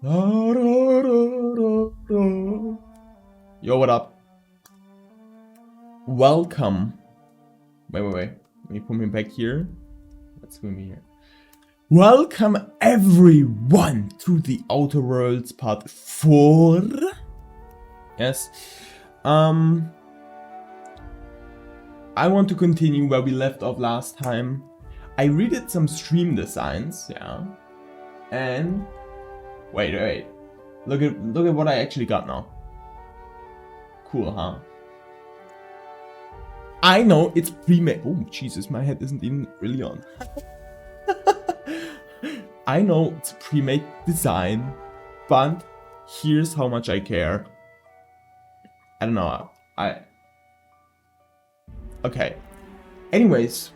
Yo, what up? Welcome. Wait. Let me put me back here. Let's put me here. Welcome everyone to the Outer Worlds Part 4. Yes. I want to continue where we left off last time. I redid some stream designs, yeah. And wait. Look at what I actually got now. Cool, huh? I know it's pre-made. Oh, Jesus, my head isn't even really on. I know it's a pre-made design, but here's how much I care. I don't know. Okay. Anyways,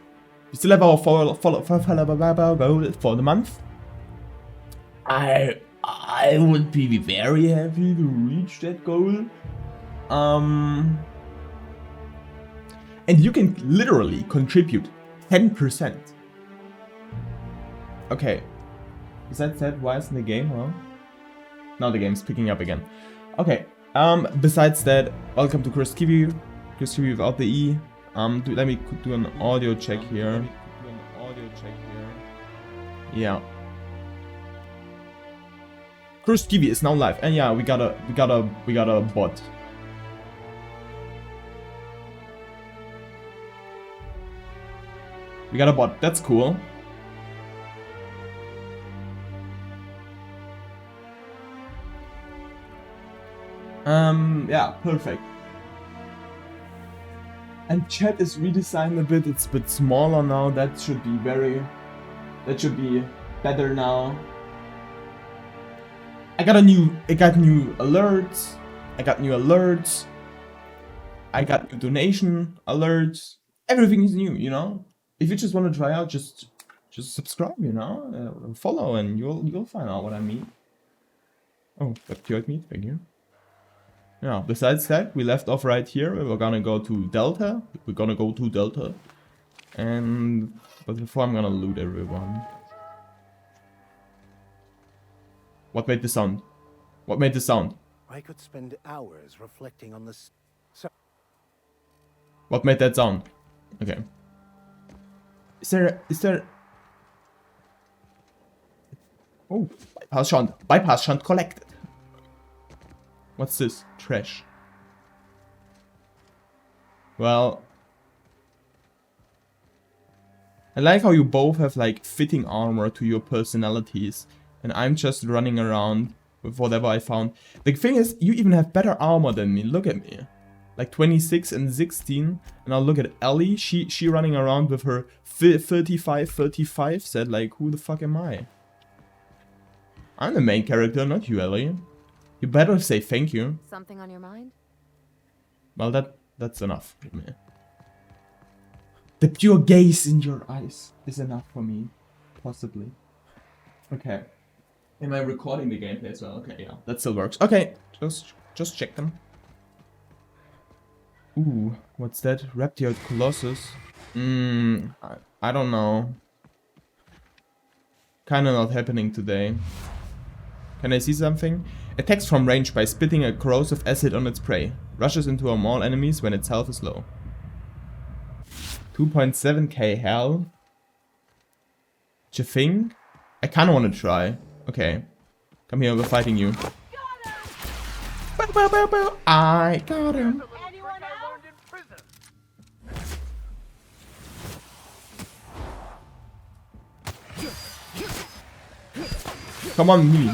we still have our follow goal for the month. I would be very happy to reach that goal. And you can literally contribute 10%. Okay. Besides that, why isn't the game, huh? Now the game's picking up again. Okay. Besides that, welcome to CursedLive without the E. Let me do an audio check here. Yeah. CursedLive is now live, and yeah, we got a bot. We got a bot. That's cool. Yeah, perfect. And chat is redesigned a bit. It's a bit smaller now. That should be better now. I got new alerts. I got new donation alerts. Everything is new, you know? If you just want to try out, just subscribe, you know? Follow and you'll find out what I mean. Oh, that cured me, thank you. Yeah, besides that, we left off right here. We're gonna go to Delta. But before I'm gonna loot everyone. What made the sound? I could spend hours reflecting on this. What made that sound? Okay. Is there... Oh, bypass shunt collected. What's this? Trash. Well, I like how you both have like fitting armor to your personalities, and I'm just running around with whatever I found. The thing is, you even have better armor than me. Look at me. Like 26 and 16, and now look at Ellie. She running around with her 35 set. Like, who the fuck am I? I'm the main character, not you, Ellie. You better say thank you. Something on your mind? Well, that's enough. The pure gaze in your eyes is enough for me, possibly. Okay. Am I recording the gameplay as well? Okay, yeah, that still works. Okay, just check them. Ooh, what's that? Reptile Colossus. I don't know. Kinda not happening today. Can I see something? Attacks from range by spitting a corrosive acid on its prey. Rushes into all enemies when its health is low. 2.7k hell. Chafing? I kinda wanna try. Okay. Come here, we're fighting you. I got him. Come on, me.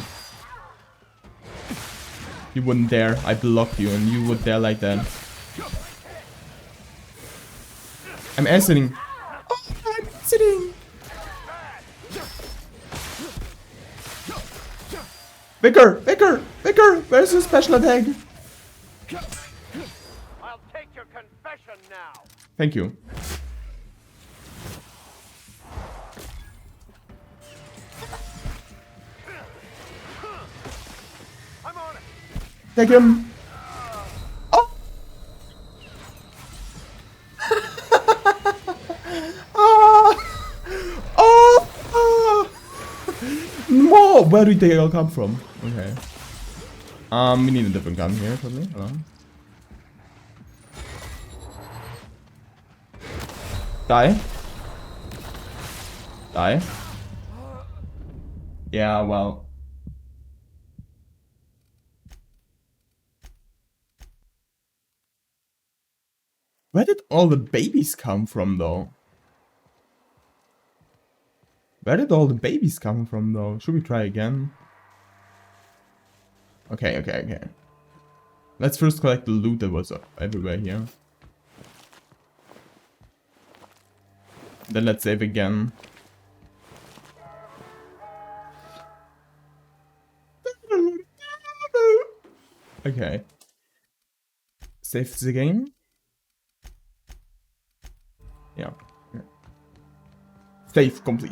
You wouldn't dare. I blocked you and you would dare like that. I'm aciding. Oh, I'm aciding. Vicar! Where's the special attack? I'll take your confession now. Thank you. I'm on it. Take him. Oh! Oh! where did they all come from? Okay. We need a different gun here, probably. Hello. Die. Die. Yeah, well. Where did all the babies come from, though? Where did all the babies come from, though? Should we try again? Okay, okay, okay. Let's first collect the loot that was everywhere here. Then let's save again. Okay. Save the game. Yeah. Save complete.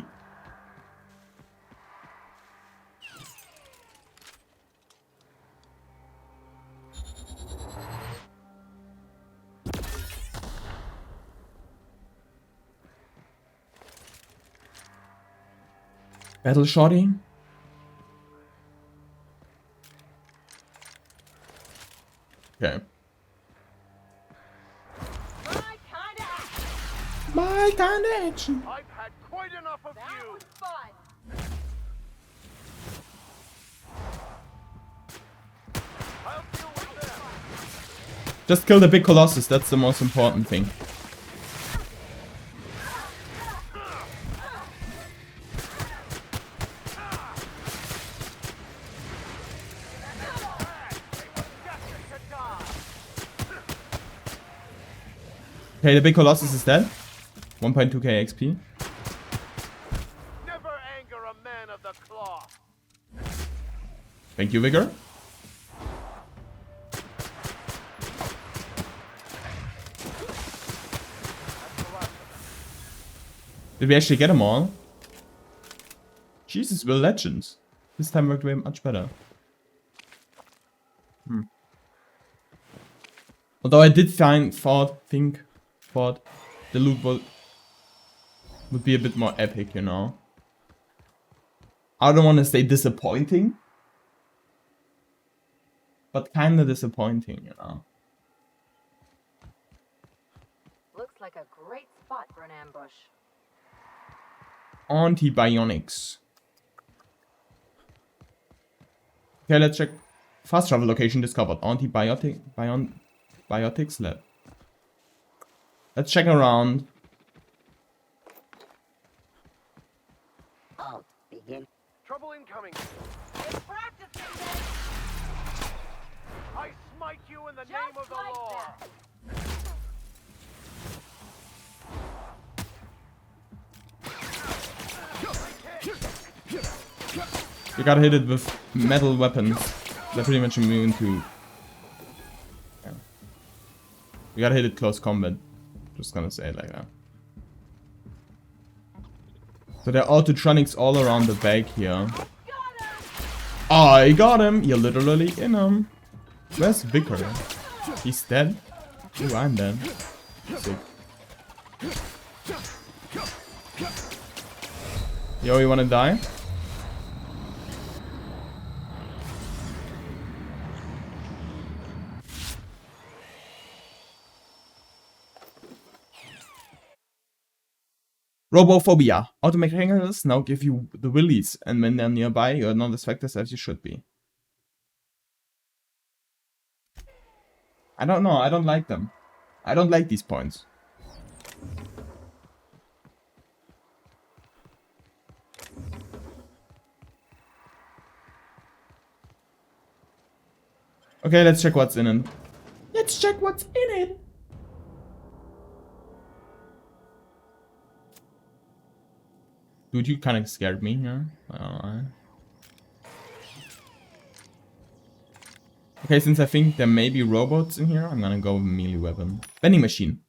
Battle shotty. Okay. My kind of action. I've had quite enough of you. Was fun. I'll deal with them. Just kill the big colossus. That's the most important thing. Okay, the big colossus is dead. 1.2k XP. Never anger a man of the cloth. Thank you, Vigor. Did we actually get them all? Jesus, we're legends. This time worked way much better. Although I did thought the loot would be a bit more epic, you know. I don't want to say disappointing, but kind of disappointing, you know. Looks like a great spot for an ambush. Antibionics. Okay, let's check. Fast travel location discovered. Biotics lab. Let's check around. I'll begin. Trouble incoming. It's practicing this. I smite you in the Just name of the like law. that. You gotta hit it with metal weapons. They're pretty much immune to... Yeah. You gotta hit it close combat. Just gonna say it like that. So there are autotronics all around the bag here. I got him! You're literally in him. Where's Vicar? He's dead? Ooh, I'm dead. Sick. Yo, you wanna die? Robophobia. Automatic hangers now give you the willies, and when they're nearby, you're not as factors as you should be. I don't know, I don't like them. I don't like these points. Okay, let's check what's in it. Let's check what's in it. Dude, you kind of scared me here. Okay, since I think there may be robots in here, I'm gonna go with a melee weapon. Vending machine.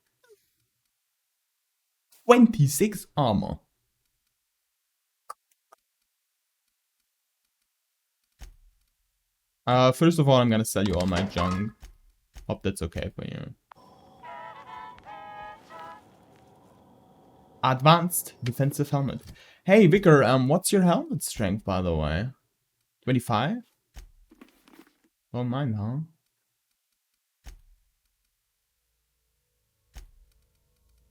26 armor. First of all, I'm gonna sell you all my junk. Hope that's okay for you. Advanced defensive helmet. Hey, Vicar, what's your helmet strength, by the way? 25? Don't mind, huh?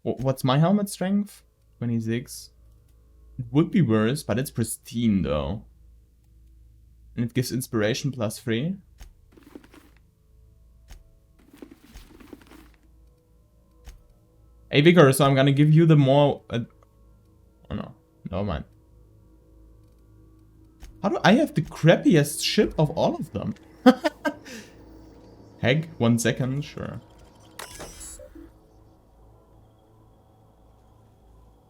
What's my helmet strength? 26. It would be worse, but it's pristine though. And it gives inspiration +3. Hey Vigor, so I'm gonna give you the more... oh no, never mind. How do I have the crappiest ship of all of them? Heck, 1 second, sure.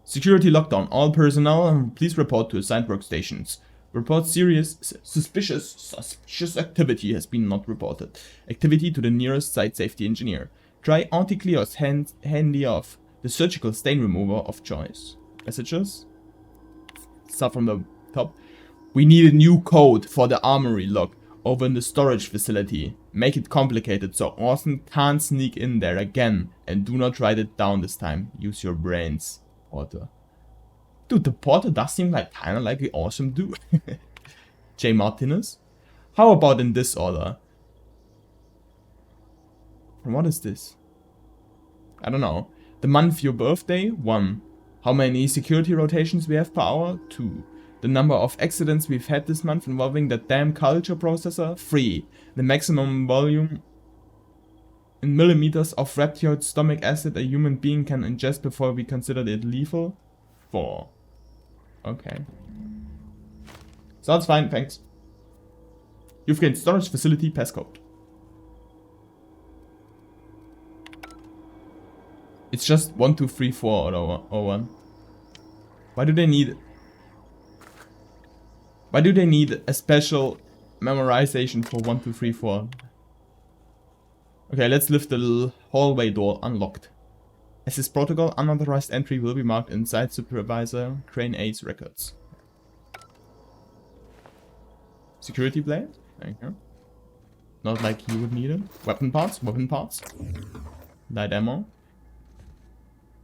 Security lockdown. All personnel, please report to assigned workstations. Report serious suspicious activity has been not reported. Activity to the nearest site safety engineer. Try anti-clear's handy off. The surgical stain remover of choice. Messages. Start from the top. We need a new code for the armory lock over in the storage facility. Make it complicated so Orson can't sneak in there again. And do not write it down this time. Use your brains. Porter. Dude, the Porter does seem like kinda like the awesome dude. J. Martinez. How about in this order? And what is this? I don't know. The month your birthday? 1. How many security rotations we have per hour? 2. The number of accidents we've had this month involving that damn culture processor? 3. The maximum volume in millimeters of reptioid stomach acid a human being can ingest before we consider it lethal? 4. Okay. Sounds fine, thanks. You've gained storage facility passcode. It's just 1, 2, 3, 4 or 1. Why do they need... Why do they need a special memorization for 1, 2, 3, 4? Okay, let's lift the hallway door unlocked. As this protocol, unauthorized entry will be marked in Site Supervisor Crane 8's records. Security blade? Thank you. Not like you would need it. Weapon parts? Weapon parts. Light ammo.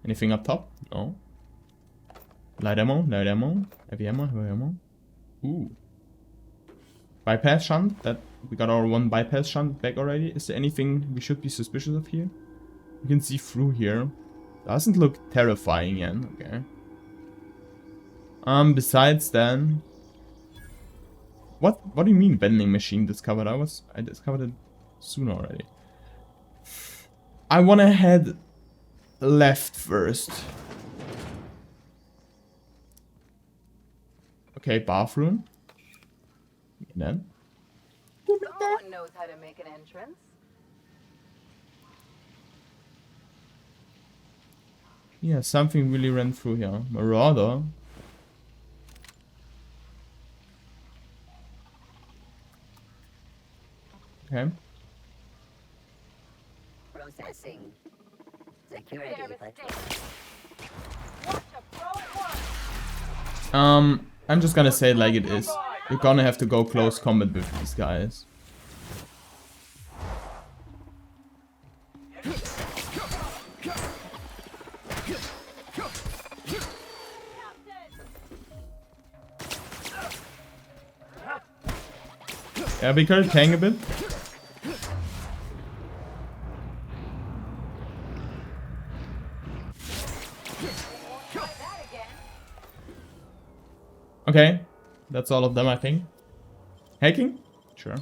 Anything up top? No. Light ammo? Light ammo. Heavy ammo? Heavy ammo. Ooh. Bypass shunt? That we got our 1 bypass shunt back already. Is there anything we should be suspicious of here? You can see through here. Doesn't look terrifying yet. Okay. Besides then... What do you mean vending machine discovered? I discovered it soon already. I wanna head left first. Okay, bathroom. And then... Someone knows how to make an entrance. Yeah, something really ran through here. Marauder. Okay. Processing. Security patrol. Watch a pro one. I'm just gonna say it like it is. You're gonna have to go close combat with these guys. Yeah, be careful, hang a bit. Okay, that's all of them, I think. Hacking? Sure.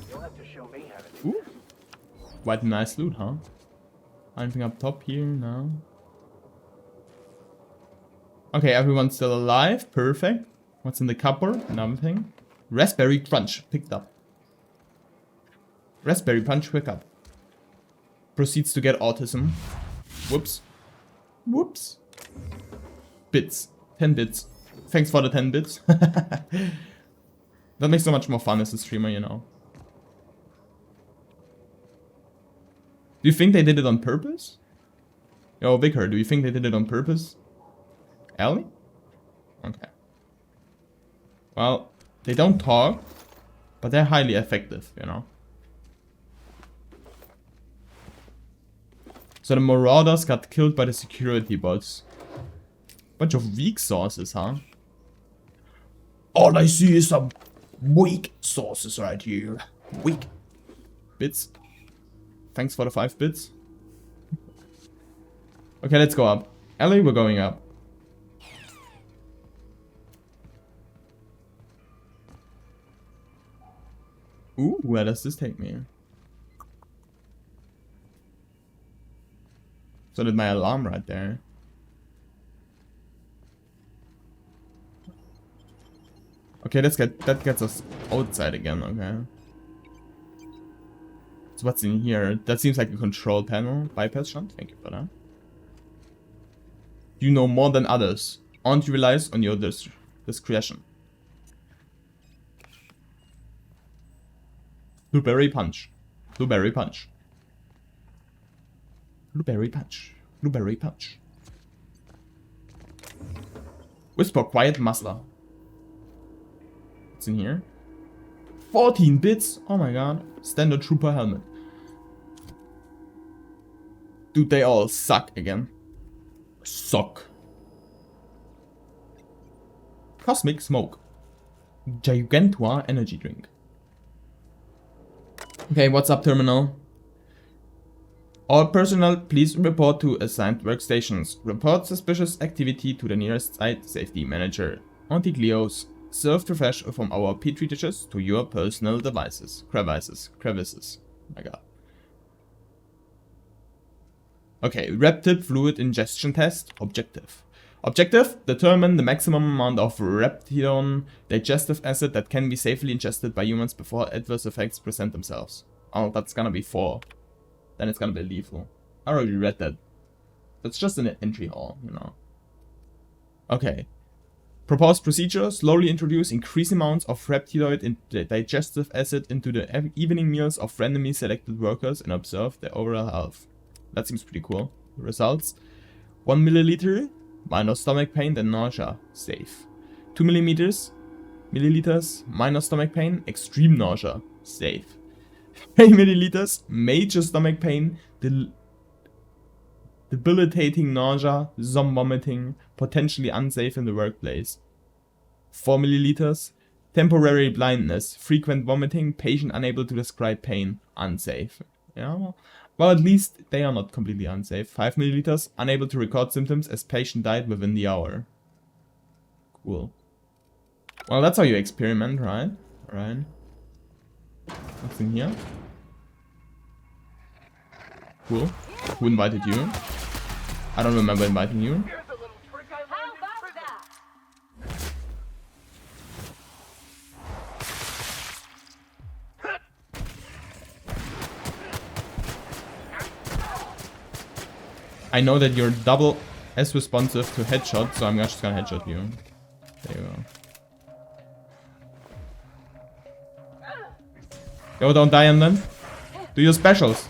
You'll have to show me how to do Ooh. Quite nice loot, huh? Anything up top here? No. Okay, everyone's still alive. Perfect. What's in the cupboard? Another thing. Raspberry Crunch. Picked up. Raspberry Punch pick up. Proceeds to get autism. Whoops. Whoops. Bits. 10 bits. Thanks for the 10 bits. That makes so much more fun as a streamer, you know. Do you think they did it on purpose? Yo, Vicar, do you think they did it on purpose? Ellie? Okay. Well, they don't talk, but they're highly effective, you know. So the Marauders got killed by the security bots. Bunch of weak sauces, huh? All I see is a Weak sources right here. Weak. Bits. Thanks for the 5 bits. Okay, let's go up. Ellie, we're going up. Ooh, where does this take me? So did my alarm right there. Okay, that gets us outside again, okay. So what's in here? That seems like a control panel. Bypass shunt, thank you for that. You know more than others. Aren't you relies on your discretion? Blueberry punch. Blueberry punch. Blueberry punch. Blueberry punch. Whisper quiet muzzler. What's in here? 14 bits? Oh my god. Standard trooper helmet. Dude, they all suck again. Suck. Cosmic smoke. Gigantua energy drink. Okay, what's up, terminal? All personnel, please report to assigned workstations. Report suspicious activity to the nearest site safety manager. Anti-Cleos. Serve refresh from our petri dishes to your personal devices. Crevices. My god. Okay, Reptid fluid ingestion test. Objective. Objective, determine the maximum amount of Reptidon digestive acid that can be safely ingested by humans before adverse effects present themselves. Oh, that's gonna be 4. Then it's gonna be lethal. I already read that. That's just an entry hall, you know. Okay. Proposed procedure, slowly introduce increasing amounts of Reptidoid digestive acid into the evening meals of randomly selected workers and observe their overall health. That seems pretty cool. Results: 1 milliliter, minor stomach pain and nausea, safe. 2 milliliters, minor stomach pain, extreme nausea, safe. 3 milliliters, major stomach pain, debilitating nausea, some vomiting, potentially unsafe in the workplace. 4 milliliters, temporary blindness, frequent vomiting, patient unable to describe pain, unsafe. Yeah, well, at least they are not completely unsafe. 5 milliliters, unable to record symptoms as patient died within the hour. Cool. Well, that's how you experiment, right? Alright. What's in here? Cool. Who invited you? I don't remember inviting you. Here's a little trick I How learned in about prison. that? I know that you're double as responsive to headshot, so I'm just gonna headshot you. There you go. Yo, don't die and then. Do your specials.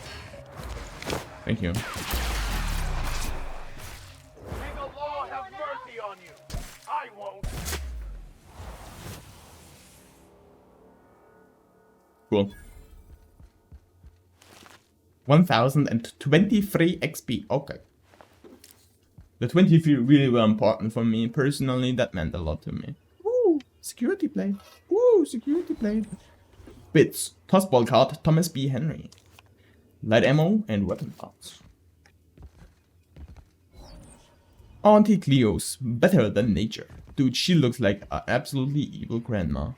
Thank you. May the law have mercy on you. I won't. Cool. 1023 XP. Okay. The 23 really were important for me. Personally, that meant a lot to me. Ooh, security plate. Ooh, security plate. Bits. Tossball card. Thomas B. Henry. Light ammo and weapon parts. Auntie Cleo's. Better than nature. Dude, she looks like an absolutely evil grandma.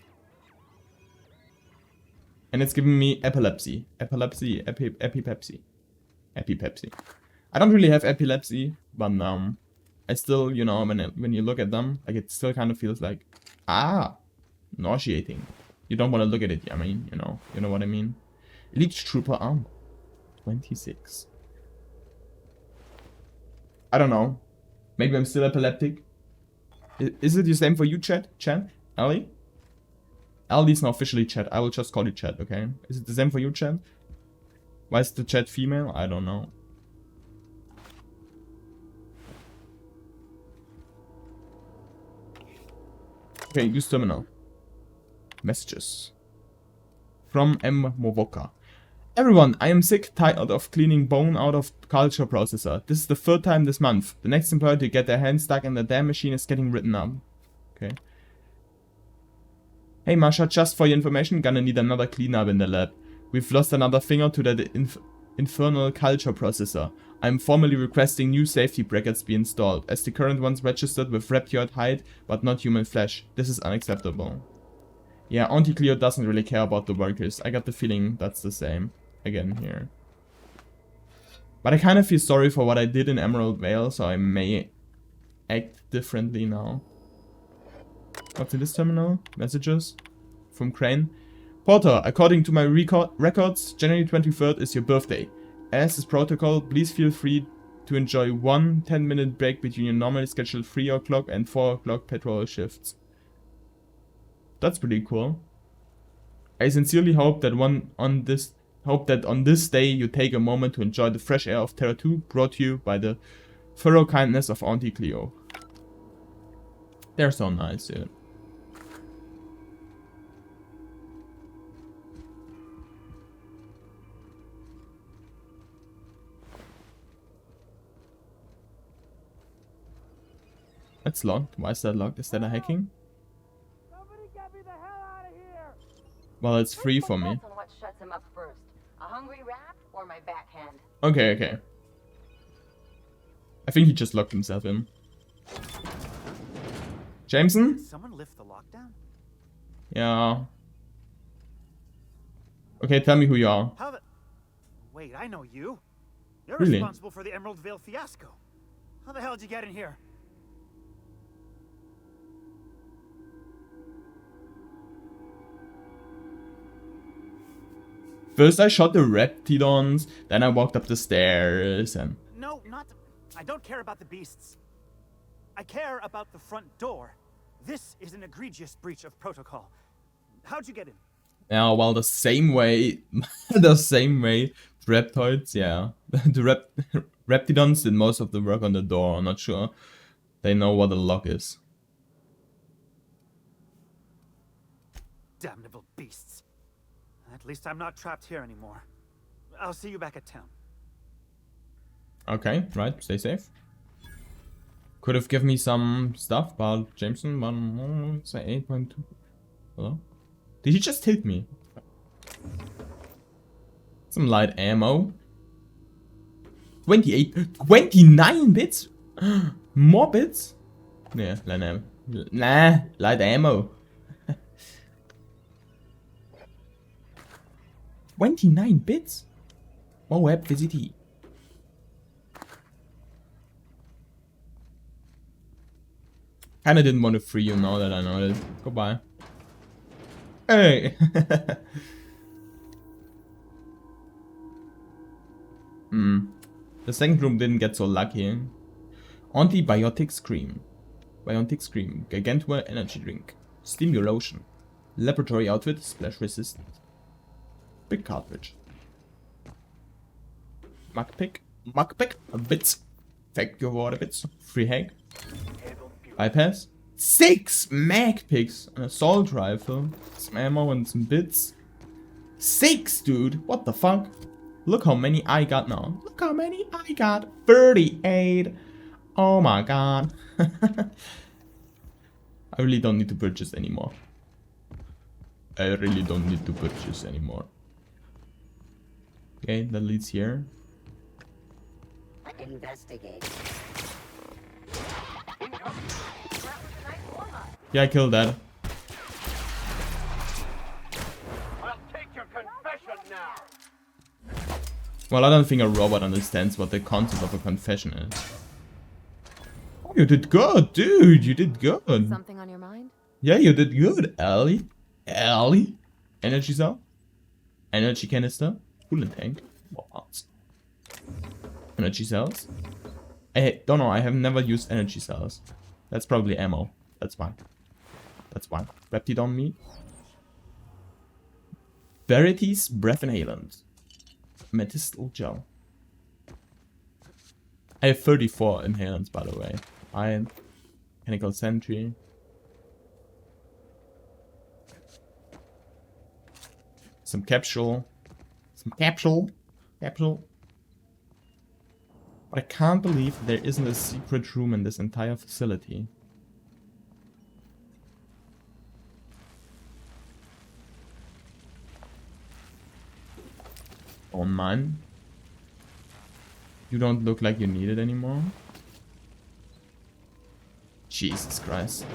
And it's giving me epilepsy. Epipepsy. I don't really have epilepsy, but I still, you know, when you look at them, like it still kind of feels like, nauseating. You don't want to look at it, I mean, you know what I mean. Elite Trooper armor. 26. I don't know. Maybe I'm still epileptic. Is it the same for you, chat? Ellie? Ellie's now officially chat. I will just call it chat, okay? Is it the same for you, chat? Why is the chat female? I don't know. Okay, use terminal. Messages. From M. Movoka. Everyone, I am sick, tired of cleaning bone out of culture processor. This is the 3rd time this month. The next employee to get their hand stuck in the damn machine is getting written up. Okay. Hey Masha, just for your information, gonna need another cleanup in the lab. We've lost another finger to that infernal culture processor. I'm formally requesting new safety brackets be installed, as the current ones registered with reptioid hide, but not human flesh. This is unacceptable. Yeah, Auntie Cleo doesn't really care about the workers. I got the feeling that's the same again here. But I kind of feel sorry for what I did in Emerald Vale, so I may act differently now. What's in this terminal? Messages from Crane. Porter, according to my records, January 23rd is your birthday. As is protocol, please feel free to enjoy one 10-minute break between your normally scheduled 3 o'clock and 4 o'clock patrol shifts. That's pretty cool. I sincerely hope that on this day you take a moment to enjoy the fresh air of Terra 2 brought to you by the thorough kindness of Auntie Cleo. They're so nice, dude. That's locked. Why is that locked? Is that a hacking? Somebody get me the hell out of here! Well, it's free for me. On what shuts him up first, a hungry rat or my backhand? Okay, okay. I think he just locked himself in. Jameson? Did someone lift the lockdown? Yeah. Okay, tell me who you are. How the... Wait, I know you. You're Really? responsible for the Emerald Vale fiasco. How the hell did you get in here? First I shot the reptidons, then I walked up the stairs and... No, not... I don't care about the beasts. I care about the front door. This is an egregious breach of protocol. How'd you get in? Yeah, well, the same way... the same way reptoids, yeah. The reptidons did most of the work on the door, I'm not sure they know what a lock is. Damnable beasts. At least I'm not trapped here anymore. I'll see you back at town. Okay, right, stay safe. Could have given me some stuff, but Jameson, one, say 8.2. Hello? Did he just hit me? Some light ammo. 29 bits? More bits? Yeah, light ammo. Nah, light ammo. 29 bits? More web visiting. Kinda didn't want to free you now that I know it. Goodbye. Hey! The second room didn't get so lucky. Antibiotic Scream. Biotic Scream. Gargantua energy drink. Stimulation. Laboratory outfit. Splash resistant. Big cartridge. Mug pick. Bits. Thank you for the bits. Free hack. Bypass. 6 mag picks. An assault rifle. Some ammo and some bits. 6, dude. What the fuck? Look how many I got now. Look how many I got. 38. Oh my god. I really don't need to purchase anymore. I really don't need to purchase anymore. Okay, that leads here. Investigate. Yeah, I killed that. I'll take your confession now! Well, I don't think a robot understands what the concept of a confession is. Oh, you did good, dude. You did good. Something on your mind? Yeah, you did good, Ellie. Ellie. Energy cell. Energy canister. Coolant tank. More parts. Energy cells. I don't know. I have never used energy cells. That's probably ammo. That's fine. That's fine. Reptidon meat. Verity's breath inhalant. Metistal gel. I have 34 inhalants, by the way. Iron. Mechanical sentry. Some capsule. Capsule. But I can't believe there isn't a secret room in this entire facility. Don't mind. You don't look like you need it anymore. Jesus Christ.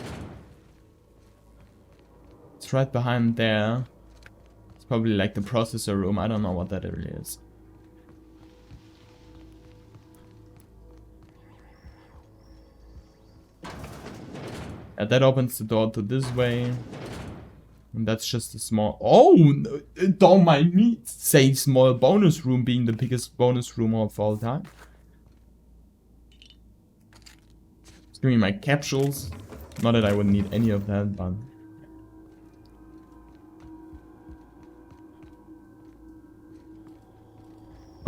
It's right behind there. It's probably like the processor room. I don't know what that really is. And that opens the door to this way. And that's just a small... Oh! No, don't mind me. Say small bonus room being the biggest bonus room of all time. Just give me my capsules. Not that I would need any of that, but...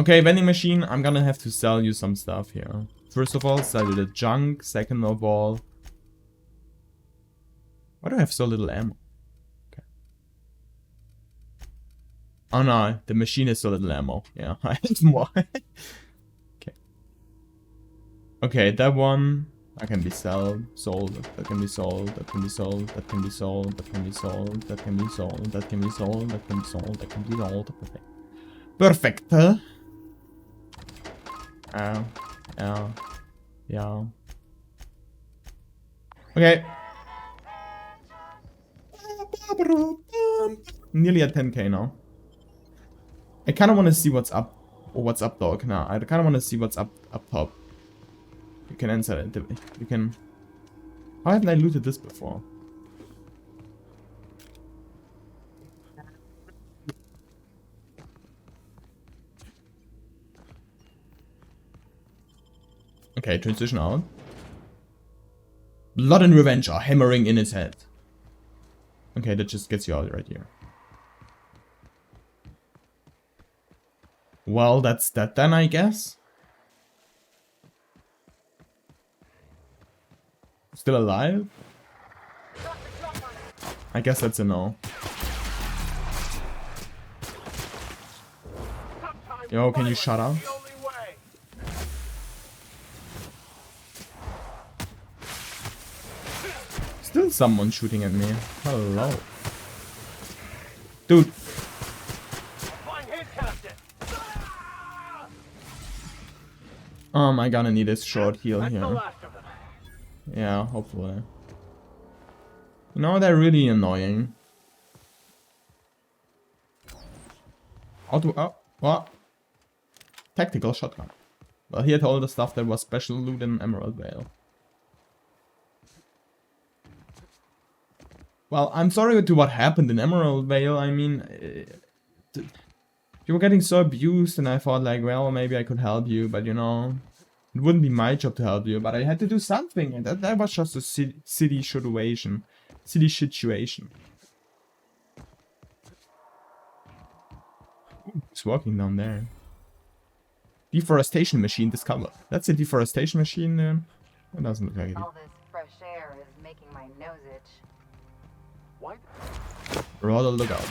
Okay, vending machine, I'm gonna have to sell you some stuff here. First of all, sell you the junk. Second of all... Why do I have so little ammo? Okay. Oh no, the machine has so little ammo. Yeah, I have more. Okay. Okay, that one... That can be sold, that can be sold, that can be sold, that can be sold, that can be sold, that can be sold, that can be sold, that can be sold, that can be sold. Perfect. Perfect. Yeah. Okay. Nearly at 10k now. I kind of want to see what's up. Or what's up, dog. Now, I kind of want to see what's up top. You can answer it. You can... How haven't I looted this before? Okay, transition out. Blood and revenge are hammering in his head. Okay, that just gets you out right here. Well, that's that then, I guess. Still alive? I guess that's a no. Yo, can you shut up? Still someone shooting at me. Hello. Dude. I'm gonna need a short heal here. Yeah, hopefully. No, they're really annoying. What? Tactical shotgun. Well, he had all the stuff that was special loot in Emerald Vale. Well, I'm sorry to what happened in Emerald Vale. I mean, you were getting so abused, and I thought like, well, maybe I could help you, but you know, it wouldn't be my job to help you, but I had to do something, and that was just a city situation. Ooh, he's walking down there. Deforestation machine discovered. That's a deforestation machine, then. It doesn't look like it. All this fresh air is making my nose itch. What? Rather look out.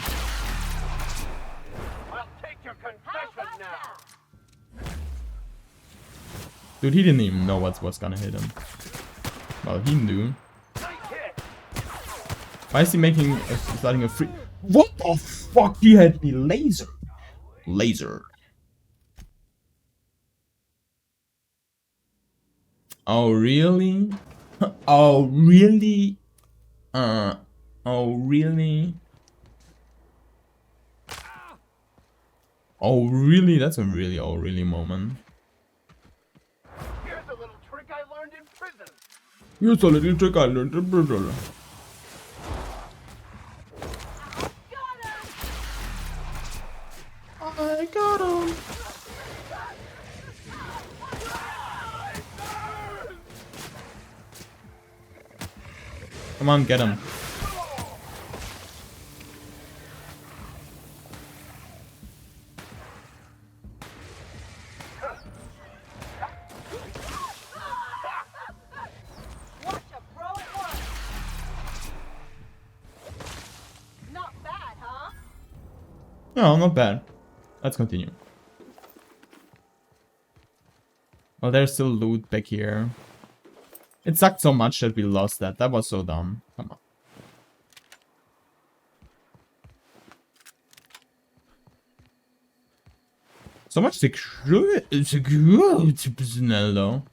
I'll take your confession now. Dude, he didn't even know what's gonna hit him. Well, he knew. Why is he starting a free... What the fuck? He had me laser. Laser. Oh, really? Oh, really? Oh, really? Oh, really? That's a really, oh, really moment. Here's a little trick I learned in prison. Here's a little trick I learned in prison. I got him. Come on, get him. Watch a pro at once. Not bad, huh? No, not bad. Let's continue. Well, there's still loot back here. It sucked so much that we lost that. That was so dumb. Come on. So much security personnel though.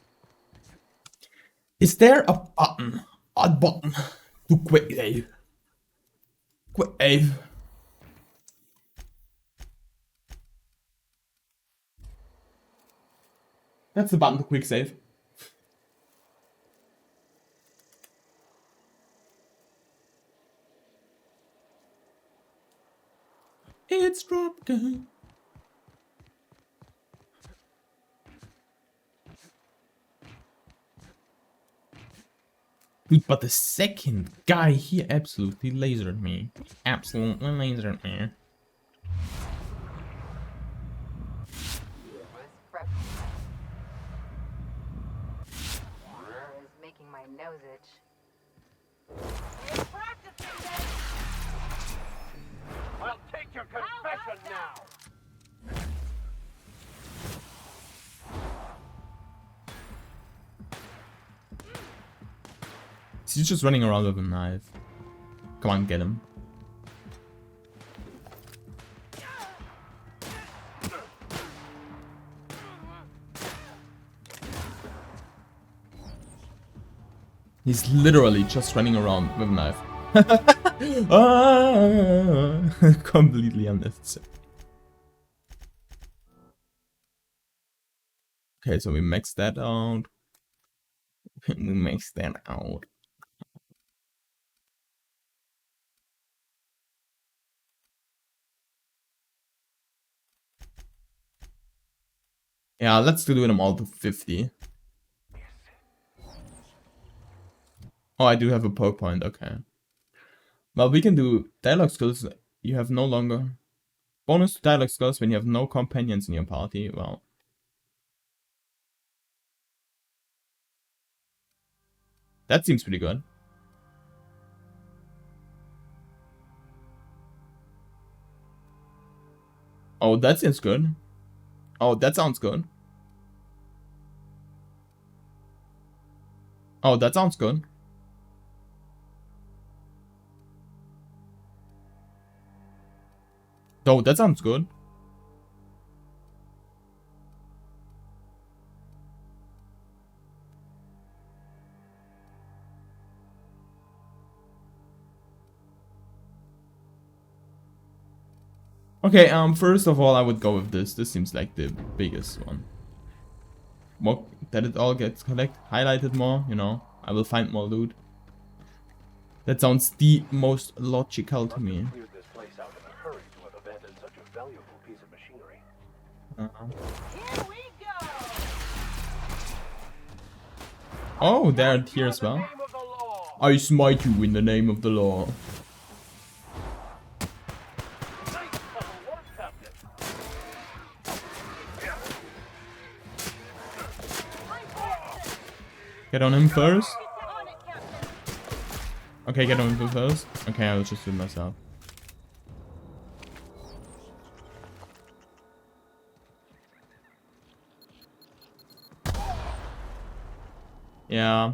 Is there a button? A button to quick save? Quick save. That's the button to quick save. It's drop down. Dude, but the second guy here absolutely lasered me. Absolutely lasered me. Is making my nose itch. I'll take your confession now. He's just running around with a knife. Come on, get him. He's literally just running around with a knife. Completely unnecessary. Okay, so we maxed that out. We maxed that out. Yeah, let's do them all to 50. Oh, I do have a poke point, okay. Well, we can do dialogue skills. You have no longer... Bonus to dialogue skills when you have no companions in your party. Well. That seems pretty good. Oh, that seems good. Oh, that sounds good. Oh, that sounds good. Oh, that sounds good. Okay, first of all, I would go with this. This seems like the biggest one. More, that it all gets highlighted more, you know. I will find more loot. That sounds the most logical to me. Cleared this place out in a hurry to have abandoned such a valuable piece of machinery. Here we go! Oh, they're here as well. Name of the law. I smite you in the name of the law. Nice little work, Captain. Get on him first. On it, Captain! Okay, get on him first. Okay, I'll just do it myself. Yeah.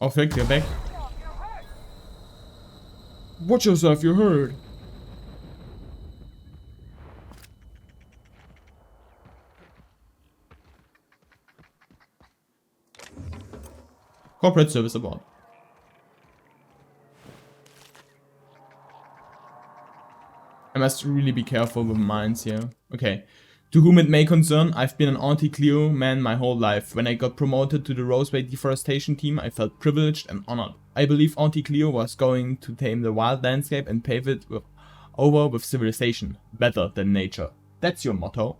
Oh, Fick, you're back. Watch yourself, you're hurt. Corporate service abort. I must really be careful with mines here. Okay. To whom it may concern, I've been an anti-Cleo man my whole life. When I got promoted to the Roseway deforestation team, I felt privileged and honored. I believe anti-Cleo was going to tame the wild landscape and pave it over with civilization, better than nature. That's your motto.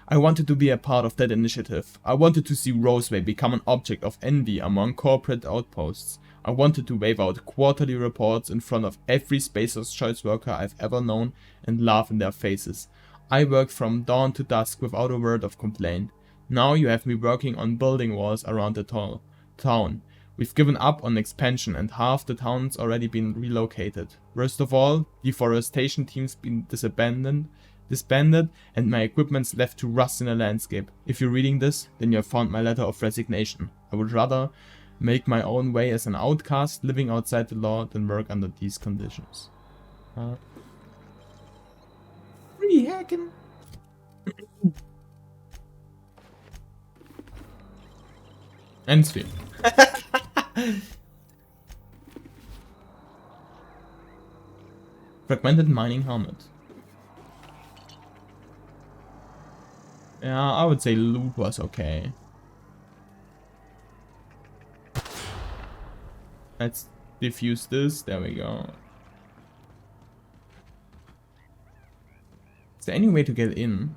I wanted to be a part of that initiative. I wanted to see Roseway become an object of envy among corporate outposts. I wanted to wave out quarterly reports in front of every Spacer's Choice worker I've ever known and laugh in their faces. I worked from dawn to dusk without a word of complaint. Now you have me working on building walls around the town. We've given up on expansion and half the town's already been relocated. Worst of all, deforestation team's been disbanded and my equipment's left to rust in the landscape. If you're reading this, then you have found my letter of resignation. I would rather Make my own way as an outcast, living outside the law, then work under these conditions. Free hacking. And stream. Fragmented mining helmet. Yeah, I would say loot was okay. Let's diffuse this. There we go. Is there any way to get in?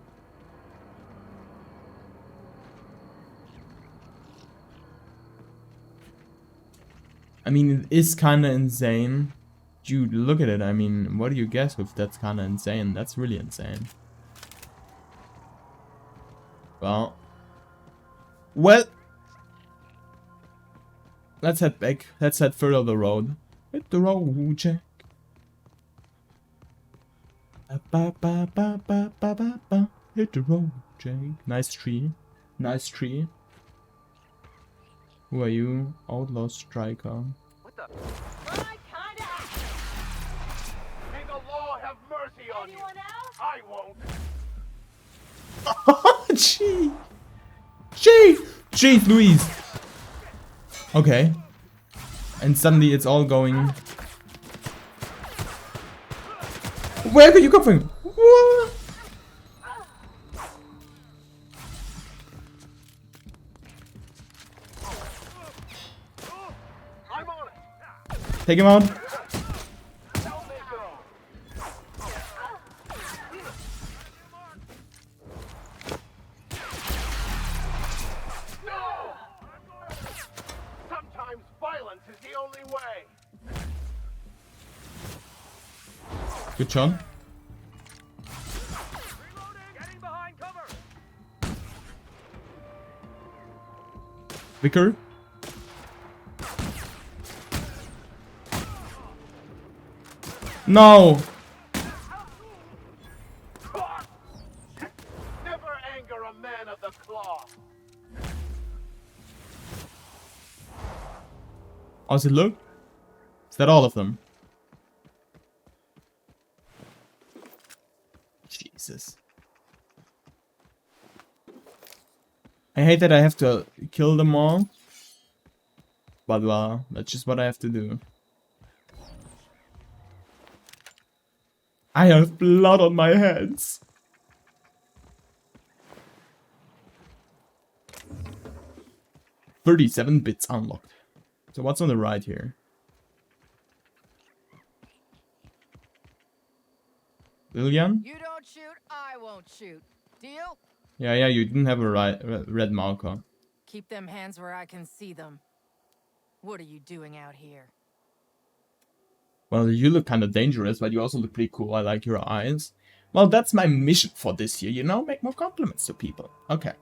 I mean, it is kind of insane. Dude, look at it. I mean, what do you guess with that's kind of insane? That's really insane. Well. Let's head back. Let's head further the road. Hit the road, Jack. Hit the road, Jack. Nice tree. Nice tree. Who are you? Outlaw striker. What the? May the law have mercy on you. I won't. Oh, gee. Jeez Louise. Okay. And suddenly it's all going. Where could you come from? What? I'm on it. Take him out. Help me go. No! Sometimes violence is the only way. Good shot. Getting behind cover. Vicar. No. Never anger a man of the cloth. How's it look? Is that all of them? Jesus. I hate that I have to kill them all. But well, that's just what I have to do. I have blood on my hands. $37 bits unlocked. So what's on the right here? Lillian? You don't shoot, I won't shoot. Deal? Yeah, you didn't have a red marker. Keep them hands where I can see them. What are you doing out here? Well, you look kind of dangerous, but you also look pretty cool. I like your eyes. Well, that's my mission for this year, you know? Make more compliments to people. Okay.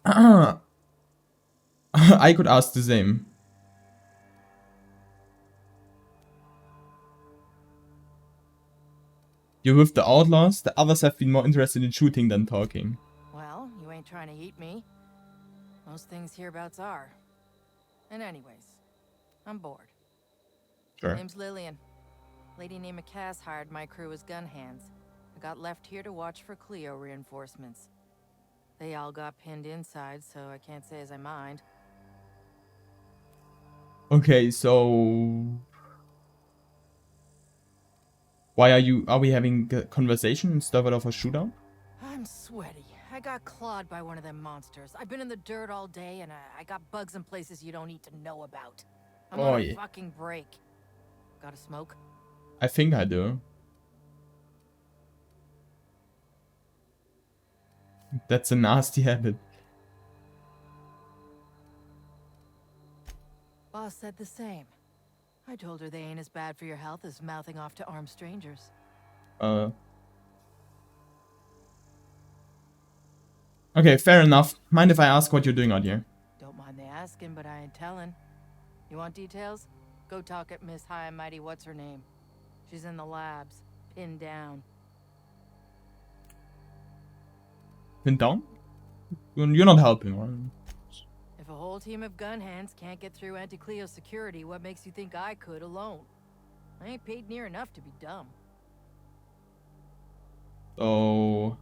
I could ask the same. You're with the outlaws? The others have been more interested in shooting than talking. Well, you ain't trying to eat me. Most things hereabouts are. And anyways, I'm bored. Sure. Name's Lillian. Lady named Cass hired my crew as gun hands. I got left here to watch for Cleo reinforcements. They all got pinned inside, so I can't say as I mind. Okay, so... Why are we having a conversation instead of a shootout? I'm sweaty. I got clawed by one of them monsters. I've been in the dirt all day, and I got bugs in places you don't need to know about. I'm on a fucking break. Got a smoke? I think I do. That's a nasty habit. Boss said the same. I told her they ain't as bad for your health as mouthing off to armed strangers. Okay, fair enough. Mind if I ask what you're doing out here? Don't mind me asking, but I ain't telling. You want details? Go talk at Miss High and Mighty what's her name. She's in the labs, pinned down. Pinned down? You're not helping, right? If a whole whole team of gun hands can't get through anti-Cleo security, what makes you think I could alone? I ain't paid near enough to be dumb. So...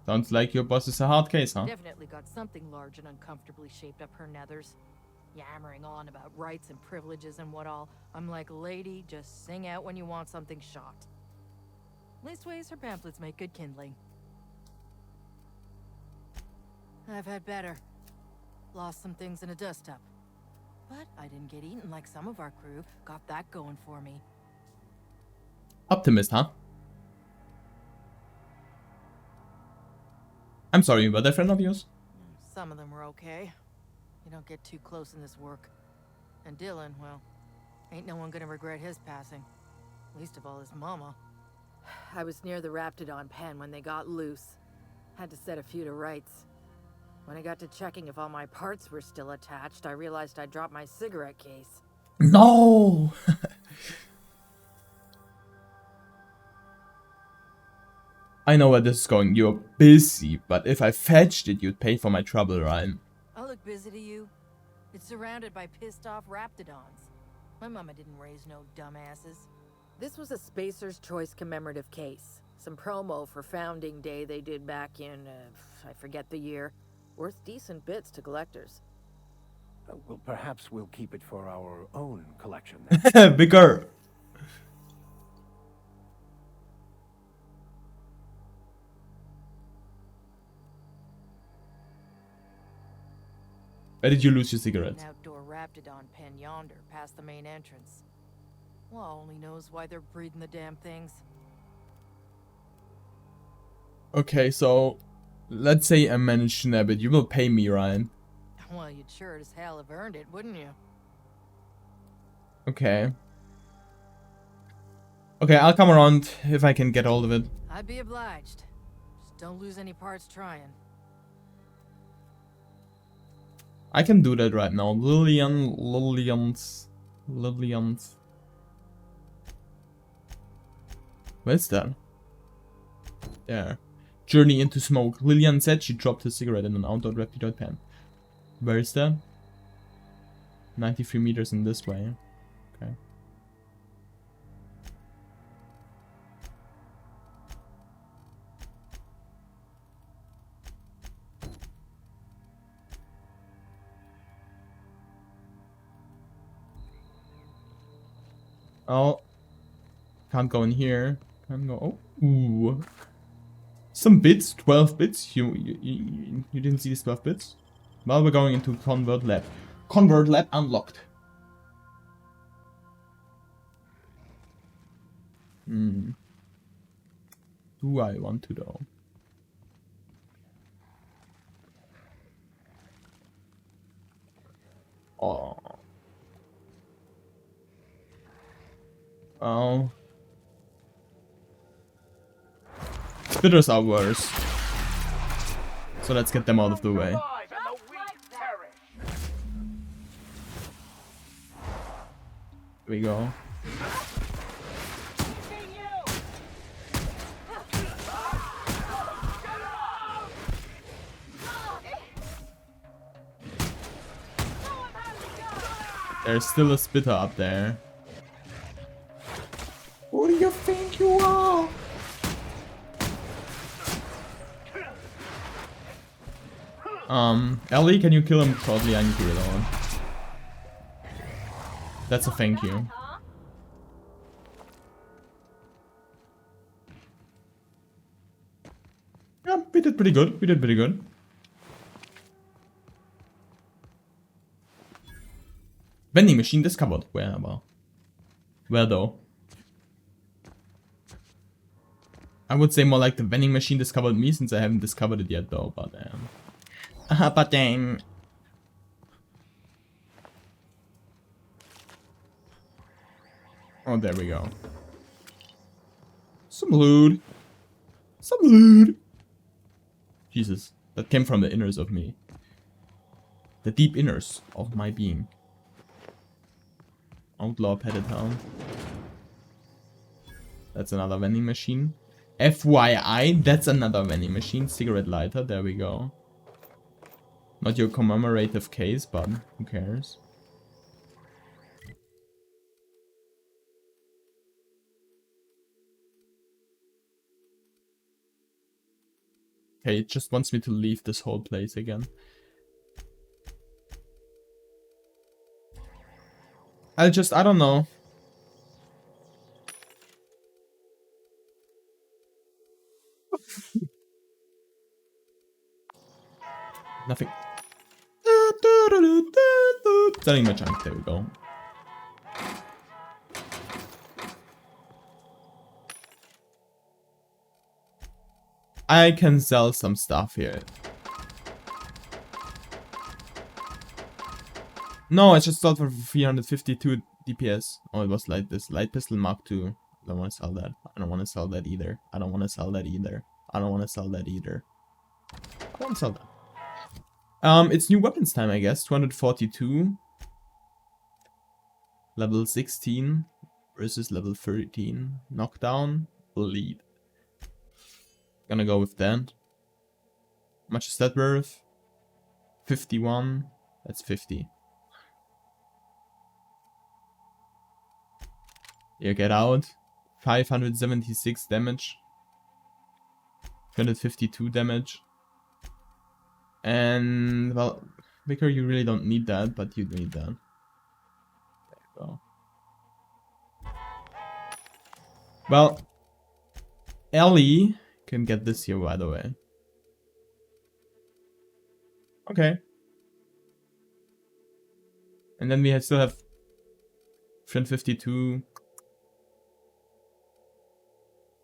sounds like your boss is a hard case, huh? Definitely got something large and uncomfortably shaped up her nethers. Yammering on about rights and privileges and what all. I'm like, lady, just sing out when you want something shot. Leastways, her pamphlets make good kindling. I've had better. Lost some things in a dust-up. But I didn't get eaten like some of our crew. Got that going for me. Optimist, huh? I'm sorry, but a friend of yours? Some of them were okay. You don't get too close in this work. And Dylan, well, ain't no one gonna regret his passing. Least of all his mama. I was near the Raptidon pen when they got loose. Had to set a few to rights. When I got to checking if all my parts were still attached, I realized I'd dropped my cigarette case. No! I know where this is going. You're busy, but if I fetched it, you'd pay for my trouble, right? I look busy to you. It's surrounded by pissed-off Raptidons. My mama didn't raise no dumbasses. This was a Spacer's Choice commemorative case. Some promo for Founding Day they did back in, I forget the year. Worth decent bits to collectors. Well, perhaps we'll keep it for our own collection then. Bigger! Where did you lose your cigarette? An outdoor Raptidon pen yonder, past the main entrance. Well, only knows why they're breeding the damn things. Okay, so... let's say I manage to nab it. You will pay me, Ryan. Well, you'd sure as hell have earned it, wouldn't you? Okay. Okay, I'll come around if I can get hold of it. I'd be obliged. Just don't lose any parts trying. I can do that right now. Lillian's. Where's that? There. Journey into smoke. Lillian said she dropped her cigarette in an outdoor Raptidon pen. Where is that? 93 meters in this way. Okay. Oh. Can't go in here. Can't go. Oh. Ooh. Some bits. 12 bits. You didn't see these 12 bits? Well, we're going into Convert Lab. Convert Lab unlocked. Do I want to though? Oh. Oh. Spitters are worse. So let's get them out of the way. Survive and the weak perish. Here we go. There's still a spitter up there. Who do you think you are? Ellie, can you kill him shortly? I need to reload. That's a thank you. Yeah, we did pretty good. We did pretty good. Vending machine discovered. Where about? Where though? I would say more like the vending machine discovered me, since I haven't discovered it yet though, but oh, there we go. Some loot. Some loot. Jesus, that came from the inners of me. The deep inners of my being. Outlaw petted town. That's another vending machine. FYI, that's another vending machine. Cigarette lighter, there we go. Not your commemorative case, but who cares? Okay, it just wants me to leave this whole place again. I don't know. Nothing. Selling my junk, there we go. I can sell some stuff here. No, I just sold for 352 DPS. Oh, it was like this light pistol Mark II. I don't want to sell that. I don't want to sell that either. I don't want to sell that either. I don't want to sell that either. I want to sell that. It's new weapons time, I guess. 242. Level 16 versus level 13. Knockdown, bleed. Gonna go with that. How much is that worth? 51. That's 50. Yeah, get out. 576 damage. 252 damage. And, well, Vicar, you really don't need that, but you need that. There you go. Well, Ellie can get this here, by the way. Okay. And then we still have 352.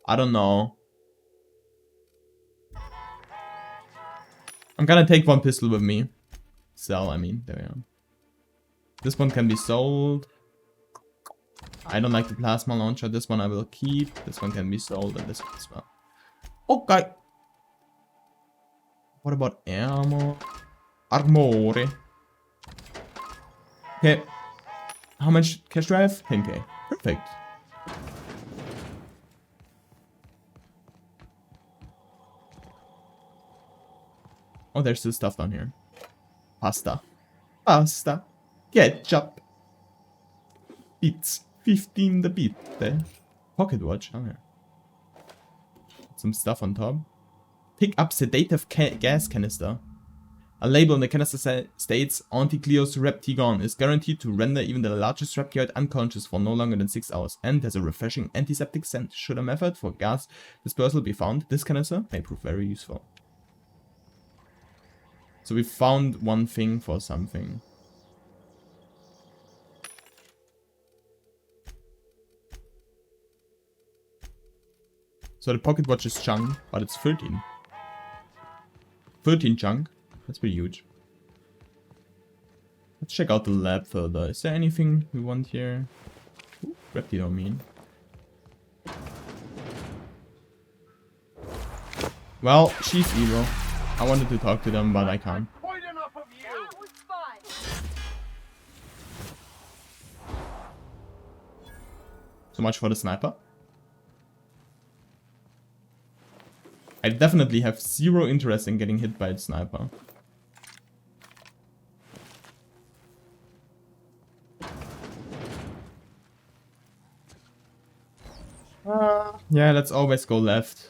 I don't know. I'm gonna take one pistol with me. Sell, I mean, there we are. This one can be sold. I don't like the plasma launcher. This one I will keep. This one can be sold, and this one as well. Okay. What about ammo? Armore. Okay. How much cash do I have? 10k. Perfect. Oh, there's still stuff down here. Pasta. Pasta. Ketchup. Bits. 15 the bit. Pocket watch. Oh, yeah. Some stuff on top. Pick up sedative gas canister. A label on the canister states Anticleos Reptigon is guaranteed to render even the largest reptioid unconscious for no longer than 6 hours and has a refreshing antiseptic scent. Should a method for gas dispersal be found, this canister may prove very useful. So we found one thing for something. So the pocket watch is junk, but it's 13. 13 junk. That's pretty huge. Let's check out the lab further. Is there anything we want here? Ooh, Reptidomean. Well, she's evil. I wanted to talk to them, but I can't. Quite enough of you. That was fun. So much for the sniper. I definitely have zero interest in getting hit by a sniper. Yeah, let's always go left.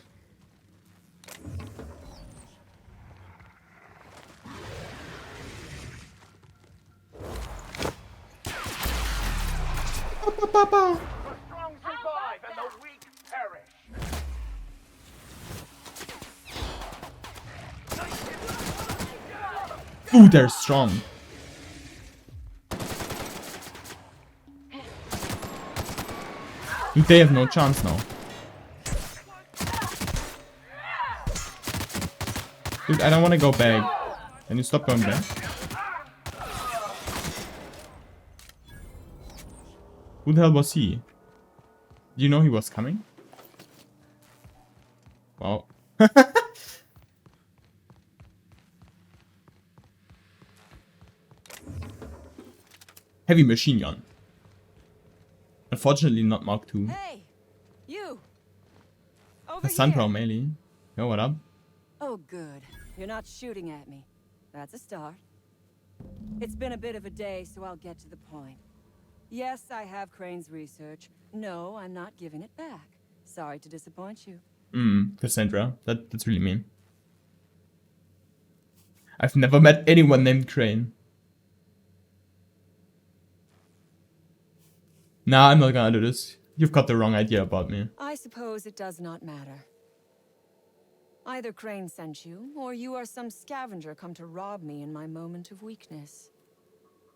The strong survive and the weak perish. Ooh, they're strong. Dude, they have no chance now. Dude, I don't want to go back. Can you stop going back? Who the hell was he? Do you know he was coming? Wow. Heavy machine gun. Unfortunately not Mark II. Hey, you. Over A here. Sunpro melee. Yo, what up? Oh, good. You're not shooting at me. That's a start. It's been a bit of a day, so I'll get to the point. Yes, I have Crane's research. No, I'm not giving it back. Sorry to disappoint you. Cassandra. That's really mean. I've never met anyone named Crane. Nah, I'm not gonna do this. You've got the wrong idea about me. I suppose it does not matter. Either Crane sent you, or you are some scavenger come to rob me in my moment of weakness.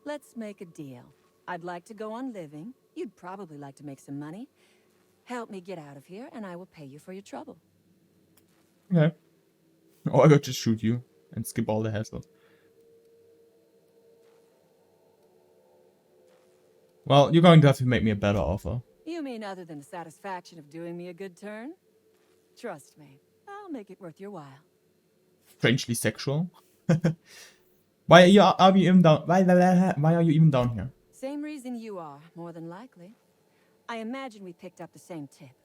Let's make a deal. I'd like to go on living. You'd probably like to make some money. Help me get out of here, and I will pay you for your trouble. Okay. Or I could just shoot you and skip all the hassle. Well, you're going to have to make me a better offer. You mean other than the satisfaction of doing me a good turn? Trust me, I'll make it worth your while. Strangely sexual. Why are you even down? Why are you even down here? Same reason you are, more than likely. I imagine we picked up the same tip.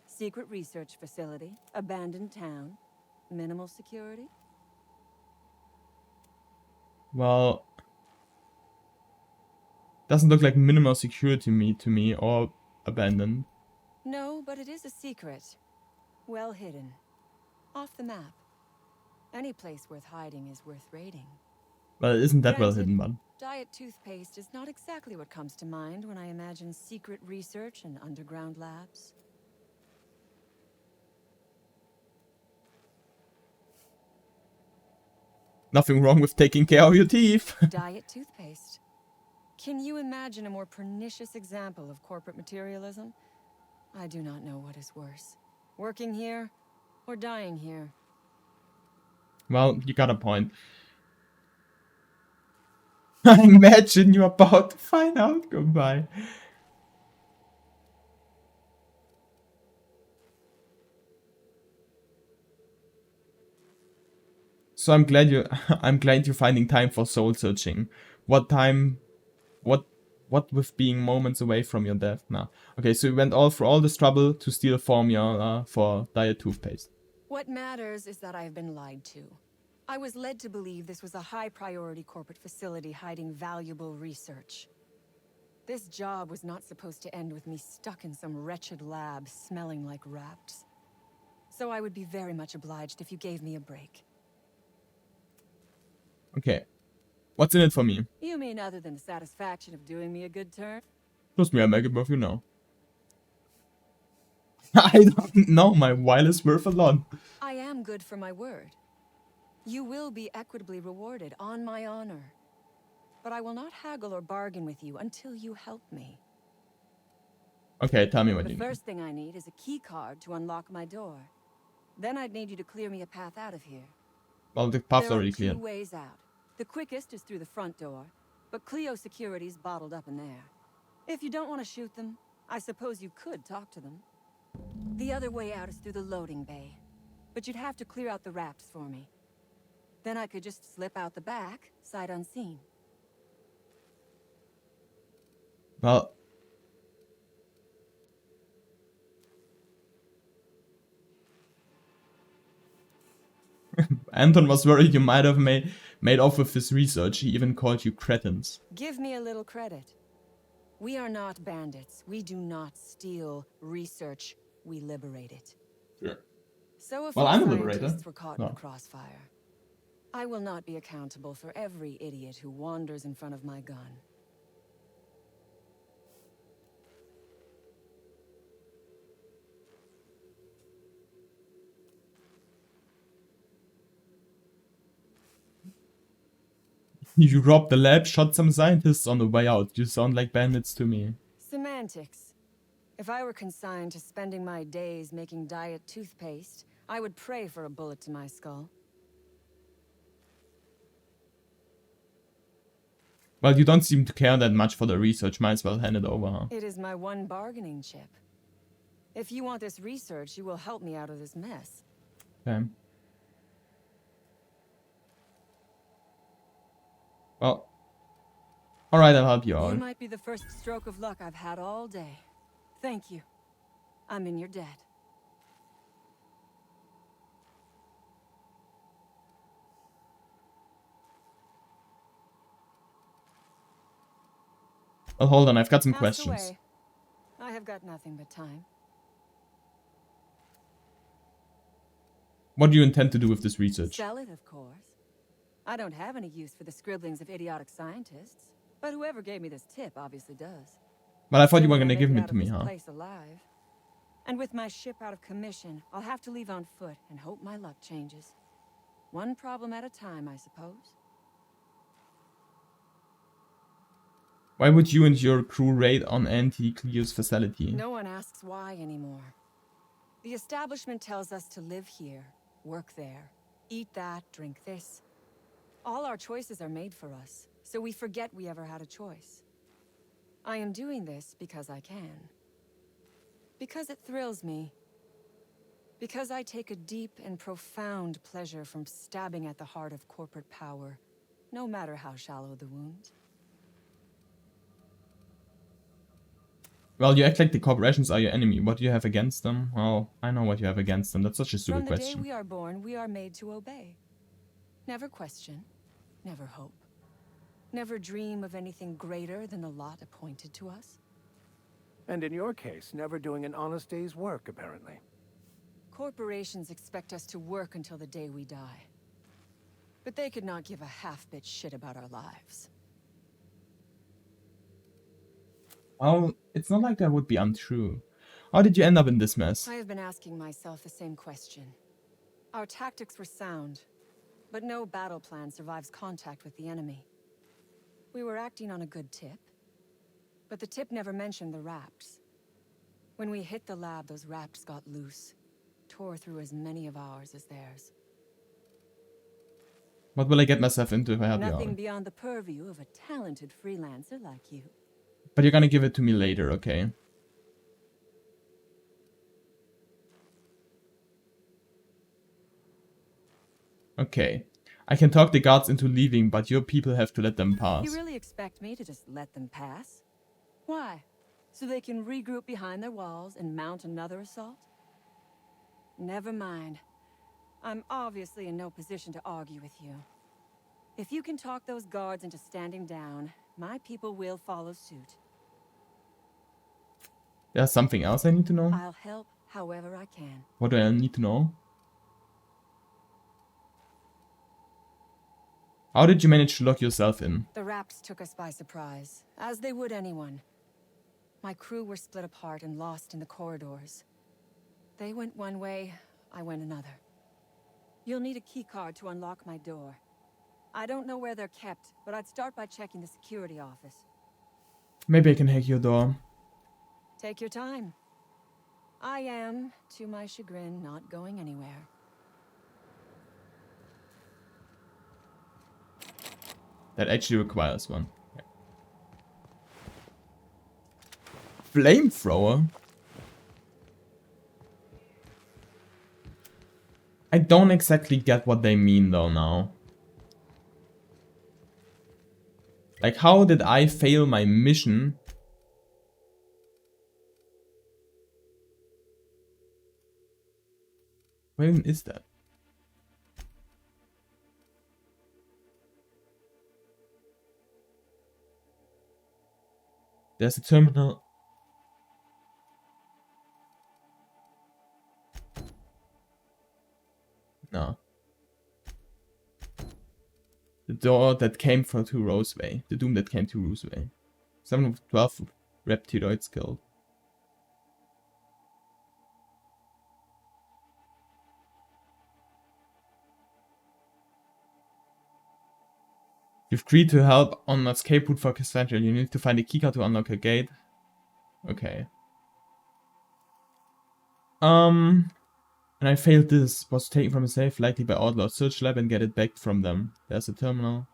Secret research facility, abandoned town, minimal security. Well, doesn't look like minimal security to me or abandoned. No, but it is a secret. Well hidden. Off the map. Any place worth hiding is worth raiding. Well, it isn't that well Granted, hidden, but... Diet toothpaste is not exactly what comes to mind when I imagine secret research and underground labs. Nothing wrong with taking care of your teeth. Diet toothpaste. Can you imagine a more pernicious example of corporate materialism? I do not know what is worse. Working here or dying here. Well, you got a point. I imagine you're about to find out. Goodbye. So I'm glad you're finding time for soul searching. What with being moments away from your death now. Okay, so you went through all this trouble to steal a formula for diet toothpaste. What matters is that I have been lied to. I was led to believe this was a high-priority corporate facility hiding valuable research. This job was not supposed to end with me stuck in some wretched lab smelling like rats. So I would be very much obliged if you gave me a break. Okay. What's in it for me? You mean other than the satisfaction of doing me a good turn? Trust me, I make it worth you now. I don't know, my while is worth a lot. I am good for my word. You will be equitably rewarded, on my honor. But I will not haggle or bargain with you until you help me. Okay, tell me what you The need. first thing I need is a key card to unlock my door. Then I'd need you to clear me a path out of here. Well, the path's There are already two cleared. ways out. The quickest is through the front door, but Cleo security's bottled up in there. If you don't want to shoot them, I suppose you could talk to them. The other way out is through the loading bay, but you'd have to clear out the rafts for me. Then I could just slip out the back, sight unseen. Well... Anton was worried you might have made off with his research. He even called you cretins. Give me a little credit. We are not bandits. We do not steal research. We liberate it. Sure. So if Well, our I'm a liberator. scientists were caught in No. the crossfire, I will not be accountable for every idiot who wanders in front of my gun. You robbed the lab, shot some scientists on the way out. You sound like bandits to me. Semantics. If I were consigned to spending my days making diet toothpaste, I would pray for a bullet to my skull. Well, you don't seem to care that much for the research. Might as well hand it over, huh? It is my one bargaining chip. If you want this research, you will help me out of this mess. Okay. Well, alright, I'll help you You out. might be the first stroke of luck I've had all day. Thank you. I'm in your debt. Oh, hold on, I've got some Ask questions. away. I have got nothing but time. What do you intend to do with this research? Sell it, of course. I don't have any use for the scribblings of idiotic scientists, but whoever gave me this tip obviously does. But I thought you were Assuming gonna I give make it it out to of me, this huh? place alive. And with my ship out of commission, I'll have to leave on foot and hope my luck changes. One problem at a time, I suppose. Why would you and your crew raid on Anti-Cleo's facility? No one asks why anymore. The establishment tells us to live here, work there, eat that, drink this. All our choices are made for us, so we forget we ever had a choice. I am doing this because I can. Because it thrills me. Because I take a deep and profound pleasure from stabbing at the heart of corporate power, no matter how shallow the wound. Well, you act like the corporations are your enemy. What do you have against them? Well, I know what you have against them. That's such a stupid From the day question. we are born, we are made to obey. Never question, never hope. Never dream of anything greater than the lot appointed to us. And in your case, never doing an honest day's work, apparently. Corporations expect us to work until the day we die. But they could not give a half-bit shit about our lives. Well, it's not like that would be untrue. How did you end up in this mess? I have been asking myself the same question. Our tactics were sound, but no battle plan survives contact with the enemy. We were acting on a good tip, but the tip never mentioned the rapts. When we hit the lab, those rapts got loose, tore through as many of ours as theirs. What will I get myself into if I help you Nothing out? beyond the purview of a talented freelancer like you. But you're gonna give it to me later, okay? Okay. I can talk the guards into leaving, but your people have to let them pass. You really expect me to just let them pass? Why? So they can regroup behind their walls and mount another assault? Never mind. I'm obviously in no position to argue with you. If you can talk those guards into standing down, my people will follow suit. There's something else I need to know? I'll help however I can. What do I need to know? How did you manage to lock yourself in? The Raps took us by surprise, as they would anyone. My crew were split apart and lost in the corridors. They went one way, I went another. You'll need a keycard to unlock my door. I don't know where they're kept, but I'd start by checking the security office. Maybe I can hack your door. Take your time. I am, to my chagrin, not going anywhere. That actually requires one. Okay. Flamethrower? I don't exactly get what they mean though now. Like, how did I fail my mission? Where even is that? There's a terminal. No. The door that came to Roseway. The doom that came to Roseway. 7 of 12 reptiloids killed. You've agreed to help on escape route for Cassandra. You need to find a keycard to unlock a gate. Okay. And I failed this. Was taken from a safe, likely by Outlaw. Search lab and get it back from them. There's a terminal.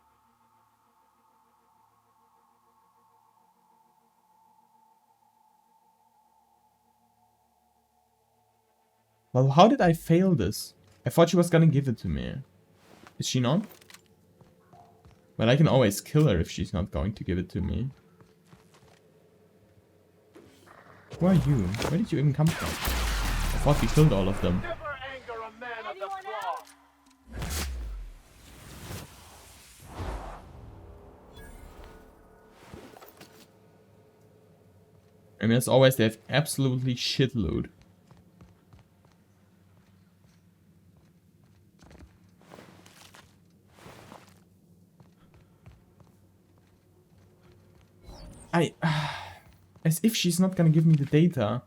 Well, how did I fail this? I thought she was gonna give it to me. Is she not? Well, I can always kill her if she's not going to give it to me. Who are you? Where did you even come from? I thought we killed all of them. Never anger a man of the cloth. I mean, as always, they have absolutely shit loot. As if she's not gonna give me the data.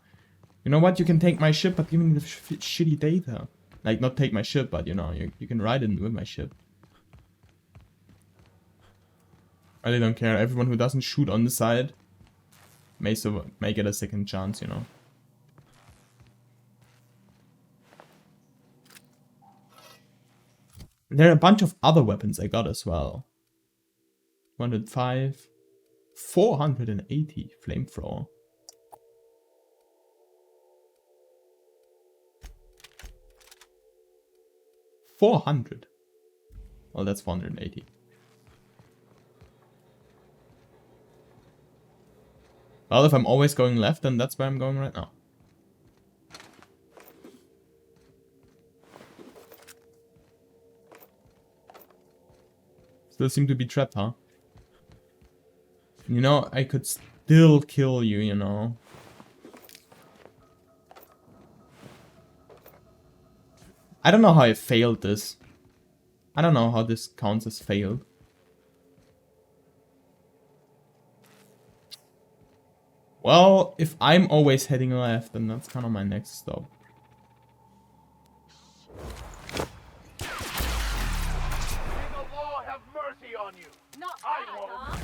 You know what? You can take my ship, but give me the shitty data. Like, not take my ship, but you know, you can ride in with my ship. I really don't care. Everyone who doesn't shoot on the side may get a second chance, you know. There are a bunch of other weapons I got as well. 105. 480 flamethrower. $400. Well, that's 480. Well, if I'm always going left, then that's where I'm going right now. Still seem to be trapped, huh? You know, I could still kill you, you know. I don't know how I failed this. I don't know how this counts as failed. Well, if I'm always heading left, then that's kind of my next stop. May the law have mercy on you. Not I bad, won't. huh?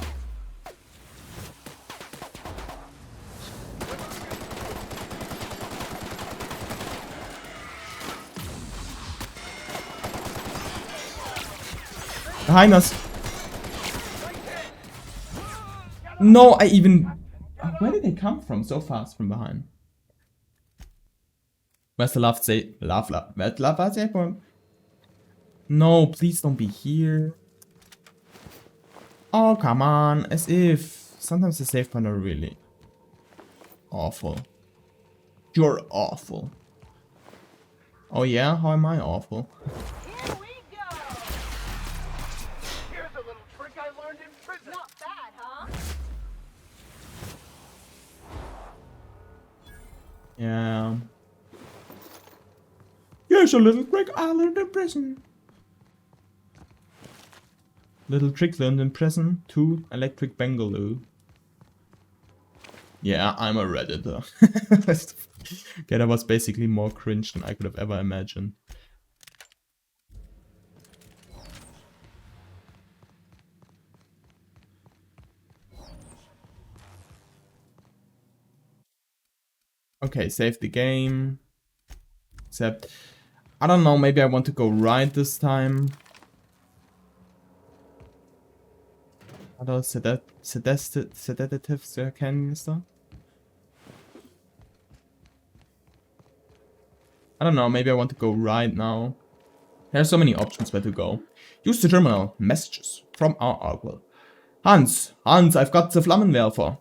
Behind us. No, I even... Where did they come from so fast from behind? Where's the love say? Love. Where's love safe point? No, please don't be here. Oh, come on. As if. Sometimes the save point are really awful. You're awful. Oh yeah? How am I awful? Here we go! Here's a little trick I learned in prison. Not bad, huh? Yeah. Here's a little trick I learned in prison. Little trick learned in prison. 2 electric bangaloo. Yeah, I'm a redditor. Okay, that was basically more cringe than I could have ever imagined. Okay, save the game. Except, I don't know, maybe I want to go right this time. Are those sedatives canister? I don't know, maybe I want to go right now. There are so many options where to go. Use the terminal. Messages from our Arkwell. Hans, I've got the Flammenwerfer.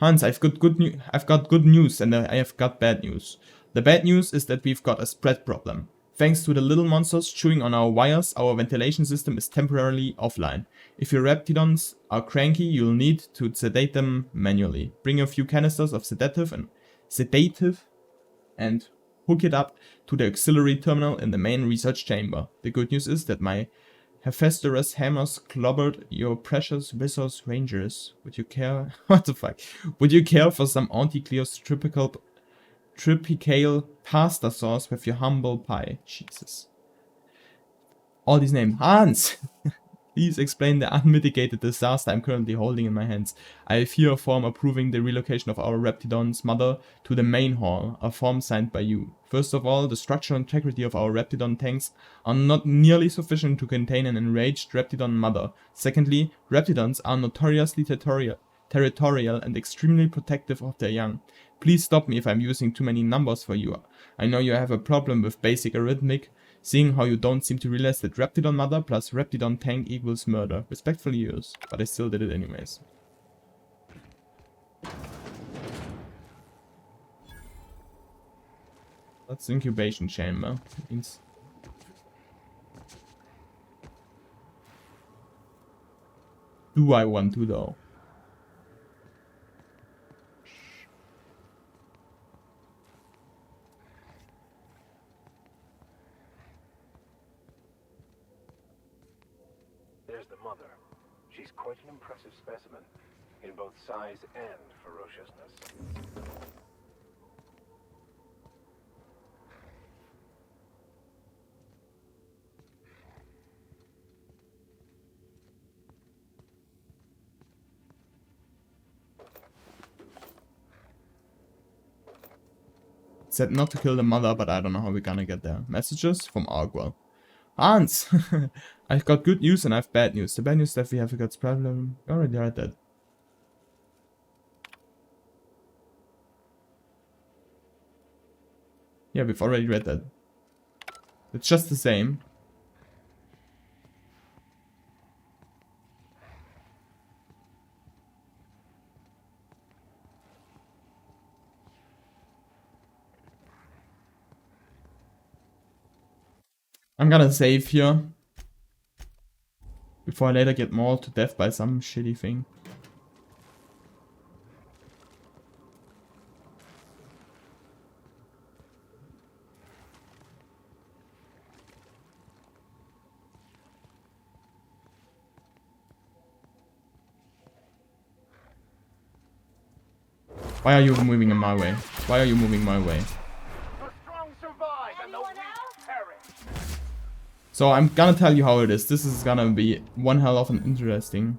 Hans, I've got good news and I have got bad news. The bad news is that we've got a spread problem. Thanks to the little monsters chewing on our wires, our ventilation system is temporarily offline. If your Raptidons are cranky, you'll need to sedate them manually. Bring a few canisters of sedative and hook it up to the auxiliary terminal in the main research chamber. The good news is that my Hephaestus hammers clobbered your precious resource rangers. Would you care? What the fuck? Would you care for some Auntie Cleo's tropical pasta sauce with your humble pie? Jesus. All these names. Hans! Please explain the unmitigated disaster I'm currently holding in my hands. I have here a form approving the relocation of our Raptidon's mother to the main hall, a form signed by you. First of all, the structural integrity of our Raptidon tanks are not nearly sufficient to contain an enraged Raptidon mother. Secondly, Raptidons are notoriously territorial and extremely protective of their young. Please stop me if I'm using too many numbers for you. I know you have a problem with basic arithmetic, seeing how you don't seem to realize that Raptidon mother plus Raptidon tank equals murder. Respectfully yours, but I still did it anyways. That's the incubation chamber. It means... Do I want to though? She's quite an impressive specimen, in both size and ferociousness. Said not to kill the mother, but I don't know how we're gonna get there. Messages from Arguel. Hans! I've got good news and I have bad news. The bad news is that we have a God's problem. I already read that. Yeah, we've already read that. It's just the same. I'm gonna save here. Before I later get mauled to death by some shitty thing. Why are you moving in my way? Why are you moving my way? The strong survive and the weak perish. So I'm gonna tell you how it is. This is gonna be one hell of an interesting.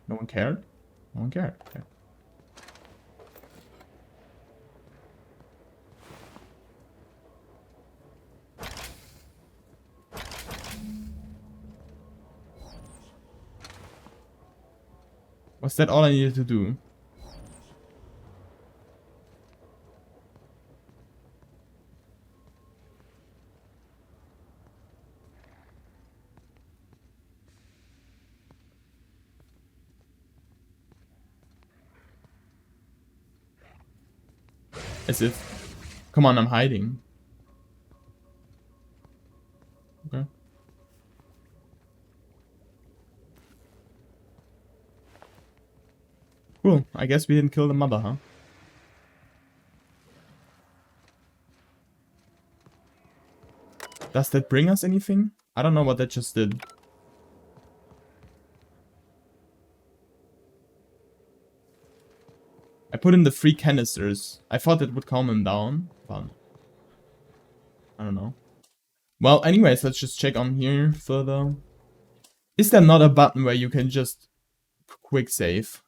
No one cared? No one cared. Okay. Was that all I needed to do? As if... Come on, I'm hiding. Okay. Cool. I guess we didn't kill the mother, huh? Does that bring us anything? I don't know what that just did. I put in the 3 canisters. I thought it would calm him down, but I don't know. Well, anyways, let's just check on here further. Is there not a button where you can just quick save?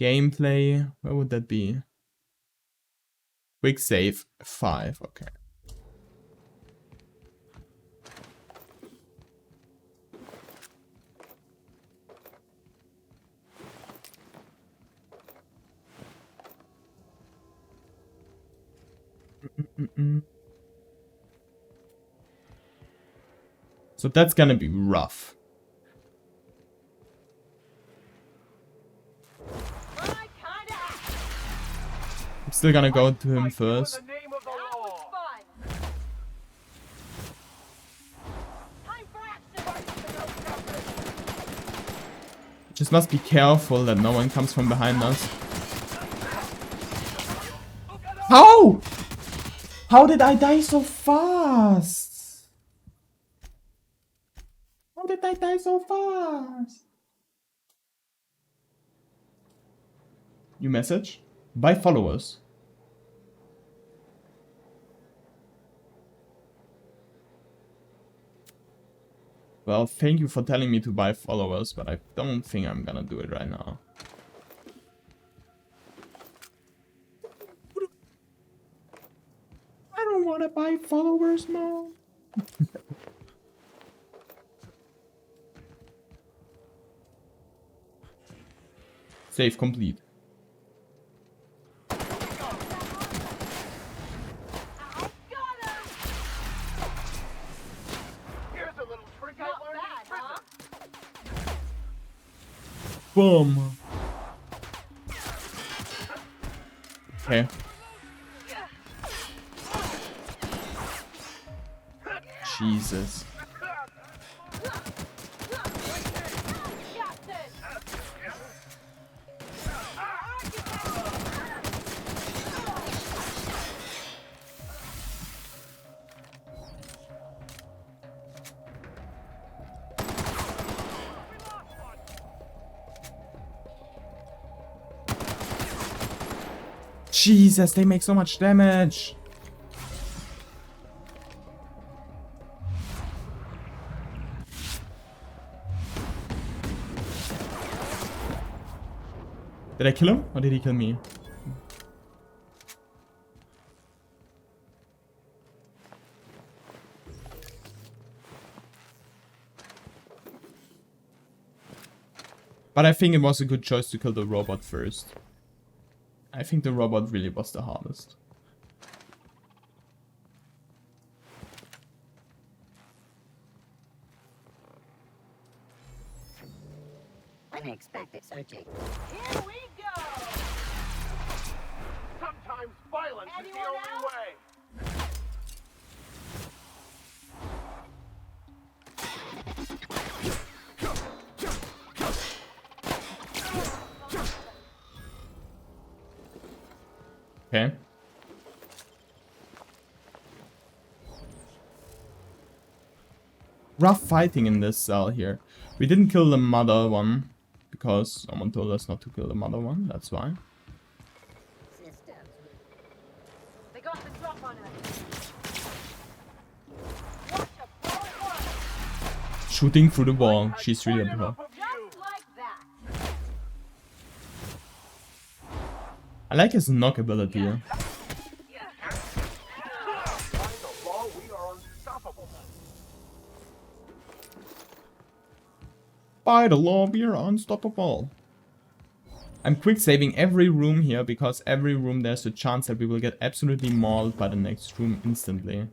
Gameplay, where would that be? Quick save 5, okay. So that's gonna be rough. I'm still gonna go to him first. In the name of the law. Just must be careful that no one comes from behind us. How? How did I die so fast? How did I die so fast? New message? Buy followers. Well, thank you for telling me to buy followers, but I don't think I'm gonna do it right now. I don't wanna buy followers now. Save complete. Here's a little trick I learned in prison. Boom. Okay. Jesus. Jesus, they make so much damage. Did I kill him? Or did he kill me? But I think it was a good choice to kill the robot first. I think the robot really was the hardest. Unexpected searching. Here we go! Sometimes violence is the only way. Okay. Rough fighting in this cell here. We didn't kill the mother one because someone told us not to kill the mother one. That's why. Systems. They got the drop on us. Watch a pro one. Shooting through the wall. She's really a pro. Just like that. I like his knock ability. By the law, we are unstoppable. By the law, we are unstoppable. I'm quick saving every room here because every room there's a chance that we will get absolutely mauled by the next room instantly.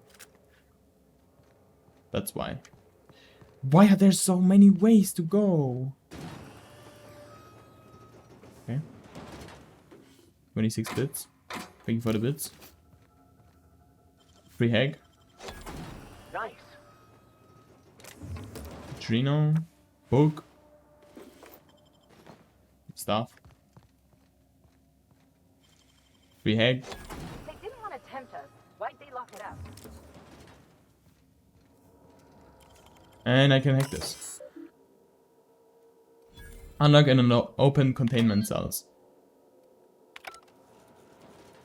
That's why. Why are there so many ways to go? Okay. 26 bits. Thank you for the bits. Free hag. Nice. Trino. Book. Stuff. Free hag. They didn't want to tempt us. Why'd they lock it up? And I can hack this. Unlock in an open containment cells.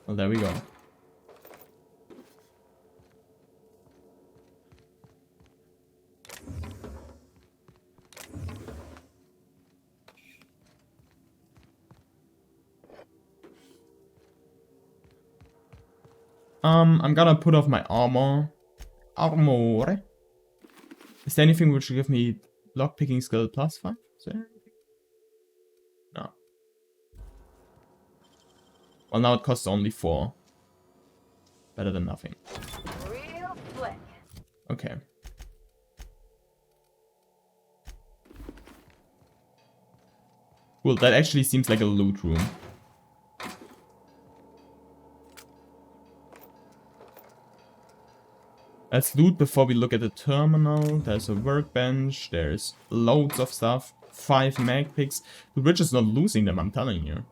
Well, there we go. I'm gonna put off my armor. Armor. Is there anything which will give me lockpicking skill plus 5? Is there anything? No. Well, now it costs only 4. Better than nothing. Real slick. Okay. Cool, that actually seems like a loot room. Let's loot before we look at the terminal. There's a workbench, there's loads of stuff. 5 mag picks. We're just not losing them, I'm telling you.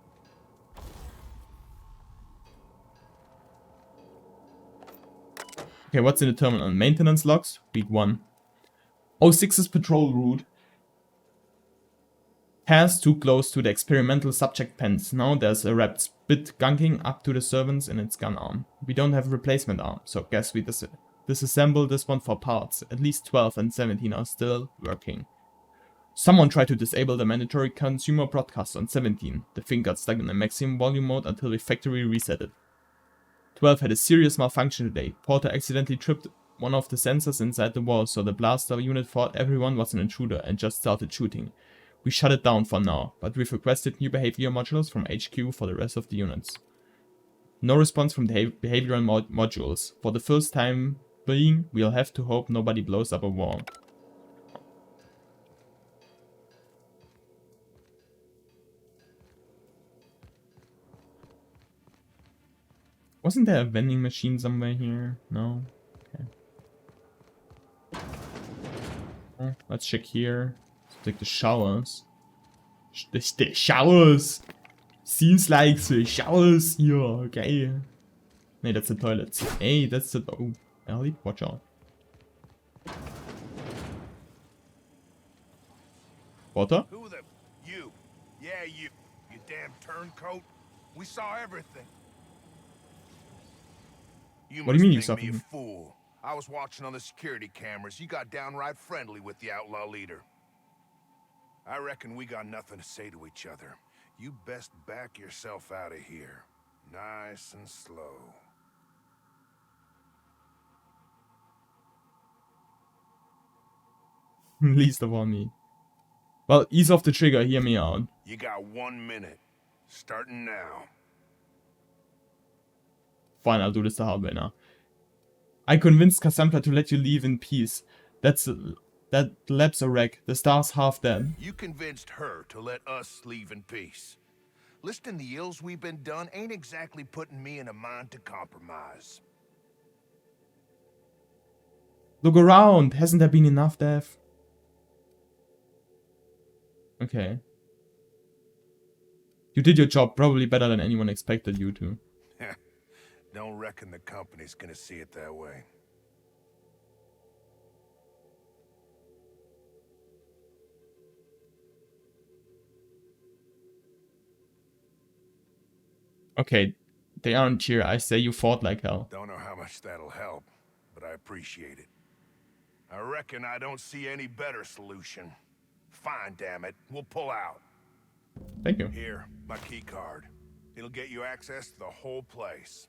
Okay, what's in the terminal? Maintenance logs? Read 1. 06's patrol route. Pass too close to the experimental subject pens. Now there's a wrapped bit gunking up to the servants in its gun arm. We don't have a replacement arm, so guess we disassemble this one for parts. At least 12 and 17 are still working. Someone tried to disable the mandatory consumer broadcast on 17. The thing got stuck in the maximum volume mode until we factory reset it. 12 had a serious malfunction today. Porter accidentally tripped one of the sensors inside the wall, so the blaster unit thought everyone was an intruder and just started shooting. We shut it down for now, but we've requested new behavior modules from HQ for the rest of the units. No response from the behavioral modules. For the first time being, we'll have to hope nobody blows up a wall. Wasn't there a vending machine somewhere here? No? Okay. Oh, let's check here. Let's take the showers. The showers! Seems like the showers here. Okay. Nee, that's the toilets. Hey, that's the... Oh, Ellie, watch out. Water? Who the... You. Yeah, you. You damn turncoat. We saw everything. What do you mean you must suffer? think me a fool. I was watching on the security cameras. You got downright friendly with the outlaw leader. I reckon we got nothing to say to each other. You best back yourself out of here. Nice and slow. Least of all me. Well, ease off the trigger, hear me out. You got 1 minute. Starting now. Fine, I'll do this the hard way now. I convinced Cassandra to let you leave in peace. That lab's a wreck. The star's half dead. You convinced her to let us leave in peace. Listing the ills we've been done ain't exactly putting me in a mind to compromise. Look around. Hasn't there been enough death? Okay. You did your job probably better than anyone expected you to. Don't reckon the company's gonna see it that way. Okay, they aren't here. I say you fought like hell. Don't know how much that'll help, but I appreciate it. I reckon I don't see any better solution. Fine, damn it. We'll pull out. Thank you. Here, my key card. It'll get you access to the whole place.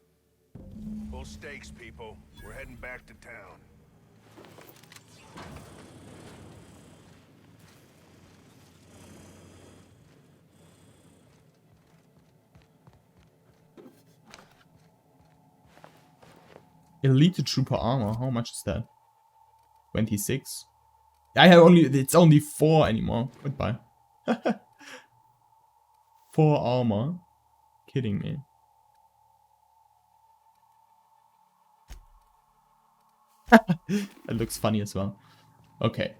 Full stakes, people. We're heading back to town. Elite Trooper armor. How much is that? 26. I have only. It's only 4 anymore. Goodbye. 4 armor. Kidding me. That looks funny as well. Okay.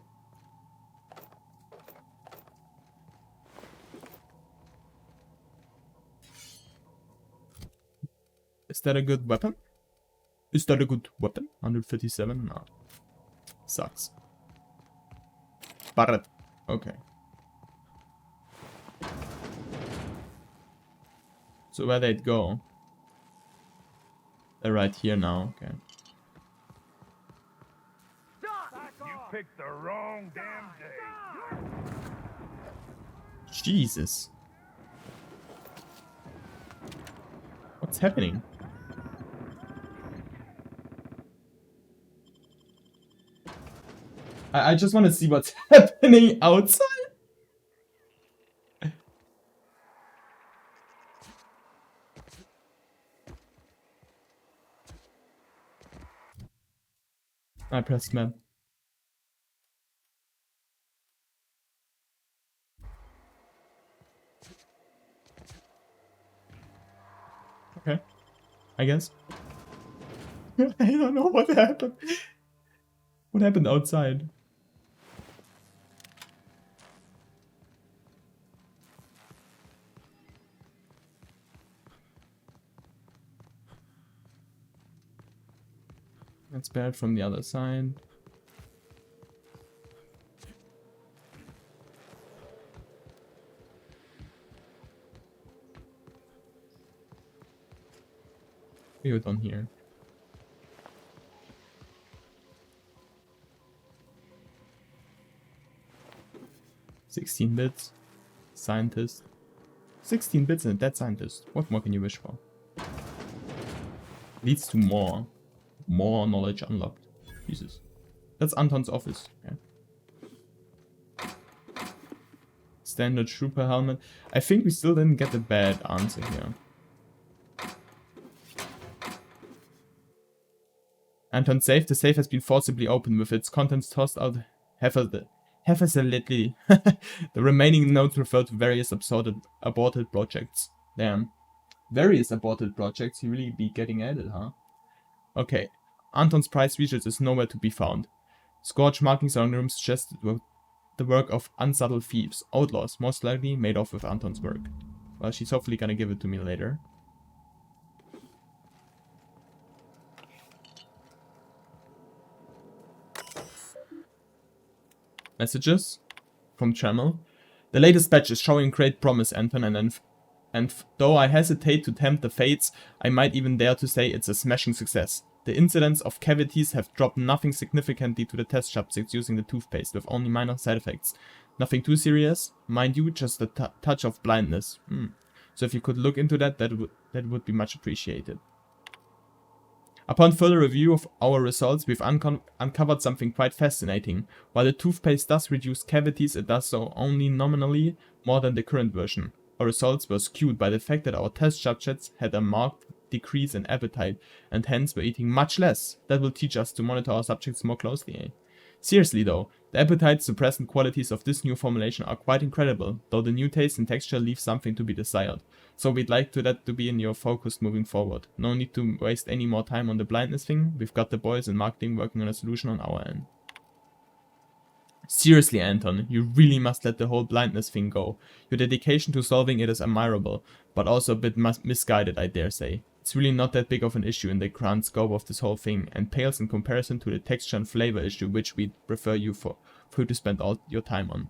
Is that a good weapon? Is that a good weapon? 157? No. Sucks. Barret. Okay. So where they'd go? They're right here now. Okay. You picked the wrong damn day. Jesus. What's happening? I just want to see what's happening outside. I pressed map. Okay. I guess. I don't know what happened. What happened outside? That's bad from the other side. We down here. $16 bits. Scientist. 16 bits and a dead scientist. What more can you wish for? Leads to more. More knowledge unlocked. Jesus. That's Anton's office. Okay. Standard trooper helmet. I think we still didn't get a bad answer here. Anton's safe. The safe has been forcibly opened with its contents tossed out hesitantly. The remaining notes refer to various aborted projects. Damn. Various aborted projects? You really be getting at it, huh? Okay. Anton's prize research is nowhere to be found. Scorch markings on the room suggest the work of unsubtle thieves, outlaws, most likely made off with Anton's work. Well, she's hopefully gonna give it to me later. Messages from Tremel. The latest batch is showing great promise, Anton, and though I hesitate to tempt the fates, I might even dare to say it's a smashing success. The incidence of cavities have dropped nothing significantly to the test subjects using the toothpaste, with only minor side effects. Nothing too serious, mind you, just a touch of blindness. So if you could look into that, that would be much appreciated. Upon further review of our results, we've uncovered something quite fascinating. While the toothpaste does reduce cavities, it does so only nominally more than the current version. Our results were skewed by the fact that our test subjects had a marked decrease in appetite, and hence were eating much less. That will teach us to monitor our subjects more closely, eh? Seriously though, the appetite suppressant qualities of this new formulation are quite incredible, though the new taste and texture leave something to be desired. So we'd like that to be in your focus moving forward. No need to waste any more time on the blindness thing, we've got the boys in marketing working on a solution on our end. Seriously, Anton, you really must let the whole blindness thing go. Your dedication to solving it is admirable, but also a bit misguided, I dare say. It's really not that big of an issue in the grand scope of this whole thing, and pales in comparison to the texture and flavor issue which we'd prefer you to spend all your time on.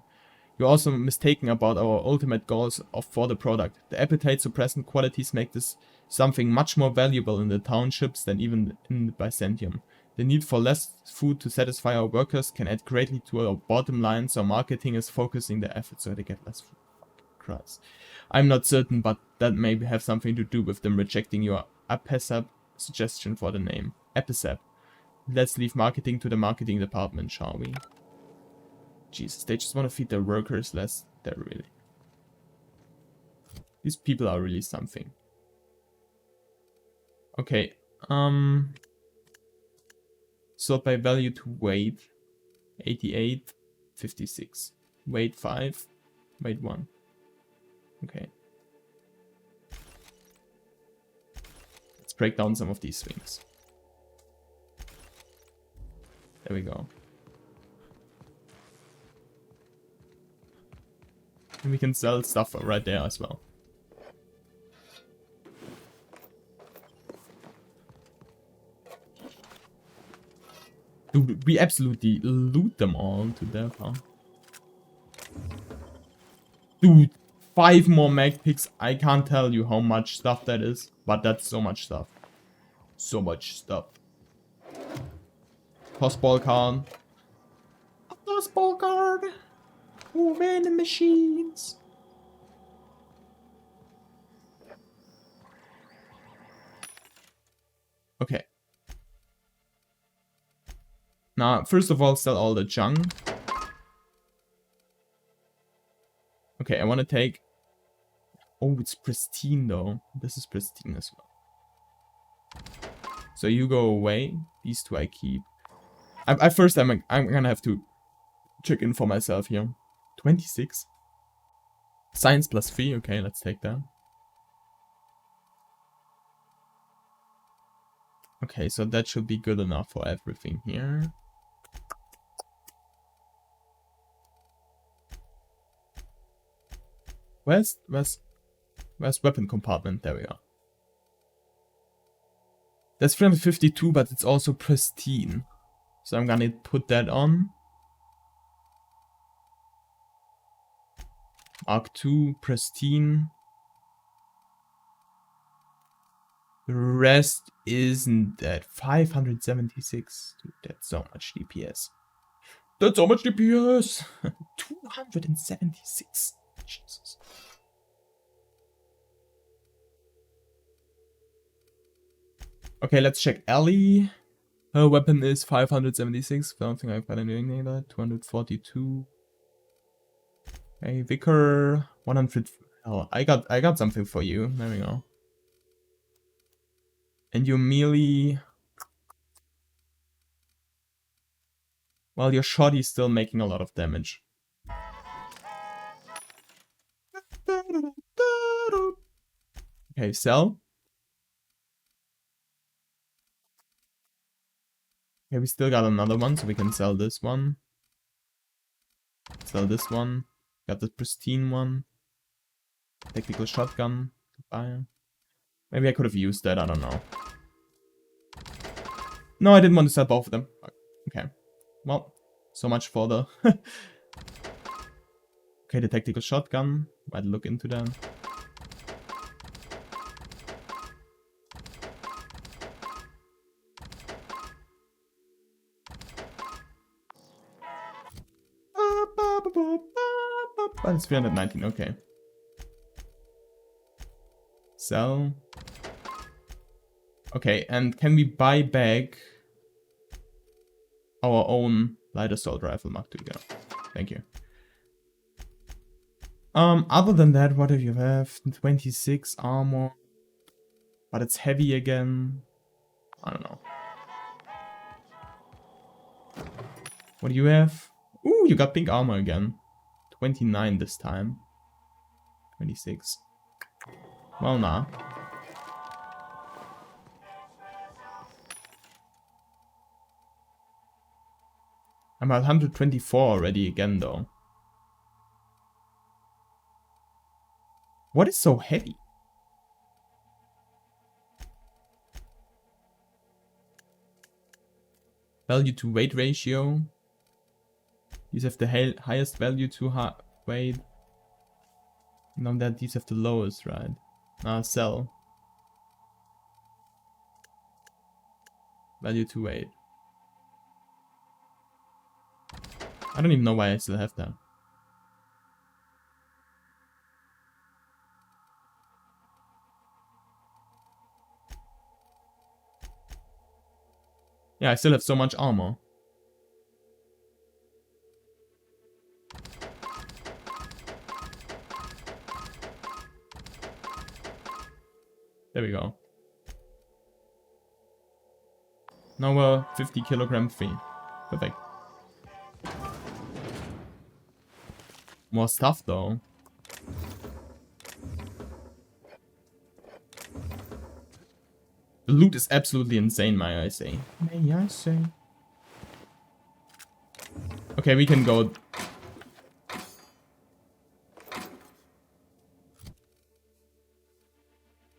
You're also mistaken about our ultimate goals for the product. The appetite suppressant qualities make this something much more valuable in the townships than even in Byzantium. The need for less food to satisfy our workers can add greatly to our bottom line, so marketing is focusing their efforts so they get less food. Christ. I'm not certain, but that may have something to do with them rejecting your APESAP suggestion for the name. APESAP. Let's leave marketing to the marketing department, shall we? Jesus, they just want to feed their workers less. They're really... These people are really something. Okay, sort by value to weight. 88, 56. Weight 5, weight 1. Okay. Let's break down some of these things. There we go. And we can sell stuff right there as well. Dude, we absolutely loot them all to death, huh? Dude, 5 more mag picks. I can't tell you how much stuff that is, but that's so much stuff. So much stuff. Tossball card. A tossball card. Oh, random machines. Okay. Now, first of all, sell all the junk. Okay, I want to take... Oh, it's pristine though. This is pristine as well. So you go away. These two I keep. I'm gonna have to check in for myself here. 26. Science plus 3. Okay, let's take that. Okay, so that should be good enough for everything here. Where's weapon compartment? There we are. There's 352, but it's also pristine. So I'm gonna put that on. Mark 2, pristine. The rest isn't that. 576. Dude, that's so much DPS. That's so much DPS! 276. Jesus. Okay, let's check Ellie. Her weapon is 576. I don't think I've got anything like that. 242. Okay, Vicar 100. Oh, I got something for you. There we go. And your melee. Well, your shotty's still making a lot of damage. Okay, sell. Okay, we still got another one, so we can sell this one. Sell this one. Got the pristine one. Technical shotgun. Goodbye. Maybe I could have used that, I don't know. No, I didn't want to sell both of them. Okay. Well, so much for the... Okay, the tactical shotgun. Might look into that. But it's 319, okay. Sell. Okay, and can we buy back our own light assault rifle Mark II? Yeah. Thank you. Other than that, what do you have? 26 armor. But it's heavy again. I don't know. What do you have? Ooh, you got pink armor again. 29 this time. 26. Well, nah. I'm at 124 already again, though. What is so heavy? Value to weight ratio. These have the highest value to weight. Now that these have the lowest, right? Sell. Value to weight. I don't even know why I still have that. Yeah, I still have so much armor. There we go. Now we're 50 kilogram free. Perfect. More stuff though. The loot is absolutely insane, may I say. May I say? Okay, we can go.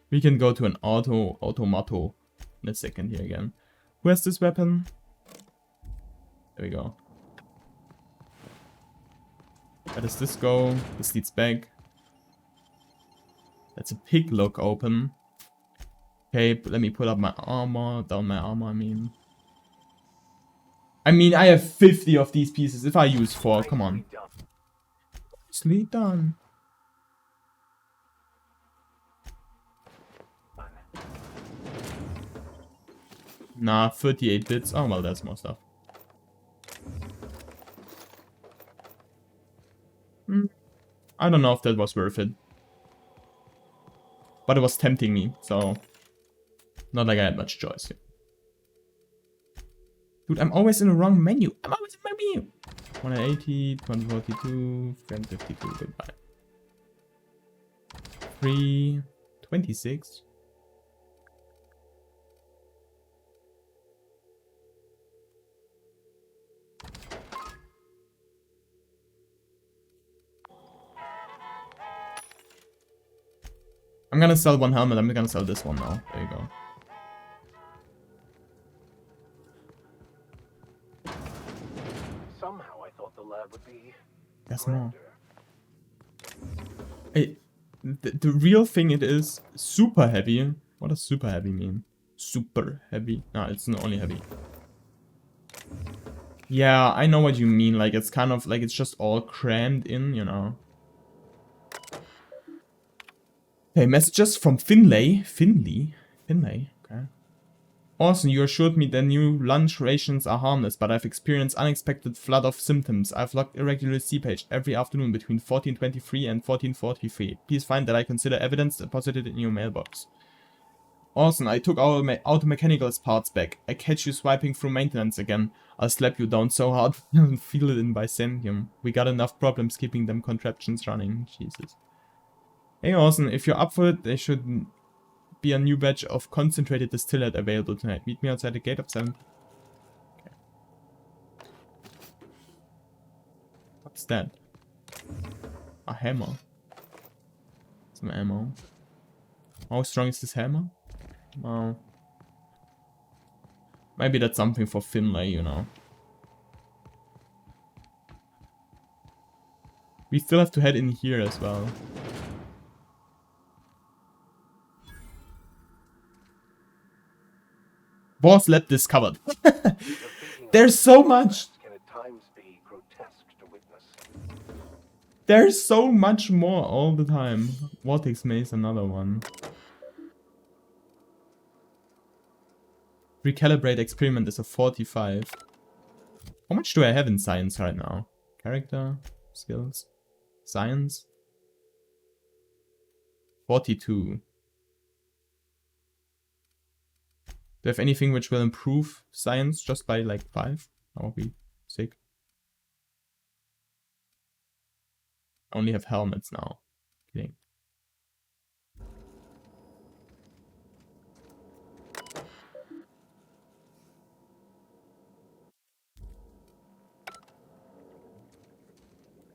We can go to an automato in a second here again. Who has this weapon? There we go. Where does this go? This leads back. That's a pig lock open. Okay, let me put up my armor. Down my armor, I mean. I have 50 of these pieces. If I use 4, come on. Nicely done. Nah, 38 bits. Oh, well, that's more stuff. I don't know if that was worth it. But it was tempting me, so... Not like I had much choice here. Dude, I'm always in the wrong menu. I'm always in my menu. 180, 242, 352, goodbye. 326. I'm gonna sell one helmet. I'm gonna sell this one now. There you go. Somehow I thought the lab would be... There's more. The real thing it is super heavy. What does super heavy mean? Super heavy. No, it's not only heavy. Yeah, I know what you mean. Like, it's kind of like it's just all crammed in, you know. Okay, messages from Finlay. Finlay, okay. Awesome, you assured me the new lunch rations are harmless, but I've experienced unexpected flood of symptoms. I've logged irregular C-page every afternoon between 14:23 and 14:43. Please find that I consider evidence deposited in your mailbox. Awesome, I took our auto mechanicals parts back. I catch you swiping through maintenance again. I'll slap you down so hard and feel it in Byzantium. We got enough problems keeping them contraptions running. Jesus. Hey Awesome, if you're up for it, there should be a new batch of concentrated distillate available tonight. Meet me outside the gate of 7. Okay. What's that? A hammer. Some ammo. How strong is this hammer? Well, maybe that's something for Finlay, you know. We still have to head in here as well. Boss lab discovered. There's so much. Can at times be grotesque to witness. There's so much more all the time. Vortex Maze, another one. Recalibrate experiment is a 45. How much do I have in science right now? Character, skills, science? 42. Do you have anything which will improve science just by like 5? That would be sick. I only have helmets now. Kidding.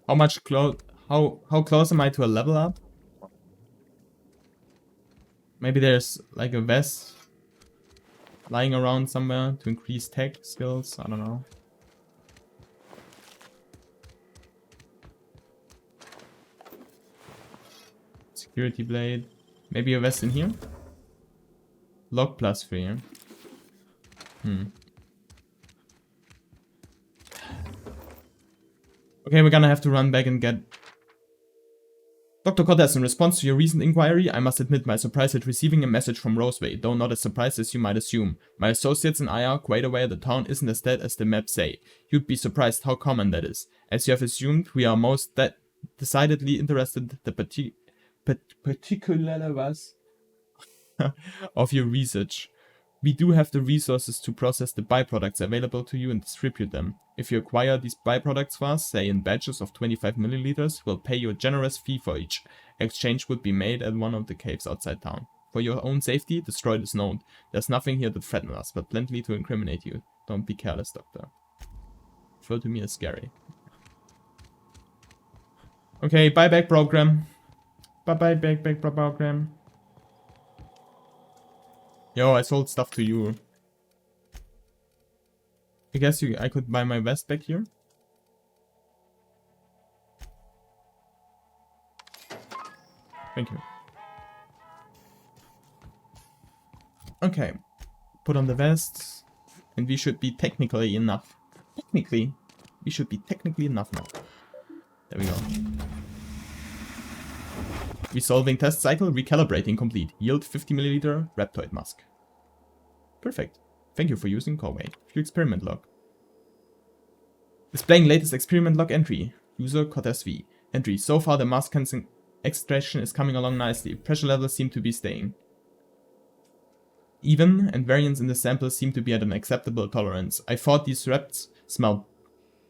How much how close am I to a level up? Maybe there's like a vest lying around somewhere to increase tech skills. I don't know. Security blade. Maybe a vest in here? Lock +3. Okay, we're gonna have to run back and get... Dr. Cortez, in response to your recent inquiry, I must admit my surprise at receiving a message from Roseway, though not as surprised as you might assume. My associates and I are quite aware the town isn't as dead as the maps say. You'd be surprised how common that is. As you have assumed, we are most decidedly interested in the particulars of your research. We do have the resources to process the byproducts available to you and distribute them. If you acquire these byproducts for us, say in batches of 25 milliliters, we'll pay you a generous fee for each. Exchange would be made at one of the caves outside town. For your own safety, destroy this node. There's nothing here that threatens us, but plenty to incriminate you. Don't be careless, Doctor. Refer to me as scary. Okay, buyback program. Bye-bye, back program. Yo, I sold stuff to you. I guess I could buy my vest back here. Thank you. Okay. Put on the vest. And we should be technically enough. Technically. We should be technically enough now. There we go. Resolving test cycle, recalibrating complete. Yield 50 milliliter Reptoid Mask. Perfect. Thank you for using Corway. View experiment log. Displaying latest experiment log entry. User Cortez V. Entry. So far the mask extraction is coming along nicely. Pressure levels seem to be staying even, and variance in the samples seem to be at an acceptable tolerance. I thought these reps smelled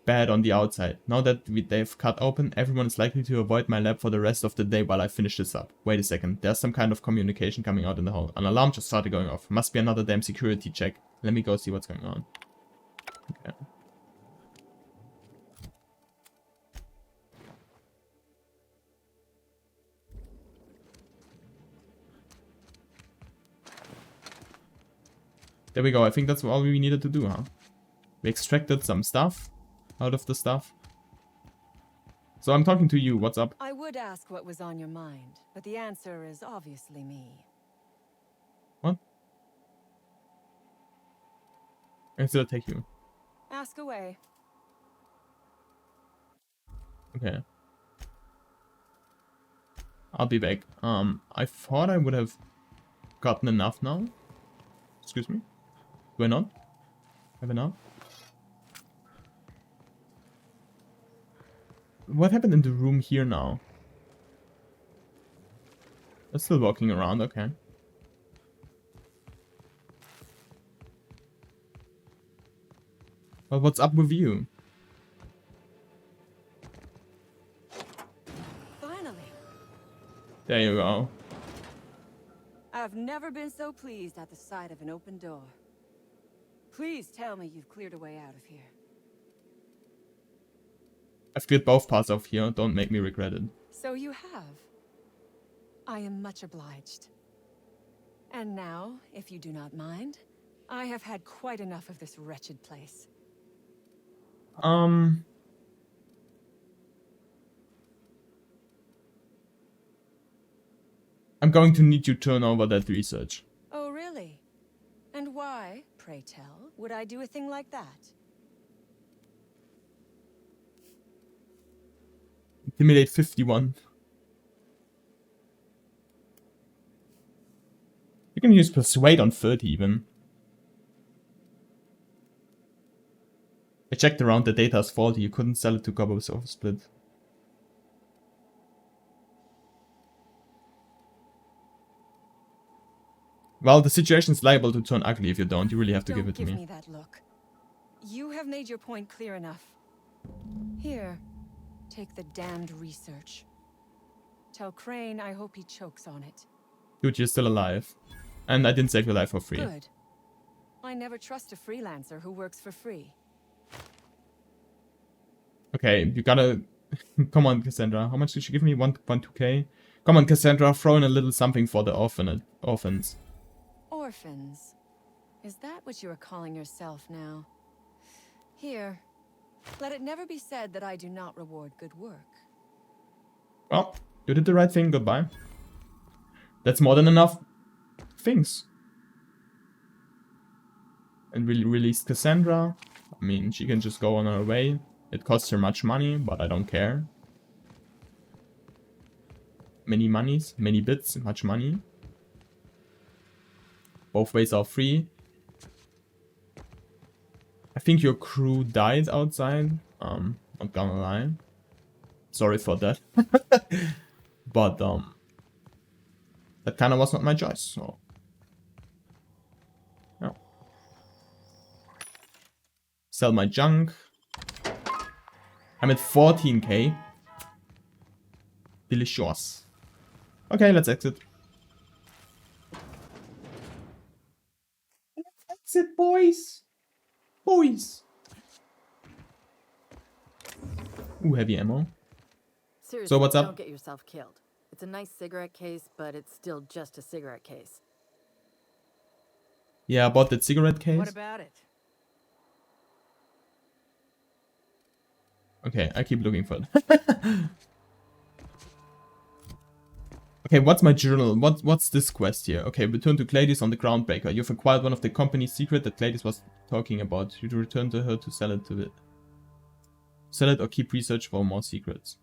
bad on the outside. Now that they've cut open, everyone is likely to avoid my lab for the rest of the day while I finish this up. Wait a second, there's some kind of communication coming out in the hall. An alarm just started going off. Must be another damn security check. Let me go see what's going on. Okay. There we go, I think that's all we needed to do, huh? We extracted some stuff out of the stuff. So I'm talking to you, what's up? I would ask what was on your mind, but the answer is obviously me. What? I still take you. Ask away. Okay. I'll be back. I thought I would have gotten enough now. Excuse me? Do I not have enough? What happened in the room here now? They're still walking around, okay. Well, what's up with you? Finally. There you go. I've never been so pleased at the sight of an open door. Please tell me you've cleared a way out of here. I've cleared both parts of here, don't make me regret it. So you have. I am much obliged. And now, if you do not mind, I have had quite enough of this wretched place. I'm going to need you to turn over that research. Oh, really? And why, pray tell, would I do a thing like that? Intimidate 51. You can use Persuade on 30 even. I checked around, the data is faulty, you couldn't sell it to Gobbos over split. Well, the situation is liable to turn ugly if you don't. You really have to give it to me. Don't give me that look. You have made your point clear enough. Here, take the damned research. Tell Crane I hope he chokes on it. Dude, you're still alive. And I didn't save your life for free. Good. I never trust a freelancer who works for free. Okay, you gotta... Come on, Cassandra. How much did you give me? 1.2k? Come on, Cassandra. Throw in a little something for the orphans. Orphans? Is that what you are calling yourself now? Here. Let it never be said that I do not reward good work. Well, you did the right thing. Goodbye. That's more than enough things. And we released Cassandra. I mean, she can just go on her way. It costs her much money, but I don't care. Many monies, many bits, much money. Both ways are free. I think your crew died outside. Not gonna lie. Sorry for that. But, that kinda was not my choice, so. No. Sell my junk. I'm at 14k. Delicious. Okay, let's exit. Let's exit, boys. Boys. Ooh, heavy ammo. Seriously, So what's up? Don't get yourself killed. It's a nice cigarette case, but it's still just a cigarette case. Yeah, I bought that cigarette case. What about it? Okay, I keep looking for it. Okay, what's my journal? What's this quest here? Okay, return to Gladys on the Groundbreaker. You've acquired one of the company's secret that Gladys was talking about. You return to her to sell it to it. Sell it or keep research for more secrets.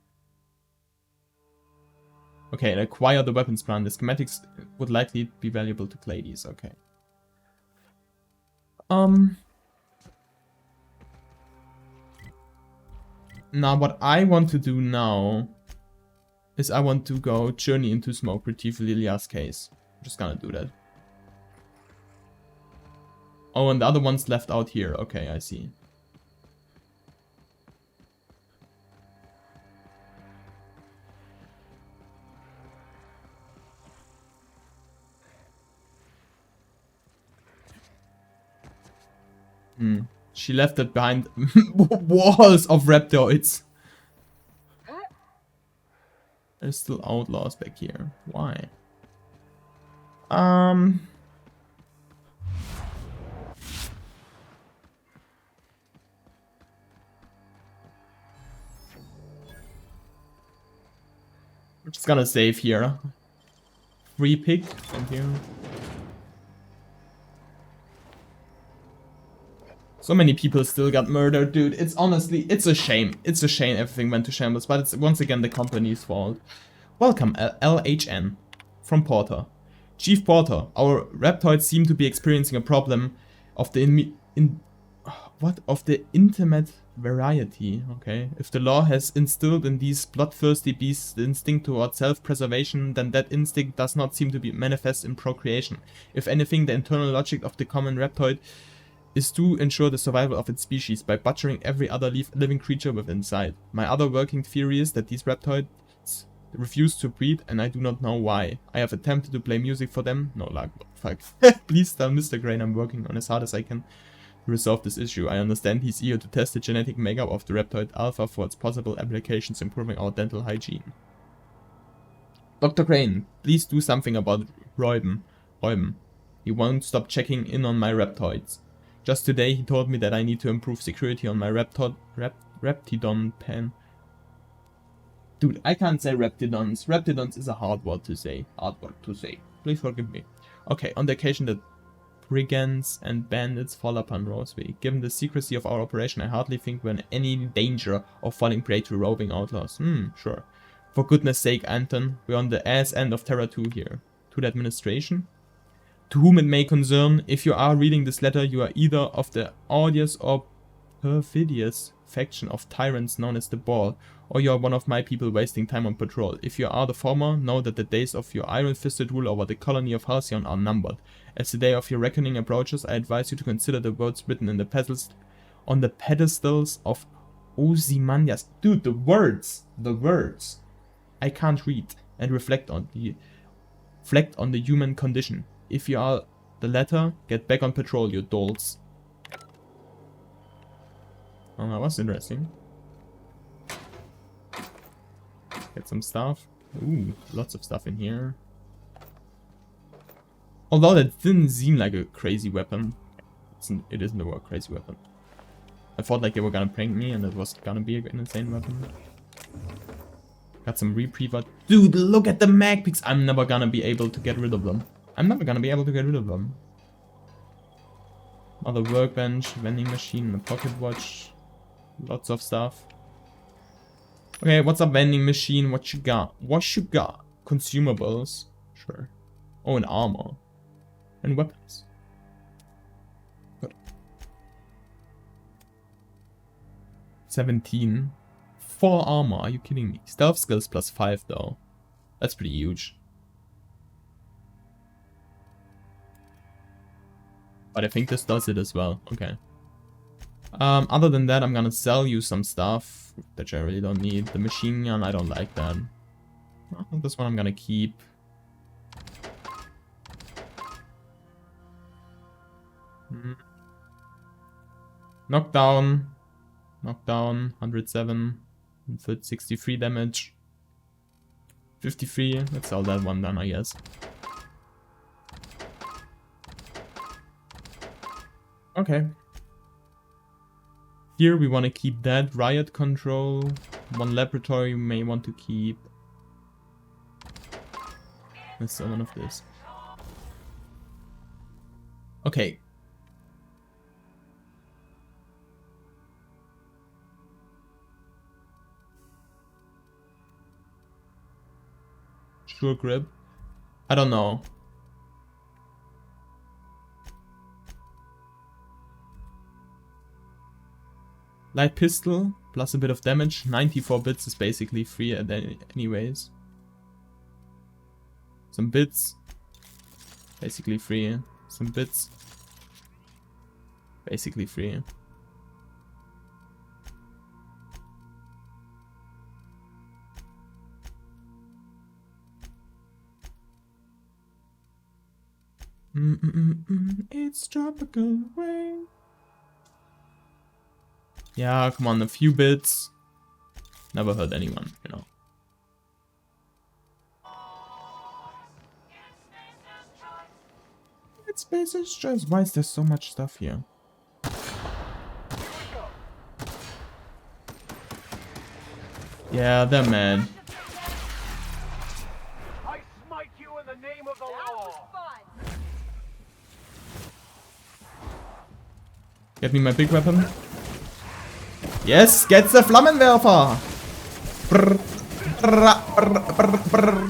Okay, and acquire the weapons plan. The schematics would likely be valuable to Gladys. Okay. Now, what I want to do now is I want to go journey into smoke, retrieve Lilia's case. I'm just gonna do that. Oh, and the other one's left out here. Okay, I see. She left it behind walls of reptoids. There's still outlaws back here. Why? I'm just gonna save here. Free pick. Thank you. So many people still got murdered, dude. It's honestly, it's a shame. It's a shame everything went to shambles, but it's once again the company's fault. Welcome, LHN. From Porter. Chief Porter, our reptoids seem to be experiencing a problem of the intimate variety, okay? If the law has instilled in these bloodthirsty beasts the instinct toward self-preservation, then that instinct does not seem to be manifest in procreation. If anything, the internal logic of the common reptoid is to ensure the survival of its species by butchering every other living creature within sight. My other working theory is that these reptoids refuse to breed, and I do not know why. I have attempted to play music for them. No luck. Fuck. Please tell Mr. Crane I'm working on as hard as I can to resolve this issue. I understand he's eager to test the genetic makeup of the reptoid alpha for its possible applications improving our dental hygiene. Dr. Crane, please do something about Reuben. He won't stop checking in on my reptoids. Just today he told me that I need to improve security on my Reptidon pen. Dude, I can't say Reptidons. Reptidons is a hard word to say. Please forgive me. Okay, on the occasion that brigands and bandits fall upon Roseby. Given the secrecy of our operation, I hardly think we're in any danger of falling prey to roving outlaws. Sure. For goodness sake, Anton, we're on the ass end of Terra 2 here. To the administration? To whom it may concern, if you are reading this letter, you are either of the odious or perfidious faction of tyrants known as the Ball, or you are one of my people wasting time on patrol. If you are the former, know that the days of your iron-fisted rule over the colony of Halcyon are numbered. As the day of your reckoning approaches, I advise you to consider the words written in the on the pedestals of Ozymandias. Dude, the words! I can't read. And reflect on the human condition. If you are the latter, get back on patrol, you dolts. Oh, that was interesting. Get some stuff. Ooh, lots of stuff in here. Although that didn't seem like a crazy weapon. It isn't a crazy weapon. I thought like they were gonna prank me and it was gonna be an insane weapon. Got some repriever. Dude, look at the mag picks. I'm never gonna be able to get rid of them. Other workbench, vending machine, a pocket watch. Lots of stuff. Okay, what's a vending machine? What you got? Consumables. Sure. Oh, and armor. And weapons. Good. 17. 4 armor, are you kidding me? Stealth skills plus 5 though. That's pretty huge. But I think this does it as well. Okay. Other than that, I'm gonna sell you some stuff that I really don't need. The machine gun, I don't like that. This one I'm gonna keep. Knockdown, 107, 63 damage. 53, let's sell that one then, I guess. Okay. Here we want to keep that. Riot control. 1 laboratory we may want to keep. Let's sell one of this. Okay. Sure grip. I don't know. Light pistol, plus a bit of damage. 94 bits is basically free anyways. Some bits. Basically free. Some bits. Basically free. It's tropical rain. Yeah, come on, a few bits. Never hurt anyone, you know. It's Spacer's choice. Why is there so much stuff here? Yeah, they're mad. I smite you in the name of the law. Get me my big weapon. Yes, get the Flammenwerfer! Brr, brr, brr, brr, brr.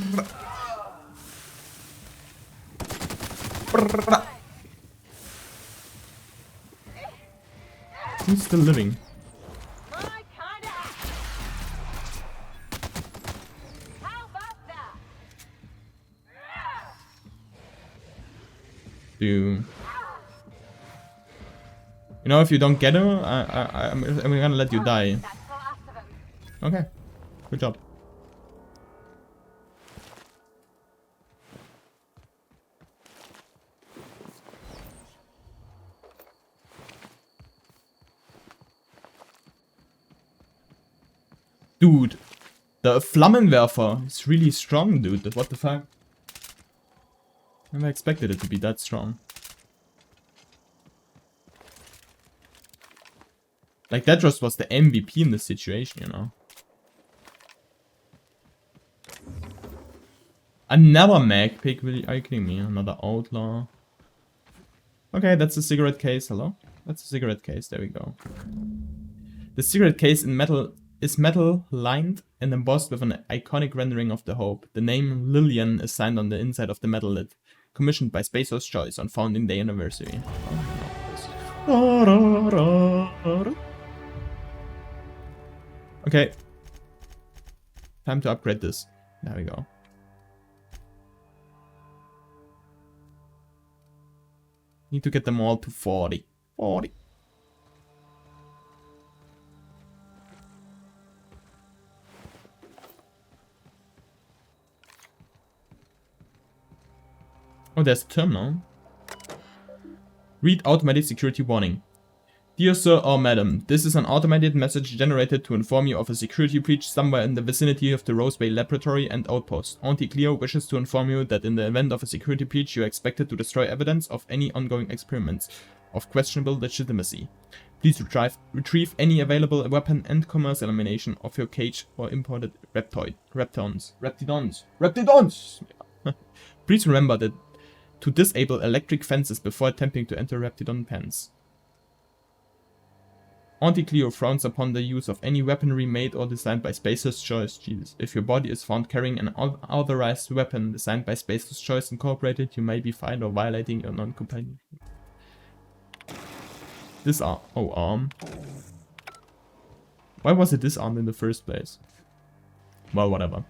Brr. Who's still living? Dude. You know, if you don't get him, I'm gonna let you die. Okay, good job. Dude, the Flammenwerfer is really strong, dude. What the fuck? Never expected it to be that strong. Like, that just was the MVP in this situation, you know. Another mag pick, are you kidding me? Another outlaw. Okay, that's a cigarette case. Hello? That's a cigarette case. There we go. The cigarette case in metal is metal lined and embossed with an iconic rendering of the Hope. The name Lillian is signed on the inside of the metal lid. Commissioned by Space Force Choice on Founding Day anniversary. Okay. Time to upgrade this. There we go. Need to get them all to 40. 40. Oh, there's a terminal. Read automated security warning. Dear sir or madam, this is an automated message generated to inform you of a security breach somewhere in the vicinity of the Roseway Laboratory and Outpost. Auntie Cleo wishes to inform you that in the event of a security breach, you are expected to destroy evidence of any ongoing experiments of questionable legitimacy. Please retrieve any available weapon and commerce elimination of your cage or imported reptidons. Please remember that to disable electric fences before attempting to enter Reptidon pens. Auntie Cleo frowns upon the use of any weaponry made or designed by Spacer's Choice. Jesus. If your body is found carrying an unauthorized weapon designed by Spacer's Choice Incorporated, you may be fined or violating your non-companion. Disarm. Oh, arm. Why was it disarmed in the first place? Well, whatever.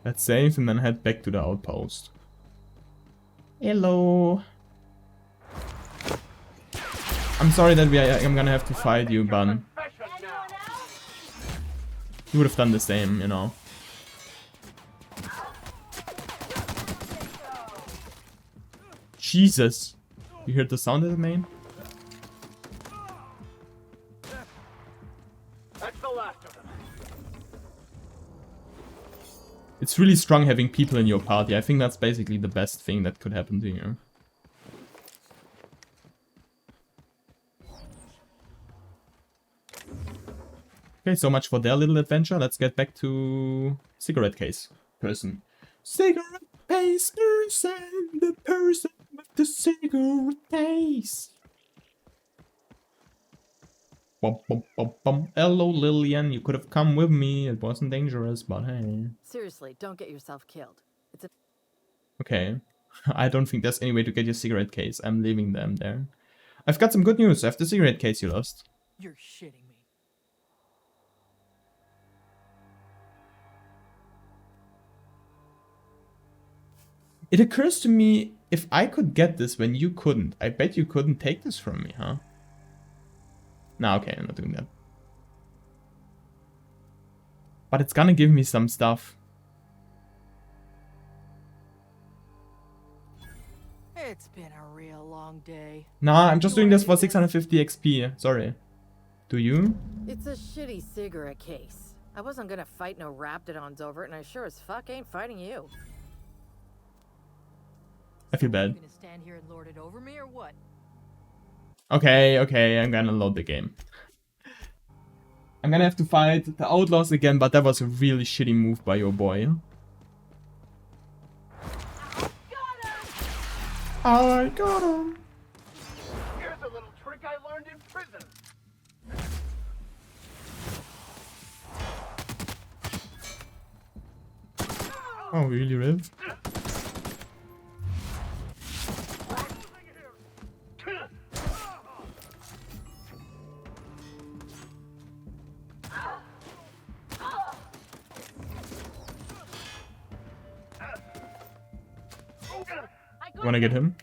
Let's save and then head back to the outpost. Hello. I'm sorry that I'm gonna have to fight you, but you would have done the same, you know. Jesus. You heard the sound of it, man? That's the last of them. It's really strong having people in your party. I think that's basically the best thing that could happen to you. Okay, so much for their little adventure. Let's get back to cigarette case person. Cigarette case person, the person with the cigarette case. Bum, bum, bum, bum. Hello, Lillian. You could have come with me. It wasn't dangerous, but hey. Seriously, don't get yourself killed. It's a... Okay. I don't think there's any way to get your cigarette case. I'm leaving them there. I've got some good news. I have the cigarette case you lost. You're shitting me. It occurs to me, if I could get this when you couldn't, I bet you couldn't take this from me, huh? Nah, okay, I'm not doing that. But it's gonna give me some stuff. It's been a real long day. Nah, I'm just doing this for 650 XP. Sorry. Do you? It's a shitty cigarette case. I wasn't gonna fight no Raptidons over it, and I sure as fuck ain't fighting you. I feel bad. You gonna stand here and lord it over me or what? Okay, okay, I'm gonna load the game. I'm gonna have to fight the outlaws again, but that was a really shitty move by your boy. I got him! Here's a little trick I learned in prison. Oh, really, Riv? Wanna get him?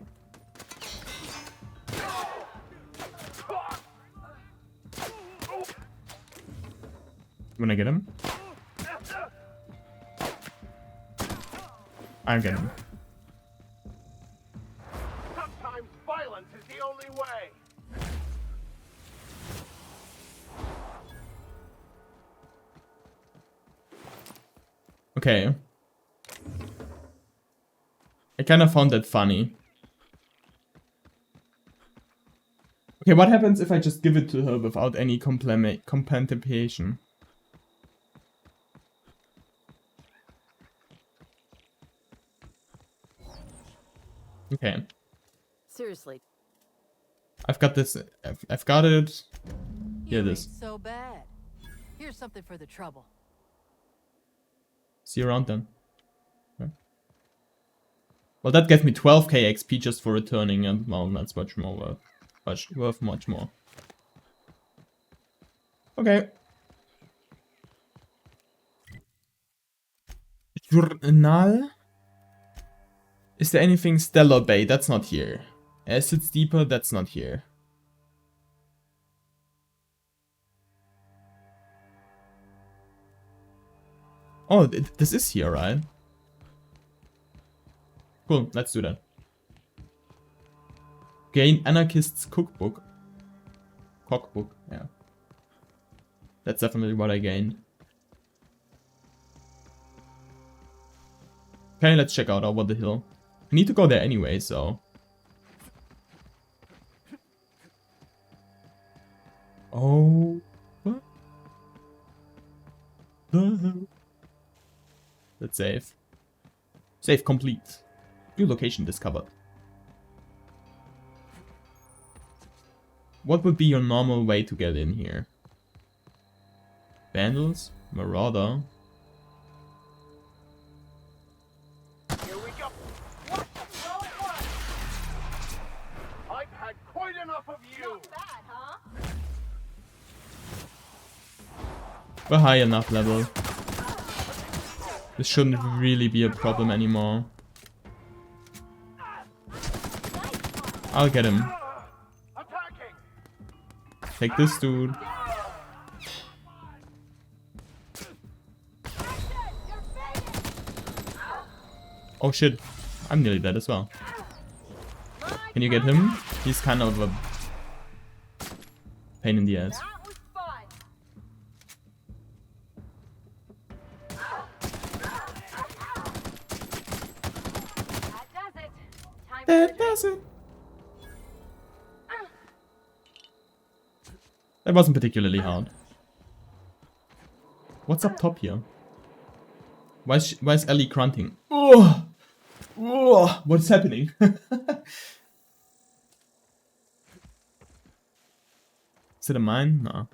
Wanna get him? I'm getting him. Sometimes violence is the only way. Okay. I kind of found that funny. Okay, what happens if I just give it to her without any contemplation? Okay. Seriously, I've got this. I've got it. Here it you is. ain't so bad. Here's something for the trouble. See you around then. Okay. Well, that gave me 12k XP just for returning, and well, that's much more worth much more. Okay. Journal. Is there anything Stellar Bay? That's not here. Acids Deeper? That's not here. Oh, this is here, right? Cool, let's do that. Gain Anarchist's Cookbook. Cookbook, yeah. That's definitely what I gained. Okay, let's check out over the hill. I need to go there anyway, so... Oh... What? The hell? Let's save. Save complete. New location discovered. What would be your normal way to get in here? Vandals? Marauder? Here we go. What the hell was? I've had quite enough of you. Bad, huh? We're high enough level. This shouldn't really be a problem anymore. I'll get him. Attacking. Take this dude. Oh shit. I'm nearly dead as well. Can you get him? He's kind of a pain in the ass. That was fun. That does it. Time That does it. That wasn't particularly hard. What's up top here? Why is Ellie grunting? Oh! Oh! What's happening? Is it a mine? No.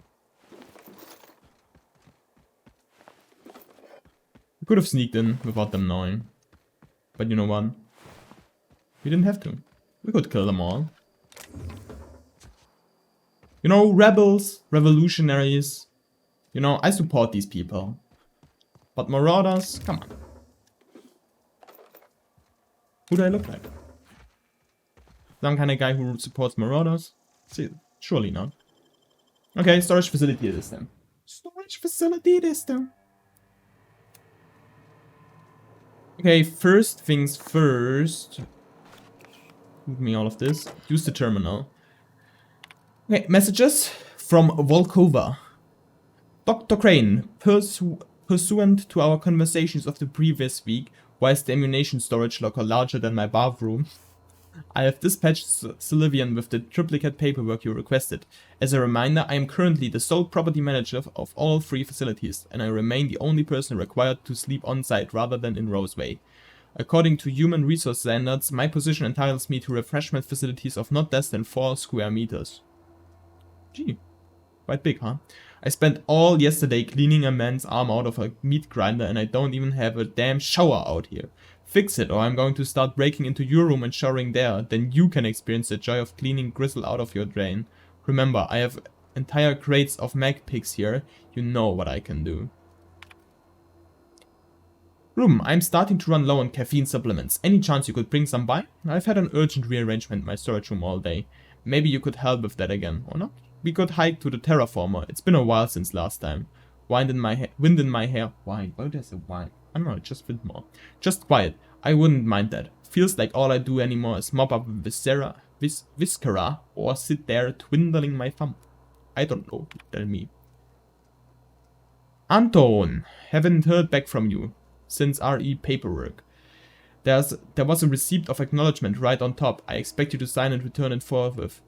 We could have sneaked in without them knowing. But you know what? We didn't have to. We could kill them all. You know, rebels, revolutionaries. You know, I support these people. But marauders, come on. Who do I look like? Some kind of guy who supports marauders? See, surely not. Okay, storage facility it is then. Storage facility it is then. Okay, first things first. Give me all of this. Use the terminal. Okay, messages from Volkova. Dr. Crane, pursuant to our conversations of the previous week, why is the ammunition storage locker larger than my bathroom? I have dispatched Sylvian with the triplicate paperwork you requested. As a reminder, I am currently the sole property manager of all 3 facilities, and I remain the only person required to sleep on site rather than in Roseway. According to human resource standards, my position entitles me to refreshment facilities of not less than 4 square meters. Gee, quite big, huh? I spent all yesterday cleaning a man's arm out of a meat grinder and I don't even have a damn shower out here. Fix it or I'm going to start breaking into your room and showering there, then you can experience the joy of cleaning gristle out of your drain. Remember, I have entire crates of mag pigs here, you know what I can do. Room, I'm starting to run low on caffeine supplements. Any chance you could bring some by? I've had an urgent rearrangement in my storage room all day. Maybe you could help with that again, or not? We could hike to the terraformer. It's been a while since last time. Wind in my hair. Why? Why does it whine? I don't know, just wind more. Just quiet. I wouldn't mind that. Feels like all I do anymore is mop up viscera or sit there twiddling my thumb. I don't know. Tell me. Anton, haven't heard back from you since RE paperwork. There was a receipt of acknowledgement right on top. I expect you to sign and return it forthwith.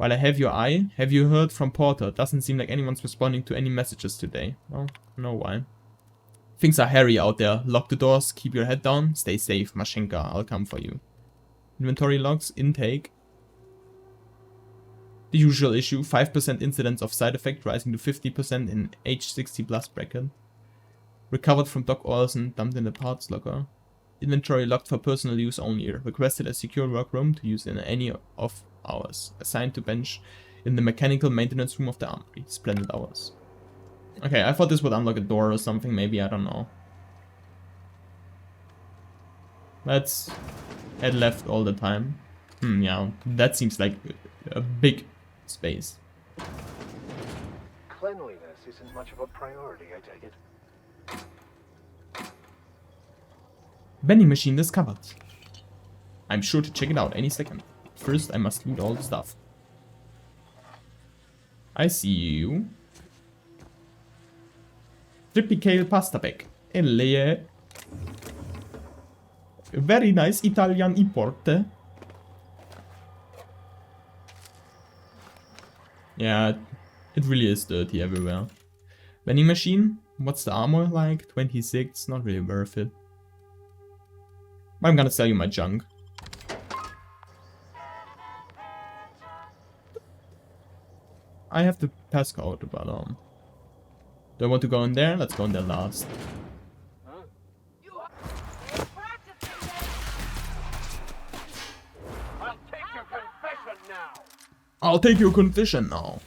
While I have your eye, have you heard from Porter? Doesn't seem like anyone's responding to any messages today. Well, no why. Things are hairy out there. Lock the doors, keep your head down, stay safe. Mashenka, I'll come for you. Inventory logs, intake. The usual issue, 5% incidence of side effect rising to 50% in age 60 plus bracket. Recovered from Doc Olsen, dumped in the parts locker. Inventory locked for personal use only. Requested a secure workroom to use in any of hours. Assigned to bench in the mechanical maintenance room of the armory. Splendid hours. Okay, I thought this would unlock a door or something, maybe, I don't know. Let's head left all the time. Yeah, that seems like a big space. Cleanliness isn't much of a priority, I take it. Vending machine discovered. I'm sure to check it out any second. First, I must loot all the stuff. I see you. Tripicale pasta bag. Elle. Very nice Italian import. Yeah, it really is dirty everywhere. Vending machine? What's the armor like? 26, not really worth it. But I'm gonna sell you my junk. I have the passcode, but do I want to go in there? Let's go in there last. I'll take your confession now. I'll take your confession now.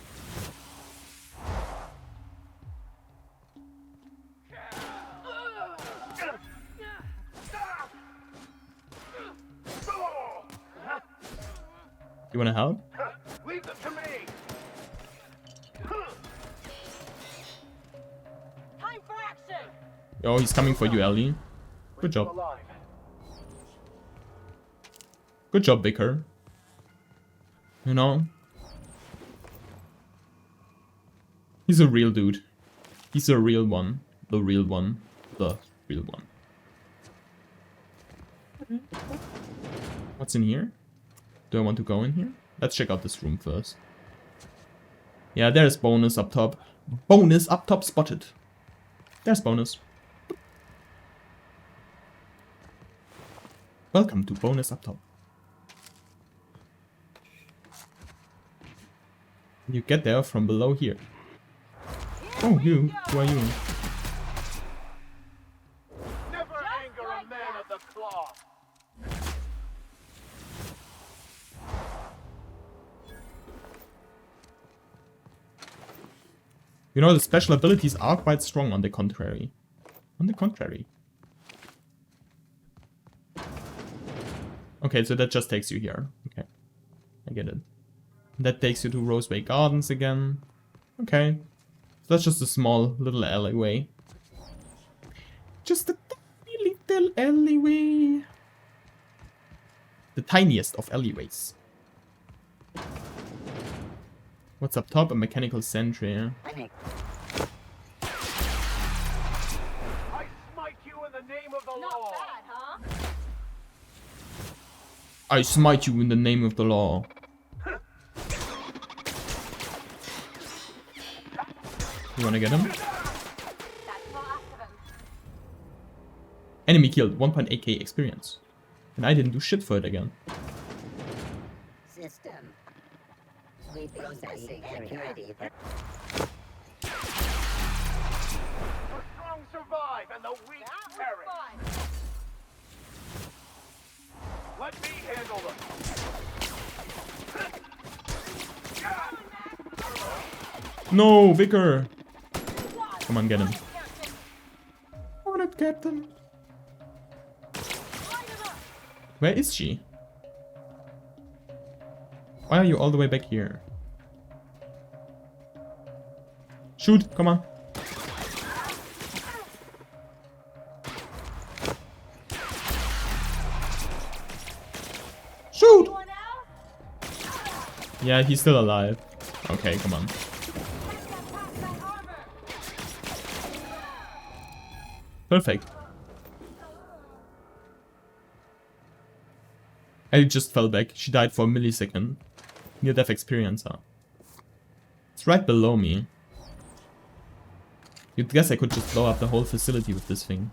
You wanna help? Leave them to me. Time for action! Oh, he's coming for you, Ellie. Good job. Alive. Good job, Vicar. You know? He's a real dude. He's a real one. The real one. The real one. What's in here? Do I want to go in here? Let's check out this room first. Yeah, there's bonus up top. Bonus up top spotted. There's bonus. Welcome to bonus up top. You get there from below here. Oh, you. Who are you? Never anger a man of the cloth. You know, the special abilities are quite strong on the contrary. On the contrary. Okay, so that just takes you here. Okay. I get it. That takes you to Roseway Gardens again. Okay. So that's just a small little alleyway. Just a tiny little alleyway. The tiniest of alleyways. What's up top? A mechanical sentry. I smite you in the name of the Not law. bad, huh? I smite you in the name of the law. You wanna get him? That's the last of him. Enemy killed, 1.8k experience. And I didn't do shit for it again. System. Reprocessing security. The strong survive and the weak That was perish. fun. Let me handle them. No, Vicar! Come on, get him. On it, Captain. Where is she? Why are you all the way back here? Shoot, come on. Shoot! Anyone else? Yeah, he's still alive. Okay, come on. Get past that armor. Perfect. Ellie just fell back. She died for a millisecond. Near-death experiencer. It's right below me. You'd guess I could just blow up the whole facility with this thing.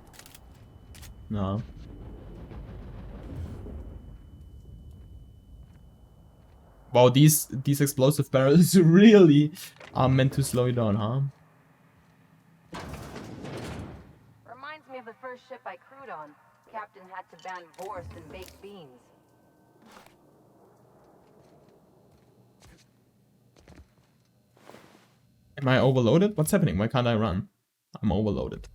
No. Wow, these explosive barrels really are meant to slow you down, huh? Reminds me of the first ship I crewed on. Captain had to ban Vorst and baked beans. Am I overloaded? What's happening? Why can't I run? I'm overloaded.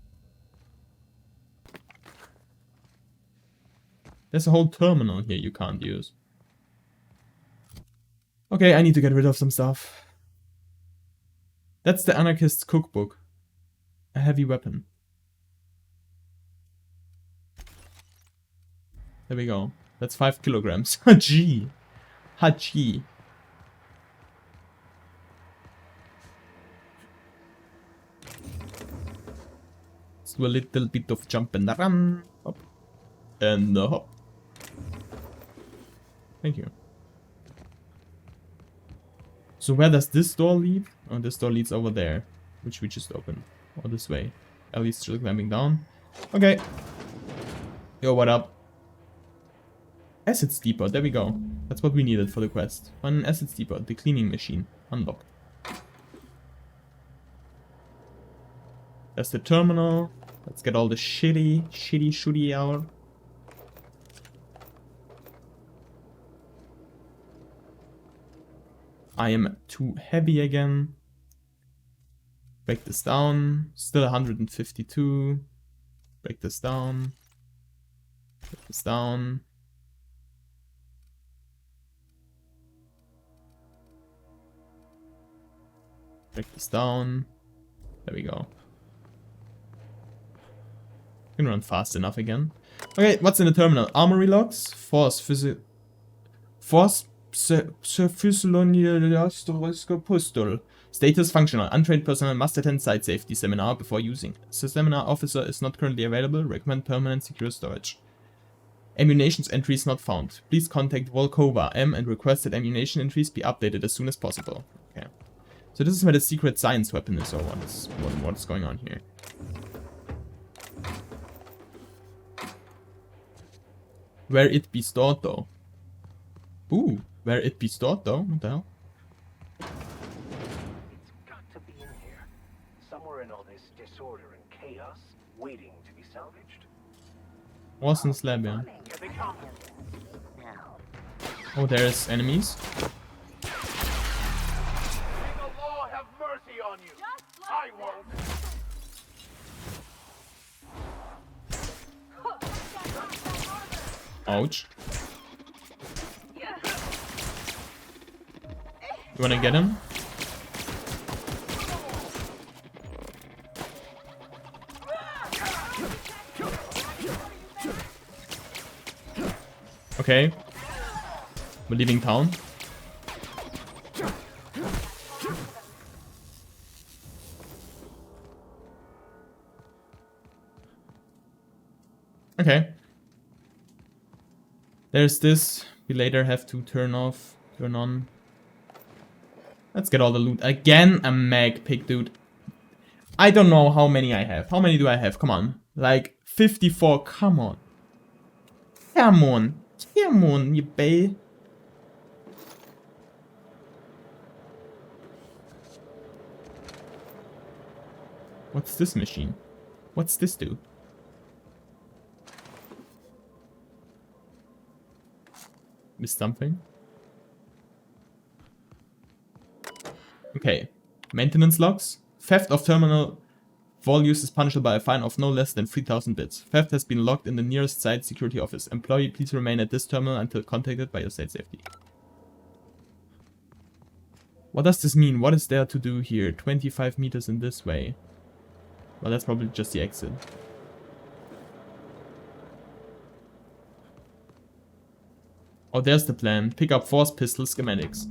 There's a whole terminal here you can't use. Okay, I need to get rid of some stuff. That's the anarchist's cookbook. A heavy weapon. There we go. That's 5 kilograms. Gee. Hachi. Let's do a little bit of jump and run. Hop. And hop. Thank you. So where does this door lead? Oh, this door leads over there. Which we just opened. Or this way. Ellie's still climbing down. Okay. Yo, what up? Acid steeper, there we go. That's what we needed for the quest. One acid steeper, the cleaning machine. Unlocked. That's the terminal. Let's get all the shitty out. I am too heavy again. Break this down. Still 152. Break this down. Break this down. Break this down. There we go. Can run fast enough again. Okay, what's in the terminal? Armory logs. Force physical pistol. Status functional. Untrained personnel must attend site safety seminar before using. The seminar officer is not currently available. Recommend permanent secure storage. Ammunitions entries not found. Please contact Volkova M and request that ammunition entries be updated as soon as possible. Okay. So this is where the secret science weapon is, or what's going on here. Where it be stored though? Ooh, where it be stored though? What the hell? It's got to be in here. Somewhere in all this disorder and chaos, waiting to be salvaged. Warson's lab, yeah. Here they come. Oh, there's enemies. May the law have mercy on you. I won't. Ouch. You wanna get him? Okay. We're leaving town. Okay. There's this. We later have to turn on. Let's get all the loot. Again, a mag pick, dude. I don't know how many I have. How many do I have? Come on. Like, 54. Come on. Come on. Come on, you bae. What's this machine? What's this do? Missed something? Okay. Maintenance logs. Theft of terminal volumes is punishable by a fine of no less than 3,000 bits. Theft has been logged in the nearest site security office. Employee, please remain at this terminal until contacted by your site safety. What does this mean? What is there to do here? 25 meters in this way. Well, that's probably just the exit. Oh, there's the plan. Pick up force pistol schematics.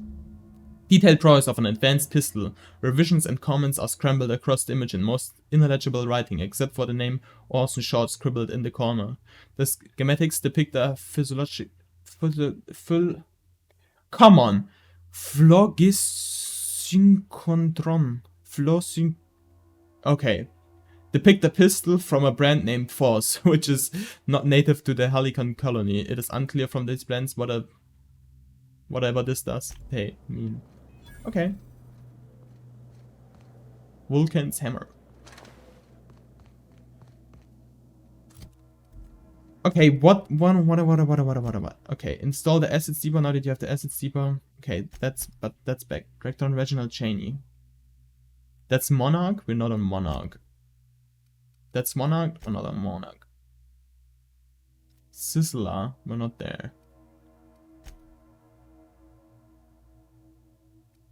Detailed drawings of an advanced pistol. Revisions and comments are scrambled across the image in most illegible writing, except for the name Orson Short scribbled in the corner. The schematics depict a Phlogisynchondron. Phlogisyn... Okay. Depict a pistol from a brand named Force, which is not native to the Helicon colony. It is unclear from these plans whatever this does. Hey, mean. Okay. Vulcan's hammer. Okay, what? Okay, install the acid steeper. Now that you have the acid steeper. Okay, that's back. Track down Reginald Cheney. That's Monarch. We're not on Monarch. That's Monarch. We're not on Monarch. Sizzler. We're not there.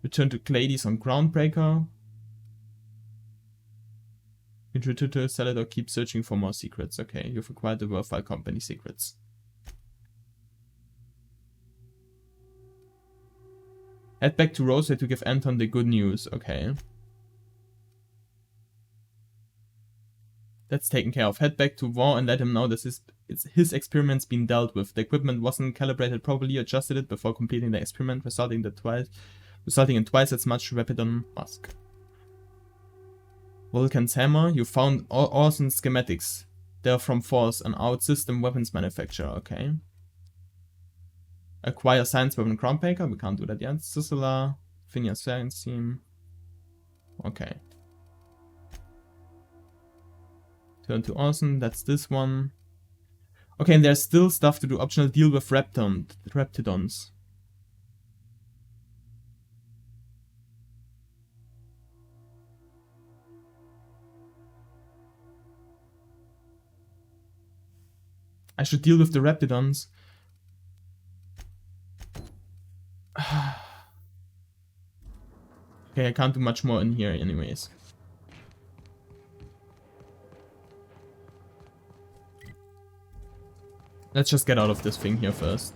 Return to Clady's on Groundbreaker. Return to Salad or keep searching for more secrets. Okay, you've acquired the Worthwhile Company secrets. Head back to Roseway to give Anton the good news. Okay. That's taken care of. Head back to Vaughn and let him know that his experiment's been dealt with. The equipment wasn't calibrated properly, adjusted it before completing the experiment, resulting in twice as much Rapidon musk. Vulcan's hammer. You found awesome schematics. They're from Force, an out-system weapons manufacturer. Okay. Acquire science weapon Groundbreaker. We can't do that yet. Sizzler. Phineas science team. Okay. Turn to Orson. That's this one. Okay, and there's still stuff to do. Optional deal with Raptidons. I should deal with the Raptidons. Okay, I can't do much more in here anyways. Let's just get out of this thing here first.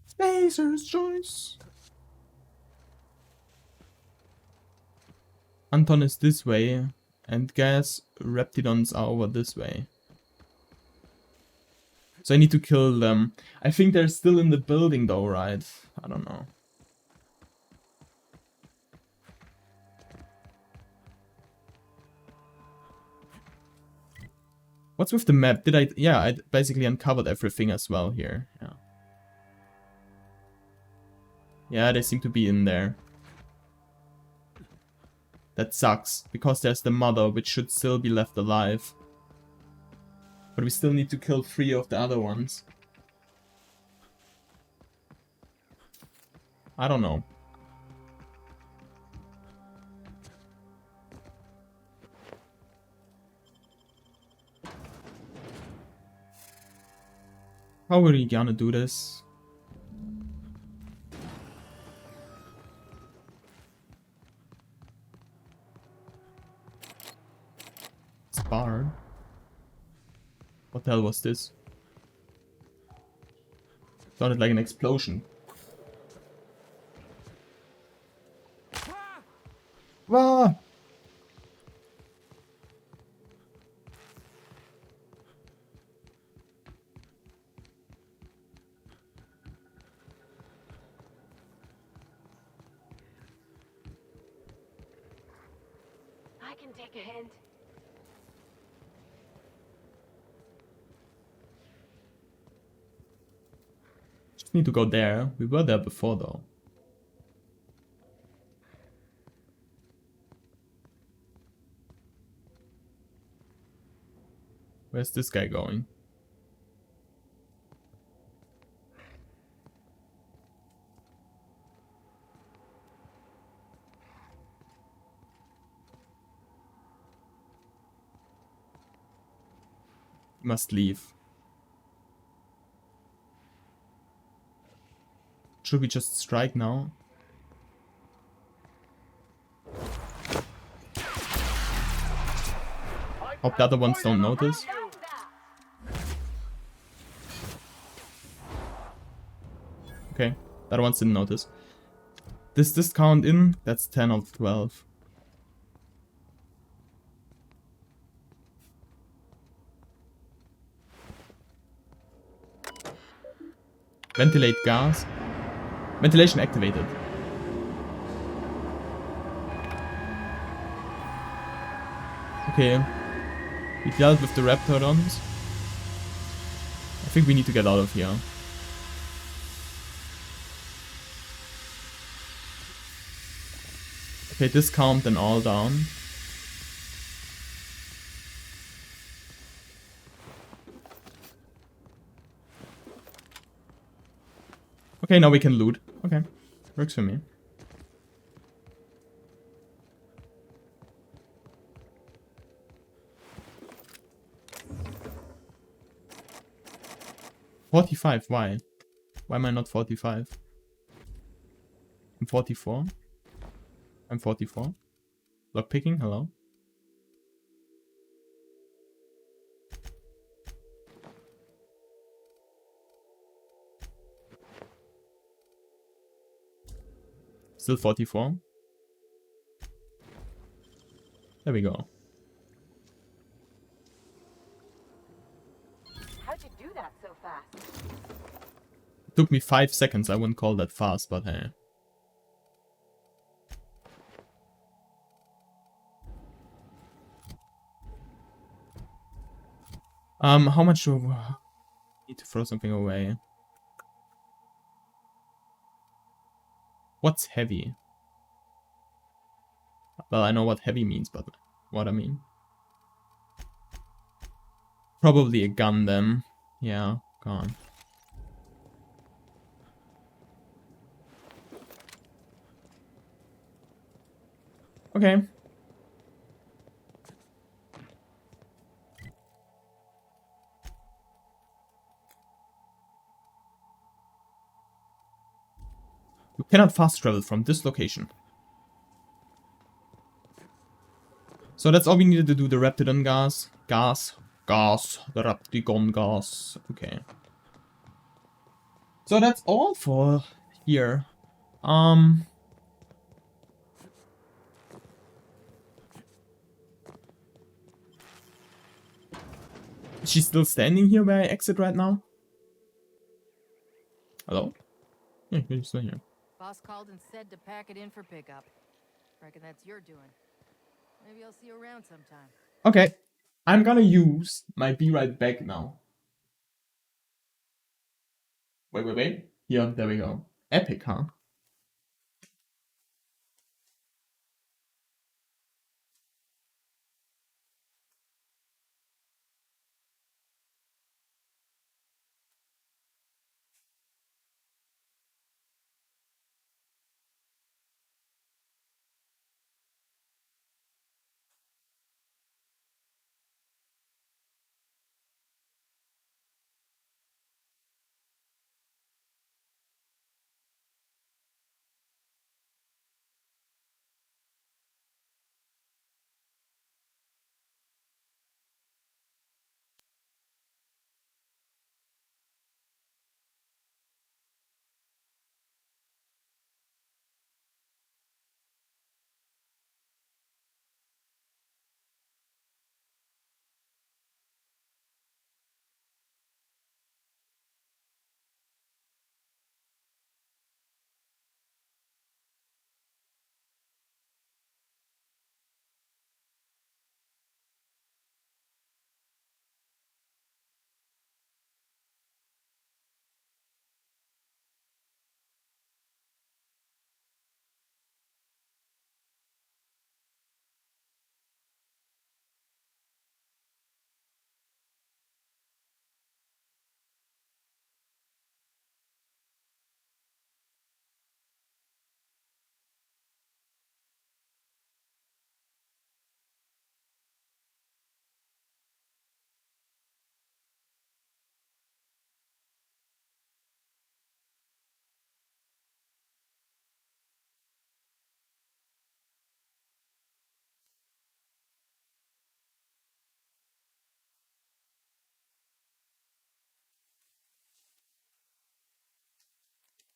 Spacer's choice. Anton is this way, and gas Raptidons are over this way. So I need to kill them. I think they're still in the building though, right? I don't know. What's with the map? Yeah, I basically uncovered everything as well here. Yeah. Yeah, they seem to be in there. That sucks, because there's the mother, which should still be left alive. But we still need to kill 3 of the other ones. I don't know. How are we gonna do this? Barn. What the hell was this? Sounded like an explosion. Ah! I can take a hint. Just need to go there. We were there before though. Where's this guy going? Must leave. Should we just strike now? Hope the other ones don't notice. Okay, the other ones didn't notice. This count in? That's 10 of 12. Ventilate gas. Ventilation activated. Okay. We dealt with the Raptordons. I think we need to get out of here. Okay, this calmed them all down. Okay, now we can loot. Okay, works for me. $45, why? Why am I not 45? I'm 44. I'm 44. Lockpicking, hello? Still 44. There we go. How'd you do that so fast? It took me 5 seconds. I wouldn't call that fast, but hey. How much do I need to throw something away? What's heavy? Well, I know what heavy means, but what I mean. Probably a gun then. Yeah, gone. Okay. You cannot fast travel from this location. So that's all we needed to do, the Raptidon gas. The Raptidon gas. Okay. So that's all for here. Is she still standing here where I exit right now? Hello? Yeah, she's still here. Boss called and said to pack it in for pickup. Reckon that's your doing. Maybe I'll see you around sometime. Okay. I'm gonna use my be right back now. Wait. Yeah, there we go. Epic, huh?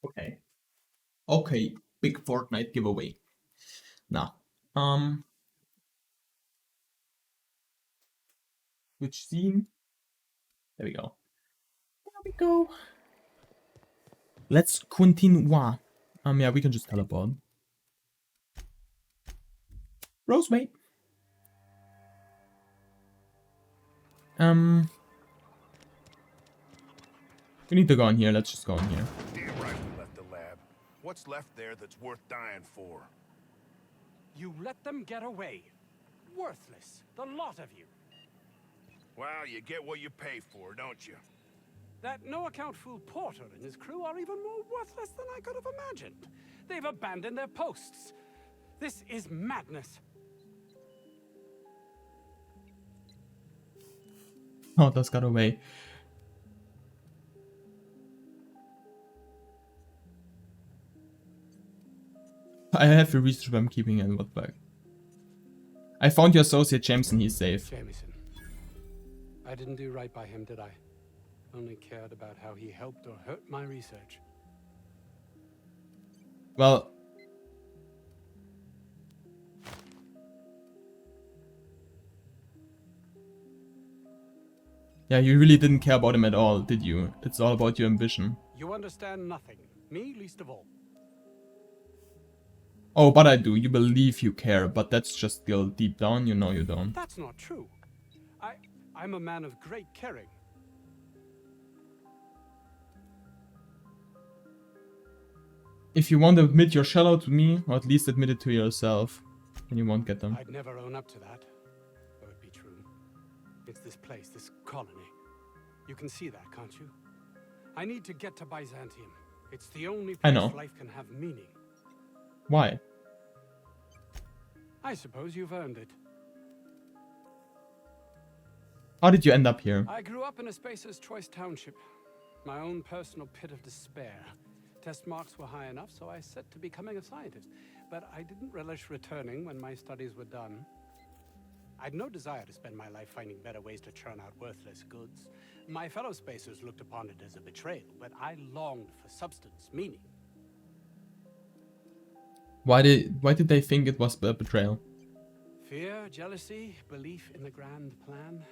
Okay. Okay, big Fortnite giveaway. Now, which scene? There we go. There we go. Let's continue. Yeah, we can just teleport. Roseway. We need to go in here. Let's just go in here. Damn right we left the lab. What's left there that's worth dying for? You let them get away. Worthless, the lot of you. Well, you get what you pay for, don't you? That no-account fool Porter and his crew are even more worthless than I could have imagined. They've abandoned their posts. This is madness. Oh, das got away. I have a research, but I'm keeping it. What the fuck? I found your associate Jameson. He's safe. Jameson. I didn't do right by him, did I? Only cared about how he helped or hurt my research. Well, yeah, you really didn't care about him at all, did you? It's all about your ambition. You understand nothing. Me least of all. Oh, but I do. You believe you care, but that's just still deep down. You know you don't. That's not true. I'm a man of great caring. If you want to admit you're shallow to me, or at least admit it to yourself, then you won't get them. I'd never own up to that, though it be true. It's this place, this colony. You can see that, can't you? I need to get to Byzantium. It's the only I place know. life can have meaning. Why? I suppose you've earned it. How did you end up here? I grew up in a Spacer's Choice township. My own personal pit of despair. Test marks were high enough, so I set to becoming a scientist. But I didn't relish returning when my studies were done. I'd no desire to spend my life finding better ways to churn out worthless goods. My fellow Spacers looked upon it as a betrayal, but I longed for substance, meaning. Why did they think it was a betrayal? Fear, jealousy, belief in the grand plan.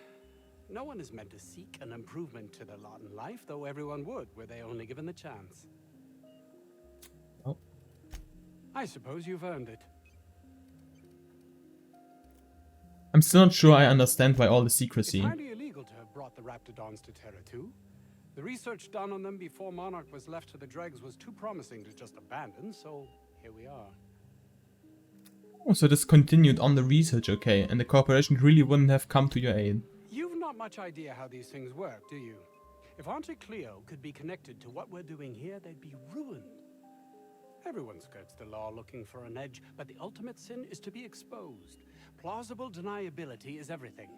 No one is meant to seek an improvement to their lot in life, though everyone would, were they only given the chance. Oh. I suppose you've earned it. I'm still not sure I understand why all the secrecy. It's highly illegal to have brought the Raptidons to Terra 2. The research done on them before Monarch was left to the dregs was too promising to just abandon, so here we are. Oh, so this continued on the research, okay, and the corporation really wouldn't have come to your aid. You've not much idea how these things work, do you? If Auntie Cleo could be connected to what we're doing here, they'd be ruined. Everyone skirts the law looking for an edge, but the ultimate sin is to be exposed. Plausible deniability is everything.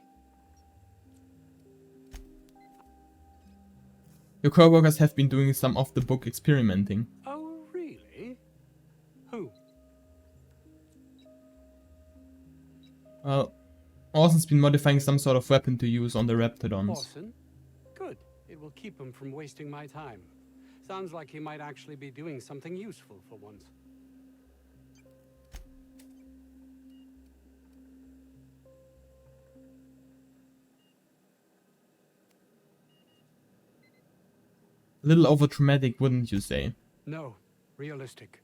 Your co-workers have been doing some off-the-book experimenting. Oh, really? Who? Well, Orson's been modifying some sort of weapon to use on the Raptidons. Orson? Good. It will keep him from wasting my time. Sounds like he might actually be doing something useful for once. A little over-dramatic, wouldn't you say? No, realistic.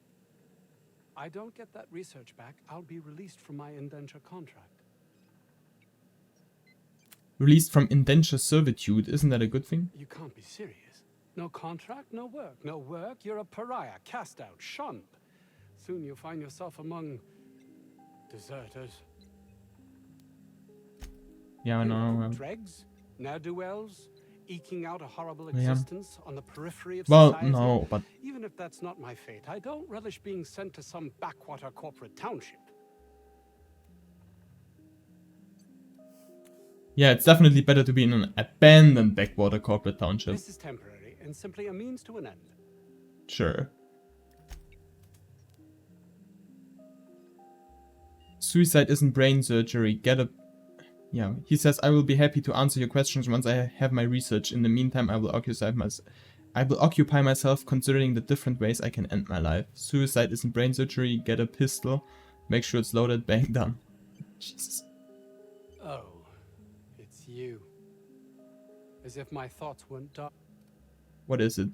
I don't get that research back, I'll be released from my indenture contract. Released from indenture servitude, isn't that a good thing? You can't be serious. No contract, no work. No work, you're a pariah, cast out, shunned. Soon you'll find yourself among deserters. Yeah, I know. Dregs, ne'er-do-wells, eking out a horrible existence on the periphery of Well, society. no, but Even if that's not my fate, I don't relish being sent to some backwater corporate township. yeah, it's definitely better to be in an abandoned backwater corporate township. This is temporary and simply a means to an end. Sure. Suicide isn't brain surgery. Get a... Yeah, he says, I will be happy to answer your questions once I have my research. In the meantime, I will occupy myself considering the different ways I can end my life. Suicide isn't brain surgery. Get a pistol. Make sure it's loaded. Bang, done. Jesus. Oh, it's you. As if my thoughts weren't dark. What is it?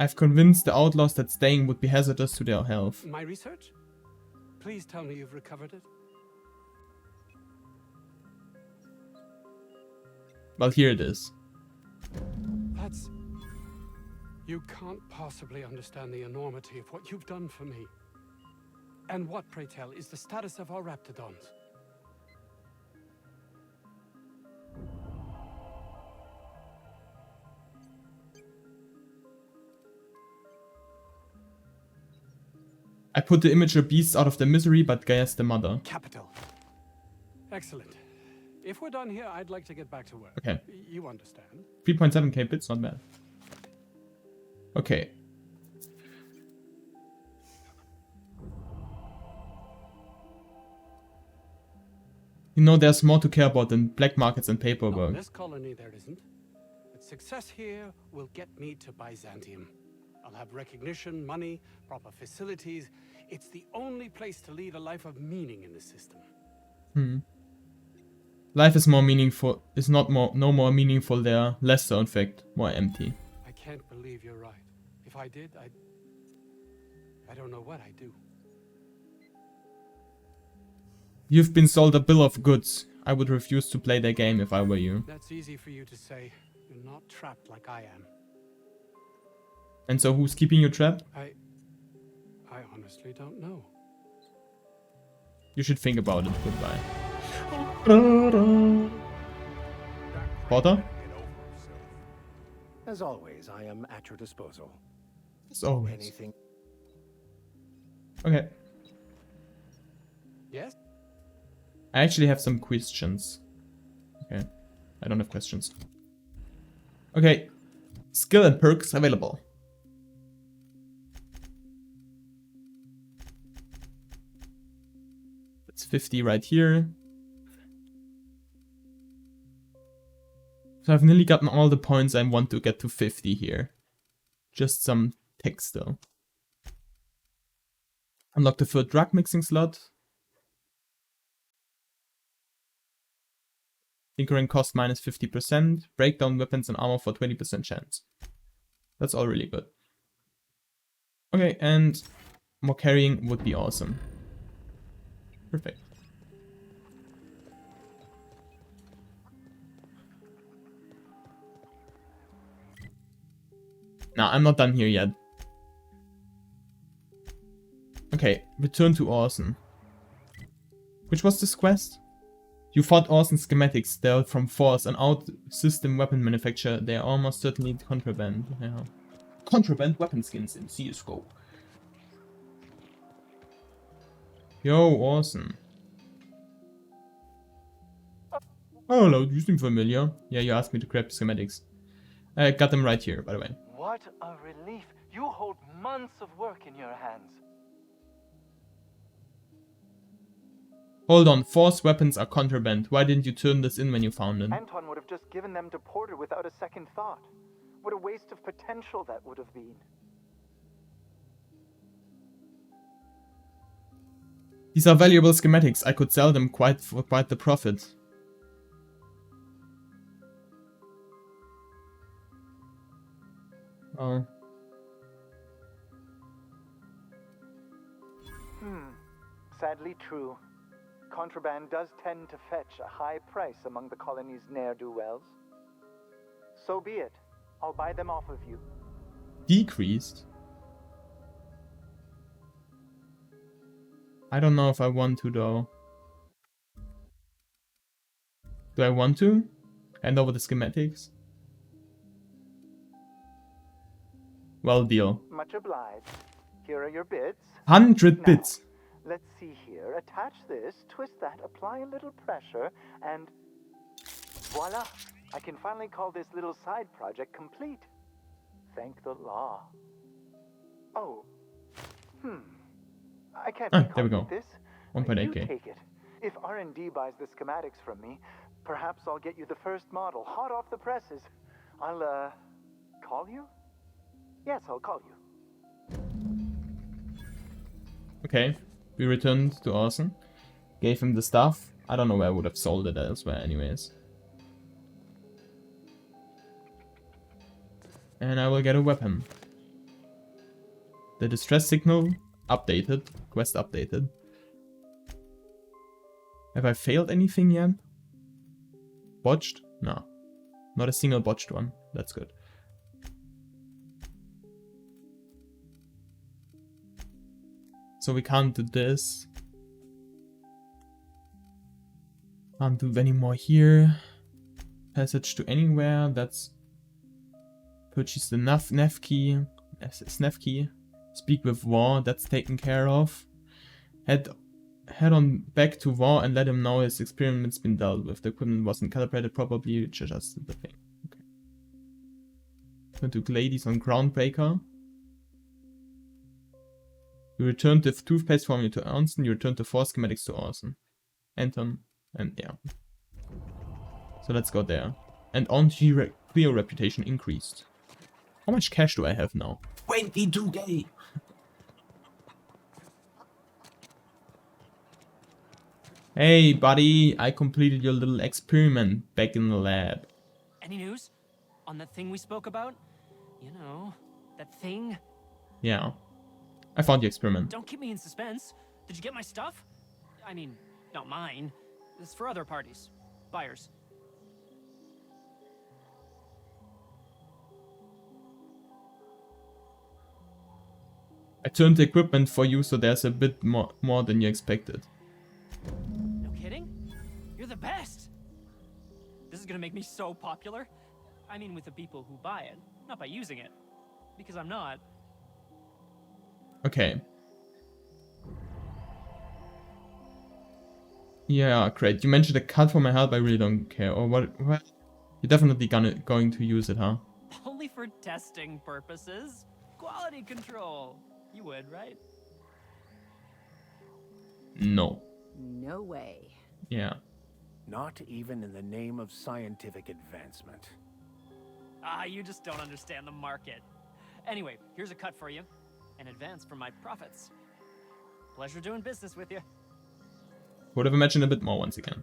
I've convinced the outlaws that staying would be hazardous to their health. My research? Please tell me you've recovered it. Well, here it is. That's... You can't possibly understand the enormity of what you've done for me. And what, pray tell, is the status of our raptidons? I put the immature beasts out of their misery, but Gaia's the mother. Capital. Excellent. If we're done here, I'd like to get back to work. Okay. You understand. 3.7k bits, not bad. Okay. You know, there's more to care about than black markets and paperwork. In this colony, there isn't. But success here will get me to Byzantium. I'll have recognition, money, proper facilities. It's the only place to lead a life of meaning in the system. Life is more meaningful. Is not more, no more meaningful there. Less so, in fact, more empty. I can't believe you're right. If I did, I don't know what I'd do. You've been sold a bill of goods. I would refuse to play their game if I were you. That's easy for you to say. You're not trapped like I am. And so who's keeping you trapped? I honestly don't know. You should think about it. Goodbye. Porter? As always, I am at your disposal. As always. Anything. Okay. Yes? I actually have some questions. Okay. I don't have questions. Okay. Skill and perks available. That's 50 right here. So I've nearly gotten all the points I want to get to 50 here. Just some text though. Unlock the third drug mixing slot. Tinkering cost minus 50%. Breakdown weapons and armor for 20% chance. That's all really good. Okay, and more carrying would be awesome. Perfect. Nah, I'm not done here yet. Okay, return to Orson. Which was this quest? You fought Orson schematics. They're from Force, an out-system weapon manufacturer. They are almost certainly contraband. Yeah. Contraband weapon skins in CSGO. Yo, Orson. Oh, hello, you seem familiar. Yeah, you asked me to grab schematics. I got them right here, by the way. What a relief. You hold months of work in your hands. Hold on, Force weapons are contraband. Why didn't you turn this in when you found them? Anton would have just given them to Porter without a second thought. What a waste of potential that would have been. These are valuable schematics. I could sell them for quite the profit. Oh. Sadly true. Contraband does tend to fetch a high price among the colony's ne'er-do-wells. So be it. I'll buy them off of you. Decreased? I don't know if I want to though. Do I want to? Hand over the schematics? Well, deal. Much obliged. Here are your bits. 100 bits. Let's see here. Attach this, twist that, apply a little pressure, and voila! I can finally call this little side project complete. Thank the law. Oh. I can't There we go. this. 1.8k. You take it. If R&D buys the schematics from me, perhaps I'll get you the first model, hot off the presses. I'll, call you? Yes, I'll call you. Okay. We returned to Orson. Gave him the stuff. I don't know where I would have sold it elsewhere anyways. And I will get a weapon. The distress signal updated. Quest updated. Have I failed anything yet? Botched? No. Not a single botched one. That's good. So we can't do this. Can't do any more here. Passage to anywhere. That's... Purchase the nav key. Snaf key. Speak with War. That's taken care of. Head on back to War and let him know his experiment's been dealt with. The equipment wasn't calibrated properly, just the thing. Okay. Turn to Glades on Groundbreaker. You return the toothpaste formula to Ernsten, you return the 4 schematics to Orson. Anton, and yeah. So let's go there. And on clear reputation increased. How much cash do I have now? 22k! Hey buddy, I completed your little experiment back in the lab. Any news? On that thing we spoke about? You know, that thing? Yeah. I found the experiment. Don't keep me in suspense. Did you get my stuff? I mean, not mine. It's for other parties. Buyers. I turned the equipment for you, so there's a bit more than you expected. No kidding? You're the best! This is gonna make me so popular. I mean with the people who buy it, not by using it. Because I'm not. Okay. Yeah, great. You mentioned a cut for my help, I really don't care. Or what? You're definitely going to use it, huh? Only for testing purposes. Quality control. You would, right? No. No way. Yeah. Not even in the name of scientific advancement. Ah, you just don't understand the market. Anyway, here's a cut for you. An advance for my profits. Pleasure doing business with you. Would have imagined a bit more once again.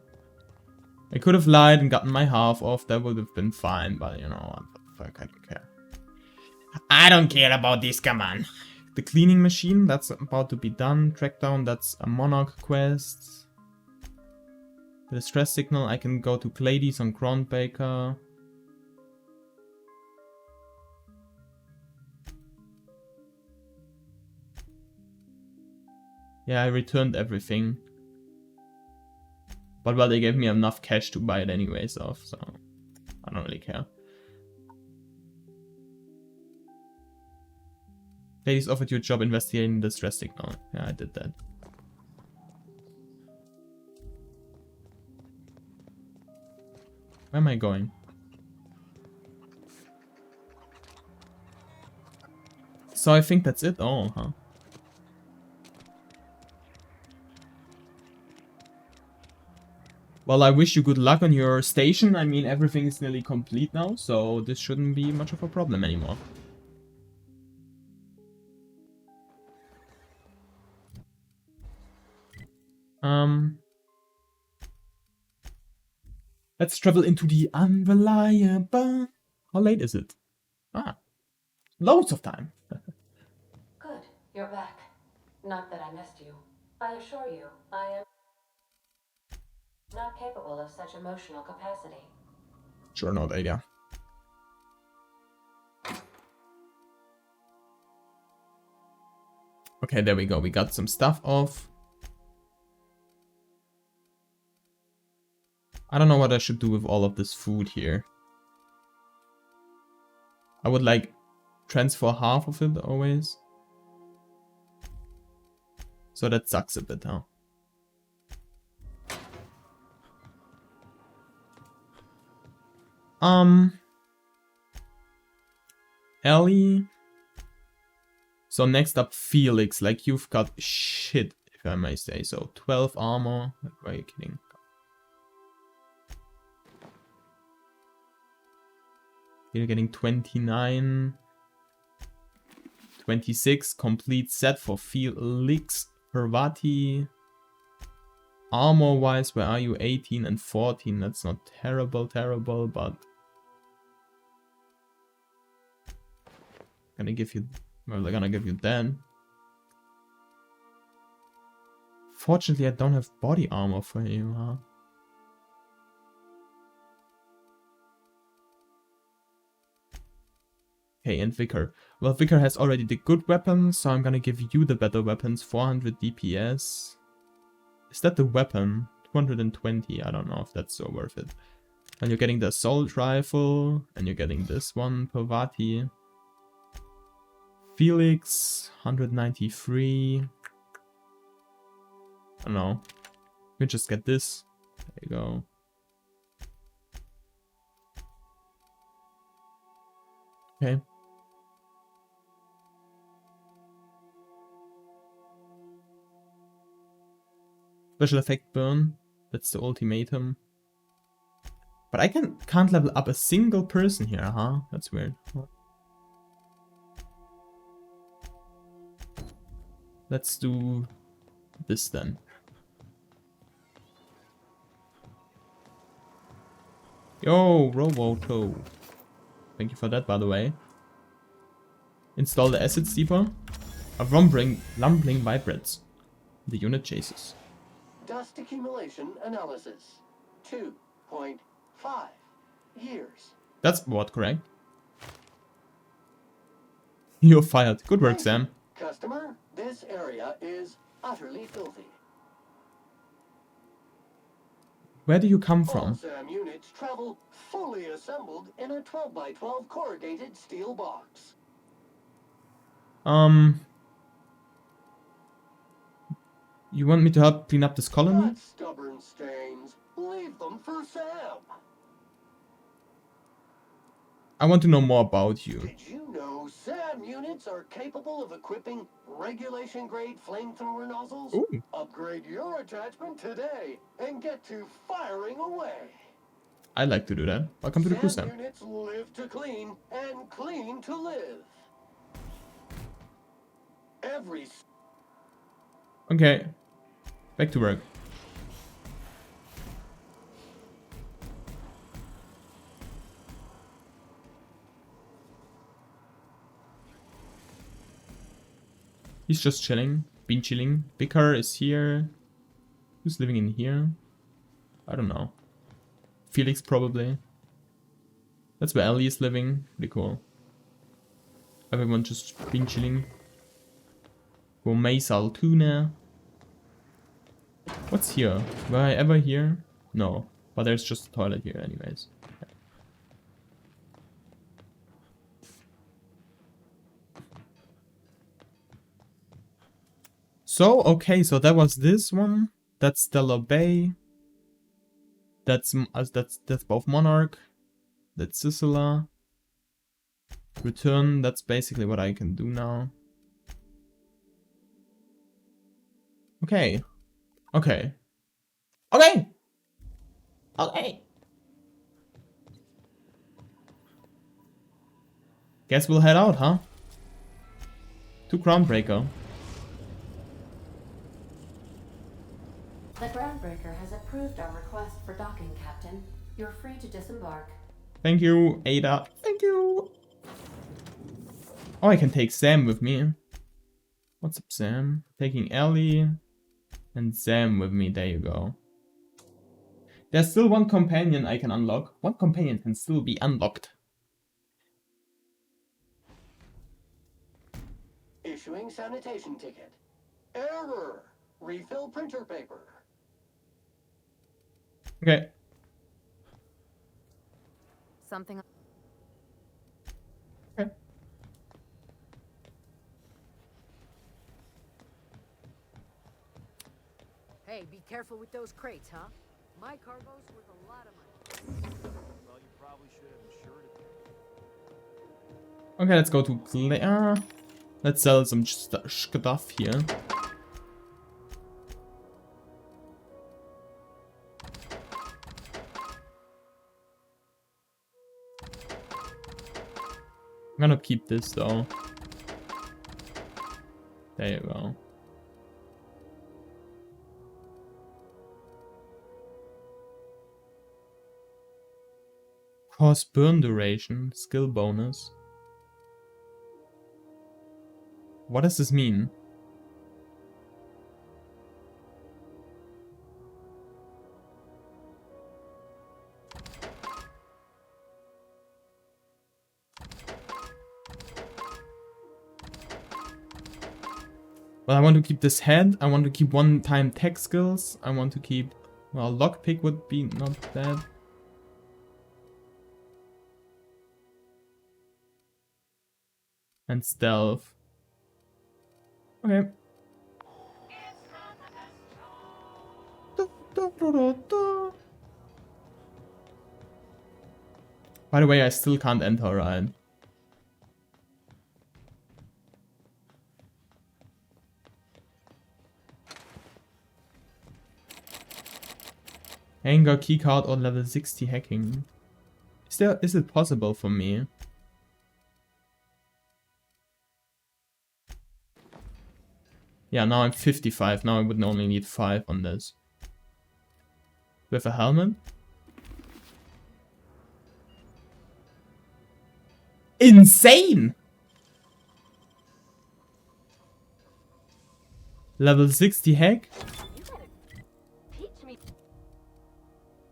I could have lied and gotten my half off, that would have been fine, but you know what the fuck, I don't care. I don't care about this, come on. The cleaning machine, that's about to be done. Track down, that's a Monarch quest. The distress signal, I can go to Glades on Groundbreaker. Yeah, I returned everything. But well, they gave me enough cash to buy it anyways off, so I don't really care. Ladies offered you a job investigating the stress signal. Yeah, I did that. Where am I going? So I think that's it all, huh? Well, I wish you good luck on your station. I mean, everything is nearly complete now, so this shouldn't be much of a problem anymore. Let's travel into the unreliable. How late is it? Ah, loads of time. Good, you're back. Not that I missed you. I assure you, I am not capable of such emotional capacity. Sure, no idea. Okay, there we go. We got some stuff off. I don't know what I should do with all of this food here. I would like transfer half of it always. So that sucks a bit, huh? Ellie. So next up, Felix. Like, you've got shit, if I may say so. 12 armor. Why are you kidding? You're getting 29. 26. Complete set for Felix. Parvati. Armor-wise, where are you? 18 and 14. That's not terrible, but... Gonna give you... Well, they're gonna give you 10. Fortunately, I don't have body armor for you, huh? Okay, and Vicar. Well, Vicar has already the good weapons, so I'm gonna give you the better weapons. 400 DPS. Is that the weapon? 220. I don't know if that's so worth it. And you're getting the assault rifle, and you're getting this one, Pavati. Felix, 193. I don't know. You can just get this. There you go. Okay. Special effect burn. That's the ultimatum. But I can't level up a single person here, huh? That's weird. Let's do this then. Yo, Roboto. Thank you for that, by the way. Install the acid steeper. A rumbling vibrates. The unit chases. Dust accumulation analysis. 2.5 years. That's what, correct? You're fired. Good work, Sam. Customer, this area is utterly filthy. Where do you come All from? SAM units travel fully assembled in a 12x12 corrugated steel box. You want me to help clean up this colony? That stubborn stains. Leave them for Sam. I want to know more about you. Did you know SAM units are capable of equipping regulation-grade flamethrower nozzles? Ooh. Upgrade your attachment today and get to firing away. I like to do that. Welcome to the crew, SAM Sam. units live to clean and clean to live. Every... Okay. Back to work. He's just chilling. Been chilling. Vicar is here. Who's living in here? I don't know. Felix probably. That's where Ellie is living. Pretty cool. Everyone just been chilling. Gourmet Altoona. What's here? Were I ever here? No. But there's just a toilet here anyways. Okay. So, okay, so that was this one. That's Stellar Bay. That's both Monarch. That's Sicila. Return, that's basically what I can do now. Okay. Okay. Okay! Okay! Guess we'll head out, huh? To Groundbreaker. The Groundbreaker has approved our request for docking, Captain. You're free to disembark. Thank you, Ada. Thank you! Oh, I can take Sam with me. What's up, Sam? Taking Ellie and Sam with me. There you go. There's still one companion I can unlock. One companion can still be unlocked. Issuing sanitation ticket. Error. Refill printer paper. Okay. Something. Okay. Hey, be careful with those crates, huh? My cargo's worth a lot of money. Well, you probably should have insured it. Okay, let's go to Claire. Let's sell some stuff here. I'm gonna keep this though. There you go. Cause burn duration, skill bonus. What does this mean? Well, I want to keep this head. I want to keep one-time tech skills. I want to keep... Well, lockpick would be not bad. And stealth. Okay. By the way, I still can't enter, right? Anger, keycard, or level 60 hacking. Is it possible for me? Yeah, now I'm 55. Now I would only need 5 on this. With a helmet? Insane! Level 60 hack?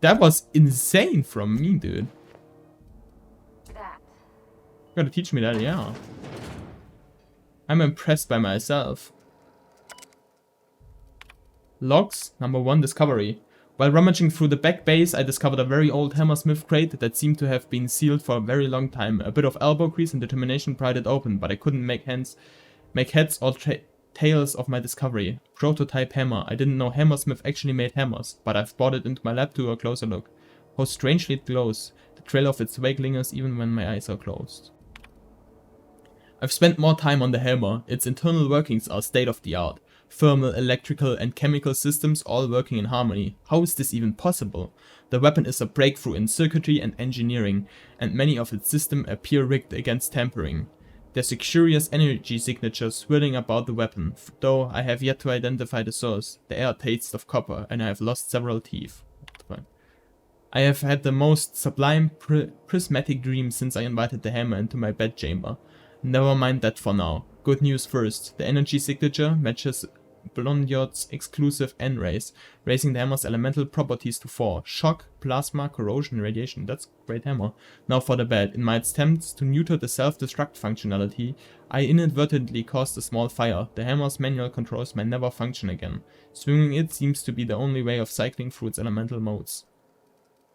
That was insane from me, dude. You gotta teach me that, yeah. I'm impressed by myself. Logs, number 1, discovery. While rummaging through the back base, I discovered a very old hammersmith crate that seemed to have been sealed for a very long time. A bit of elbow grease and determination pried it open, but I couldn't make heads or tails of my discovery. Prototype hammer. I didn't know Hammersmith actually made hammers, but I've brought it into my lab to do a closer look. How strangely it glows. The trail of its wake lingers even when my eyes are closed. I've spent more time on the hammer. Its internal workings are state of the art. Thermal, electrical and chemical systems all working in harmony. How is this even possible? The weapon is a breakthrough in circuitry and engineering, and many of its systems appear rigged against tampering. There's a curious energy signature swirling about the weapon, though I have yet to identify the source. The air tastes of copper, and I have lost several teeth. I have had the most sublime prismatic dream since I invited the hammer into my bedchamber. Never mind that for now. Good news first. The energy signature matches Blondiot's exclusive N-rays, raising the hammer's elemental properties to 4. Shock, plasma, corrosion, radiation. That's a great hammer. Now for the bad. In my attempts to neuter the self-destruct functionality, I inadvertently caused a small fire. The hammer's manual controls may never function again. Swinging it seems to be the only way of cycling through its elemental modes.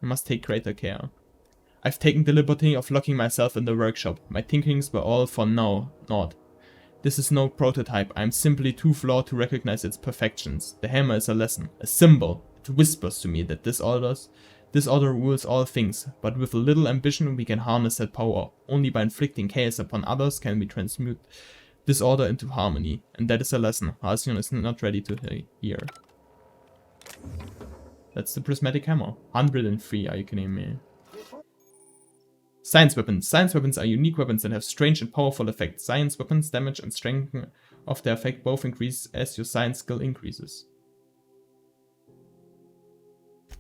I must take greater care. I've taken the liberty of locking myself in the workshop. My tinkerings were all for now, naught. This is no prototype, I am simply too flawed to recognize its perfections. The hammer is a lesson, a symbol. It whispers to me that this order rules all things, but with a little ambition we can harness that power. Only by inflicting chaos upon others can we transmute disorder into harmony. And that is a lesson Halcyon is not ready to hear. That's the prismatic hammer. 103, are you kidding me? Science weapons. Science weapons are unique weapons that have strange and powerful effects. Science weapons damage and strength of their effect both increase as your science skill increases.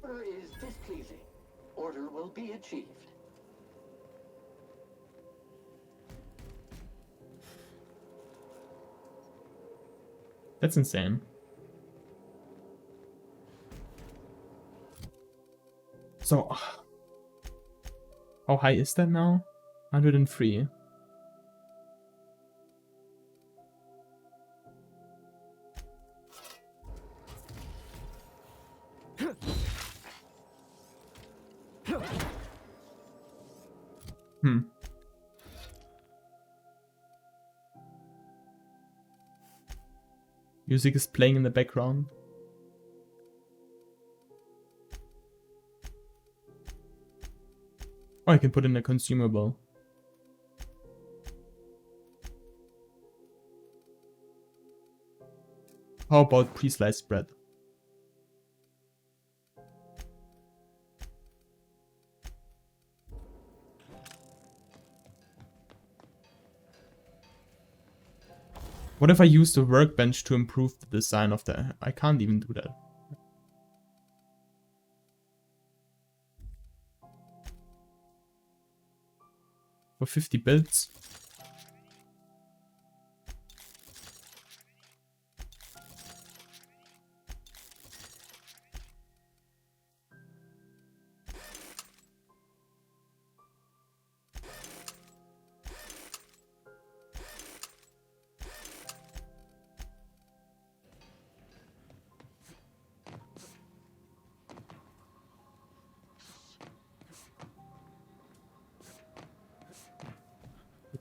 Order is displeasing. Order will be achieved. That's insane. So, how high is that now? 103. Music is playing in the background. Oh, I can put in a consumable. How about pre-sliced bread? What if I use the workbench to improve the design of the... I can't even do that. For 50 builds.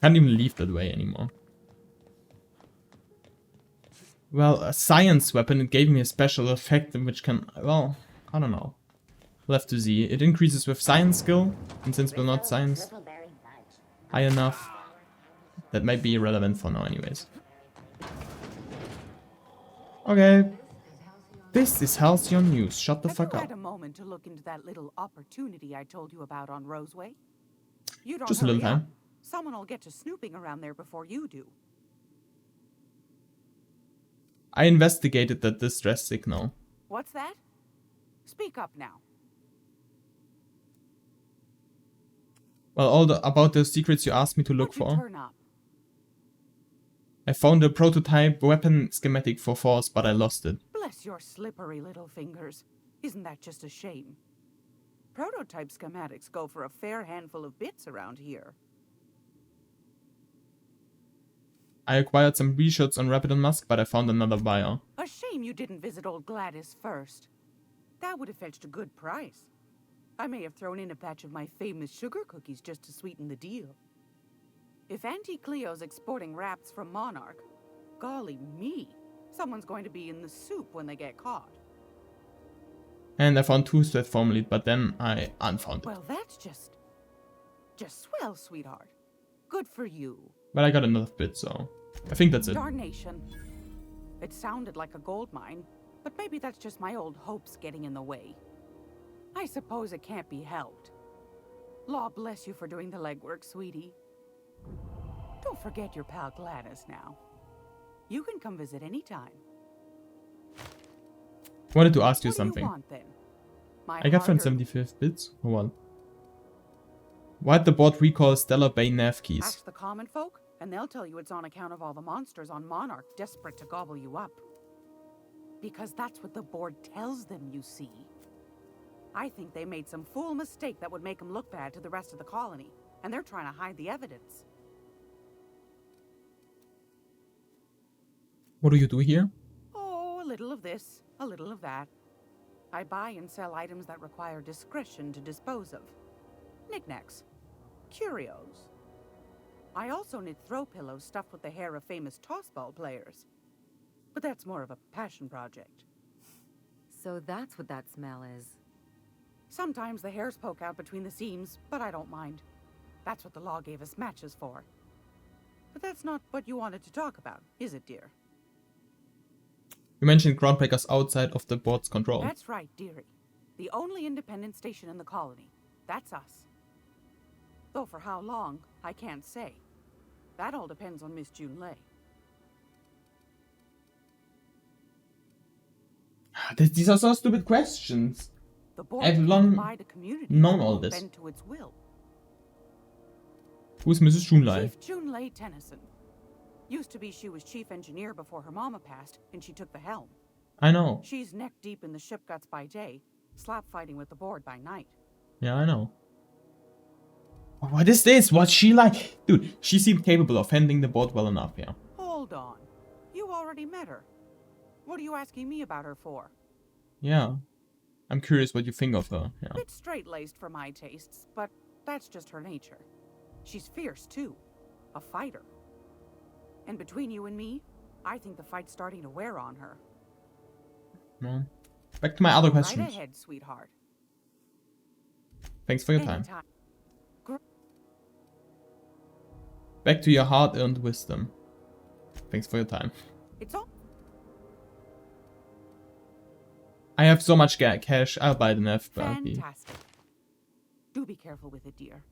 Can't even leave that way anymore. Well, a science weapon, it gave me a special effect which can, well, I don't know. We'll have to see. It increases with science skill, and since we're not science high enough, that might be irrelevant for now anyways. Okay. This is Halcyon News. Shut the fuck You up. had a moment to look into that little opportunity I told you about on Roseway? You don't Just a little hurry up. time. Someone will get to snooping around there before you do. I investigated that distress signal. What's that? Speak up now. Well, about the secrets you asked me to look for. Turn up. I found a prototype weapon schematic for Force, but I lost it. Bless your slippery little fingers. Isn't that just a shame? Prototype schematics go for a fair handful of bits around here. I acquired some reshots on Rapid and Musk, but I found another buyer. A shame you didn't visit old Gladys first. That would have fetched a good price. I may have thrown in a batch of my famous sugar cookies just to sweeten the deal. If Auntie Cleo's exporting wraps from Monarch, golly me, someone's going to be in the soup when they get caught. And I found 2 Sweat Form Lead, but then I unfound it. Well, that's just swell, sweetheart. Good for you. But I got enough bits, so I think that's it. Darnation. It sounded like a gold mine, but maybe that's just my old hopes getting in the way. I suppose it can't be helped. Law bless you for doing the legwork, sweetie. Don't forget your pal Gladys now. You can come visit anytime. I wanted to ask you What something. do you want, then? My I got from hard-earned- 75 bits, or what? Why'd the board recall Stellar Bay nav keys? Ask the common folk, and they'll tell you it's on account of all the monsters on Monarch desperate to gobble you up. Because that's what the board tells them, you see. I think they made some fool mistake that would make them look bad to the rest of the colony, and they're trying to hide the evidence. What do you do here? Oh, a little of this, a little of that. I buy and sell items that require discretion to dispose of. Knickknacks. Curios. I also knit throw pillows stuffed with the hair of famous tossball players. But that's more of a passion project. So that's what that smell is. Sometimes the hairs poke out between the seams, but I don't mind. That's what the law gave us matches for. But that's not what you wanted to talk about, is it, dear? You mentioned Groundbreakers outside of the board's control. That's right, dearie. The only independent station in the colony. That's us. Though for how long, I can't say. That all depends on Miss June Lay. These are so stupid questions. The board I've can't long abide a community known that all won't this. bend to its will. Who's Mrs. Junlei? Chief June Lay Tennyson. Used to be she was chief engineer before her mama passed, and she took the helm. I know. She's neck deep in the ship guts by day, slap fighting with the board by night. Yeah, I know. What is this? What's she like? Dude, she seemed capable of handling the board well enough, yeah. Hold on. You already met her. What are you asking me about her for? Yeah. I'm curious what you think of her, yeah. Bit straight-laced for my tastes, but that's just her nature. She's fierce, too. A fighter. And between you and me, I think the fight's starting to wear on her. No. Back to my other questions. Right ahead, sweetheart. Thanks for your time. Anytime. Back to your hard-earned wisdom. Thanks for your time. It's all. I have so much cash, I'll buy the nav. Fantastic. Do be careful with it, dear,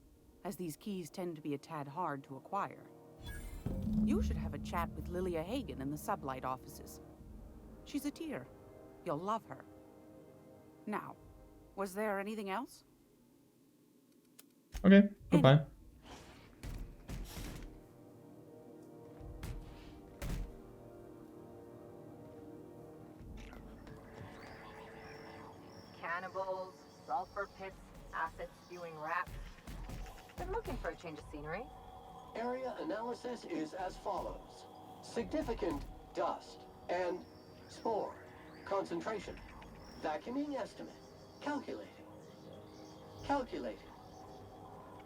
as these keys tend to be a tad hard to acquire. You should have a chat with Lilia Hagen in the Sublight offices. She's a dear. You'll love her. Now, was there anything else? Okay, goodbye. Cannibals, sulfur pits, acid-spewing rats. Been looking for a change of scenery. Area analysis is as follows. Significant dust and spore. Concentration. Vacuuming estimate. Calculating. Calculating.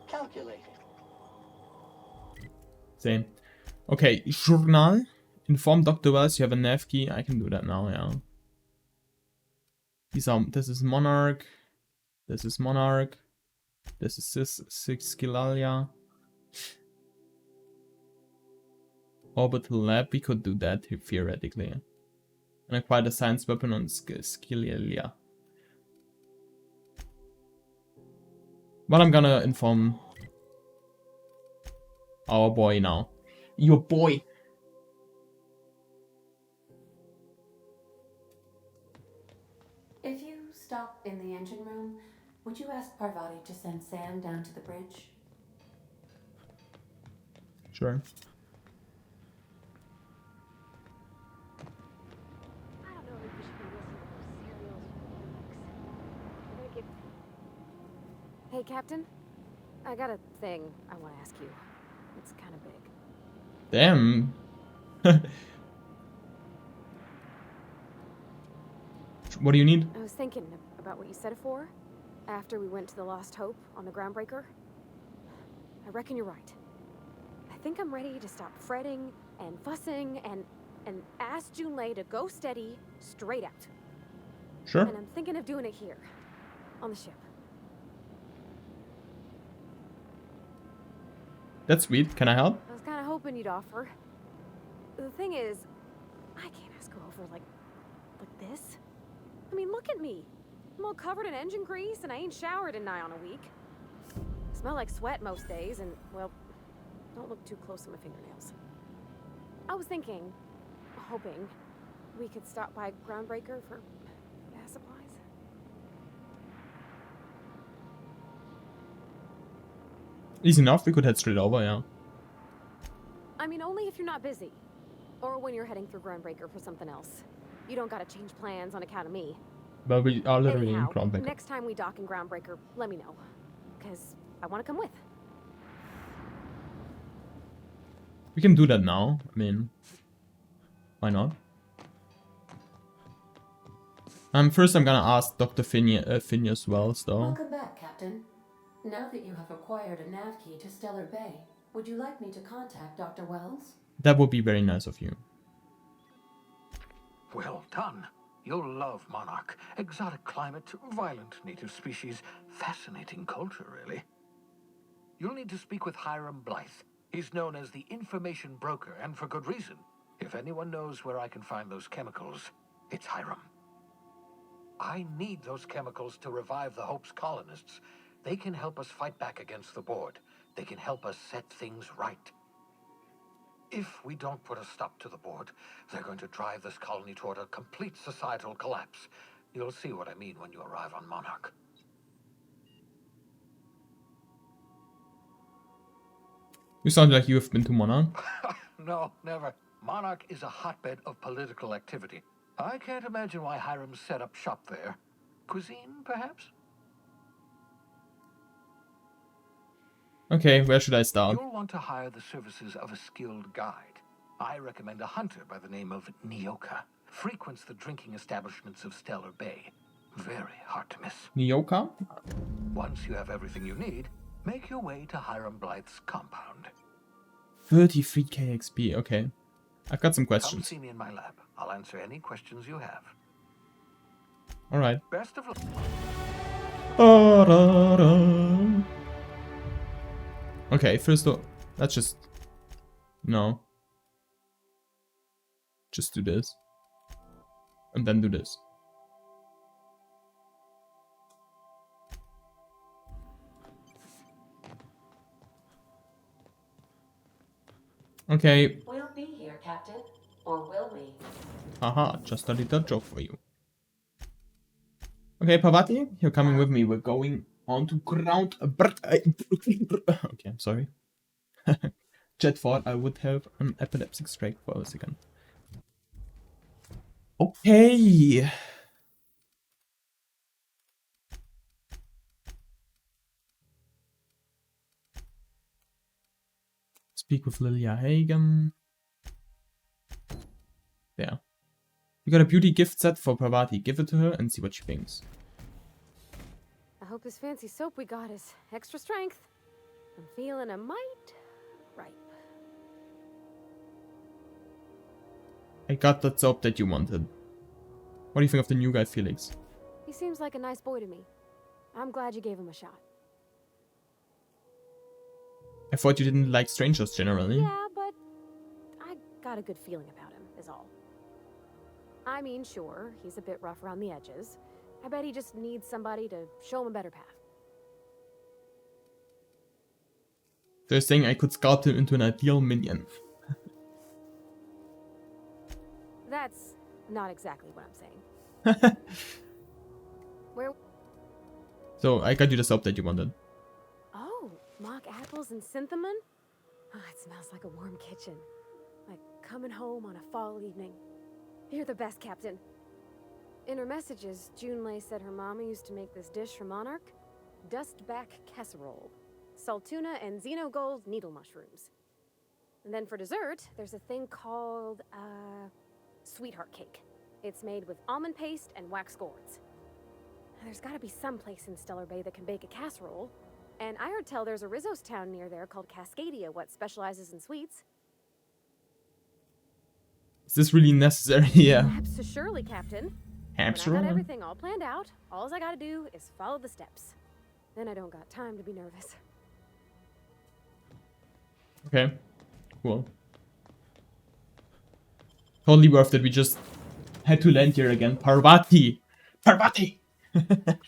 Calculating. Same. Okay, Journal. Inform Dr. Wells you have a nav key. I can do that now, yeah. This is Monarch. This is Monarch. This is Six Skilalia. Orbital lab, we could do that theoretically. And acquire the science weapon on Skilalia. But I'm gonna inform our boy now. Your boy. If you stop in the engine room, would you ask Parvati to send Sam down to the bridge? Sure. I don't know if we should be listening to those serials for weeks. We're gonna get... Hey, Captain. I got a thing I want to ask you. It's kind of big. Damn. What do you need? I was thinking about what you said before, after we went to the Lost Hope on the Groundbreaker. I reckon you're right. I think I'm ready to stop fretting and fussing and ask Junlei to go steady, straight out. Sure. And I'm thinking of doing it here, on the ship. That's sweet. Can I help? I was kind of hoping you'd offer. The thing is, I can't ask her over like this. I mean, look at me. I'm all covered in engine grease and I ain't showered in nigh on a week. Smell like sweat most days and, well, don't look too close to my fingernails. I was hoping, we could stop by Groundbreaker for gas supplies. Easy enough. We could head straight over, yeah. I mean, only if you're not busy. Or when you're heading through Groundbreaker for something else. You don't gotta change plans on account of me. But we are literally Anyhow, in Groundbreaker. next time we dock in Groundbreaker, let me know. Because I want to come with. We can do that now. I mean, why not? First I'm gonna ask Dr. Phineas Wells, though. Welcome back, Captain. Now that you have acquired a nav key to Stellar Bay, would you like me to contact Dr. Wells? That would be very nice of you. Well done. You'll love Monarch. Exotic climate, violent native species, fascinating culture, really. You'll need to speak with Hiram Blythe. He's known as the information broker, and for good reason. If anyone knows where I can find those chemicals, it's Hiram. I need those chemicals to revive the Hope's colonists. They can help us fight back against the Board. They can help us set things right. If we don't put a stop to the Board, they're going to drive this colony toward a complete societal collapse. You'll see what I mean when you arrive on Monarch. You sound like you have been to Monarch. No, never. Monarch is a hotbed of political activity. I can't imagine why Hiram set up shop there. Cuisine, perhaps? Okay, where should I start? You'll want to hire the services of a skilled guide. I recommend a hunter by the name of Nyoka. Frequents the drinking establishments of Stellar Bay. Very hard to miss. Nyoka? Once you have everything you need, make your way to Hiram Blythe's compound. 33k XP, okay. I've got some Come questions. see me in my lab. I'll answer any questions you have. Alright. Best of luck. Okay, first though, let's just... No. Just do this. And then do this. Okay. We'll be here, Captain. Or will we? Haha, just a little joke for you. Okay, Parvati, you're coming with me. We're going on to ground... Okay, I'm sorry. Jet thought I would have an epileptic stroke for a second. Okay. Speak with Lilia Hagen. There. You got a beauty gift set for Parvati. Give it to her and see what she thinks. I hope this fancy soap we got is extra strength. I'm feeling a mite ripe. I got that soap that you wanted. What do you think of the new guy, Felix? He seems like a nice boy to me. I'm glad you gave him a shot. I thought you didn't like strangers generally. Yeah, but I got a good feeling about him, is all. I mean, sure, he's a bit rough around the edges. I bet he just needs somebody to show him a better path. They're saying I could sculpt him into an ideal minion. That's not exactly what I'm saying. Where? So I got you the soap that you wanted. Oh, mock apples and cinnamon? Oh, it smells like a warm kitchen. Like coming home on a fall evening. You're the best, Captain. In her messages, Junlei said her mama used to make this dish for Monarch. Dustback casserole. Salt tuna and xenogold needle mushrooms. And then for dessert, there's a thing called, sweetheart cake. It's made with almond paste and wax gourds. There's gotta be some place in Stellar Bay that can bake a casserole. And I heard tell there's a Rizzo's town near there called Cascadia, what specializes in sweets. Is this really necessary? Yeah. Surely, Captain. When I got Surely. everything all planned out, all I gotta do is follow the steps. Then I don't got time to be nervous. Okay. Cool. Totally worth it. We just had to land here again. Parvati! Parvati! Did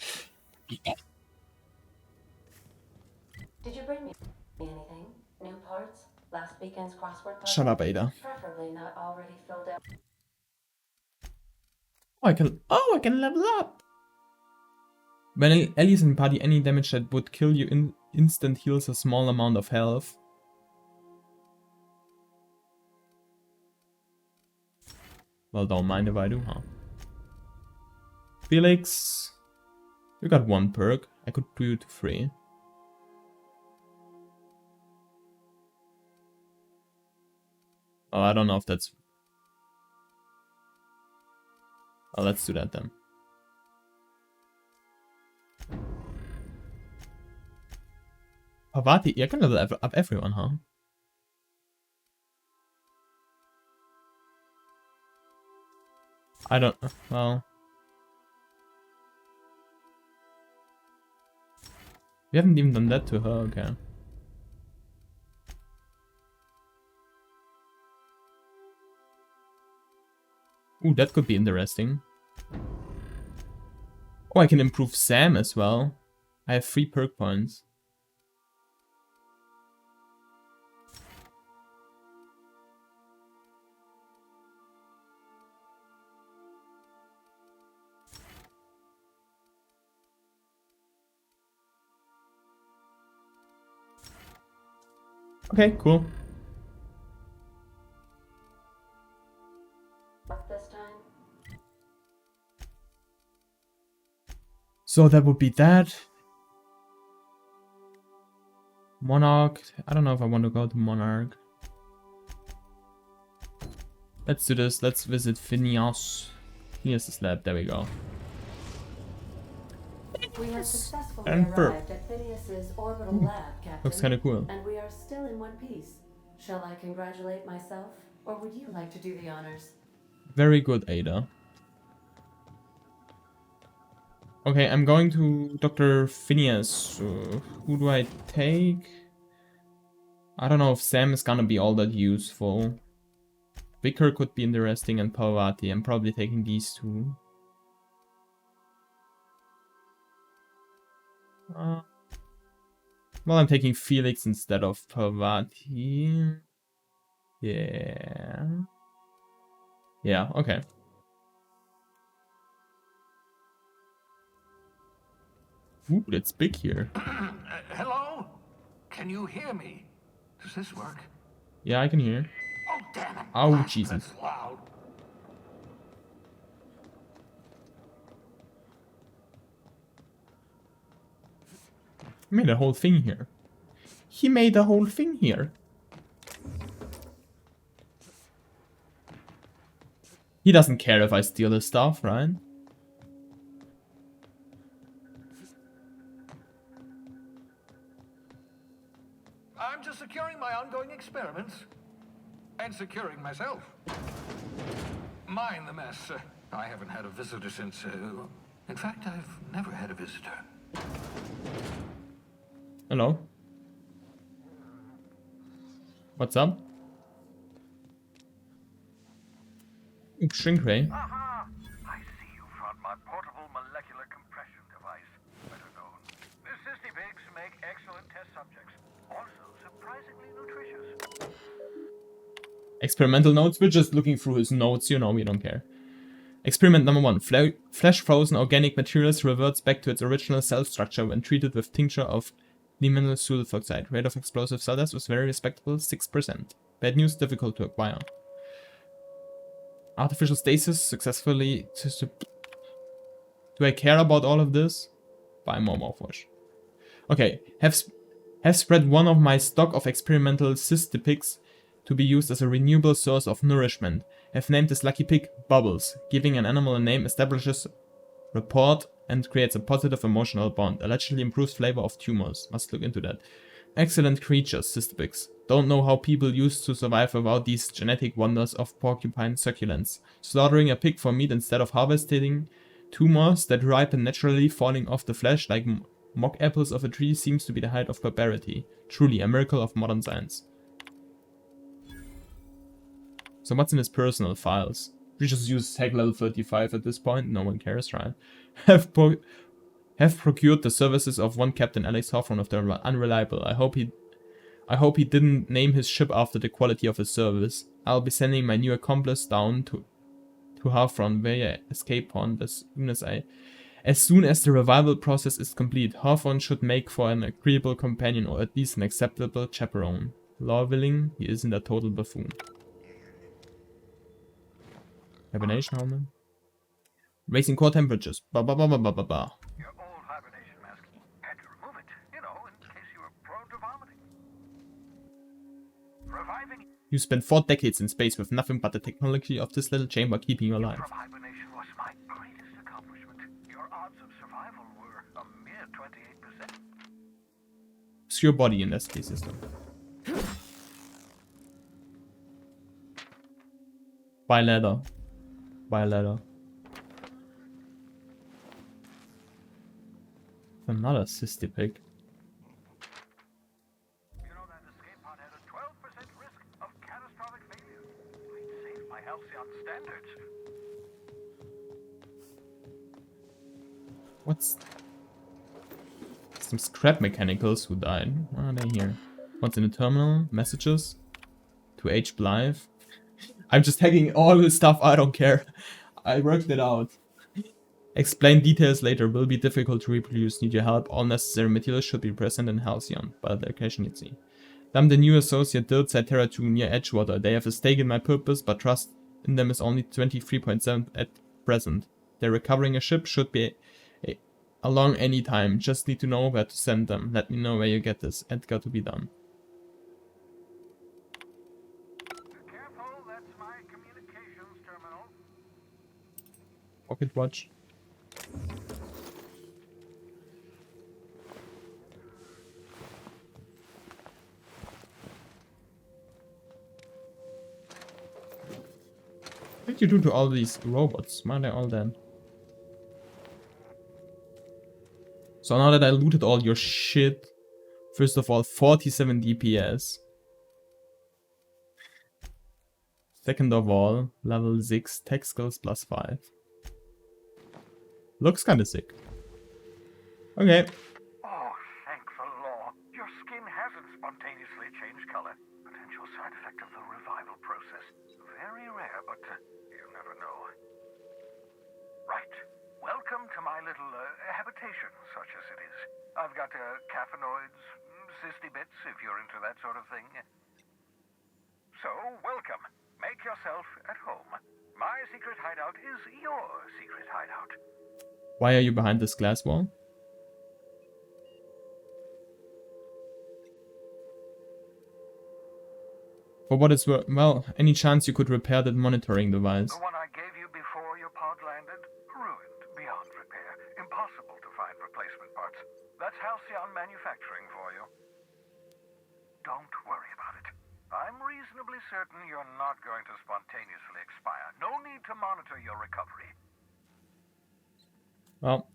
you bring me anything? New parts? Last weekend's crossword puzzle? Shut up, Ada. Preferably not already filled out. I can level up! When Ellie's in party, any damage that would kill you instant heals a small amount of health. Well, don't mind if I do, huh? Felix, you got 1 perk. I could do you to 3. Oh, I don't know if that's... Oh, let's do that then. Parvati, I can level up everyone, huh? I don't... well... We haven't even done that to her, okay. Ooh, that could be interesting. Oh, I can improve Sam as well. I have 3 perk points. Okay, cool. This time? So that would be that. Monarch. I don't know if I want to go to Monarch. Let's do this. Let's visit Phineas. Phineas' lab. There we go. We have successfully And arrived at Phineas's orbital lab, Captain. Looks kind of cool. And we are still in one piece. Shall I congratulate myself, or would you like to do the honors? Very good, Ada. Okay, I'm going to Dr. Phineas. Who do I take? I don't know if Sam is gonna be all that useful. Vicar could be interesting, and Parvati. I'm probably taking these 2. Well, I'm taking Felix instead of Parvati. Yeah. Yeah, okay. Ooh, that's big here. Hello? Can you hear me? Does this work? Yeah, I can hear. Oh, damn it. Oh, Jesus. That's loud. He made a whole thing here. He made a whole thing here. He doesn't care if I steal his stuff, right? I'm just securing my ongoing experiments. And securing myself. mind the mess. I haven't had a visitor since... in fact, I've never had a visitor. Hello? What's up? Ooh, shrink ray. Aha! I see you found my portable molecular compression device, better known. The Sissy Pigs make excellent test subjects, also surprisingly nutritious. Experimental notes. We're just looking through his notes, you know, we don't care. Experiment number 1. Flesh frozen organic materials reverts back to its original cell structure when treated with tincture of limonene sulfoxide. Rate of explosive cell death was very respectable, 6%. Bad news, difficult to acquire. Artificial stasis successfully... Do I care about all of this? Buy more Morphosh. Okay, have spread one of my stock of experimental cystipics to be used as a renewable source of nourishment. Have named this lucky pig Bubbles. Giving an animal a name establishes rapport and creates a positive emotional bond. Allegedly improves flavor of tumors. Must look into that. Excellent creatures, cystipics. Don't know how people used to survive without these genetic wonders of porcupine succulents. Slaughtering a pig for meat instead of harvesting tumors that ripen naturally falling off the flesh like mock apples of a tree seems to be the height of barbarity. Truly a miracle of modern science. So what's in his personal files? We just use hack level 35 at this point, no one cares, right? Have procured the services of one Captain Alex Hawthorne of the Unreliable. I hope he didn't name his ship after the quality of his service. I'll be sending my new accomplice down to Hawthorne via escape pond as soon as the revival process is complete. Hawthorne should make for an agreeable companion or at least an acceptable chaperone. Law willing, he isn't a total buffoon. Hibernation helmet. Raising core temperatures. Ba ba ba ba ba ba ba. Your old hibernation mask. Had to remove it, you know, in case you were prone to vomiting. Reviving You spent 4 decades in space with nothing but the technology of this little chamber keeping you alive. from hibernation was my greatest accomplishment. Your odds of survival were a mere 28%. Obscure body in SK system. Buy ladder. Buy ladder. Another cystipic. You know that escape pod had a 12% risk of catastrophic failure. I'd save my halcyon standards. What's... Some scrap mechanicals who died. What are they here? What's in the terminal? Messages? To H. Blythe? I'm just hacking all the stuff, I don't care. I worked it out. Explain details later, will be difficult to reproduce, need your help. All necessary materials should be present in Halcyon, by the occasionally. I'm the new associate Diltside Terra 2 near Edgewater. They have a stake in my purpose, but trust in them is only 23.7 at present. They're recovering a ship, should be along any time. Just need to know where to send them. Let me know where you get this. Edgar to be done. Careful, that's my communications terminal. Pocket watch. What did you do to all these robots? Why are they all dead? So now that I looted all your shit, first of all, 47 DPS. Second of all, level 6, tech skills plus 5. Looks kinda sick. Okay. Oh, thank the law. Your skin hasn't spontaneously changed color. Potential side effect of the revival process. Very rare, but you never know. Right. Welcome to my little habitation, such as it is. I've got caffeinoids, cysty bits, if you're into that sort of thing. So, welcome. Make yourself at home. My secret hideout is your secret hideout. Why are you behind this glass wall? For what it's worth, well, any chance you could repair that monitoring device? The one I gave you before your pod landed? Ruined beyond repair. Impossible to find replacement parts. That's Halcyon manufacturing for you. Don't worry about it. I'm reasonably certain you're not going to spontaneously expire. No need to monitor your recovery. Well.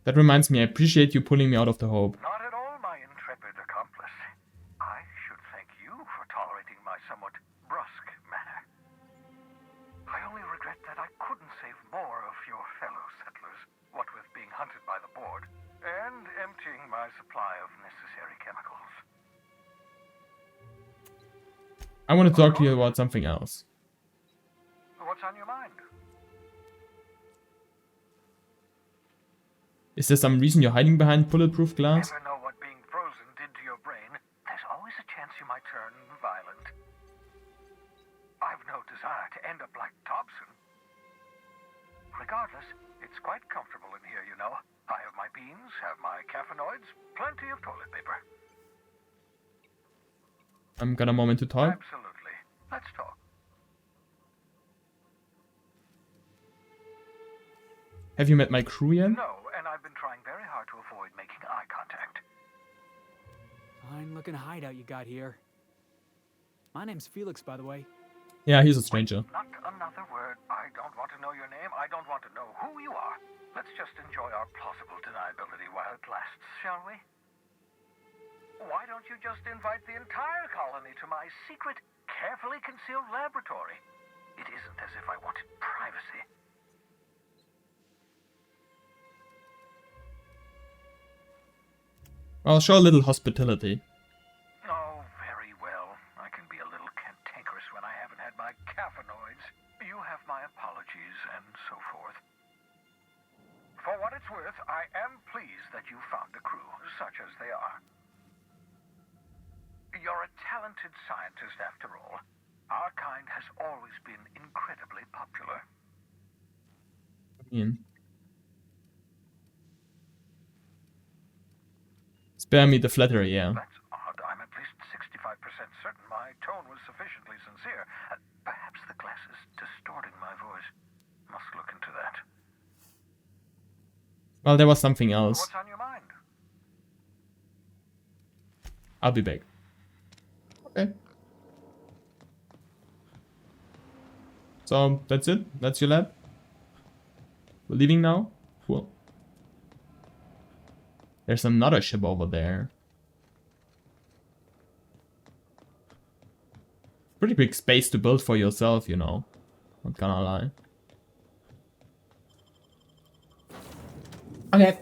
That reminds me, I appreciate you pulling me out of the hope. Not at all, my intrepid accomplice. I should thank you for tolerating my somewhat brusque manner. I only regret that I couldn't save more of your fellow settlers, what with being hunted by the board, and emptying my supply of necessary chemicals. I want to talk to you about something else. What's on your mind? Is there some reason you're hiding behind bulletproof glass? Never know what being frozen did to your brain. There's always a chance you might turn violent. I've no desire to end up like Dobson. Regardless, it's quite comfortable in here, you know. I have my beans, have my caffeinoids, plenty of toilet paper. Got a moment to talk? Absolutely. Let's talk. Have you met my crew yet? No, and I've been trying very hard to avoid making eye contact. Fine looking hideout you got here. My name's Felix, by the way. Yeah, he's a stranger. Not another word. I don't want to know your name. I don't want to know who you are. Let's just enjoy our plausible deniability while it lasts, shall we? Why don't you just invite the entire colony to my secret, carefully concealed laboratory? It isn't as if I wanted privacy. I'll show a little hospitality. Oh, very well. I can be a little cantankerous when I haven't had my caffeinoids. You have my apologies and so forth. For what it's worth, I am pleased that you found a crew, such as they are. You're a talented scientist after all. Our kind has always been incredibly popular. Spare me the flattery, yeah. That's odd. I'm at least 65% certain my tone was sufficiently sincere. Perhaps the glass is distorting my voice. Must look into that. Well, there was something else. What's on your mind? I'll be back. Okay. So, that's it? That's your lab? We're leaving now? Cool. There's another ship over there. Pretty big space to build for yourself, you know. Not gonna lie. Okay.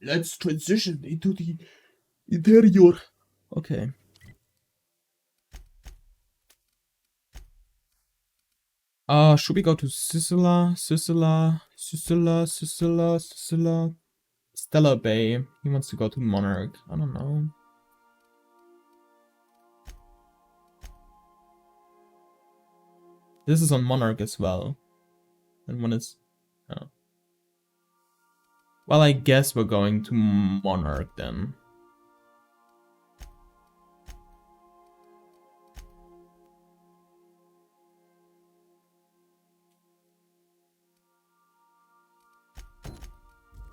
Let's transition into the interior. Okay. Should we go to Sicily? Stellar Bay. He wants to go to Monarch. I don't know. This is on Monarch as well. And one is... Oh. Well, I guess we're going to Monarch then.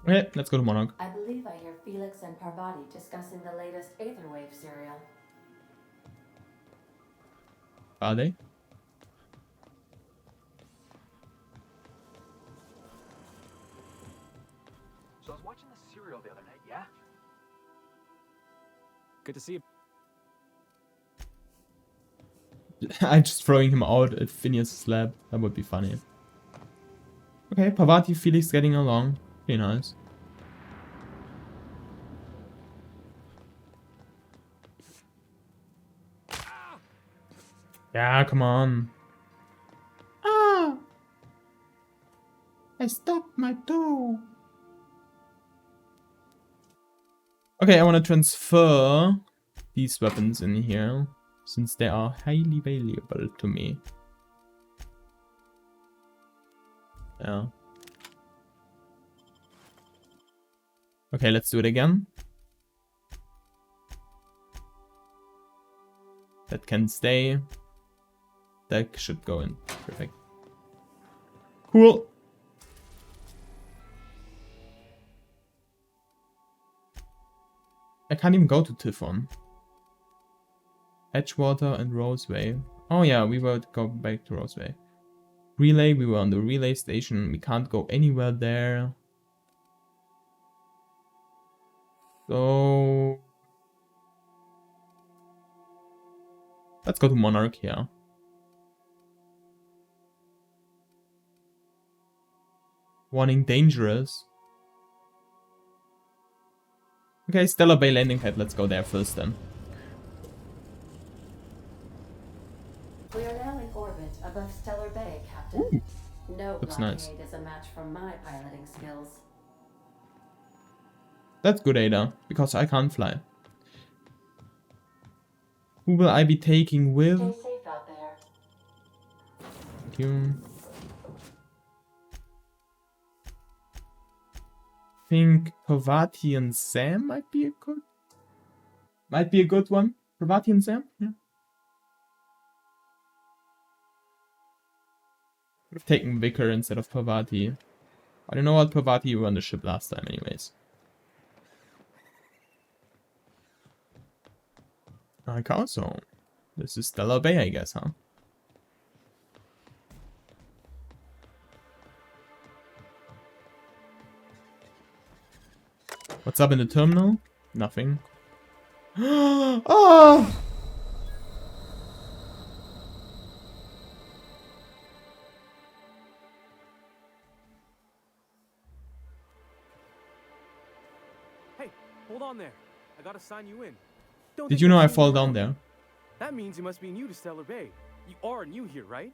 Okay, let's go to Monarch. I believe I hear Felix and Parvati discussing the latest Aetherwave serial. Are they? So I was watching the serial the other night, yeah? Good to see you. I'm just throwing him out at Phineas' lab. That would be funny. Okay, Parvati, Felix getting along. Pretty nice. Yeah, come on. Ah! I stopped my toe. Okay, I want to transfer these weapons in here, since they are highly valuable to me. Yeah. Okay, let's do it again. That can stay. That should go in. Perfect. Cool. I can't even go to Typhon. Edgewater and Roseway. Oh yeah, we will go back to Roseway. Relay, we were on the relay station. We can't go anywhere there. So let's go to Monarch here. Warning, dangerous. Okay, Stellar Bay landing pad. Let's go there first then. We are now in orbit above Stellar Bay, Captain. Ooh, no looks blockade nice. is a match for my piloting skills. That's good, Ada, because I can't fly. Who will I be taking with? Stay safe out there. Thank you. I think Parvati and Sam might be a good one. Parvati and Sam, yeah. Would have taken Vicar instead of Parvati. I don't know what Parvati were on the ship last time anyways. Like also. This is Stellar Bay, I guess, huh? What's up in the terminal? Nothing. Oh! Hey, hold on there. I gotta sign you in. Did you know I fall down there? That means you must be new to Stellar Bay. You are new here, right?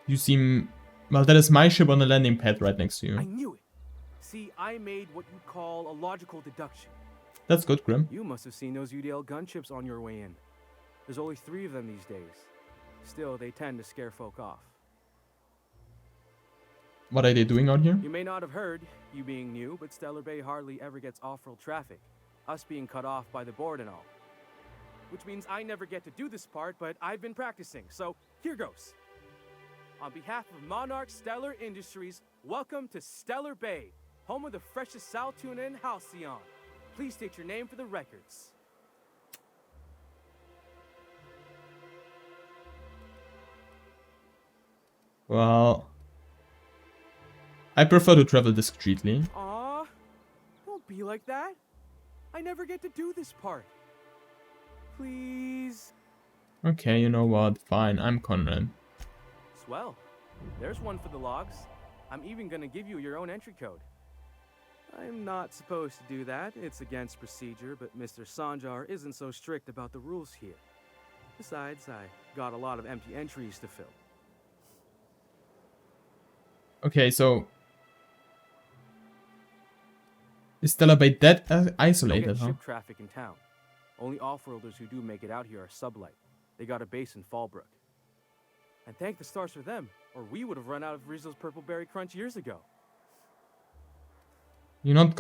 You seem... Well, that is my ship on the landing pad right next to you. I knew it. See, I made what you'd call a logical deduction. That's good, Grim. You must have seen those UDL gunships on your way in. There's only 3 of them these days. Still, they tend to scare folk off. What are they doing out here? You may not have heard, you being new, but Stellar Bay hardly ever gets off-road traffic. Us being cut off by the board and all. Which means I never get to do this part, but I've been practicing, so here goes. On behalf of Monarch Stellar Industries, welcome to Stellar Bay, home of the freshest sal tuna in Halcyon. Please state your name for the records. Well... I prefer to travel discreetly. Aw, don't be like that. I never get to do this part. Please. Okay, you know what? Fine, I'm Conrad. Swell. There's one for the logs. I'm even gonna give you your own entry code. I'm not supposed to do that. It's against procedure, but Mr. Sanjar isn't so strict about the rules here. Besides, I got a lot of empty entries to fill. Okay, so... Is Stellar Bay that isolated, huh? Ship traffic in town. Only off-worlders who do make it out here are Sublight. They got a base in Fallbrook. And thank the stars for them, or we would have run out of Rizzo's Purple Berry Crunch years ago. You're not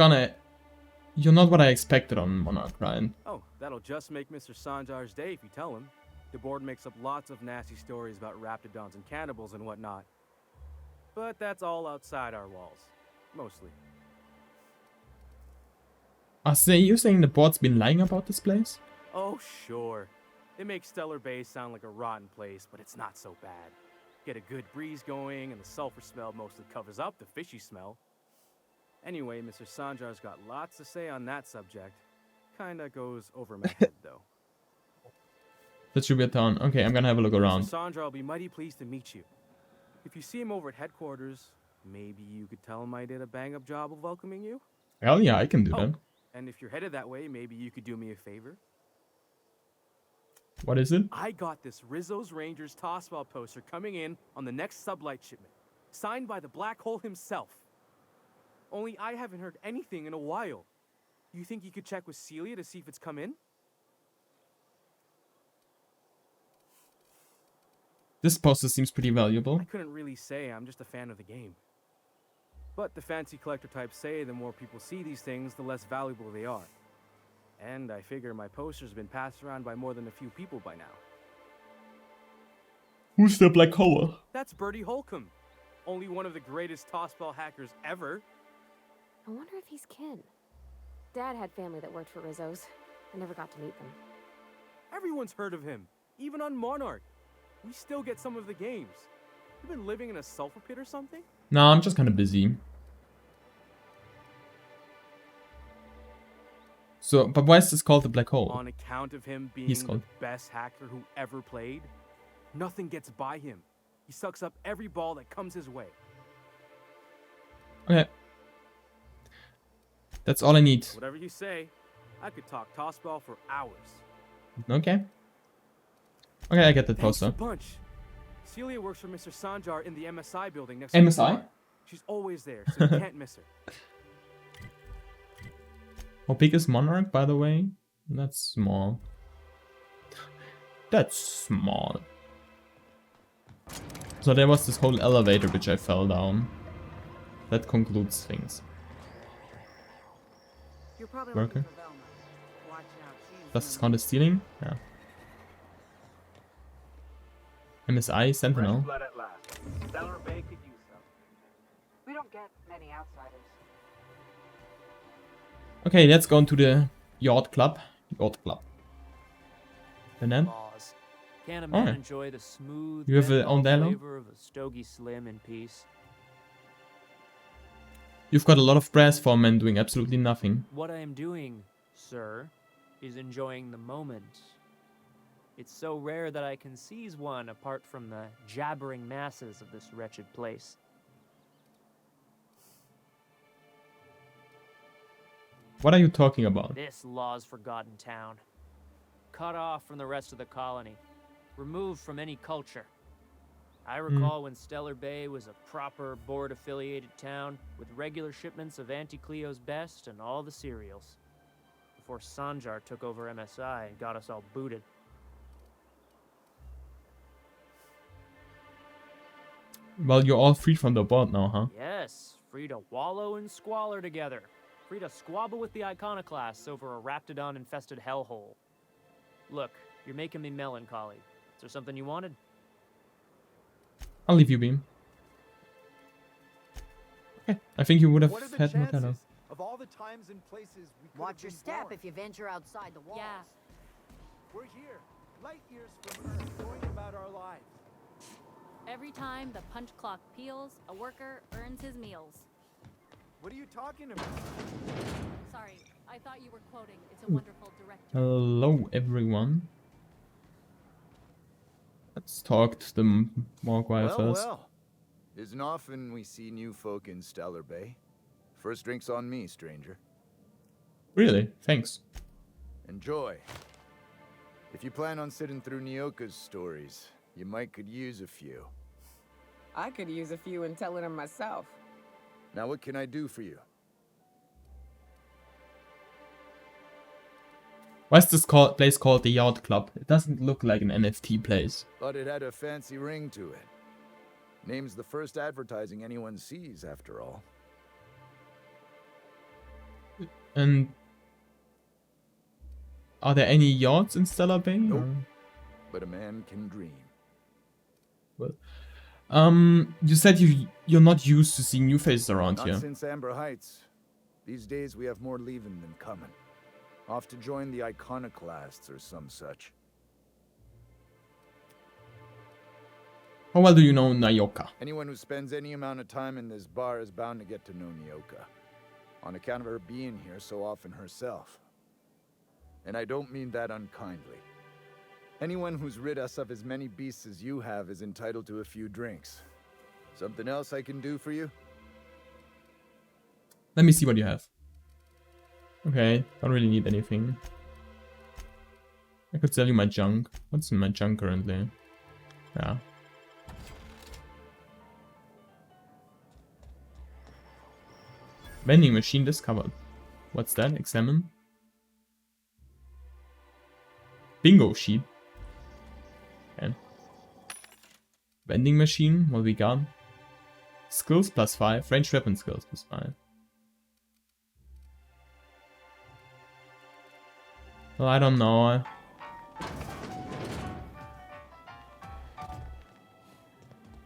what I expected on Monarch, Ryan. Oh, that'll just make Mr. Sanjar's day if you tell him. The board makes up lots of nasty stories about raptidons and cannibals and whatnot. But that's all outside our walls. Mostly. You saying the board's been lying about this place? Oh, sure. It makes Stellar Bay sound like a rotten place, but it's not so bad. Get a good breeze going, and the sulfur smell mostly covers up the fishy smell. Anyway, Mr. Sanjar's got lots to say on that subject. Kinda goes over my head, though. That should be a town. Okay, I'm gonna have a look around. Mr. Sandra will be mighty pleased to meet you. If you see him over at headquarters, maybe you could tell him I did a bang-up job of welcoming you? Hell yeah, I can do that. And if you're headed that way, maybe you could do me a favor? What is it? I got this Rizzo's Rangers Tossball poster coming in on the next Sublight shipment, signed by the Black Hole himself. Only I haven't heard anything in a while. You think you could check with Celia to see if it's come in? This poster seems pretty valuable. I couldn't really say. I'm just a fan of the game. But the fancy collector types say the more people see these things, the less valuable they are. And I figure my poster's been passed around by more than a few people by now. Who's the Black Hole? That's Bertie Holcomb. Only one of the greatest tossball hackers ever. I wonder if he's kin. Dad had family that worked for Rizzo's. I never got to meet them. Everyone's heard of him, even on Monarch. We still get some of the games. You've been living in a sulfur pit or something? No, I'm just kind of busy. So, but why is this called the black hole? On account of him being He's the called. best hacker who ever played? Nothing gets by him. He sucks up every ball that comes his way. Okay. That's all I need. Whatever you say, I could talk tossball for hours. Okay. Okay, I get that Thanks a poster. bunch. Celia works for Mr. Sanjar in the MSI building next MSI? to the bar. She's always there, so you can't miss her. How big is Monarch, by the way? That's small. That's small. So there was this whole elevator which I fell down. That concludes things. You're probably Worker. looking for Velma. Watch out, she's Does this count as stealing? Yeah. MSI Sentinel. Blood at last. Stellar Bay could use some. We don't get many outsiders. Okay, let's go into the yacht club. Yacht club. And then? Laws. Can a man Oh. enjoy the smooth You have a menthol Ondelo? flavor of a Stogie Slim in peace? You've got a lot of brass for men doing absolutely nothing. What I am doing, sir, is enjoying the moment. It's so rare that I can seize one apart from the jabbering masses of this wretched place. What are you talking about? This law's forgotten town. Cut off from the rest of the colony. Removed from any culture. I recall when Stellar Bay was a proper board-affiliated town with regular shipments of Auntie Cleo's best and all the cereals. Before Sanjar took over MSI and got us all booted. Well, you're all free from the board now, huh? Yes, free to wallow in squalor together. Free to squabble with the iconoclasts over a raptidon-infested hellhole. Look, you're making me melancholy. Is there something you wanted? I'll leave you, Beam. Okay, I think you would have What are the had chances Motello. of all the times and places we could Watch have your been step born? if you venture outside the walls. Yeah. We're here, light years from Earth, going about our lives. Every time the punch clock peels, a worker earns his meals. What are you talking about? Sorry, I thought you were quoting It's a Wonderful Director. Hello, everyone. Let's talk to the Mogwai first. Well. Isn't often we see new folk in Stellar Bay. First drink's on me, stranger. Really? Thanks. Enjoy. If you plan on sitting through Nyoka's stories, you might could use a few. I could use a few and telling them myself. Now what can I do for you? Why's this place called the Yacht Club? It doesn't look like an NFT place. Thought it had a fancy ring to it. Name's the first advertising anyone sees, after all. And are there any yachts in Stellar Bay? Nope. But a man can dream. Well, you said you're not used to seeing new faces around Not here. since Amber Heights. These days we have more leaving than coming. Off to join the iconoclasts or some such. How well do you know Nyoka? Anyone who spends any amount of time in this bar is bound to get to know Nyoka. On account of her being here so often herself. And I don't mean that unkindly. Anyone who's rid us of as many beasts as you have is entitled to a few drinks. Something else I can do for you? Let me see what you have. Okay, don't really need anything. I could sell you my junk. What's in my junk currently? Yeah. Vending machine discovered. What's that? Examine. Bingo sheet. Okay. Vending machine. What we got? Skills +5. Ranged weapon skills +5. Well, I don't know.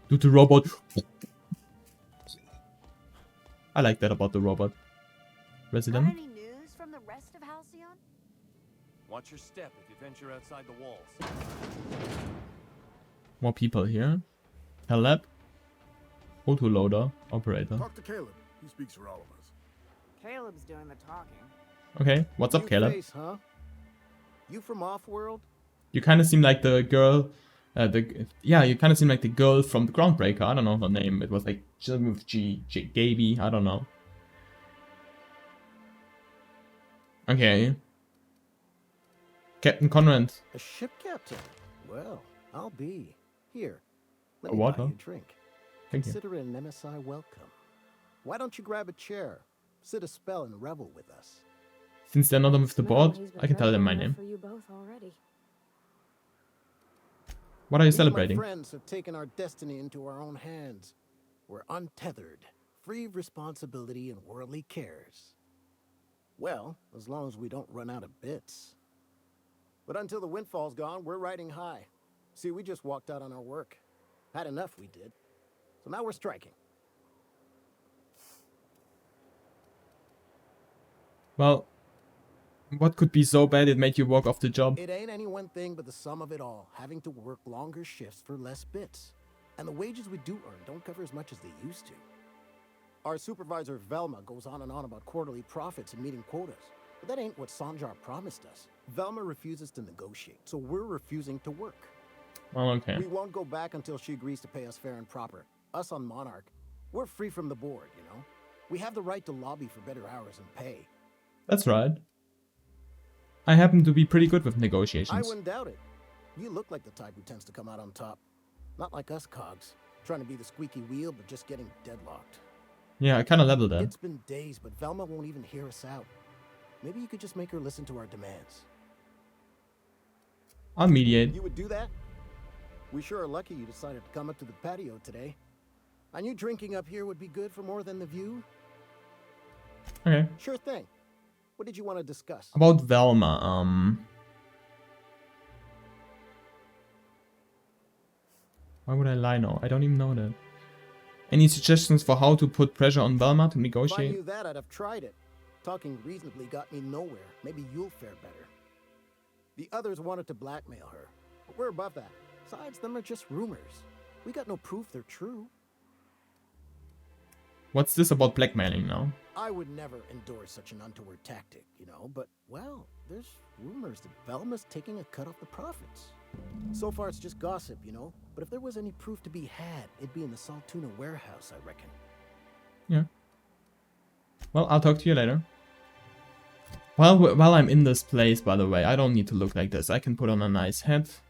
Do the robot. I like that about the robot. Resident? Got any news from the rest of Halcyon? Watch your step if you venture outside the walls. More people here. Caleb. Autoloader. Operator. Talk to Caleb. He speaks for all of us. Caleb's doing the talking. Okay, what's up, New Caleb? face, huh? You from Off-World? You kind of seem like the girl... you kind of seem like the girl from the Groundbreaker. I don't know her name. It was like with G. Gaby. I don't know. Okay. Captain Conrad. A ship captain? Well, I'll be. Here, let A me water? buy you a drink. Thank you. Consider it an MSI welcome. Why don't you grab a chair, sit a spell, and revel with us? Since they're not on with the board, I can tell them my name. For you both already. What are you Me and celebrating? My friends have taken our destiny into our own hands. We're untethered, free of responsibility and worldly cares. Well, as long as we don't run out of bits. But until the windfall's gone, we're riding high. See, we just walked out on our work. Had enough, we did. So now we're striking. Well, what could be so bad it made you walk off the job? It ain't any one thing but the sum of it all, having to work longer shifts for less bits. And the wages we do earn don't cover as much as they used to. Our supervisor Velma goes on and on about quarterly profits and meeting quotas. But that ain't what Sanjar promised us. Velma refuses to negotiate, so we're refusing to work. Well, okay. We won't go back until she agrees to pay us fair and proper. Us on Monarch, we're free from the board, you know? We have the right to lobby for better hours and pay. That's right. I happen to be pretty good with I negotiations. wouldn't doubt it. You look like the type who tends to come out on top. Not like us cogs, trying to be the squeaky wheel but just getting deadlocked. Yeah, I kind of leveled that. It's been days, but Velma won't even hear us out. Maybe you could just make her listen to our demands. I'll mediate. You would do that? We sure are lucky you decided to come up to the patio today. I knew drinking up here would be good for more than the view. Okay. Sure thing. What did you want to discuss? About Velma, why would I lie now? I don't even know that. Any suggestions for how to put pressure on Velma to If I negotiate? knew that, I'd have tried it. Talking reasonably got me nowhere. Maybe you'll fare better. The others wanted to blackmail her, but we're above that. Besides, them are just rumors. We got no proof they're true. What's this about blackmailing now? I would never endorse such an untoward tactic, you know, but, well, there's rumors that Velma's taking a cut off the profits. So far, it's just gossip, you know, but if there was any proof to be had, it'd be in the Saltuna warehouse, I reckon. Yeah. Well, I'll talk to you later. While I'm in this place, by the way, I don't need to look like this. I can put on a nice hat.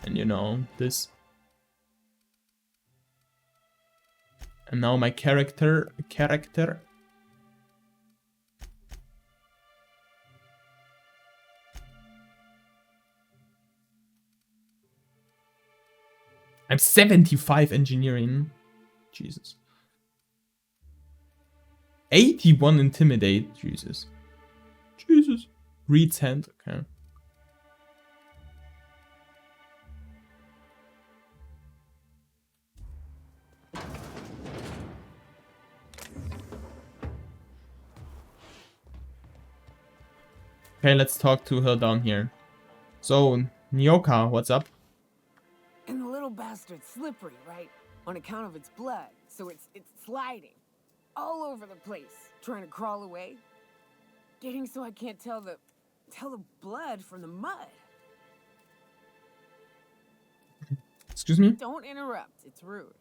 And you know, this. And now my character. I'm 75 engineering. Jesus. 81 intimidate. Jesus. Reed's hand. Okay. Okay, let's talk to her down here. So, Nyoka, what's up? And the little bastard's slippery, right? On account of its blood, so it's sliding all over the place, trying to crawl away. Getting so I can't tell the blood from the mud. Excuse me? Don't interrupt, it's rude.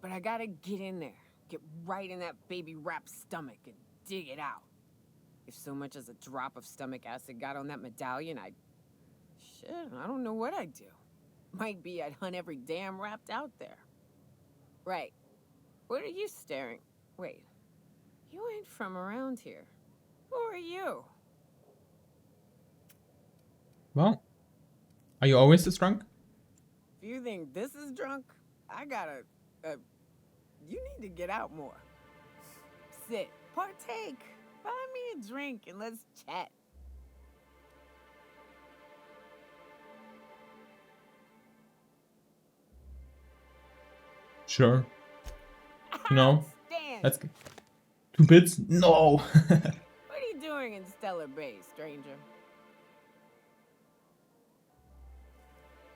But I gotta get in there, get right in that baby rap's stomach and dig it out. If so much as a drop of stomach acid got on that medallion, shit, I don't know what I'd do. Might be I'd hunt every damn wrapped out there. Right. What are you staring? Wait. You ain't from around here. Who are you? Well, are you always this drunk? If you think this is drunk, I gotta, you need to get out more. Sit, partake, buy me a drink and let's chat. Sure. No. Stand. That's good. 2 bits? No. What are you doing in Stellar Bay, stranger.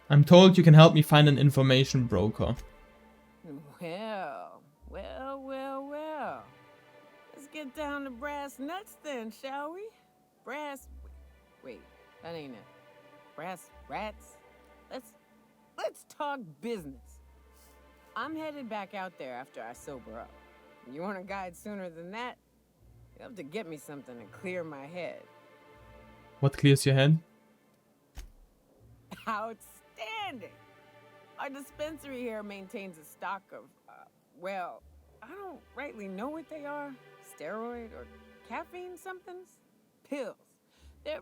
I'm told you can help me find an information broker. Well. Let's get down to brass nuts then, shall we? Wait, that ain't it. Brass rats? Let's talk business. I'm headed back out there after I sober up. You want a guide sooner than that? You have to get me something to clear my head. What clears your head? Outstanding! Our dispensary here maintains a stock of, well, I don't rightly know what they are. Steroid or caffeine somethings? Pills. They're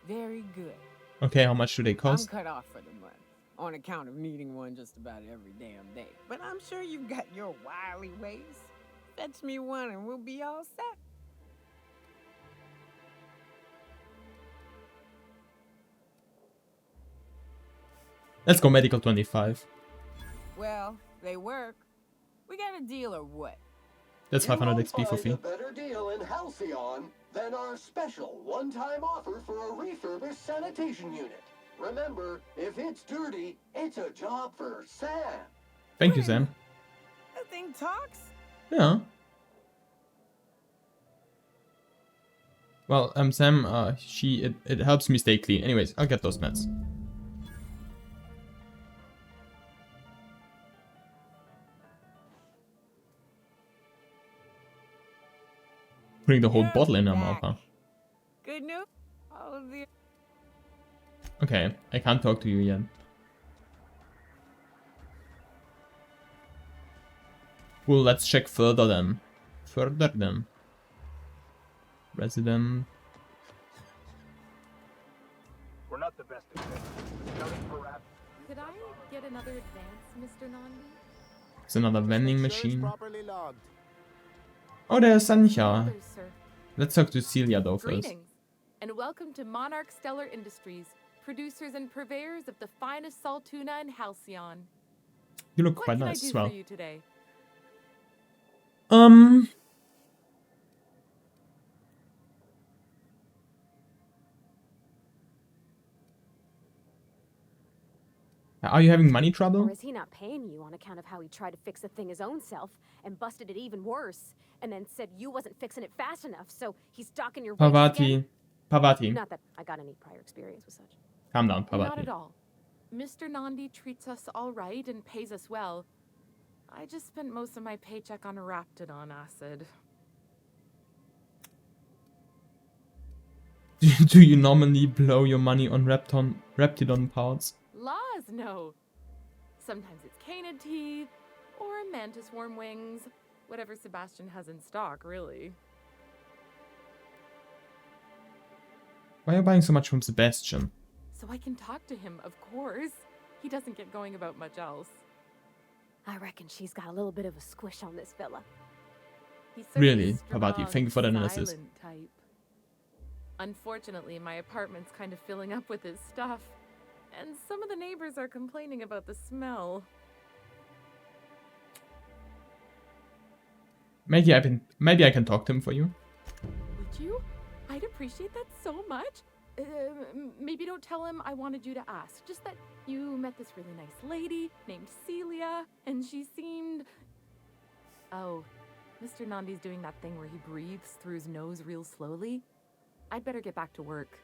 very good. Okay, how much do they cost? I'm cut off for the month, on account of needing one just about every damn day. But I'm sure you've got your wily ways. Fetch me one and we'll be all set. Let's go medical 25. Well, they work. We got a deal or what? That's 500 XP for a fee. better deal in Halcyon than our special one-time offer for a refurbished sanitation unit. Remember, if it's dirty, it's a job for Sam. Thank you, Sam. That thing talks? Yeah. Well, Sam, it helps me stay clean. Anyways, I'll get those meds. Putting the whole bottle in her mouth, huh? Good news? Oh, dear. Okay, I can't talk to you yet. Well, let's check further then. Resident. We're not the best at this. Could I get another advance, Mr. Nandi? It's another vending machine. Properly logged. Oh, there's Sanja. Others, sir. Let's talk to Celia though first. Greetings, and welcome to Monarch Stellar Industries, producers and purveyors of the finest salt tuna in Halcyon. You look quite What nice can I as do well. for you today? Are you having money trouble? Or is he not paying you on account of how he tried to fix the thing his own self and busted it even worse, and then said you wasn't fixing it fast enough, so he's docking your wages again? Pavati. Not that I got any prior experience with such. Calm down, Not at Pavati. all. Mr. Nandi treats us all right and pays us well. I just spent most of my paycheck on Raptidon acid. Do you normally blow your money on Raptidon parts? Laws, no. Sometimes it's canid teeth or mantis worm wings. Whatever Sebastian has in stock, really. Why are you buying so much from Sebastian? So I can talk to him, of course. He doesn't get going about much else. I reckon she's got a little bit of a squish on this fella. He's sort of Really, strong, Pavati, thank you for the analysis. silent type. Unfortunately, my apartment's kind of filling up with his stuff, and some of the neighbors are complaining about the smell. Maybe I can talk to him for you. Would you? I'd appreciate that so much. Maybe don't tell him I wanted you to ask. Just that you met this really nice lady named Celia, and she seemed... Oh, Mr. Nandi's doing that thing where he breathes through his nose real slowly. I'd better get back to work.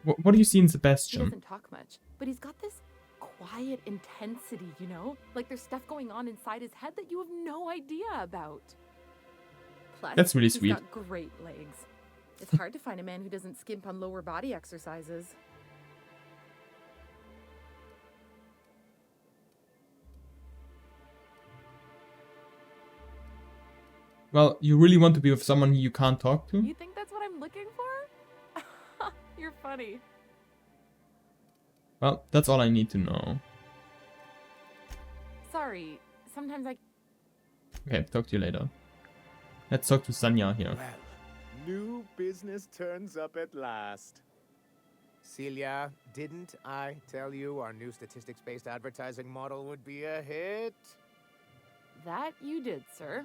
What do you see in He Sebastian? doesn't talk much, but he's got this quiet intensity, you know? Like there's stuff going on inside his head that you have no idea about. Plus, That's really he's sweet. got great legs. It's hard to find a man who doesn't skimp on lower body exercises. Well, you really want to be with someone you can't talk to? You think that's what I'm looking for? You're funny. Well, that's all I need to know. Sorry, sometimes I... Okay, talk to you later. Let's talk to Sanya here. Well, new business turns up at last. Celia, didn't I tell you our new statistics-based advertising model would be a hit? That you did, sir.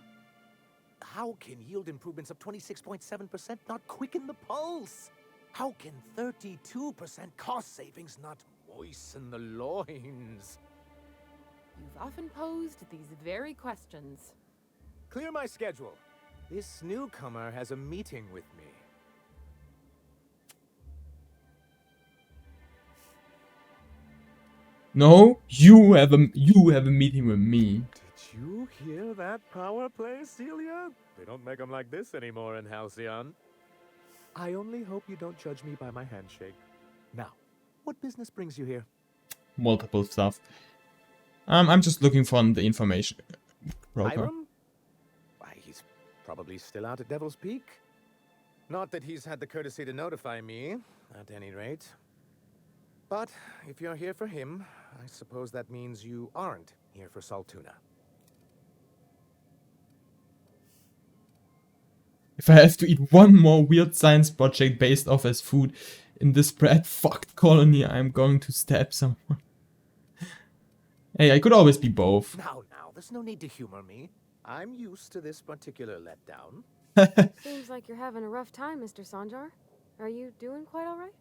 How can yield improvements of 26.7% not quicken the pulse? How can 32% cost savings not moisten the loins? You've often posed these very questions. Clear my schedule. This newcomer has a meeting with me. No, you have a meeting with me. Did you hear that power play, Celia? They don't make them like this anymore in Halcyon. I only hope you don't judge me by my handshake. Now, what business brings you here? Multiple stuff. I'm just looking for the information broker. Hiram? Why, he's probably still out at Devil's Peak. Not that he's had the courtesy to notify me, at any rate. But if you're here for him, I suppose that means you aren't here for Saltuna. If I have to eat one more weird science project based off as food in this bread-fucked colony, I'm going to stab someone. Hey, I could always be both. Now, there's no need to humor me. I'm used to this particular letdown. Seems like you're having a rough time, Mr. Sanjar. Are you doing quite all right?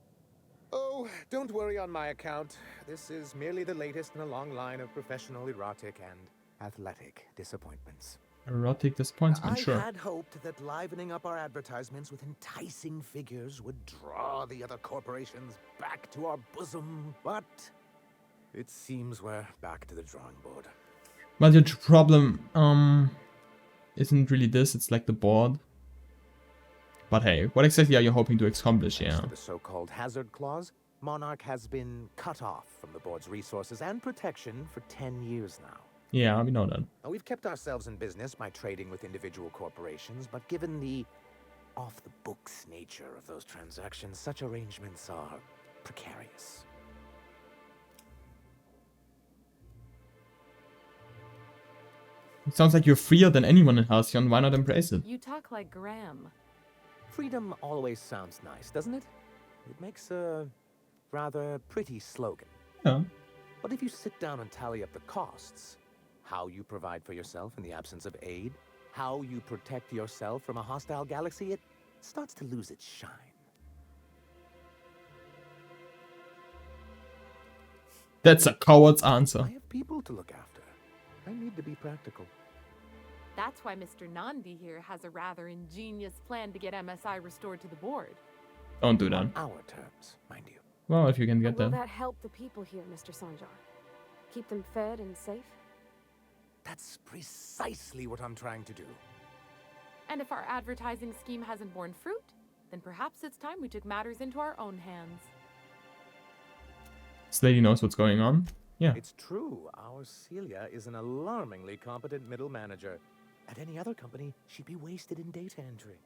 Oh, don't worry on my account. This is merely the latest in a long line of professional erotic and athletic disappointments. Erotic disappointment, sure. I had hoped that livening up our advertisements with enticing figures would draw the other corporations back to our bosom, but it seems we're back to the drawing board. But your problem, isn't really this, it's like the board. But hey, what exactly are you hoping to accomplish here? The so-called hazard clause, Monarch has been cut off from the board's resources and protection for 10 years now. Yeah, we know that. Now, we've kept ourselves in business by trading with individual corporations, but given the off-the-books nature of those transactions, such arrangements are precarious. It sounds like you're freer than anyone in Halcyon. Why not embrace it? You talk like Graham. Freedom always sounds nice, doesn't it? It makes a rather pretty slogan. Yeah. But if you sit down and tally up the costs, how you provide for yourself in the absence of aid, how you protect yourself from a hostile galaxy, it starts to lose its shine. That's a coward's answer. I have people to look after. I need to be practical. That's why Mr. Nandi here has a rather ingenious plan to get MSI restored to the board. Don't do that. On our terms, mind you. Well, if you can get Will that. that help the people here, Mr. Sanjar? Keep them fed and safe? That's precisely what I'm trying to do. And if our advertising scheme hasn't borne fruit, then perhaps it's time we took matters into our own hands. This lady knows what's going on. Yeah. It's true. Our Celia is an alarmingly competent middle manager. At any other company, she'd be wasted in data entry.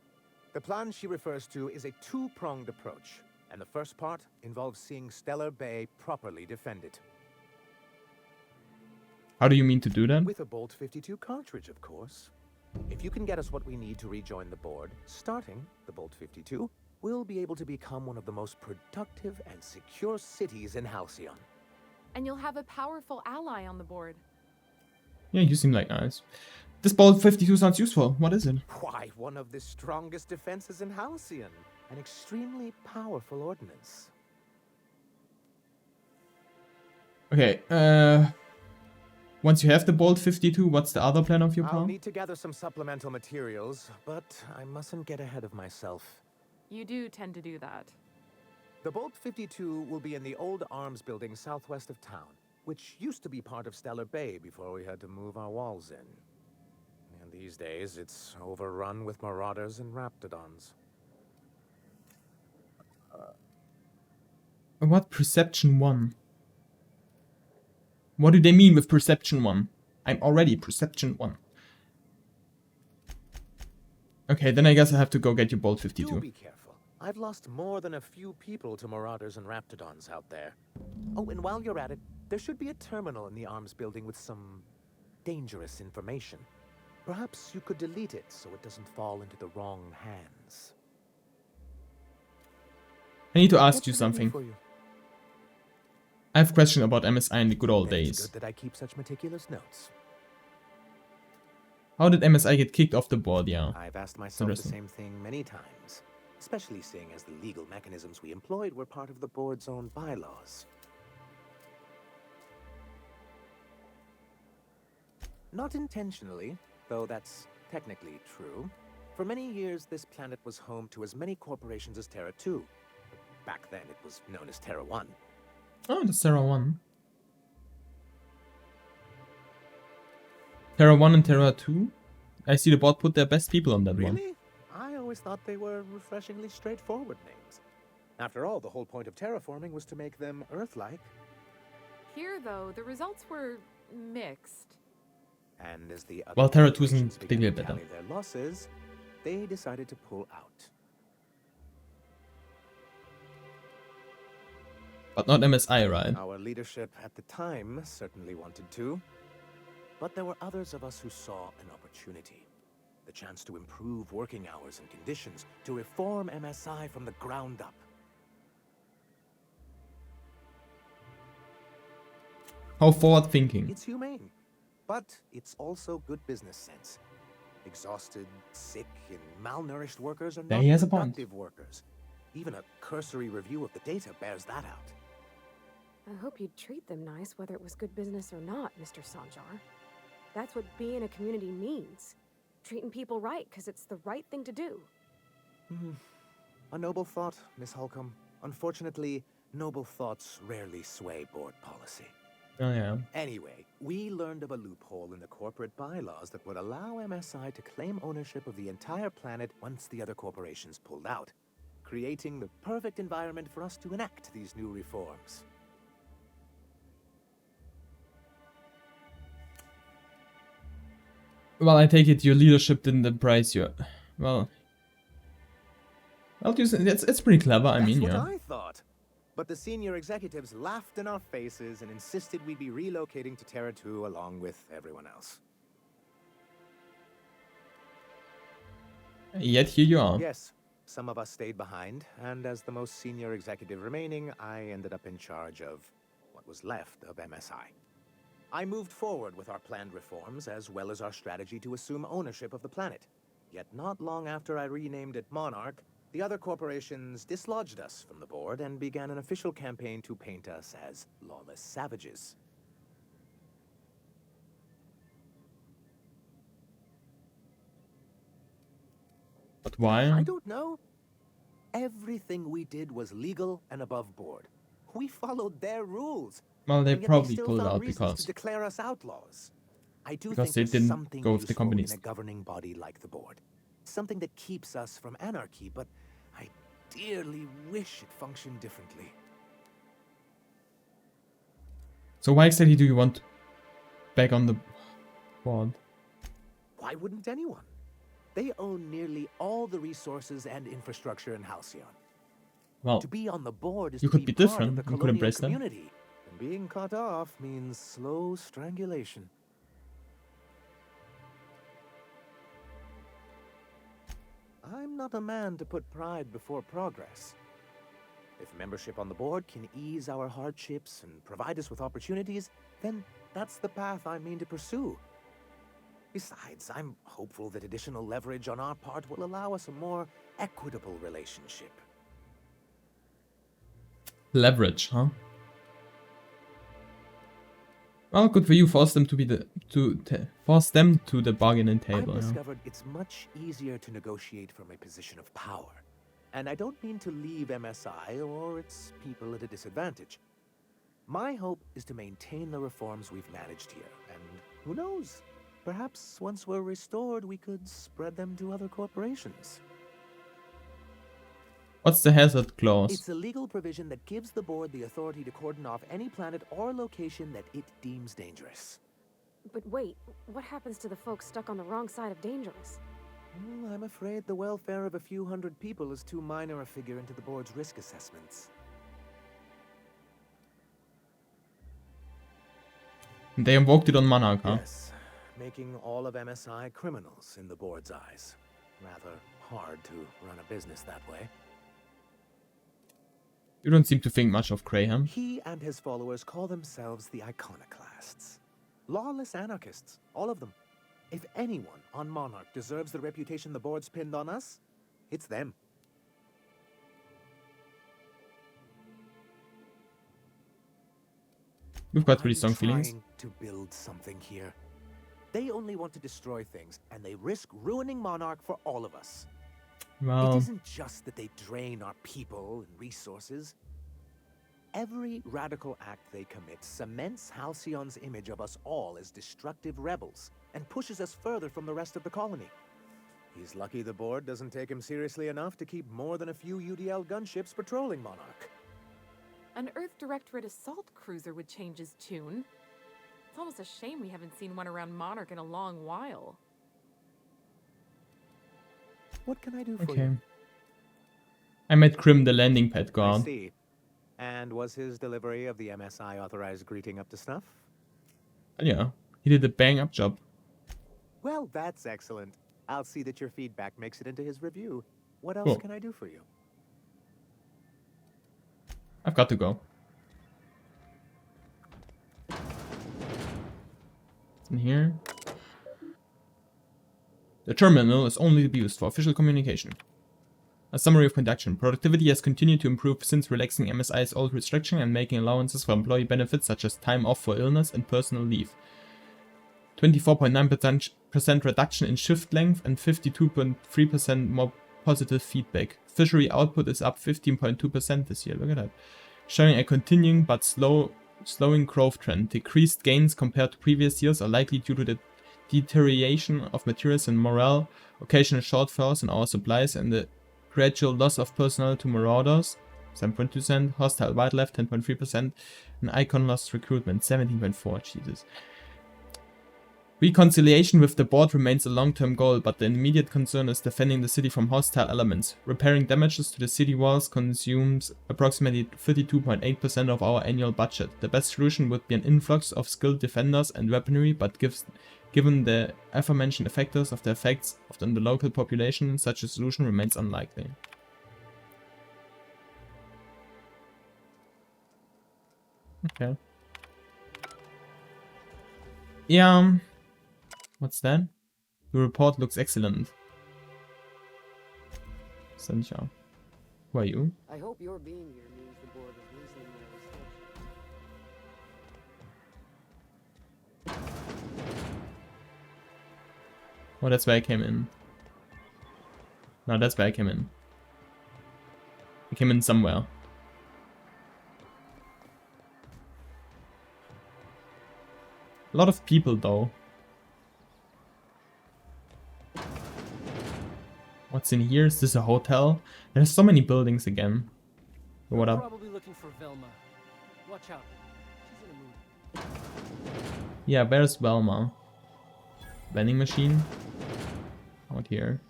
The plan she refers to is a two-pronged approach, and the first part involves seeing Stellar Bay properly defended. How do you mean to do that? With a Bolt 52 cartridge, of course. If you can get us what we need to rejoin the board, starting the Bolt 52, we'll be able to become one of the most productive and secure cities in Halcyon. And you'll have a powerful ally on the board. Yeah, you seem like nice. This Bolt 52 sounds useful. What is it? Why, one of the strongest defenses in Halcyon. An extremely powerful ordnance. Okay, once you have the Bolt 52, what's the other plan of your I'll plan? need to gather some supplemental materials, but I mustn't get ahead of myself. You do tend to do that. The Bolt 52 will be in the old arms building southwest of town, which used to be part of Stellar Bay before we had to move our walls in. And these days, it's overrun with marauders and raptidons. What Perception 1? What do they mean with Perception 1? I'm already Perception 1. Okay, then I guess I have to go get your Bolt 52. Do be careful. I've lost more than a few people to marauders and raptidons out there. Oh, and while you're at it, there should be a terminal in the arms building with some dangerous information. Perhaps you could delete it so it doesn't fall into the wrong hands. I need to ask you something. I have a question about MSI in the good old days. It's good that I keep such meticulous notes. How did MSI get kicked off the board? Yeah. I've asked myself the same thing many times, especially seeing as the legal mechanisms we employed were part of the board's own bylaws. Not intentionally, though that's technically true. For many years, this planet was home to as many corporations as Terra 2. Back then, it was known as Terra 1. Oh, that's Terra 1. Terra 1 and Terra 2? I see the board put their best people on that one. Really? I always thought they were refreshingly straightforward names. After all, the whole point of terraforming was to make them Earth-like. Here, though, the results were mixed. And as the Well, Terra 2 isn't particularly better. Their losses, they decided to pull out. But not MSI, right? Our leadership at the time certainly wanted to. But there were others of us who saw an opportunity. The chance to improve working hours and conditions, to reform MSI from the ground up. How forward thinking. It's humane, but it's also good business sense. Exhausted, sick, and malnourished workers are Yeah, not he has a point. productive workers. Even a cursory review of the data bears that out. I hope you'd treat them nice, whether it was good business or not, Mr. Sanjar. That's what being a community means. Treating people right, because it's the right thing to do. A noble thought, Miss Holcomb. Unfortunately, noble thoughts rarely sway board policy. Oh, yeah. Anyway, we learned of a loophole in the corporate bylaws that would allow MSI to claim ownership of the entire planet once the other corporations pulled out, creating the perfect environment for us to enact these new reforms. Well, I take it your leadership didn't embrace you. Well, it's pretty clever. I mean, That's yeah. what I thought. But the senior executives laughed in our faces and insisted we'd be relocating to Terra 2 along with everyone else. Yet here you are. Yes, some of us stayed behind, and as the most senior executive remaining, I ended up in charge of what was left of MSI. I moved forward with our planned reforms, as well as our strategy to assume ownership of the planet. Yet not long after I renamed it Monarch, the other corporations dislodged us from the board and began an official campaign to paint us as lawless savages. But why? I don't know. Everything we did was legal and above board. We followed their rules. Well, they and yet probably still pulled found out reasons because to declare us outlaws. I do because think they there's didn't something go with the useful companies. in a governing body like the board. Something that keeps us from anarchy, but I dearly wish it functioned differently. So why exactly do you want back on the board? Why wouldn't anyone? They own nearly all the resources and infrastructure in Halcyon. Well, to be on the board is you to could be part different. of the You could colonial embrace them. community. And being cut off means slow strangulation. I'm not a man to put pride before progress. If membership on the board can ease our hardships and provide us with opportunities, then that's the path I mean to pursue. Besides, I'm hopeful that additional leverage on our part will allow us a more equitable relationship. Leverage, huh? Well, good for you. Force them to be force them to the bargaining table. I've Yeah. discovered it's much easier to negotiate from a position of power. And I don't mean to leave MSI or its people at a disadvantage. My hope is to maintain the reforms we've managed here. And who knows? Perhaps once we're restored, we could spread them to other corporations. What's the hazard clause? It's a legal provision that gives the board the authority to cordon off any planet or location that it deems dangerous. But wait, what happens to the folks stuck on the wrong side of dangerous? Well, I'm afraid the welfare of a few hundred people is too minor a figure into the board's risk assessments. They invoked it on Monarch, huh? Yes, making all of MSI criminals in the board's eyes. Rather hard to run a business that way. You don't seem to think much of Graham. He and his followers call themselves the Iconoclasts. Lawless anarchists, all of them. If anyone on Monarch deserves the reputation the board's pinned on us, it's them. We've got pretty strong I'm feelings. trying to build something here. They only want to destroy things, and they risk ruining Monarch for all of us. Well, It isn't just that they drain our people and resources. Every radical act they commit cements Halcyon's image of us all as destructive rebels and pushes us further from the rest of the colony. He's lucky the board doesn't take him seriously enough to keep more than a few UDL gunships patrolling Monarch. An Earth Directorate assault cruiser would change his tune. It's almost a shame we haven't seen one around Monarch in a long while. What can I do for okay. you? I met Krim, the landing pad I guard. see. And was his delivery of the MSI authorized greeting up to snuff? Yeah, he did a bang up job. Well, that's excellent. I'll see that your feedback makes it into his review. What else Cool. can I do for you? I've got to go. In here. The terminal is only to be used for official communication. A summary of conduction. Productivity has continued to improve since relaxing MSI's old restriction and making allowances for employee benefits such as time off for illness and personal leave. 24.9% reduction in shift length and 52.3% more positive feedback. Fishery output is up 15.2% this year. Look at that. Showing a continuing but slowing growth trend. Decreased gains compared to previous years are likely due to the deterioration of materials and morale, occasional shortfalls in our supplies, and the gradual loss of personnel to marauders, 7.2%, hostile wildlife, 10.3%, and icon lost recruitment, 17.4%. Jesus. Reconciliation with the board remains a long-term goal, but the immediate concern is defending the city from hostile elements. Repairing damages to the city walls consumes approximately 32.8% of our annual budget. The best solution would be an influx of skilled defenders and weaponry, but given the aforementioned factors of the effects on the local population, such a solution remains unlikely. Okay. Yeah. What's that? Your report looks excellent. Sancha. Who are you? I hope your being here means the board is loosening their restrictions. Oh, that's where I came in. No, that's where I came in. I came in somewhere. A lot of people, though. What's in here? Is this a hotel? There's so many buildings again. What up? Probably looking for Velma. Watch out. She's in a mood. Yeah, where's Velma? Vending machine? Out here.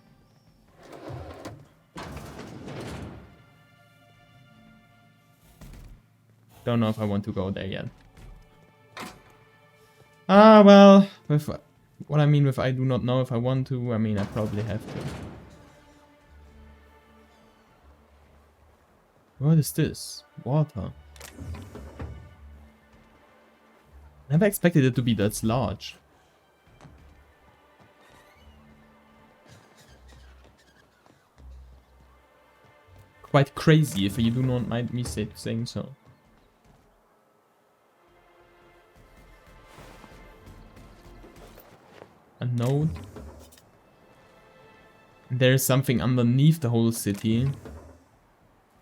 Don't know if I want to go there yet. Ah, well, with what I mean with I do not know if I want to, I mean I probably have to. What is this? Water. Never expected it to be that large. Quite crazy if you do not mind me saying so. A node. There's something underneath the whole city.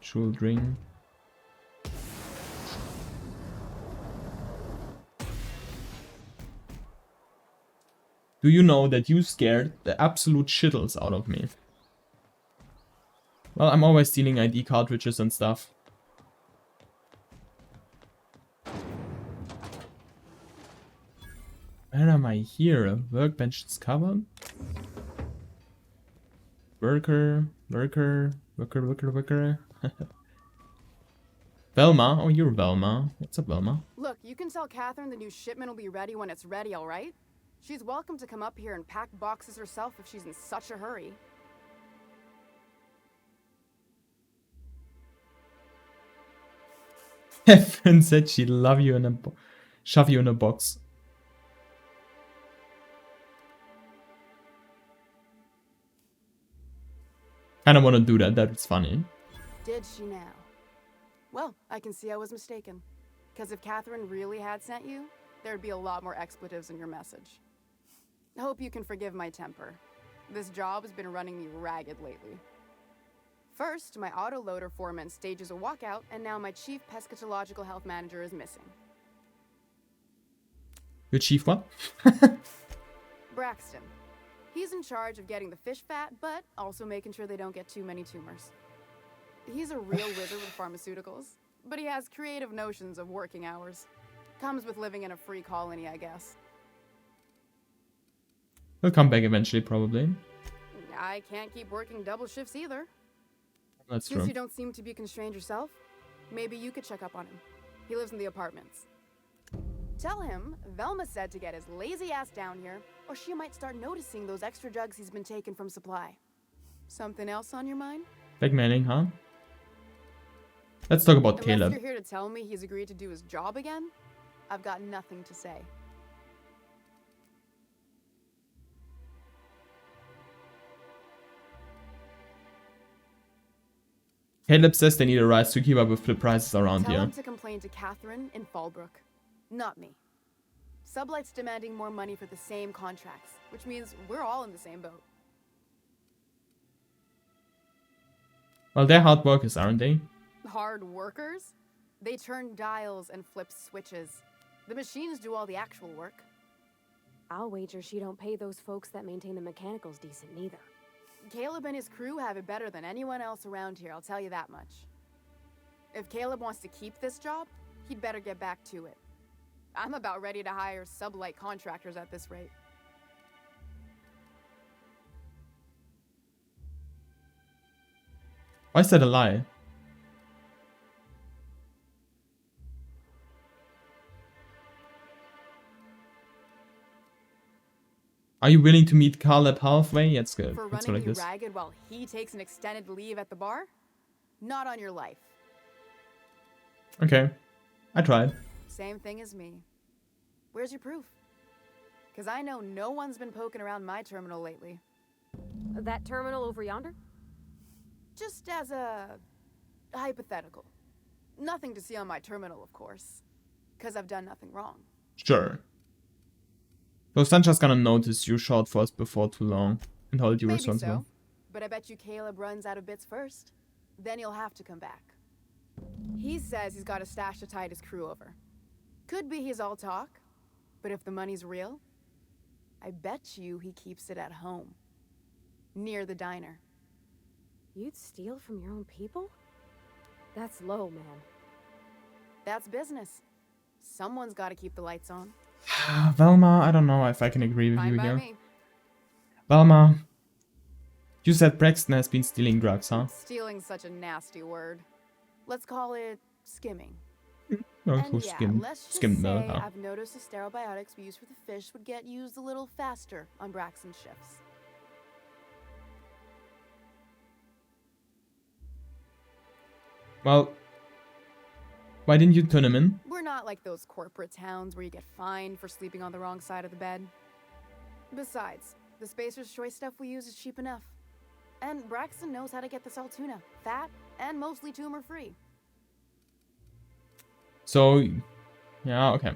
Jeweled ring. Do you know that you scared the absolute shittles out of me? Well, I'm always stealing ID cartridges and stuff. Where am I here? A workbench discovered? Worker. Velma? Oh, you're Velma. What's up, Velma? Look, you can tell Catherine the new shipment will be ready when it's ready, alright? She's welcome to come up here and pack boxes herself if she's in such a hurry. Catherine said she'd love you in a shove you in a box. Kinda wanna do that, that's funny. Did she now? Well, I can see I was mistaken. Because if Catherine really had sent you, there'd be a lot more expletives in your message. Hope you can forgive my temper. This job has been running me ragged lately. First, my autoloader foreman stages a walkout, and now my chief pescatological health manager is missing. Your chief what? Braxton. He's in charge of getting the fish fat, but also making sure they don't get too many tumors. He's a real wizard with pharmaceuticals, but he has creative notions of working hours. Comes with living in a free colony, I guess. He'll come back eventually, probably. I can't keep working double shifts either. That's Since true. you don't seem to be constrained yourself, maybe you could check up on him. He lives in the apartments. Tell him Velma said to get his lazy ass down here, or she might start noticing those extra drugs he's been taking from supply. Something else on your mind? Blackmailing, huh? Let's talk about Unless Caleb. you're here to tell me he's agreed to do his job again, I've got nothing to say. Caleb says they need a rise to keep up with the prices around Tell here. him to complain to Catherine in Fallbrook, not me. Sublight's demanding more money for the same contracts, which means we're all in the same boat. Well, they're hard workers, aren't they? Hard workers? They turn dials and flip switches. The machines do all the actual work. I'll wager she don't pay those folks that maintain the mechanicals decent neither. Caleb and his crew have it better than anyone else around here, I'll tell you that much. If Caleb wants to keep this job, he'd better get back to it. I'm about ready to hire sublight contractors at this rate. Why is that a lie? Are you willing to meet Caleb halfway? That's good. For Let's running go like you this. ragged while he takes an extended leave at the bar? Not on your life. Okay. I tried. Same thing as me. Where's your proof? Because I know no one's been poking around my terminal lately. That terminal over yonder? Just as a hypothetical. Nothing to see on my terminal, of course. Because I've done nothing wrong. Sure. So Sancha's gonna notice you short first before too long and hold you Maybe responsible. so. But I bet you Caleb runs out of bits first. Then he'll have to come back. He says he's got a stash to tide his crew over. Could be he's all talk. But if the money's real, I bet you he keeps it at home. Near the diner. You'd steal from your own people? That's low, man. That's business. Someone's got to keep the lights on. Velma, I don't know if I can agree with Fine you by here. me. Velma, you said Braxton has been stealing drugs, huh? Stealing's such a nasty word. Let's call it skimming. No, And who yeah, skimmed let's just skimmed say milk, huh? I've noticed the sterile biotics we use for the fish would get used a little faster on Braxton's shifts. Well, why didn't you turn him in? We're not like those corporate towns where you get fined for sleeping on the wrong side of the bed. Besides, the Spacer's Choice stuff we use is cheap enough. And Braxton knows how to get the Saltuna, fat and mostly tumor-free. So, yeah, okay.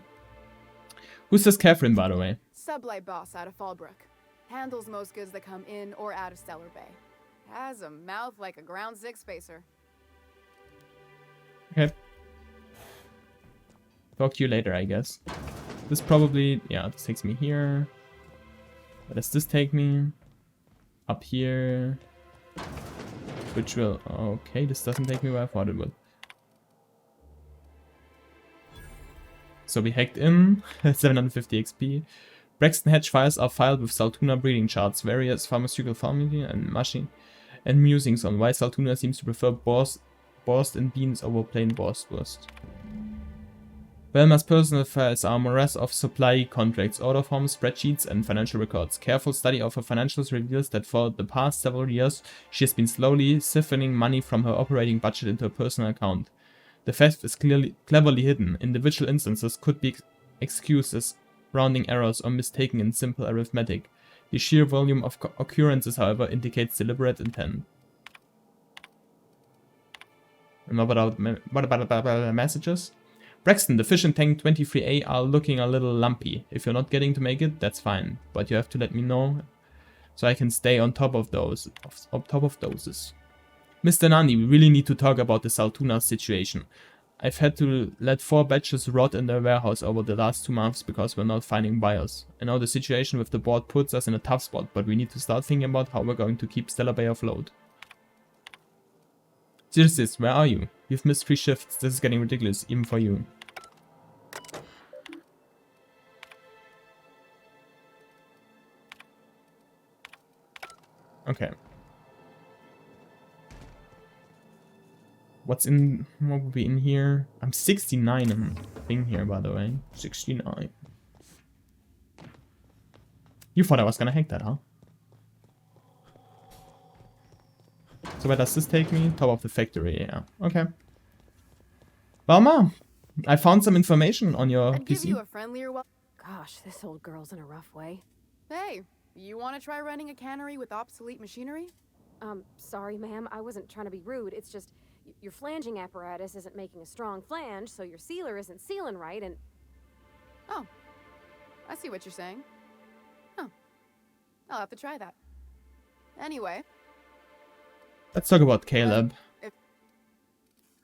Who's this Catherine, by the way? Sublight boss out of Fallbrook. Handles most goods that come in or out of Stellar Bay. Has a mouth like a Ground 6 spacer. Okay. Talk to you later, I guess. This probably, yeah, this takes me here. Where does this take me? Up here. Which will, okay, this doesn't take me where I thought it would. So we hacked in, 750 XP. Braxton Hedge files are filed with Saltuna breeding charts, various pharmaceutical pharmacy and machine, and musings on why Saltuna seems to prefer Borst and beans over plain Borstwurst. Velma's personal files are a morass of supply contracts, order forms, spreadsheets, and financial records. Careful study of her financials reveals that for the past several years, she has been slowly siphoning money from her operating budget into her personal account. The theft is cleverly hidden. Individual instances could be excused as rounding errors or mistaken in simple arithmetic. The sheer volume of occurrences, however, indicates deliberate intent. And what about messages? Braxton, the fish in tank 23A are looking a little lumpy. If you're not getting to make it, that's fine. But you have to let me know so I can stay on top of those. Mr. Nani, we really need to talk about the Saltuna situation. I've had to let 4 batches rot in their warehouse over the last 2 months because we're not finding buyers. I know the situation with the board puts us in a tough spot, but we need to start thinking about how we're going to keep Stellar Bay afloat. Seriously, where are you? You've missed 3 shifts. This is getting ridiculous, even for you. Okay. What would be in here? I'm 69 in thing here, by the way. 69. You thought I was gonna hack that, huh? So where does this take me? Top of the factory, yeah. Okay. Velma, I found some information on your I'd PC. give you a friendlier Gosh, this old girl's in a rough way. Hey, you want to try running a cannery with obsolete machinery? Sorry, ma'am. I wasn't trying to be rude. It's just your flanging apparatus isn't making a strong flange, so your sealer isn't sealing right, and... Oh, I see what you're saying. Huh. I'll have to try that. Anyway. Let's talk about Caleb.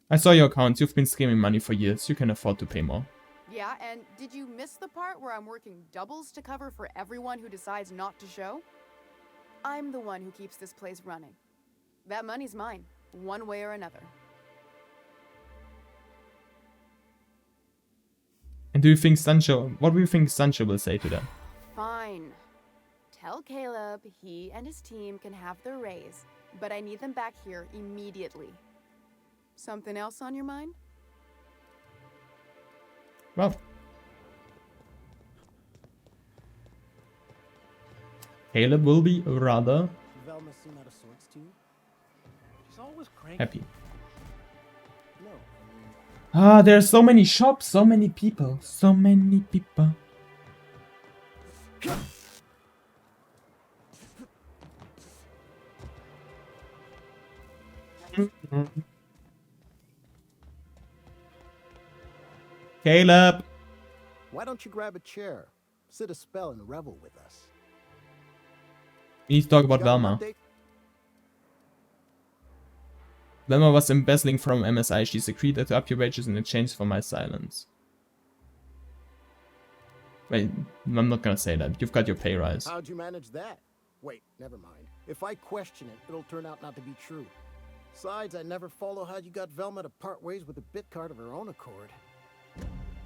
I saw your accounts. You've been skimming money for years. You can afford to pay more. Yeah, and did you miss the part where I'm working doubles to cover for everyone who decides not to show? I'm the one who keeps this place running. That money's mine, one way or another. And do you think Sancho... What do you think Sancho will say to that? Fine. Tell Caleb he and his team can have their raise, but I need them back here immediately. Something else on your mind? Well... Caleb will be rather Velma seem out of sorts to you? She's always cranky. happy. No, Ah, there are so many shops, so many people, so many people. Caleb! why don't you grab a chair, sit a spell, and revel with us? We need to talk about Got an Velma. update? Velma was embezzling from MSI. She's agreed to up your wages in exchange for my silence. Wait, I'm not gonna say that. You've got your pay rise. How'd you manage that? Wait, never mind. If I question it, it'll turn out not to be true. Besides, I never follow how you got Velma to part ways with a bit card of her own accord.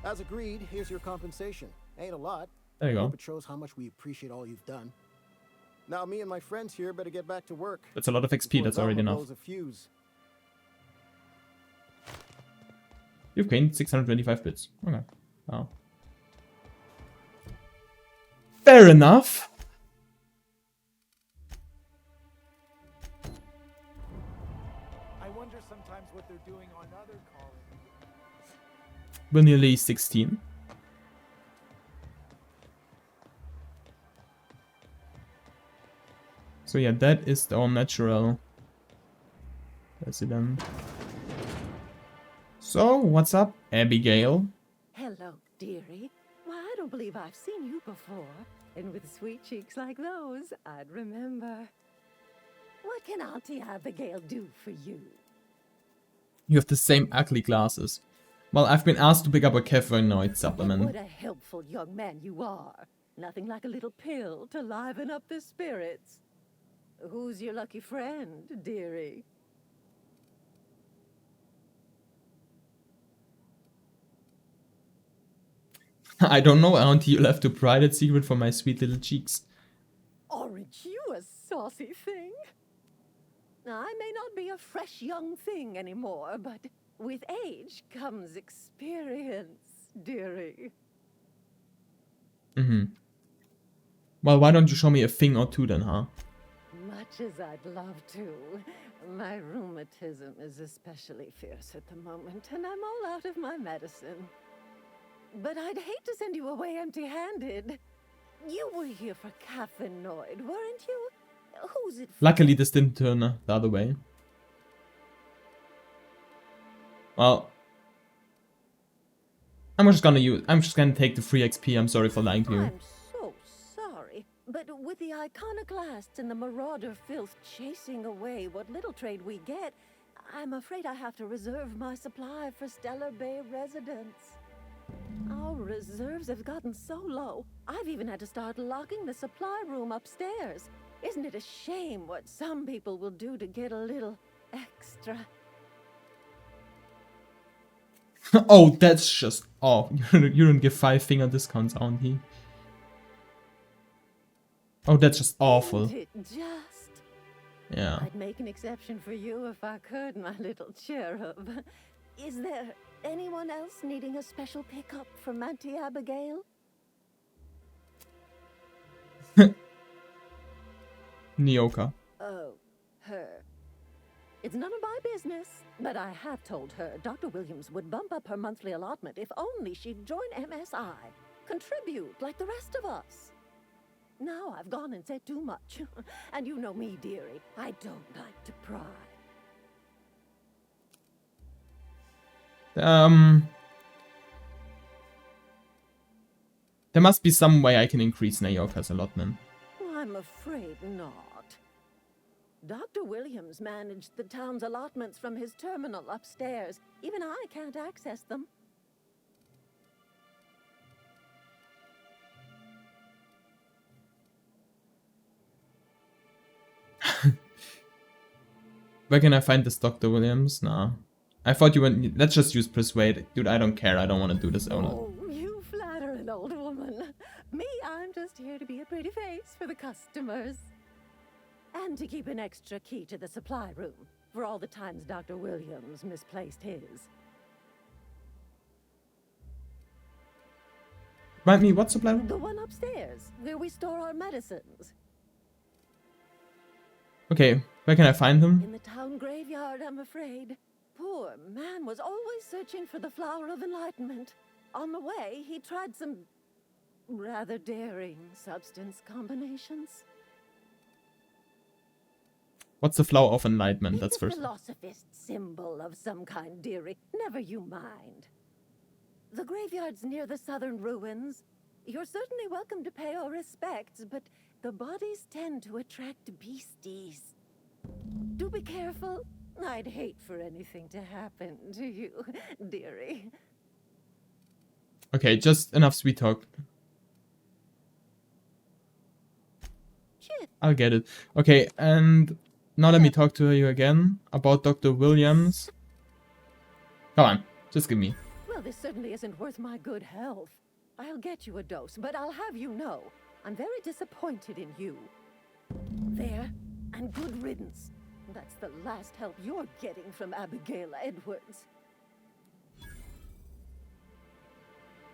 As agreed, here's your compensation. Ain't a lot. There you go. Hope it shows how much we appreciate all you've done. Now me and my friends here better get back to work. That's a lot of XP, that's already enough. Blows a fuse. You've gained 625 bits. Okay. Wow. Fair enough. I wonder sometimes what they're doing on other colonies. We're nearly 16. So yeah, that is our natural resident. So, what's up, Abigail? Hello, dearie. Why, I don't believe I've seen you before. And with sweet cheeks like those, I'd remember. What can Auntie Abigail do for you? You have the same ugly glasses. Well, I've been asked to pick up a caffeinoid supplement. What a helpful young man you are. Nothing like a little pill to liven up the spirits. Who's your lucky friend, dearie? I don't know, Auntie. You'll have to pry that secret from my sweet little cheeks. Aren't you a saucy thing? I may not be a fresh young thing anymore, but with age comes experience, dearie. Mm-hmm. Well, why don't you show me a thing or two then, huh? Much as I'd love to, my rheumatism is especially fierce at the moment, and I'm all out of my medicine. But I'd hate to send you away empty-handed. You were here for caffeinoid, weren't you? Who's it for? Luckily, this didn't turn the other way. Well, I'm just gonna take the free XP. I'm sorry for lying to you. I'm so sorry, but with the iconoclasts and the marauder filth chasing away what little trade we get, I'm afraid I have to reserve my supply for Stellar Bay residents. Our reserves have gotten so low, I've even had to start locking the supply room upstairs. Isn't it a shame what some people will do to get a little extra? Oh, that's just... Oh, you don't give 5-finger discounts, auntie. Oh, that's just awful. Isn't it just? Yeah. I'd make an exception for you if I could, my little cherub. Is there anyone else needing a special pickup from Auntie Abigail? Nyoka. Oh, her. It's none of my business, but I have told her Dr. Williams would bump up her monthly allotment if only she'd join MSI. Contribute like the rest of us. Now I've gone and said too much. And you know me, dearie. I don't like to pry. There must be some way I can increase Nyoka's allotment. I'm afraid not. Dr. Williams managed the town's allotments from his terminal upstairs. Even I can't access them. Where can I find this Dr. Williams? Nah. I thought you went... Let's just use Persuade. Dude, I don't care. I don't want to do this. Oh, you flatter an old woman. Me, I'm just here to be a pretty face for the customers. And to keep an extra key to the supply room for all the times Dr. Williams misplaced his. Remind me, what supply room? The one upstairs, where we store our medicines. Okay, where can I find him? In the town graveyard, I'm afraid. Poor man was always searching for the Flower of Enlightenment. On the way, he tried some rather daring substance combinations. What's the Flower of Enlightenment? That's It's a first. philosophist symbol of some kind, dearie. Never you mind. The graveyard's near the southern ruins. You're certainly welcome to pay our respects, but the bodies tend to attract beasties. Do be careful. I'd hate for anything to happen to you, dearie. Okay, just enough sweet talk. I'll get it. Okay, and now let me talk to you again about Dr. Williams. Come on, just give me. Well, this certainly isn't worth my good health. I'll get you a dose, but I'll have you know, I'm very disappointed in you. There, and good riddance. That's the last help you're getting from Abigail Edwards.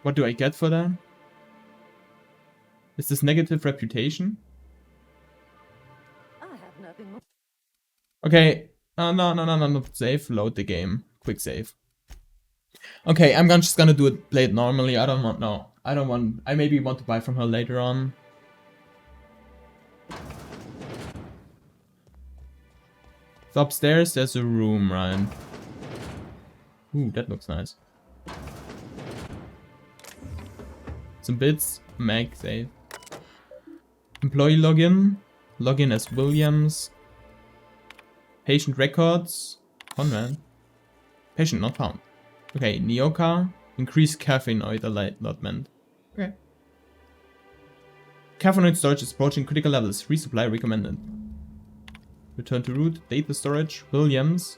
What do I get for that? Is this negative reputation? I have nothing more. Okay, no, save, load the game, quick save. Okay, I'm just gonna do it, play it normally. I maybe want to buy from her later on. So upstairs there's a room, right? Ooh, that looks nice. Some bits, mag, save. Employee login. Login as Williams. Patient records. Conrad. Patient not found. Okay, Nyoka. Increase caffeinoid allotment. Okay. Caffeinoid storage is approaching critical levels. Resupply recommended. Return to root. Data storage. Williams.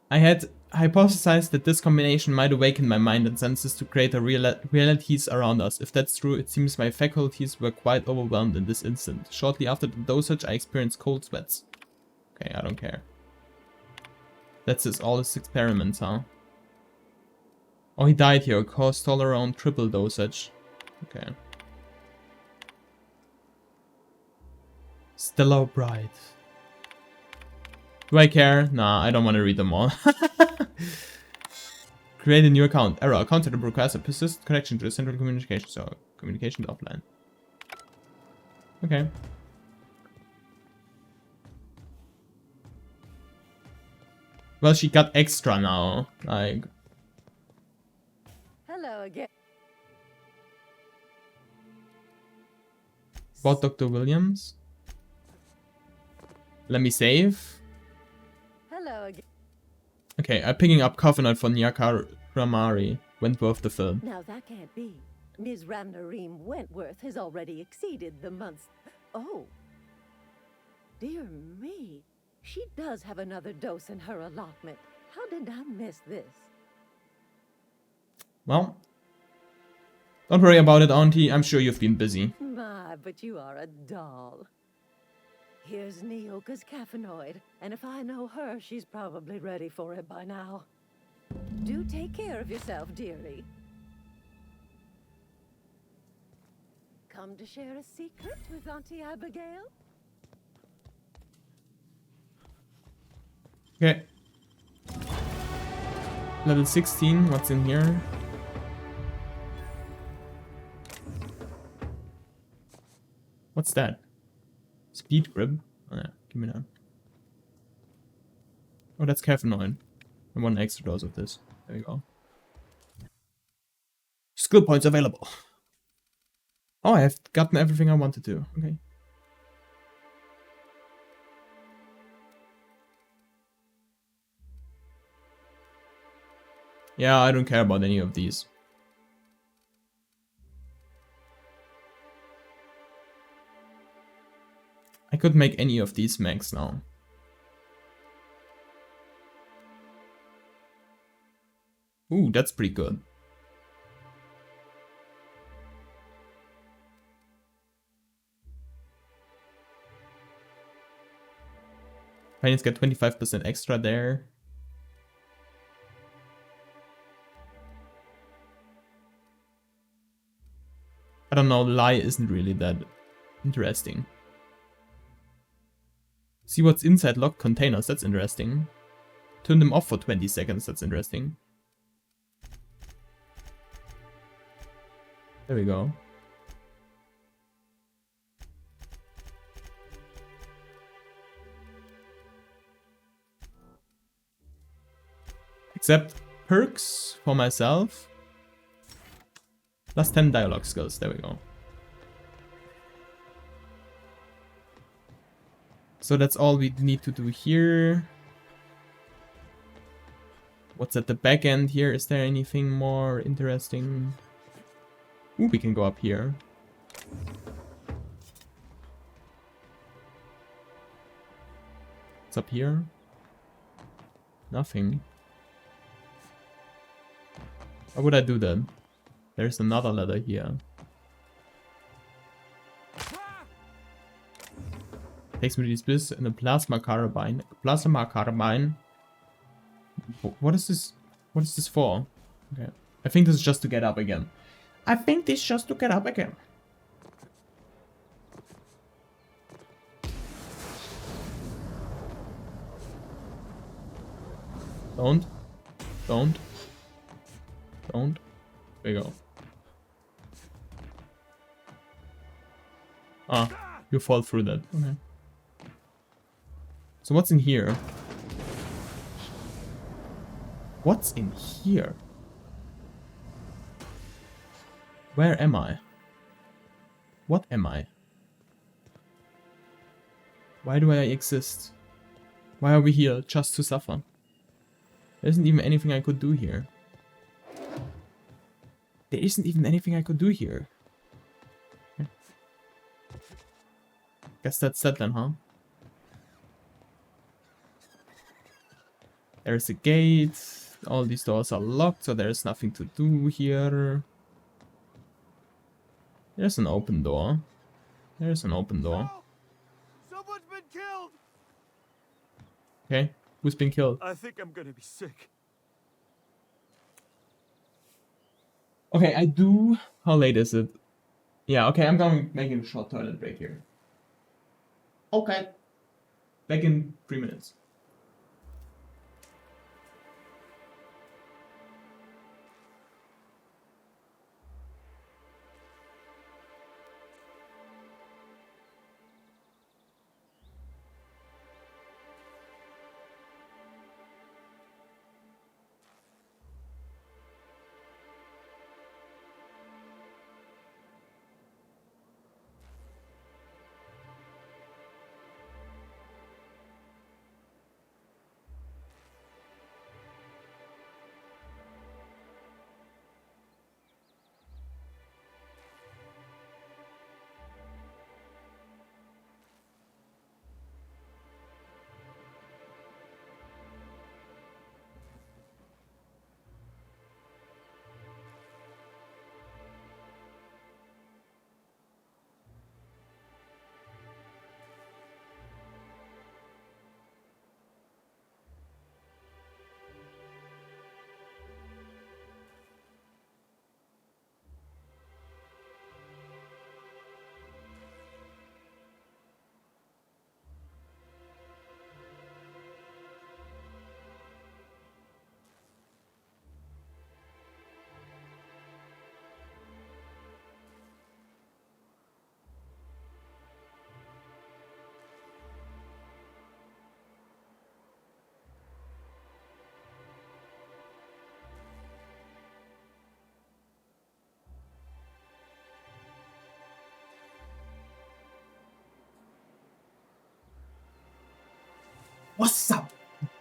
I had hypothesized that this combination might awaken my mind and senses to create a realities around us. If that's true, it seems my faculties were quite overwhelmed in this instant. Shortly after the dosage, I experienced cold sweats. Okay, I don't care. That's all his experiments, huh? Oh, he died here. Caused all around triple dosage. Okay. Stellar Bride. Do I care? Nah, I don't want to read them all. Create a new account. Error. Account that requires a persistent connection to the central communication. So, communication offline. Okay. Well, she got extra now. Like, Hello again. about Dr. Williams. Let me save. Hello again. Okay, I'm picking up Covenant for Nyaka Ramari, Wentworth the film. Now that can't be. Ms. Ramnareem Wentworth has already exceeded the month's... Oh. Dear me. She does have another dose in her allotment. How did I miss this? Well, don't worry about it, Auntie. I'm sure you've been busy. My, but you are a doll. Here's Nyoka's caffeinoid, and if I know her, she's probably ready for it by now. Do take care of yourself, dearie. Come to share a secret with Auntie Abigail? Okay. Level 16, what's in here? What's that? Speed grip? Oh yeah, give me that. Oh, that's caffeinoid. I want an extra dose of this. There you go. Skill points available. Oh, I have gotten everything I wanted to. Okay. Yeah, I don't care about any of these. I could make any of these max now. Ooh, that's pretty good. Finance get 25% extra there. I don't know, lie isn't really that interesting. See what's inside locked containers, that's interesting. Turn them off for 20 seconds, that's interesting. There we go. Accept perks for myself. Plus 10 dialogue skills, there we go. So that's all we need to do here. What's at the back end here? Is there anything more interesting? Ooh, we can go up here. What's up here? Nothing. How would I do that? There's another ladder here. Takes me to this bliss and a plasma carbine. Plasma carbine. What is this? What is this for? Okay. I think this is just to get up again. I think this is just to get up again. Don't. Don't. Don't. There you go. Ah, you fall through that. Okay. So what's in here? What's in here? Where am I? What am I? Why do I exist? Why are we here? Just to suffer? There isn't even anything I could do here. There isn't even anything I could do here. Okay. Guess that's that then, huh? There's a gate. All these doors are locked, so there's nothing to do here. There's an open door. There's an open door. Someone's been killed! Okay, who's been killed? I think I'm gonna be sick. Okay, I do... How late is it? Yeah, okay, I'm going making a short toilet break here. Okay. Back in 3 minutes. What's up,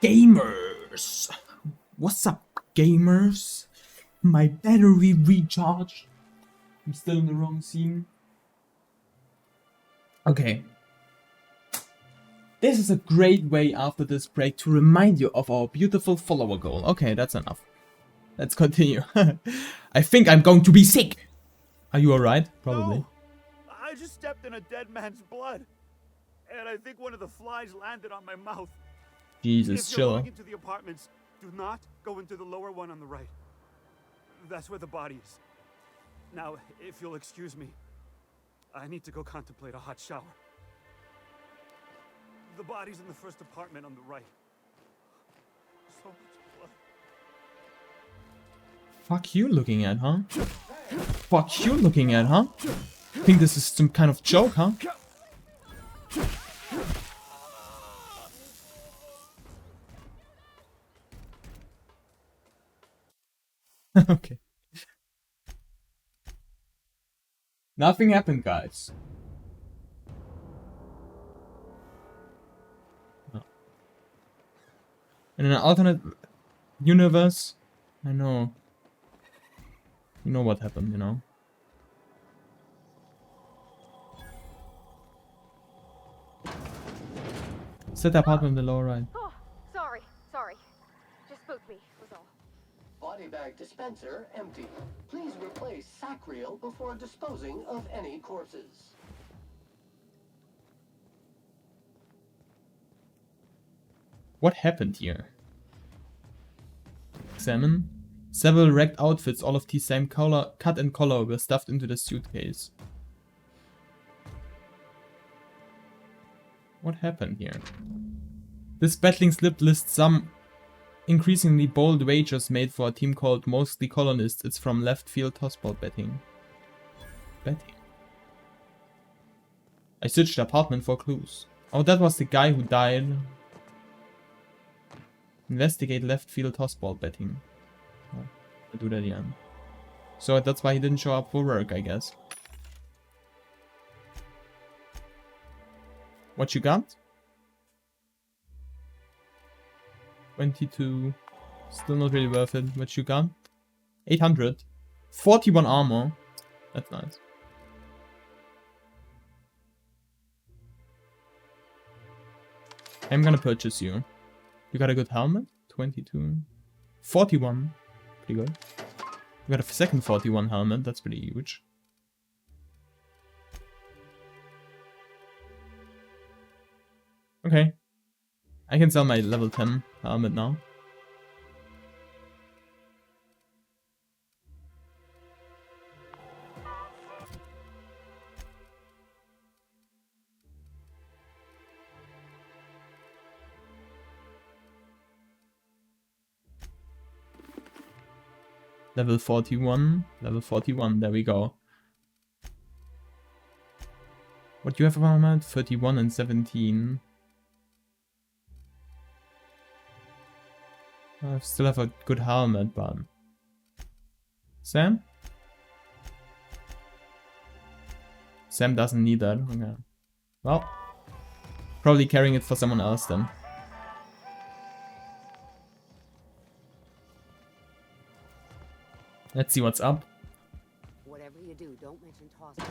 gamers? What's up, gamers? My battery recharged. I'm still in the wrong scene. Okay. This is a great way after this break to remind you of our beautiful follower goal. Okay, that's enough. Let's continue. I think I'm going to be sick. Are you alright? Probably. No. I just stepped in a dead man's blood. And I think one of the flies landed on my mouth. Jesus, if you're chill. going into the apartments, do not go into the lower one on the right. That's where the body is. Now, if you'll excuse me, I need to go contemplate a hot shower. The body's in the first apartment on the right. So much blood. Fuck you looking at, huh? Fuck you looking at, huh? Think this is some kind of joke, huh? Okay. Nothing happened, guys. No. In an alternate universe, I know. You know what happened, you know. Set the apartment in the lower right. Oh, sorry. Just spooked me, was all. Body bag dispenser empty. Please replace sack reel before disposing of any corpses. What happened here? Examine. Several wrecked outfits, all of the same color, cut and color, were stuffed into the suitcase. What happened here? This battling slip lists some increasingly bold wagers made for a team called Mostly Colonists. It's from left field tossball betting. I searched the apartment for clues. Oh, that was the guy who died. Investigate left field tossball betting. Oh, I'll do that again. So that's why he didn't show up for work, I guess. What you got? 22. Still not really worth it. What you got? 800. 41 armor. That's nice. I'm gonna purchase you. You got a good helmet? 22. 41. Pretty good. You got a second 41 helmet. That's pretty huge. Okay. I can sell my level 10 helmet now. Level 41. Level 41. There we go. What do you have of armor? 31 and 17. I still have a good helmet, but... Sam? Sam doesn't need that. Okay. Well, probably carrying it for someone else then. Let's see what's up. Whatever you do, don't mention tossball.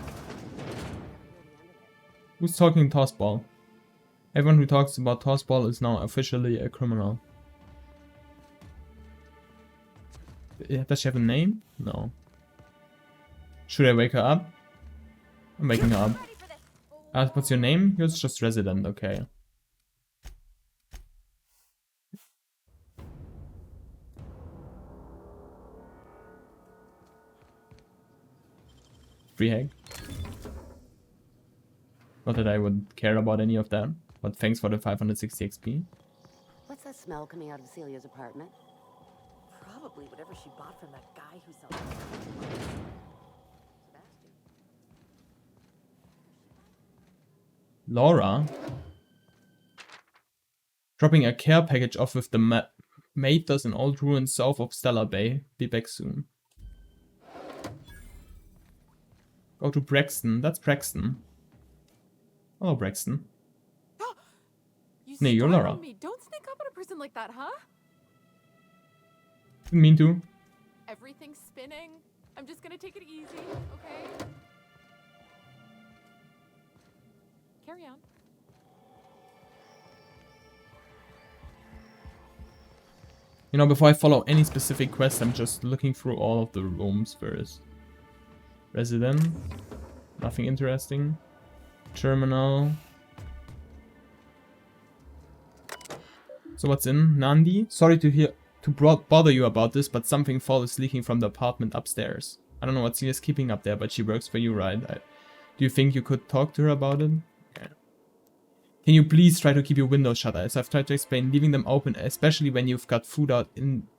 Who's talking tossball? Everyone who talks about tossball is now officially a criminal. Does she have a name? No. Should I wake her up? I'm waking her up. What's your name? You're just resident, okay. Free egg. Not that I would care about any of that, but thanks for the 560 XP. What's that smell coming out of Celia's apartment? Probably whatever she bought from that guy who sells Sebastian. Laura? Dropping a care package off with the maid does an old ruin south of Stellar Bay. Be back soon. Go to Braxton. That's Braxton. Hello, Braxton. You Nee, you're startled Laura. me. Don't frozen like that, huh? Didn't mean to. Everything's spinning. I'm just gonna take it easy, okay? Carry on. You know, before I follow any specific quest, I'm just looking through all of the rooms first. Resident. Nothing interesting. Terminal. So what's in? Nandi? Sorry to bother you about this, but something foul is leaking from the apartment upstairs. I don't know what Celia's keeping up there, but she works for you, right? Do you think you could talk to her about it? Okay. Can you please try to keep your windows shut? As I've tried to explain, leaving them open, especially when you've got food out,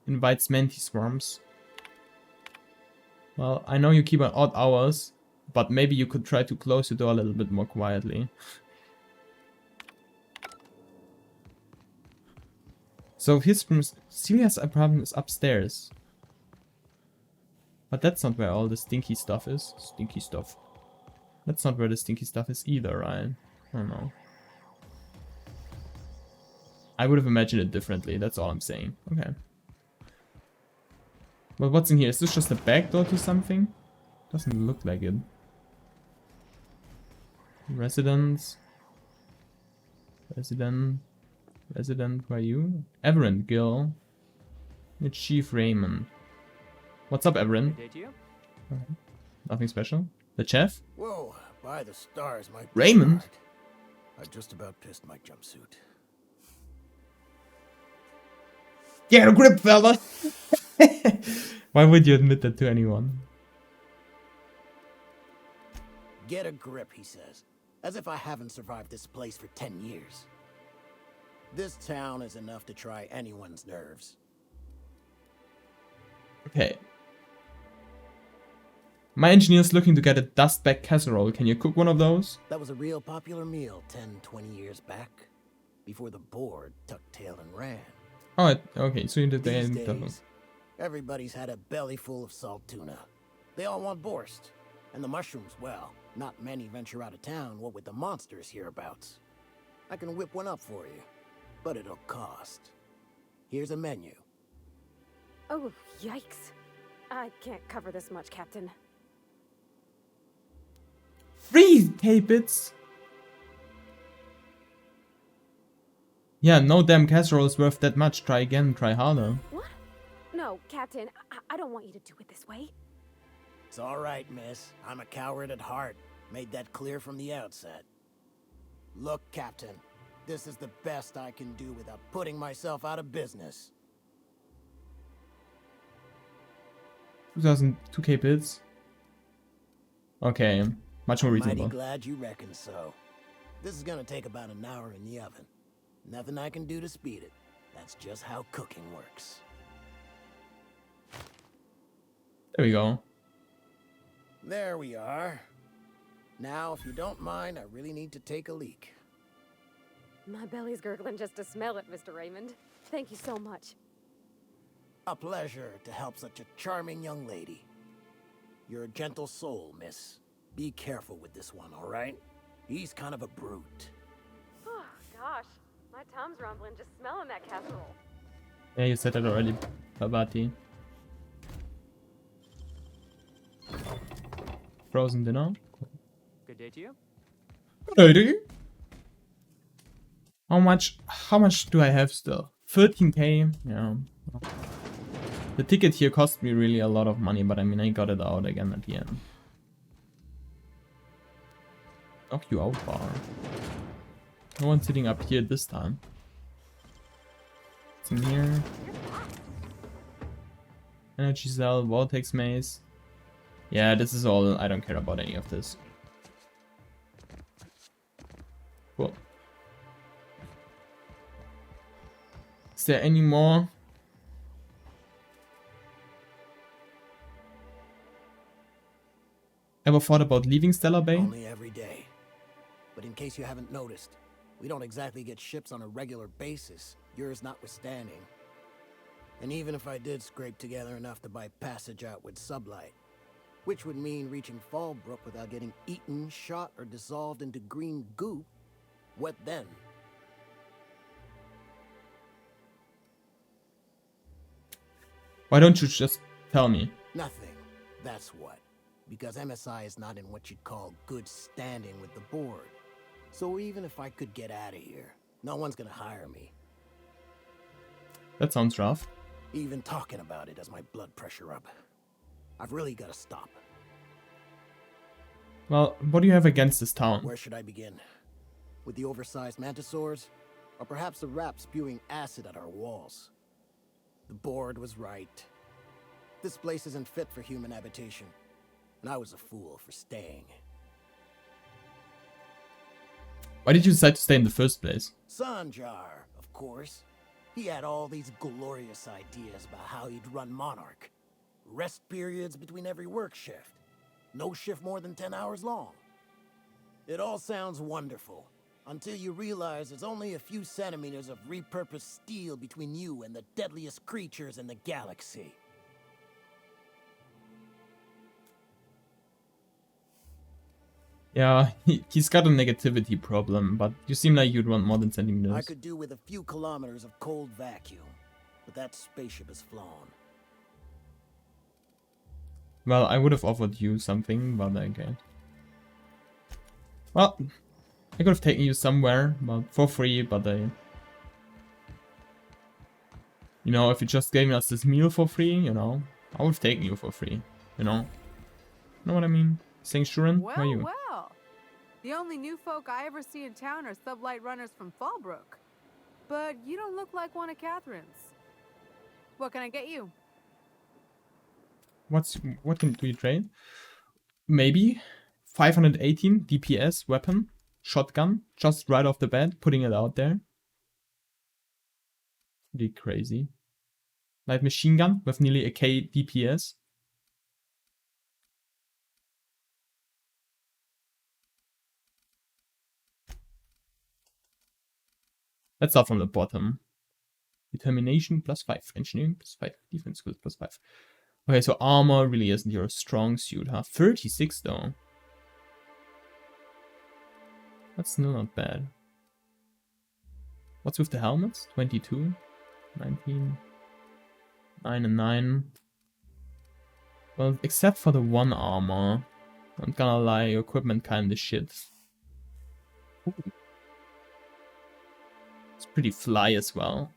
invites mantis swarms. Well, I know you keep on odd hours, but maybe you could try to close your door a little bit more quietly. So his room, Celia's apartment is upstairs. But that's not where all the stinky stuff is. Stinky stuff. That's not where the stinky stuff is either, right? I don't know. I would have imagined it differently, that's all I'm saying. Okay. Well, what's in here? Is this just a back door to something? Doesn't look like it. Residence. Resident, who are you? Everett Gill. You're Chief Raymond. What's up, Everett? Okay. Nothing special. The chef? Whoa, by the stars, my Raymond? God. I just about pissed my jumpsuit. Get a grip, fella! Why would you admit that to anyone? Get a grip, he says. As if I haven't survived this place for 10 years. This town is enough to try anyone's nerves. Okay. My engineer's looking to get a dustback casserole. Can you cook one of those? That was a real popular meal 10, 20 years back. Before the board tucked tail and ran. Oh, okay, so you did the These end. days, everybody's had a belly full of salt tuna. They all want borscht. And the mushrooms, well, not many venture out of town, what with the monsters hereabouts. I can whip one up for you, but it'll cost. Here's a menu. Oh, yikes. I can't cover this much, Captain. 3K bits? Yeah, no damn casserole is worth that much. Try again, try harder. What? No, Captain, I don't want you to do it this way. It's all right, miss. I'm a coward at heart. Made that clear from the outset. Look, Captain, this is the best I can do without putting myself out of business. 2K bits? Okay, much more reasonable. Mighty glad you reckon so. This is gonna take about an hour in the oven. Nothing I can do to speed it. That's just how cooking works. There we go. There we are. Now, if you don't mind, I really need to take a leak. My belly's gurgling just to smell it, Mr. Raymond. Thank you so much. A pleasure to help such a charming young lady. You're a gentle soul, miss. Be careful with this one, all right? He's kind of a brute. Oh, gosh. My tum's rumbling just smelling that casserole. Yeah, you said that already, Babati. Frozen dinner. Good day to you. Good day to you. How much do I have still? 13K? Yeah. The ticket here cost me really a lot of money, but I mean, I got it out again at the end. Knock you out, bar. No one's sitting up here this time. What's in here? Energy cell, vortex maze. Yeah, this is all. I don't care about any of this. Cool. Is there any more? Ever thought about leaving Stellar Bay? Only every day. But in case you haven't noticed, we don't exactly get ships on a regular basis, yours notwithstanding. And even if I did scrape together enough to buy passage out with sublight, which would mean reaching Fallbrook without getting eaten, shot, or dissolved into green goop, what then? Why don't you just tell me? Nothing. That's what. Because MSI is not in what you'd call good standing with the board. So even if I could get out of here, no one's gonna hire me. That sounds rough. Even talking about it has my blood pressure up. I've really gotta stop. Well, what do you have against this town? Where should I begin? With the oversized mantisaurs? Or perhaps the rap spewing acid at our walls? The board was right. This place isn't fit for human habitation. And I was a fool for staying. Why did you decide to stay in the first place? Sanjar, of course. He had all these glorious ideas about how he'd run Monarch. Rest periods between every work shift. No shift more than 10 hours long. It all sounds wonderful, until you realize there's only a few centimeters of repurposed steel between you and the deadliest creatures in the galaxy. Yeah, he's got a negativity problem, but you seem like you'd want more than centimeters. I could do with a few kilometers of cold vacuum, but that spaceship is flown. Well, I would have offered you something, but I can't. Well, I could have taken you somewhere, but for free, but I... You know, if you just gave us this meal for free, you know, I would have taken you for free, you know? Know what I mean? Saying Shuren, Well, how are you? well. The only new folk I ever see in town are sublight runners from Fallbrook. But you don't look like one of Catherine's. What can I get you? What can do you trade? Maybe 518 DPS weapon, shotgun, just right off the bat, putting it out there. Pretty crazy. Light machine gun with nearly a K DPS. Let's start from the bottom. Determination +5, engineering +5, defense skills +5. Okay, so armor really isn't your strong suit, huh? 36 though. That's still not bad. What's with the helmets? 22, 19, 9 and 9. Well, except for the one armor. I'm gonna lie, your equipment kinda shit. Ooh. It's pretty fly as well.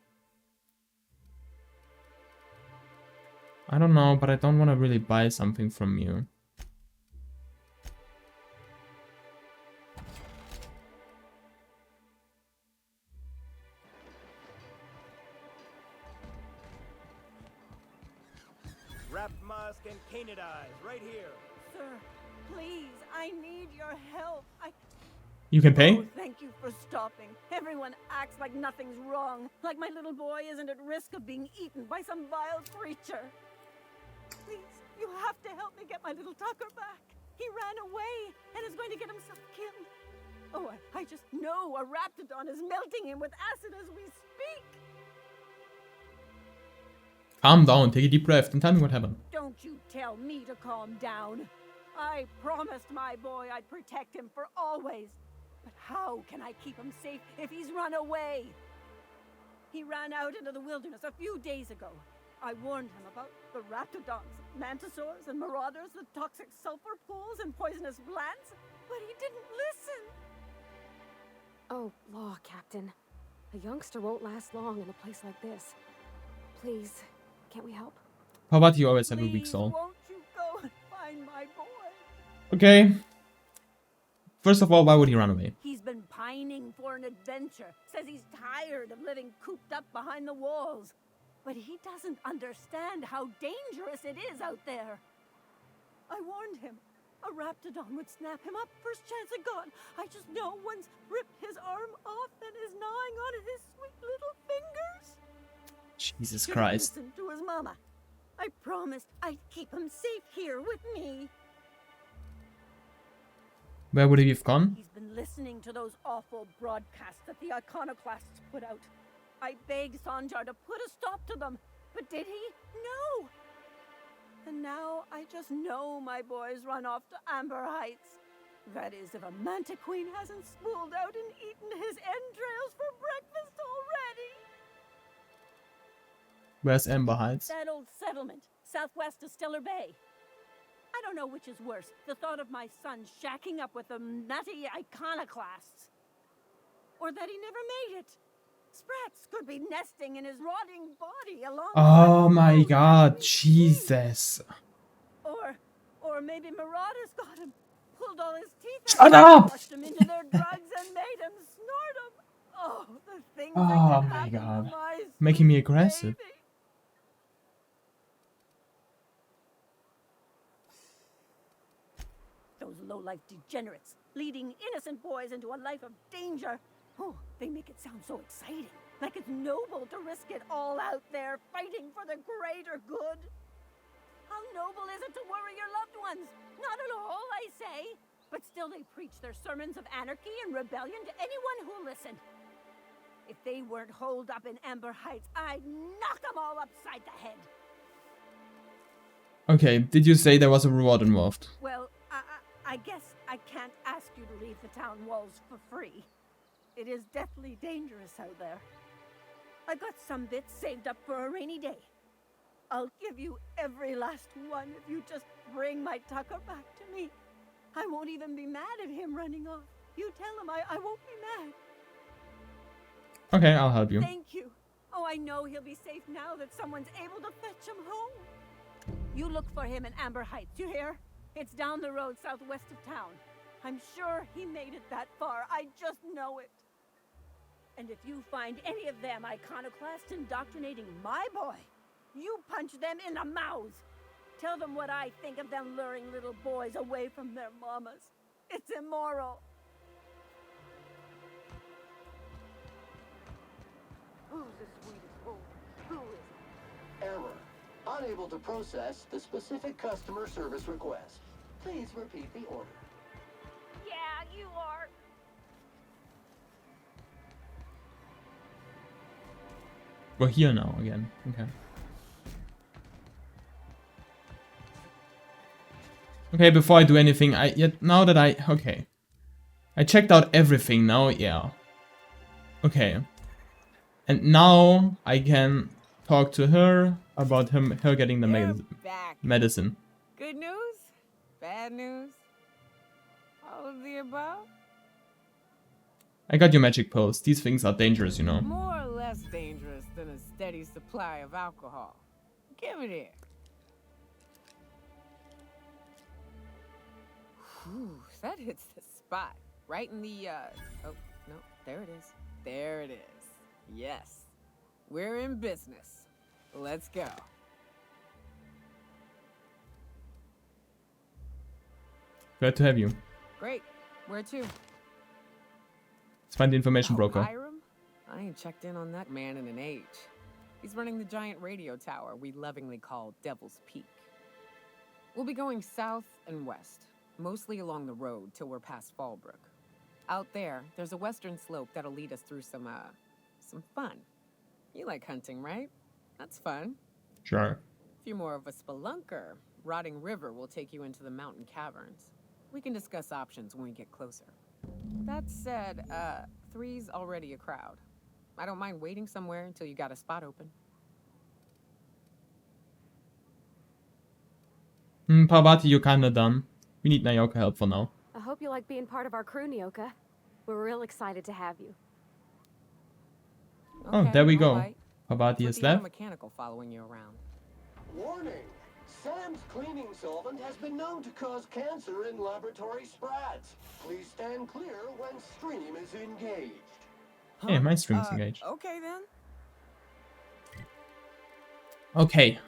I don't know, but I don't want to really buy something from you. Wrap Musk and Canid Eyes, right here. Sir, please, I need your help. You can pay? Oh, thank you for stopping. Everyone acts like nothing's wrong, like my little boy isn't at risk of being eaten by some vile creature. Please, you have to help me get my little Tucker back. He ran away and is going to get himself killed. Oh, I just know a Raptidon is melting him with acid as we speak. Calm down, take a deep breath, and tell me what happened. Don't you tell me to calm down. I promised my boy I'd protect him for always. But how can I keep him safe if he's run away? He ran out into the wilderness a few days ago. I warned him about the Raptidons, Mantisaurs, and Marauders, the toxic sulfur pools and poisonous plants, but he didn't listen. Oh, law, Captain. A youngster won't last long in a place like this. Please, can't we help? How about you always have a weak soul? Won't you go and find my boy? Okay. First of all, why would he run away? He's been pining for an adventure. Says he's tired of living cooped up behind the walls. But he doesn't understand how dangerous it is out there. I warned him. A Raptidon would snap him up first chance it got. I just know one's ripped his arm off and is gnawing on his sweet little fingers. Jesus Should've Christ. listened to his mama. I promised I'd keep him safe here with me. Where would he have gone? He's been listening to those awful broadcasts that the iconoclasts put out. I begged Sanjar to put a stop to them, but did he? No! And now I just know my boy's run off to Amber Heights. That is, if a Manta Queen hasn't spooled out and eaten his entrails for breakfast already. Where's Amber Heights? That old settlement, southwest of Stellar Bay. I don't know which is worse, the thought of my son shacking up with the nutty iconoclasts, or that he never made it. Sprats could be nesting in his rotting body along. Oh my god, Jesus. Or maybe marauders got him, pulled all his teeth Shut out, up! flushed him into their drugs and made him snort them. Oh, the things that Oh could my happen to god. my Making me sweet aggressive. baby. Those low-life degenerates, leading innocent boys into a life of danger. Oh, they make it sound so exciting, like it's noble to risk it all out there, fighting for the greater good. How noble is it to worry your loved ones? Not at all, I say. But still they preach their sermons of anarchy and rebellion to anyone who'll listen. If they weren't holed up in Amber Heights, I'd knock them all upside the head. Okay, did you say there was a reward involved? Well, I guess I can't ask you to leave the town walls for free. It is deathly dangerous out there. I got some bits saved up for a rainy day. I'll give you every last one if you just bring my Tucker back to me. I won't even be mad at him running off. You tell him I won't be mad. Okay, I'll help you. Thank you. Oh, I know he'll be safe now that someone's able to fetch him home. You look for him in Amber Heights, you hear? It's down the road southwest of town. I'm sure he made it that far. I just know it. And if you find any of them iconoclasts indoctrinating my boy, you punch them in the mouths. Tell them what I think of them luring little boys away from their mamas. It's immoral. Who's the sweetest boy? Who is Error. Unable to process the specific customer service request. Please repeat the order. Yeah, you are. We're here now again. Okay. Okay, before I do anything, okay. I checked out everything now, yeah. Okay. And now I can talk to her about her getting the medicine. Good news? Bad news? All of the above? I got your magic post. These things are dangerous, you know. More or less dangerous than a steady supply of alcohol. Give it here. Whew, that hits the spot. Right in the, oh, no, there it is. There it is. Yes. We're in business. Let's go. Glad to have you. Great. Where to? Let's find the information broker. Hiram? I ain't checked in on that man in an age. He's running the giant radio tower we lovingly call Devil's Peak. We'll be going south and west, mostly along the road till we're past Fallbrook. Out there, there's a western slope that'll lead us through some fun. You like hunting, right? That's fun. Sure. If you're more of a spelunker, Rotting River will take you into the mountain caverns. We can discuss options when we get closer. That said, 3's already a crowd. I don't mind waiting somewhere until you got a spot open. Parvati, you're kinda done. We need Nyoka help for now. I hope you like being part of our crew, Nyoka. We're real excited to have you. Oh, Okay, there we go. alright. Parvati What's is the left. mechanical following you around? Warning! Sam's cleaning solvent has been known to cause cancer in laboratory sprats. Please stand clear when stream is engaged. Hey, my stream's engaged. Okay then. Okay.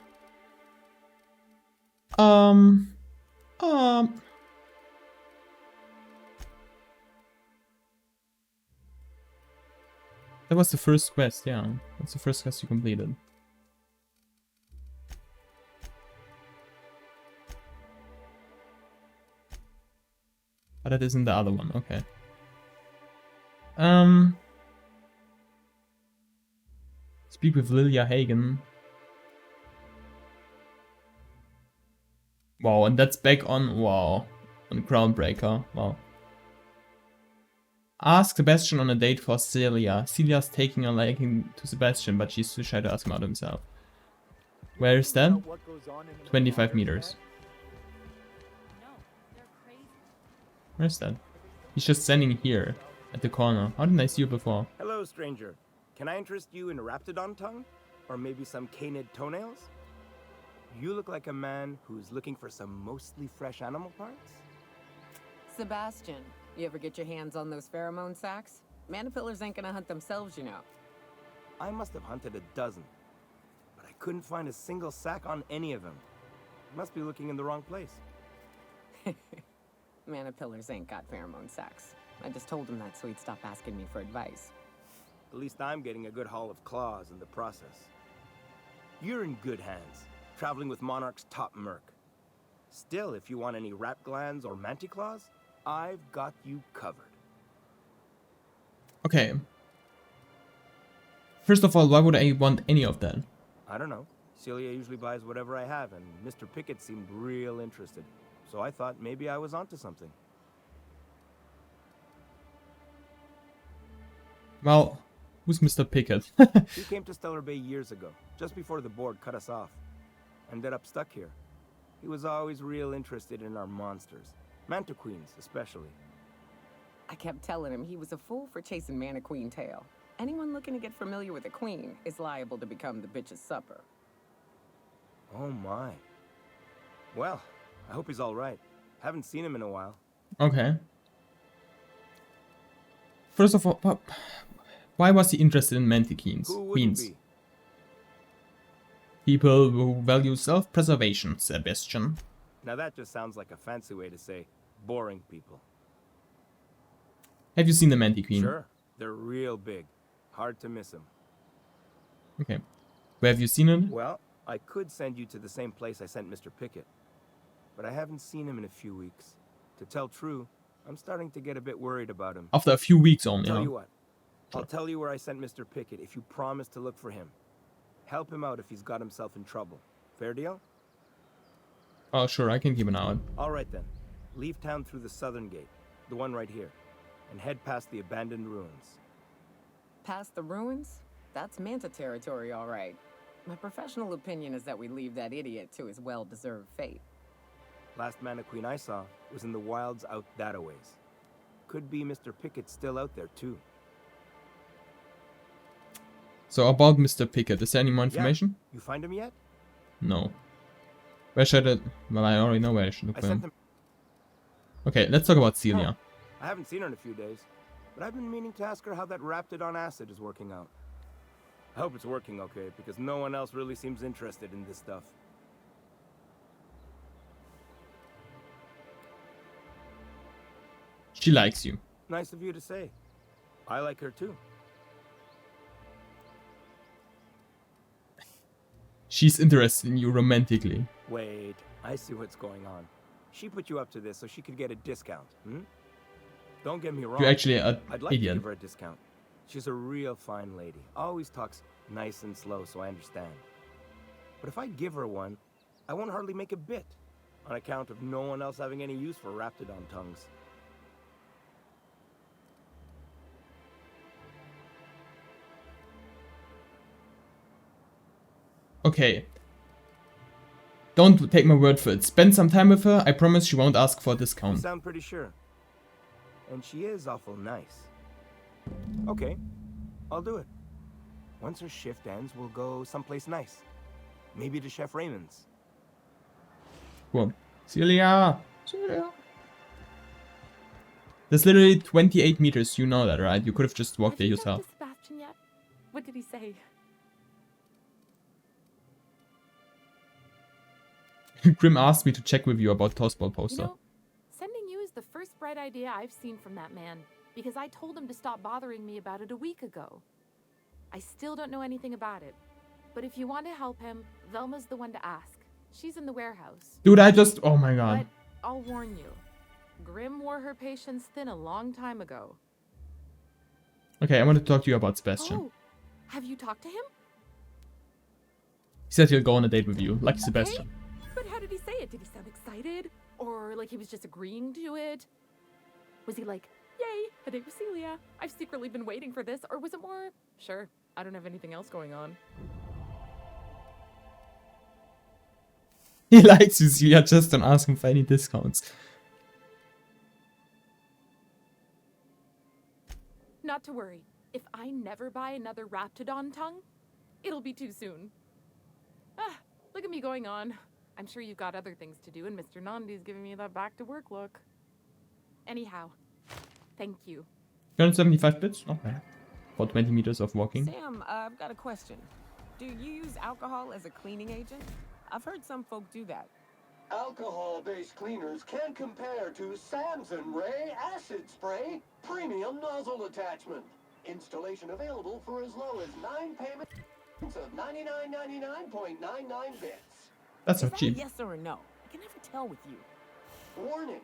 That was the first quest, yeah. That's the first quest you completed. But that isn't the other one, okay. Speak with Lilia Hagen. Wow, and that's back on, wow, on Groundbreaker, wow. Ask Sebastian on a date for Celia. Celia's taking a liking to Sebastian, but she's too shy to ask him out himself. Where is that? 25 meters. Where's that? He's just standing here at the corner. How didn't I see you before? Hello, stranger. Can I interest you in a raptidon tongue? Or maybe some canid toenails? You look like a man who's looking for some mostly fresh animal parts? Sebastian, you ever get your hands on those pheromone sacs? Manipillars ain't gonna hunt themselves, you know. I must have hunted a dozen, but I couldn't find a single sack on any of them. Must be looking in the wrong place. Manipillars ain't got pheromone sacs. I just told him that so he'd stop asking me for advice. At least I'm getting a good haul of claws in the process. You're in good hands, traveling with Monarch's top merc. Still, if you want any rat glands or manticlaws, I've got you covered. Okay. First of all, why would I want any of that? I don't know. Celia usually buys whatever I have, and Mr. Pickett seemed real interested. So I thought maybe I was onto something. Well, who's Mr. Pickett? He came to Stellar Bay years ago, just before the board cut us off. Ended up stuck here. He was always real interested in our monsters. Mantiqueens, especially. I kept telling him he was a fool for chasing Mantiqueen tail. Anyone looking to get familiar with a queen is liable to become the bitch's supper. Oh my. Well, I hope he's all right. Haven't seen him in a while. Okay. First of all, why was he interested in mantiqueens? Who wouldn't be? People who value self-preservation, Sebastian. Now that just sounds like a fancy way to say boring people. Have you seen the mantiqueen? Sure. They're real big. Hard to miss them. Okay. Where have you seen it? Well, I could send you to the same place I sent Mr. Pickett. But I haven't seen him in a few weeks. To tell true, I'm starting to get a bit worried about him. After a few weeks only, Tell huh? you what. I'll tell you where I sent Mr. Pickett if you promise to look for him. Help him out if he's got himself in trouble. Fair deal? Oh, sure, I can keep an eye on. All right then. Leave town through the southern gate, the one right here, and head past the abandoned ruins. Past the ruins? That's Manta territory, all right. My professional opinion is that we leave that idiot to his well-deserved fate. Last Mantiqueen I saw was in the wilds out that-a-ways. Could be Mr. Pickett still out there, too. So about Mr. Pickett, is there any more information? Yeah. You find him yet? No. Where should I... Well, I already know where I should look I for sent him. him... Okay, let's talk about Celia. I haven't seen her in a few days, but I've been meaning to ask her how that raptidon acid is working out. I hope it's working okay, because no one else really seems interested in this stuff. She likes you. Nice of you to say. I like her too. She's interested in you romantically. Wait, I see what's going on. She put you up to this so she could get a discount, hmm? Don't get me wrong. You're actually an I'd like idiot. to give her a discount. She's a real fine lady. Always talks nice and slow, so I understand. But if I give her one, I won't hardly make a bit, on account of no one else having any use for raptidon tongues. Okay. Don't take my word for it. Spend some time with her. I promise she won't ask for a You discount. sound pretty sure. And she is awful nice. Okay, I'll do it. Once her shift ends, we'll go someplace nice. Maybe to Chef Raymond's. Cool. Celia! Celia! There's literally 28 meters. You know that, right? You could have just walked there yourself. Sebastian yet? What did he say? Grim asked me to check with you about Toastball poster. You know, sending you is the first bright idea I've seen from that man, because I told him to stop bothering me about it a week ago. I still don't know anything about it, but if you want to help him, Velma's the one to ask. She's in the warehouse. Dude, I just... Oh my god. But I'll warn you, Grim wore her patience thin a long time ago. Okay, I want to talk to you about Sebastian. Oh, have you talked to him? He said he'll go on a date with you. Lucky Sebastian. But how did he say it? Did he sound excited? Or like he was just agreeing to it? Was he like, yay, a date with Celia. I've secretly been waiting for this. Or was it more, sure, I don't have anything else going on? He likes you, Celia. Just don't ask him for any discounts. Not to worry. If I never buy another Raptidon tongue, it'll be too soon. Ah, look at me going on. I'm sure you've got other things to do, and Mr. Nandi's giving me that back-to-work look. Anyhow, thank you. 275 bits? Not bad. For 20 meters of walking. Sam, I've got a question. Do you use alcohol as a cleaning agent? I've heard some folk do that. Alcohol-based cleaners can compare to Samson Ray Acid Spray Premium Nozzle Attachment. Installation available for as low as 9 payments of $99.99.99 bits. That's so Is that cheap. A yes or a no? I can never tell with you. Warning.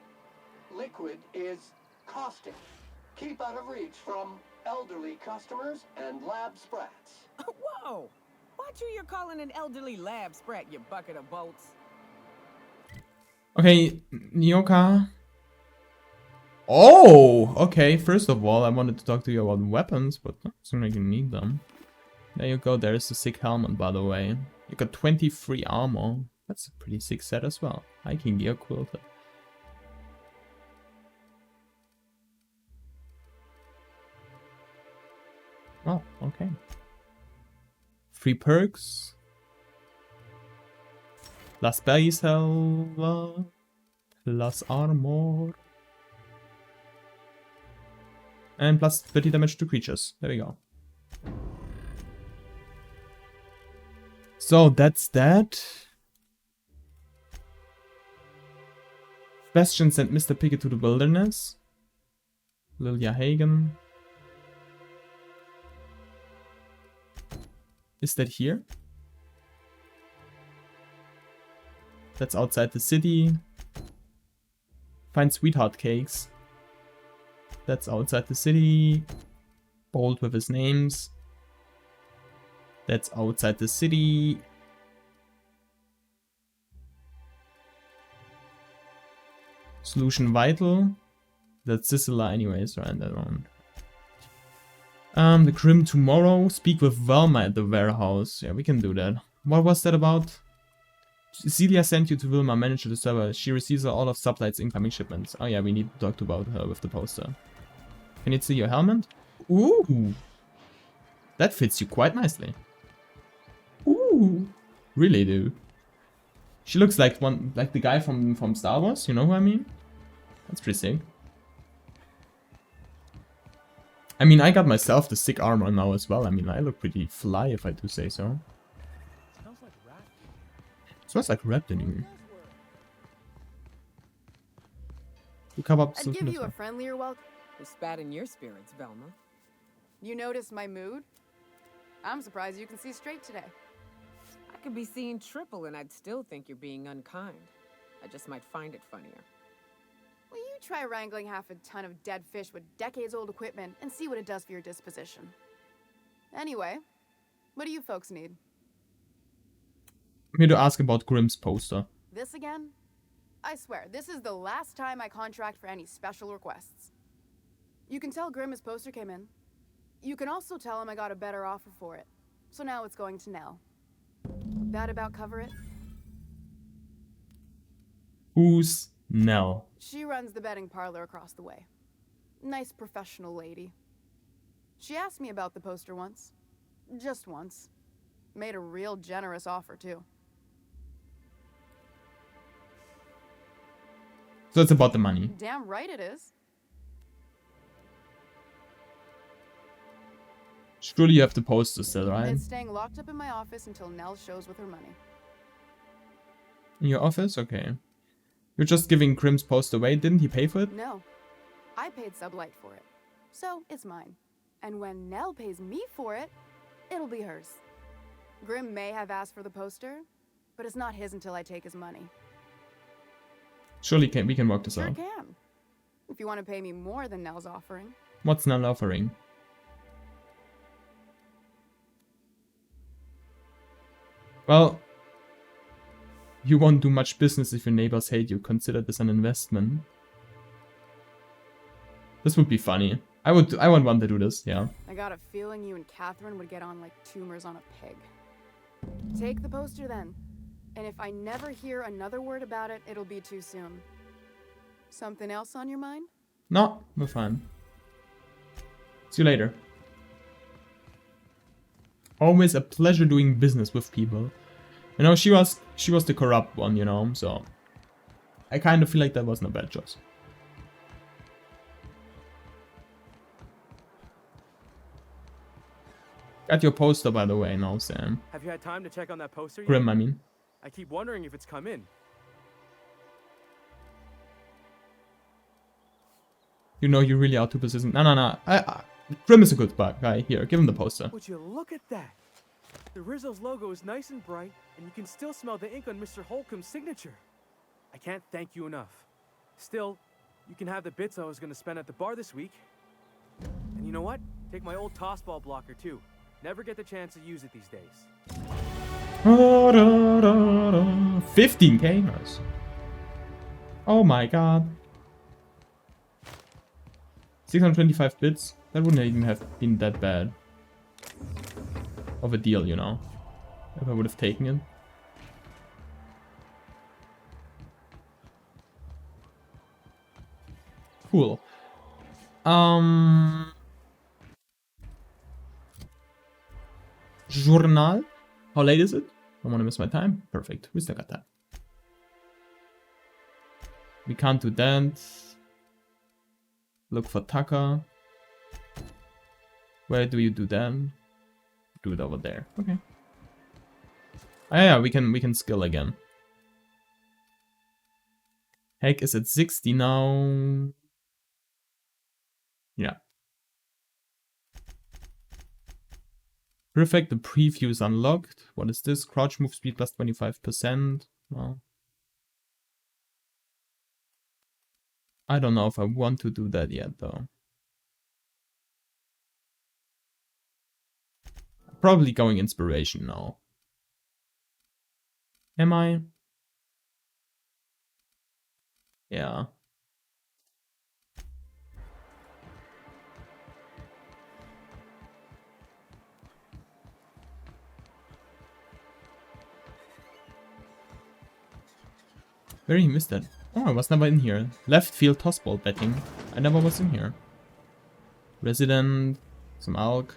Liquid is caustic. Keep out of reach from elderly customers and lab sprats. Whoa! Watch who you're calling an elderly lab sprat, you bucket of bolts. Okay, Nyoka. Oh, okay. First of all, I wanted to talk to you about weapons, but not soon I can need them. There you go. There's a sick helmet, by the way. You got 23 armor. That's a pretty sick set as well. Hiking gear quilted. Oh, okay. Free perks. Plus belly salva. Plus armor. And plus 30 damage to creatures. There we go. So that's that. Bastion sent Mr. Pickett to the wilderness. Lilia Hagen. Is that here? That's outside the city. Find sweetheart cakes. That's outside the city. Bold with his names. That's outside the city. Solution vital. That's Sicila anyways, right? That one. The Grim tomorrow. Speak with Velma at the warehouse. Yeah, we can do that. What was that about? Celia sent you to Vilma, manager the server. She receives all of Sublight's incoming shipments. Oh yeah, we need to talk about her with the poster. Can you see your helmet? Ooh! That fits you quite nicely. Ooh! Really do. She looks like the guy from Star Wars, you know who I mean? That's pretty sick. I mean, I got myself the sick armor now as well. I mean, I look pretty fly if I do say so. Smells like rat in here. You come up. I'd give you a friendlier welcome. We spat in your spirits, Velma. You noticed my mood? I'm surprised you can see straight today. I could be seeing triple and I'd still think you're being unkind. I just might find it funnier. Will you try wrangling half a ton of dead fish with decades-old equipment and see what it does for your disposition? Anyway, what do you folks need? I'm here to ask about Grimm's poster. This again? I swear, this is the last time I contract for any special requests. You can tell Grimm his poster came in. You can also tell him I got a better offer for it. So now it's going to Nell. That about cover it? Who's Nell? She runs the betting parlor across the way. Nice professional lady. She asked me about the poster once. Just once. Made a real generous offer, too. So it's about the money. Damn right it is. Surely you have the poster still, right? It's staying locked up in my office until Nell shows with her money. In your office? Okay. You're just giving Grimm's poster away. Didn't he pay for it? No. I paid Sublight for it. So it's mine. And when Nell pays me for it, it'll be hers. Grimm may have asked for the poster, but it's not his until I take his money. Surely we can work this Sure out. can. If you want to pay me more than Nell's offering. What's Nell offering? Well, you won't do much business if your neighbors hate you. Consider this an investment. This would be funny. I would want to do this, yeah. I got a feeling you and Catherine would get on like tumors on a pig. Take the poster then. And if I never hear another word about it, it'll be too soon. Something else on your mind? No, we're fine. See you later. Always a pleasure doing business with people. You know, she was the corrupt one, you know, so I kind of feel like that wasn't a bad choice. Got your poster, by the way, now, Sam. Have you had time to check on that poster yet? Grim, I mean. I keep wondering if it's come in. You know, you really are too persistent. No. Grim is a good guy. Here, give him the poster. Would you look at that? The Rizzo's logo is nice and bright, and you can still smell the ink on Mr. Holcomb's signature. I can't thank you enough. Still, you can have the bits I was going to spend at the bar this week. And you know what? Take my old tossball blocker, too. Never get the chance to use it these days. 15k, nice. Oh my god. 625 bits. That wouldn't even have been that bad of a deal, you know, if I would have taken it. Cool. Journal. How late is it? Don't want to miss my time. Perfect. We still got that. We can't do that. Look for Tucker. Where do you do that? Do it over there. Okay. Ah, yeah, we can skill again. Heck is at 60 now. Yeah. Perfect, the preview is unlocked. What is this? Crouch move speed plus 25%. Well, I don't know if I want to do that yet, though. Probably going inspiration now. Am I? Yeah. Where he missed that? Oh, I was never in here. Left field tossball betting. I never was in here. Resident, some elk.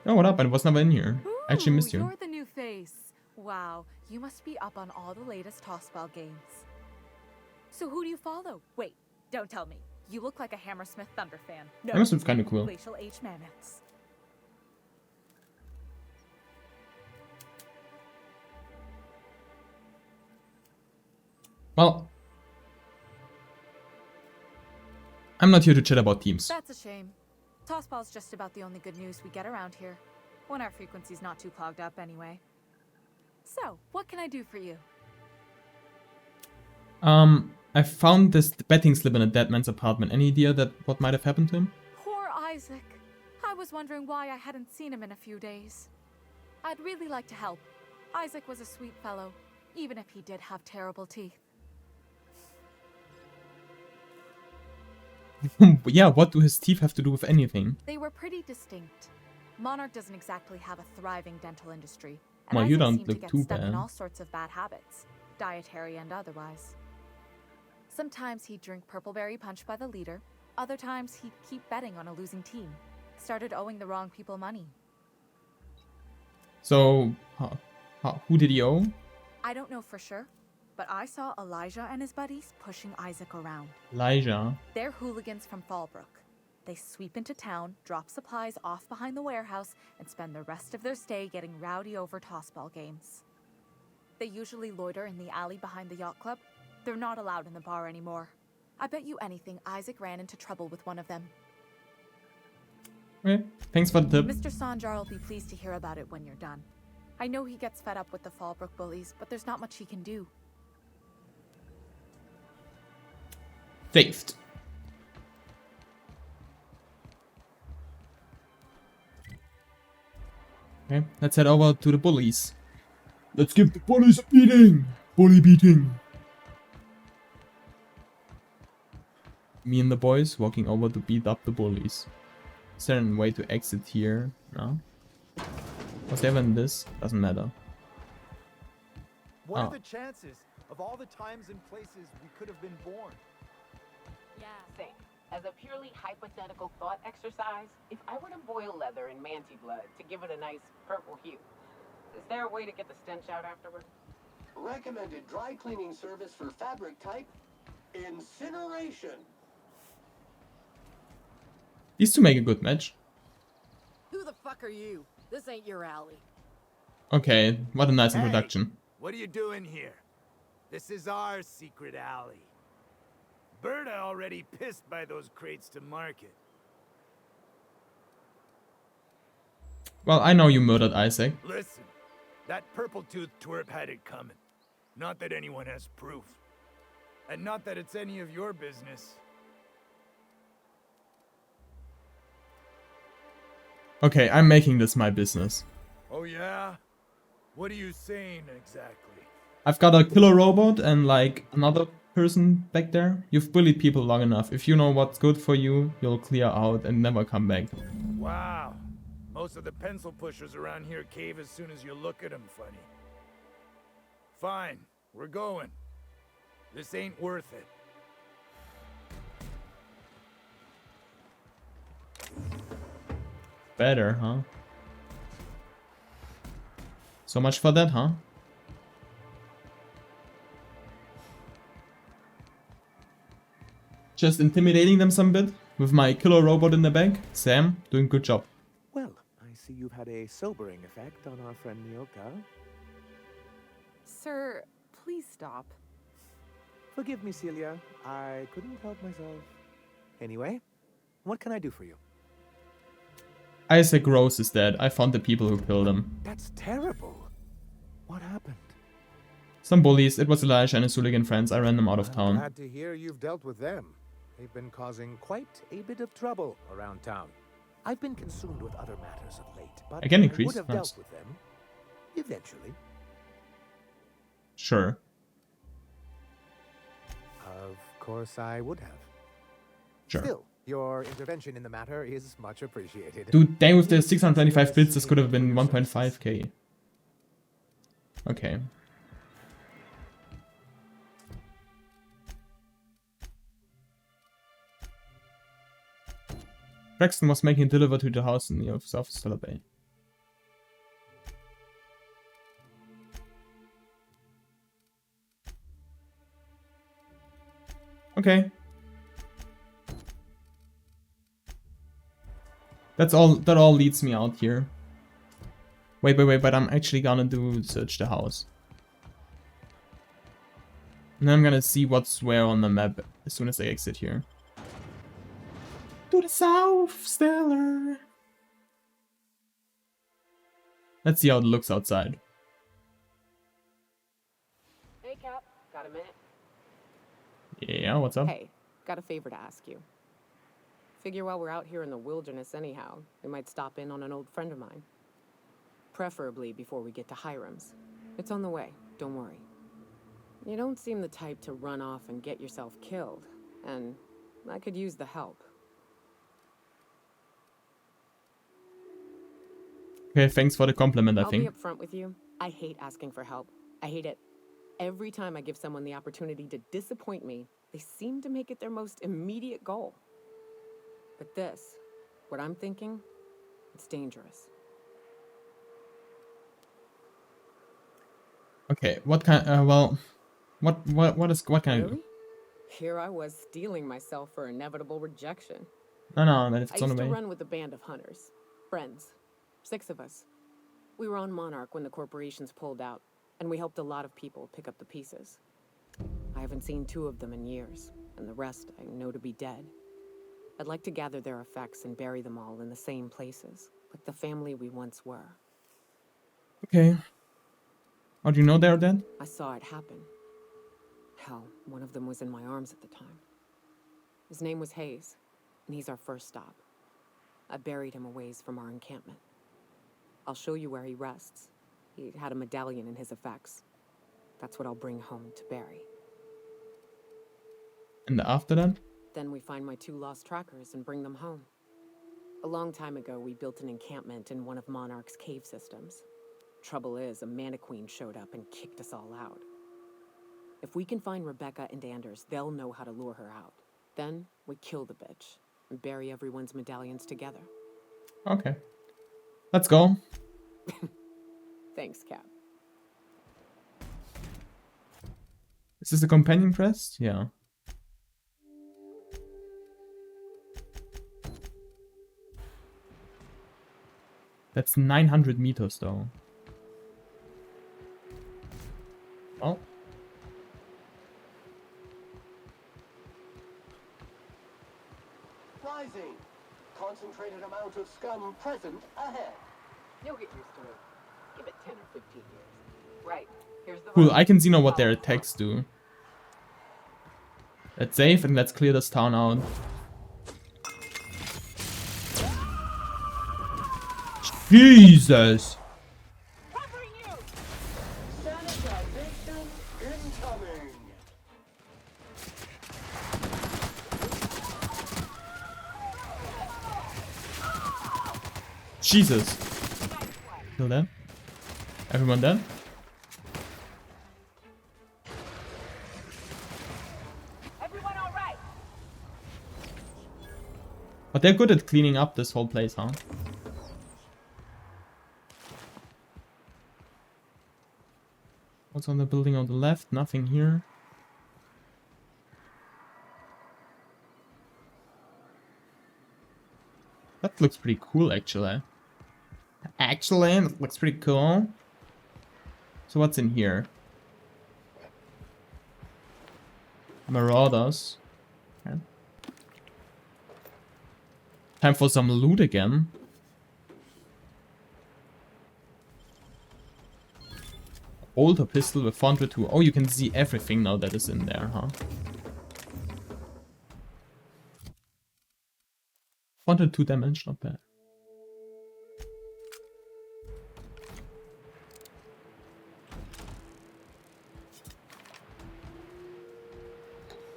Oh, what up? I was never in here. I actually missed you. You're the new face. Wow, you must be up on all the latest tossball games. So who do you follow? Wait, don't tell me. You look like a Hammersmith Thunder fan. No, Hammersmith's kind of cool. Glacial H Mammoths. Well, I'm not here to chat about teams. That's a shame. Tossball's just about the only good news we get around here. When our frequency's not too clogged up anyway. So, what can I do for you? I found this betting slip in a dead man's apartment. Any idea that what might have happened to him? Poor Isaac. I was wondering why I hadn't seen him in a few days. I'd really like to help. Isaac was a sweet fellow, even if he did have terrible teeth. Yeah, what do his teeth have to do with anything? They were pretty distinct. Monarch doesn't exactly have a thriving dental industry. And Well, Isaac you don't seemed to look get too stuck in bad. all sorts of bad habits, dietary and otherwise. Sometimes he'd drink purpleberry punch by the liter. Other times he'd keep betting on a losing team. Started owing the wrong people money. So, who did he owe? I don't know for sure, but I saw Elijah and his buddies pushing Isaac around. Elijah. They're hooligans from Fallbrook. They sweep into town, drop supplies off behind the warehouse, and spend the rest of their stay getting rowdy over tossball games. They usually loiter in the alley behind the yacht club. They're not allowed in the bar anymore. I bet you anything Isaac ran into trouble with one of them. Okay, thanks for the tip. Mr. Sanjar will be pleased to hear about it when you're done. I know he gets fed up with the Fallbrook bullies, but there's not much he can do. Saved. Okay, let's head over to the bullies. Let's give the bullies a beating! Bully beating! Me and the boys walking over to beat up the bullies. Is there a way to exit here? No? Was there even this? Doesn't matter. What Oh. are the chances of all the times and places we could have been born? Yeah. Same. As a purely hypothetical thought exercise, if I were to boil leather in manti blood to give it a nice purple hue, is there a way to get the stench out afterward? Recommended dry cleaning service for fabric type, incineration. These two make a good match. Who the fuck are you? This ain't your alley. Okay, what a nice introduction. What are you doing here? This is our secret alley. Berta already pissed by those crates to market. Well, I know you murdered Isaac. Listen, that purple-toothed twerp had it coming. Not that anyone has proof. And not that it's any of your business. Okay, I'm making this my business. Oh yeah? What are you saying exactly? I've got a killer robot and like another person back there. You've bullied people long enough. If you know what's good for you, you'll clear out and never come back. Wow. Most of the pencil pushers around here cave as soon as you look at them funny. Fine, we're going. This ain't worth it. Better, huh? So much for that, huh? Just intimidating them some bit with my killer robot in the back. Sam, doing good job. Well, I see you've had a sobering effect on our friend Nyoka. Sir, please stop. Forgive me, Celia. I couldn't help myself. Anyway, what can I do for you? Isaac Rose is dead. I found the people who killed him. That's terrible. What happened? Some bullies. It was Elijah and his hooligan friends. I ran them out of town. Glad to hear you've dealt with them. They've been causing quite a bit of trouble around town. I've been consumed with other matters of late, but Again, I increase? would have Nice. dealt with them eventually. Sure. Of course, I would have. Sure. Still, your intervention in the matter is much appreciated. Dude, dang, with the 625 bits, this could have been 1.5k. Okay. Braxton was making it delivered to the house near South Stellar Bay. Okay. That all leads me out here. Wait, but I'm actually gonna search the house. And then I'm gonna see what's where on the map as soon as I exit here. To the south, Stellar. Let's see how it looks outside. Hey, Cap. Got a minute? Yeah, what's up? Hey, got a favor to ask you. Figure while we're out here in the wilderness anyhow, we might stop in on an old friend of mine. Preferably before we get to Hiram's. It's on the way, don't worry. You don't seem the type to run off and get yourself killed, and I could use the help. Okay, thanks for the compliment, I I'll think. be upfront with you. I hate asking for help. I hate it. Every time I give someone the opportunity to disappoint me, they seem to make it their most immediate goal. But this, what I'm thinking, it's dangerous. Okay, what kind? Well, what can I do? Really? Here I was stealing myself for inevitable rejection. No, that I it's on used the to way. run with a band of hunters, friends, 6 of us. We were on Monarch when the corporations pulled out, and we helped a lot of people pick up the pieces. I haven't seen 2 of them in years, and the rest I know to be dead. I'd like to gather their effects and bury them all in the same places, like the family we once were. Okay. How do you know they're dead? I saw it happen. Hell, one of them was in my arms at the time. His name was Hayes, and he's our first stop. I buried him a ways from our encampment. I'll show you where he rests. He had a medallion in his effects. That's what I'll bring home to Barry. And after that? Then we find my 2 lost trackers and bring them home. A long time ago, we built an encampment in one of Monarch's cave systems. Trouble is, a Mana Queen showed up and kicked us all out. If we can find Rebecca and Anders, they'll know how to lure her out. Then we kill the bitch and bury everyone's medallions together. Okay. Let's go. Thanks, Cap. Is this a companion quest? Yeah. That's 900 meters though. Oh. Rising. Concentrated amount of scum present ahead. You'll get used to it. Give it 10 or 15 years. Right. Here's the Cool, I can see now what their attacks do. Let's save and let's clear this town out. Jesus! Sanitization incoming. Jesus! Kill them. Everyone done? Everyone all right? But they're good at cleaning up this whole place, huh? What's on the building on the left? Nothing here. That looks pretty cool, actually. Actually, that looks pretty cool. So what's in here? Marauders. Okay. Time for some loot again. Older pistol with 402. Oh, you can see everything now that is in there, huh? 402 damage, not bad.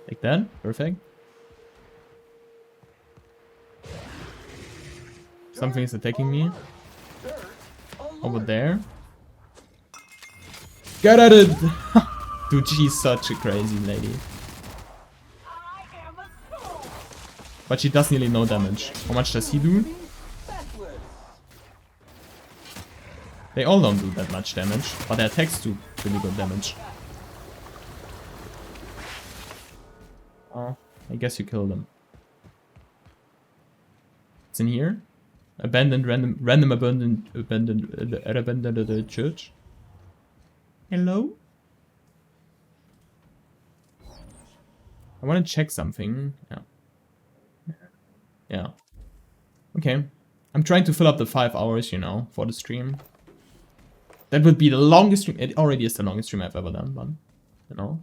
Like that, perfect. Something is attacking me. Over there. Get at it! Dude, she's such a crazy lady. But she does nearly no damage. How much does he do? They all don't do that much damage, but their attacks do pretty good damage. Oh, I guess you kill them. What's in here? Abandoned abandoned church. Hello? I want to check something. Yeah. Yeah. Okay. I'm trying to fill up the 5 hours, you know, for the stream. That would be the longest stream. It already is the longest stream I've ever done, but, you know.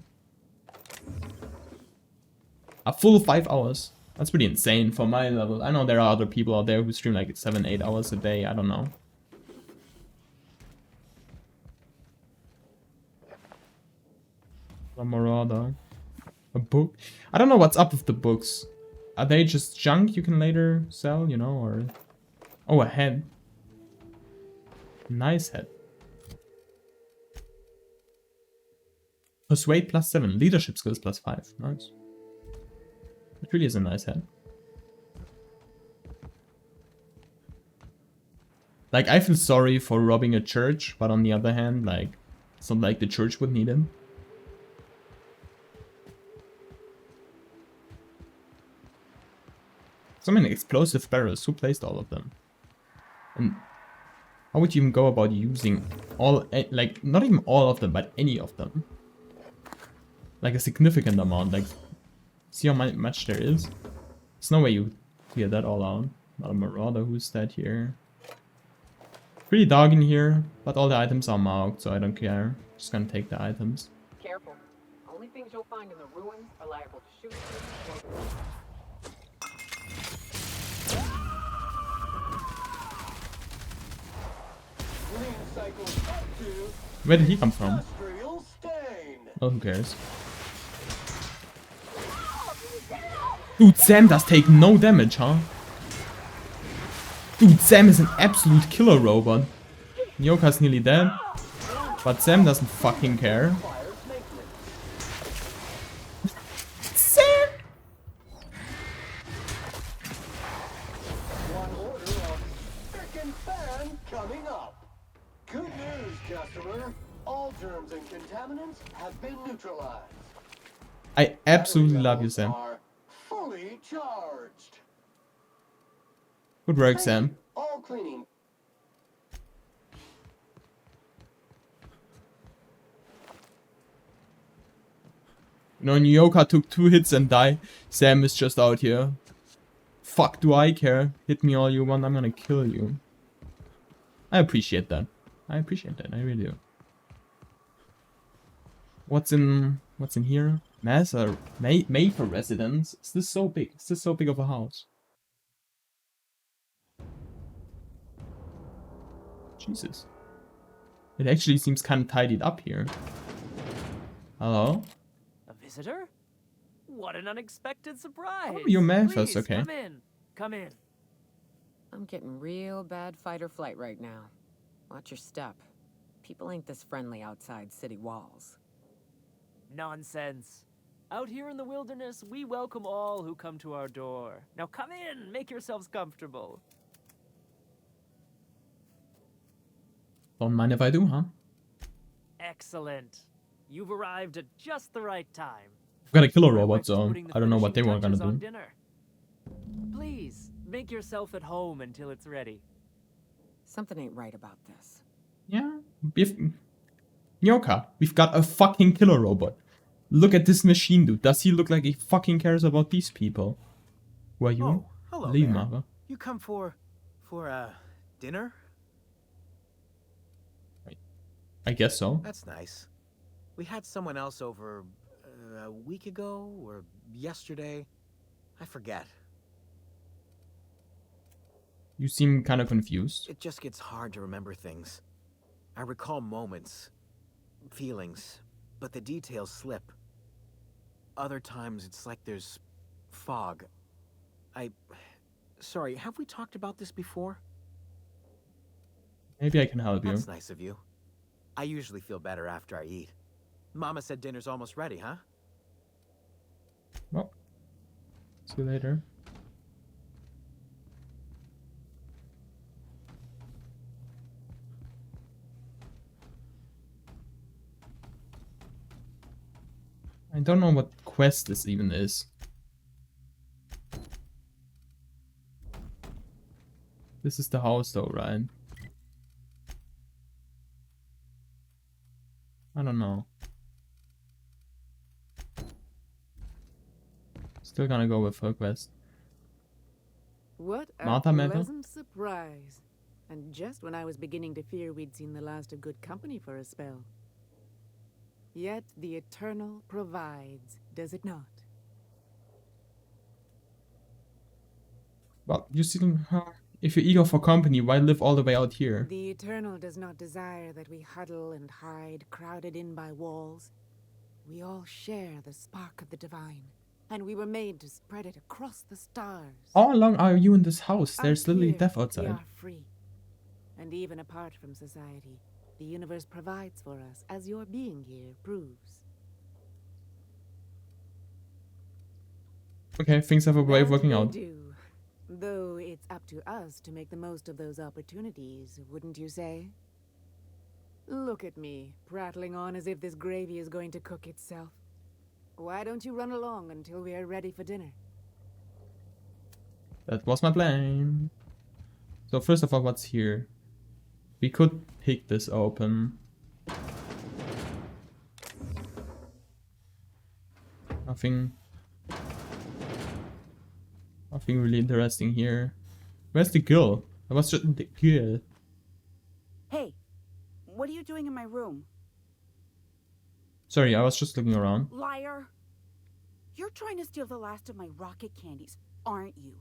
A full 5 hours. That's pretty insane for my level. I know there are other people out there who stream like 7-8 hours a day. I don't know. A Marauder. A book. I don't know what's up with the books. Are they just junk you can later sell, you know, or... Oh, a head. Nice head. Persuade +7. Leadership skills +5. Nice. It really is a nice head. Like, I feel sorry for robbing a church, but on the other hand, like, it's not like the church would need him. So many explosive barrels. Who placed all of them? And how would you even go about using all, like, not even all of them, but any of them? Like a significant amount. Like, see how much there is? There's no way you clear that all out. Not a Marauder. Who's that here? Pretty dark in here, but all the items are marked, so I don't care. Just gonna take the items. Careful. Only things you'll find in the ruins are liable to shoot you. Where did he come from? Oh, who cares? Dude, Sam does take no damage, huh? Dude, Sam is an absolute killer robot. Nyoka's nearly dead. But Sam doesn't fucking care. Sam! One order of frickin' fan coming up. Good news, customer. All germs and contaminants have been neutralized. I absolutely love you, Sam. Are fully charged. Good work, Sam. All cleaning. You know, Nyoka took 2 hits and died. Sam is just out here. Fuck do I care? Hit me all you want, I'm gonna kill you. I appreciate that. I appreciate that, I really do. What's in here? Mayfair residence? Is this so big? Is this so big of a house? Jesus. It actually seems kind of tidied up here. Hello? A visitor? What an unexpected surprise! Oh, you're Memphis, Please, okay. Come in. Come in. I'm getting real bad fight or flight right now. Watch your step. People ain't this friendly outside city walls. Nonsense. Out here in the wilderness, we welcome all who come to our door. Now come in, make yourselves comfortable. Don't mind if I do, huh? Excellent. You've arrived at just the right time. I've got a killer My robot, wife's so putting the I don't know what they finishing were gonna touches on do. dinner. Please, make yourself at home until it's ready. Something ain't right about this. Yeah, Nyoka, we've got a fucking killer robot. Look at this machine, dude. Does he look like he fucking cares about these people? Who are you? Oh, hello Leave, there. mother. You come for dinner? I guess so. That's nice. We had someone else over a week ago or yesterday. I forget. You seem kind of confused. It just gets hard to remember things. I recall moments, feelings, but the details slip. Other times it's like there's fog. Sorry, have we talked about this before? Maybe I can help you. That's nice of you. I usually feel better after I eat. Mama said dinner's almost ready, huh? Well, see you later. I don't know what quest this even is. This is the house though, right? I don't know. Still gonna go with her quest. What a Martha Mabel? pleasant surprise. And just when I was beginning to fear we'd seen the last of good company for a spell. Yet the Eternal provides, does it not? Well, you still... If you're eager for company, why live all the way out here? The Eternal does not desire that we huddle and hide, crowded in by walls. We all share the spark of the divine, and we were made to spread it across the stars. How long are you in this house? There's Out literally here, death we outside. are free. And even apart from society, the universe provides for us, as your being here proves. Okay, things have a way of That working they out. do. Though it's up to us to make the most of those opportunities, wouldn't you say? Look at me, prattling on as if this gravy is going to cook itself. Why don't you run along until we are ready for dinner? That was my plan. So first of all, what's here? We could pick this open. Nothing really interesting here. Where's the girl? I was just the girl. Hey, what are you doing in my room? Sorry, I was just looking around. Liar! You're trying to steal the last of my rocket candies, aren't you?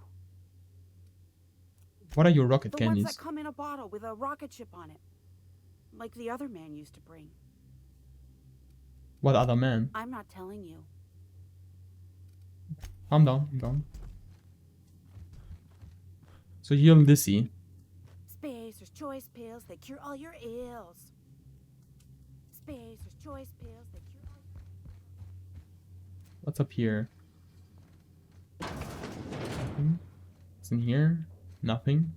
What are your rocket The candies? ones that come in a bottle with a rocket ship on it. Like the other man used to bring. What other man? I'm not telling you. Calm down, calm down. So you're Lizzie. Space Spacer's Choice pills, they cure all your ills. Spacer's Choice pills, they cure all your... What's up here? Nothing. What's in here? Nothing.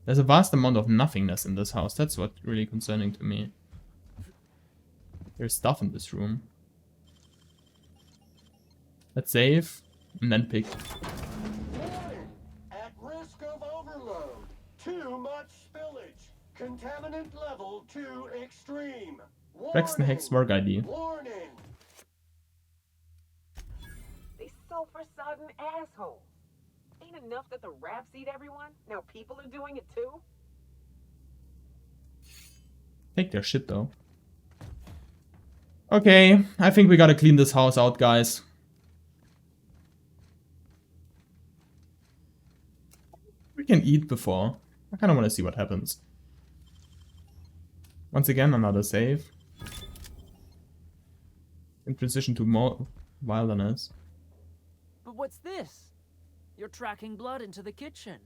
There's a vast amount of nothingness in this house. That's what's really concerning to me. There's stuff in this room. Let's save and then pick. Warning! At risk of overload. Too much spillage. Contaminant level too extreme. Braxton Hex work ID. Warning! They sulfur-sodden assholes. Ain't enough that the rats eat everyone? Now people are doing it too? Take their shit though. Okay, I think we gotta clean this house out, guys. We can eat before. I kinda wanna see what happens. Once again, another save. In transition to more wilderness. But what's this? You're tracking blood into the kitchen.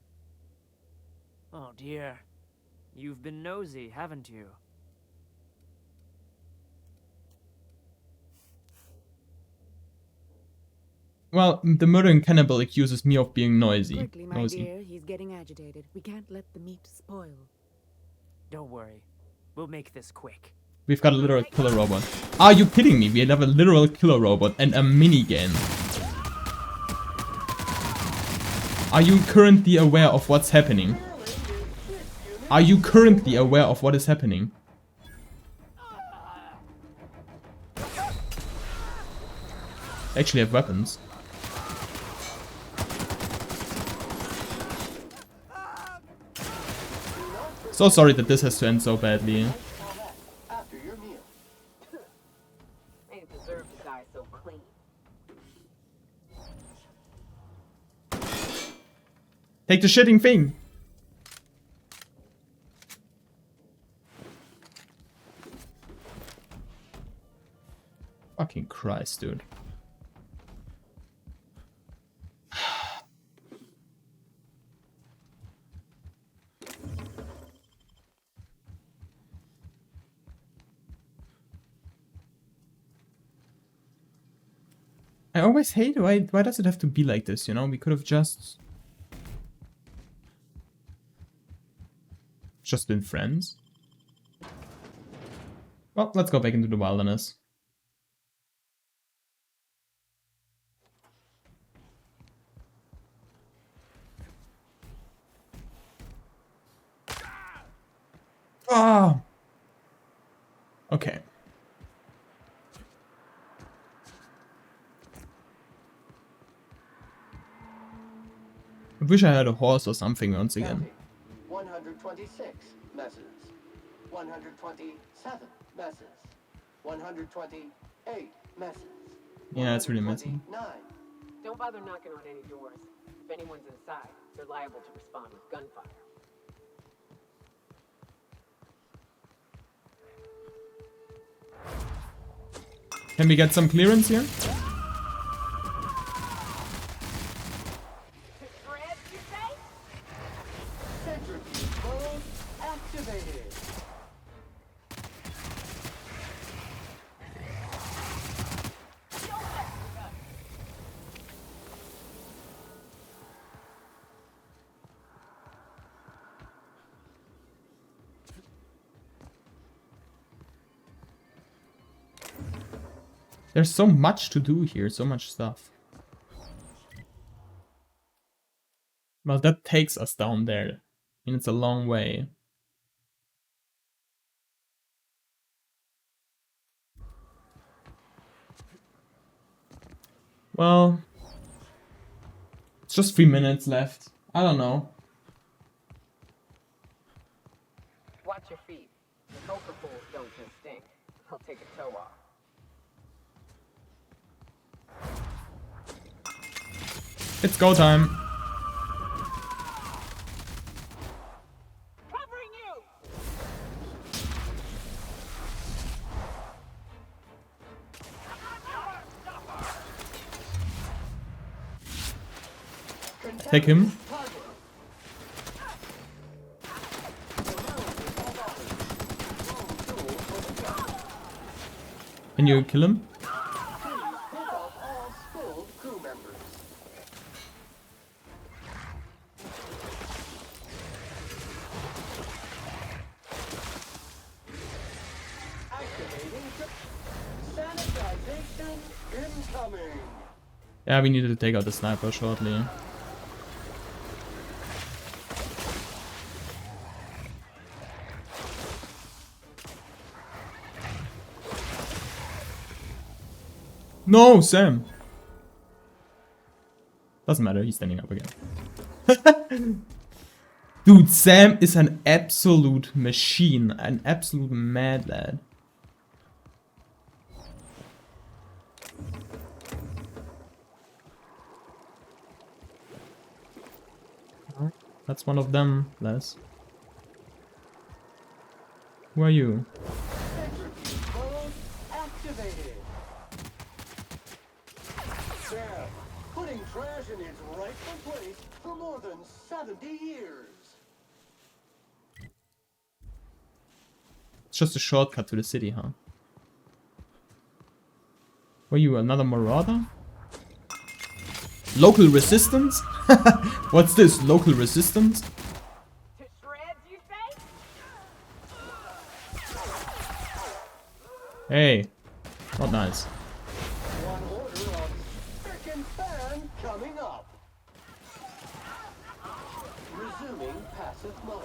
Oh dear. You've been nosy, haven't you? Well, the murdering cannibal accuses me of being noisy. Quickly, my dear, he's getting agitated. We can't let the meat spoil. Don't worry. We'll make this quick. We've got a literal killer robot. Are you kidding me? We have a literal killer robot and a minigun. Are you currently aware of what's happening? Are you currently aware of what is happening? They actually have weapons. So sorry that this has to end so badly. After your meal. They didn't deserve to die so clean. Take the shitting thing! Fucking Christ, dude. I always hate why does it have to be like this, you know? We could have just been friends. Well, let's go back into the wilderness. Ah. Okay. I wish I had a horse or something once again. 126 messes. 127 messes. 128 messes. Yeah, it's really messy. Don't bother knocking on any doors. If anyone's inside, they're liable to respond with gunfire. Can we get some clearance here? Centrifuge mode activated. There's so much to do here, so much stuff. Well, that takes us down there. I mean, it's a long way. Well, it's just 3 minutes left. I don't know. Watch your feet. The sulfur pools don't just stink. I'll take a toe off. It's go time. Covering you! Take him. Can you kill him? Please pick up all skilled crew members. Activating sanitization incoming. Yeah, we needed to take out the sniper shortly. No, Sam! Doesn't matter, he's standing up again. Dude, Sam is an absolute machine. An absolute mad lad. That's one of them, Les. Who are you? Mode activated. Sam, putting trash in its rightful place for more than 70 years. It's just a shortcut to the city, huh? Were you another marauder? Local resistance? What's this? Local resistance? Hey, not nice. One order of frickin' fan coming up. Resuming passive mode.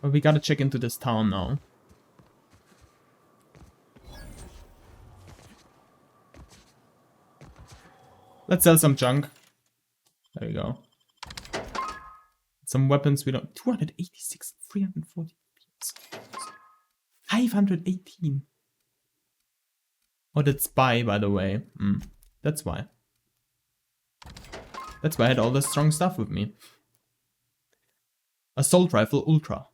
Well, we gotta check into this town now. Let's sell some junk. There we go. Some weapons we don't... 286, 340, 518. Oh, that's buy, by the way. That's why. That's why I had all the strong stuff with me. Assault rifle ultra.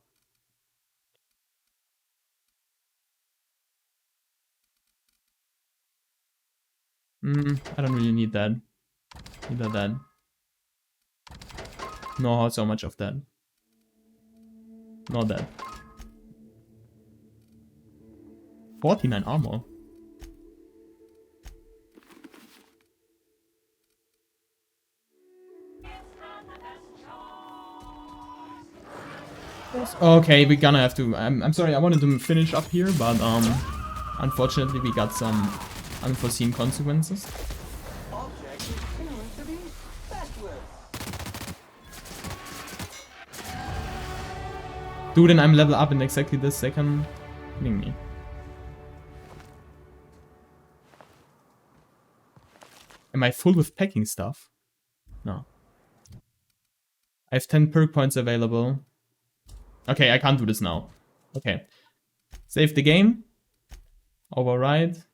I don't really need that. Either that. No, so much of that. Not that. 49 armor. Okay, we're gonna have to. I'm sorry, I wanted to finish up here, but unfortunately we got some unforeseen consequences. Dude, and I'm level up in exactly this second. Kidding me. Am I full with packing stuff? No. I have 10 perk points available. Okay, I can't do this now. Okay. Save the game. Override.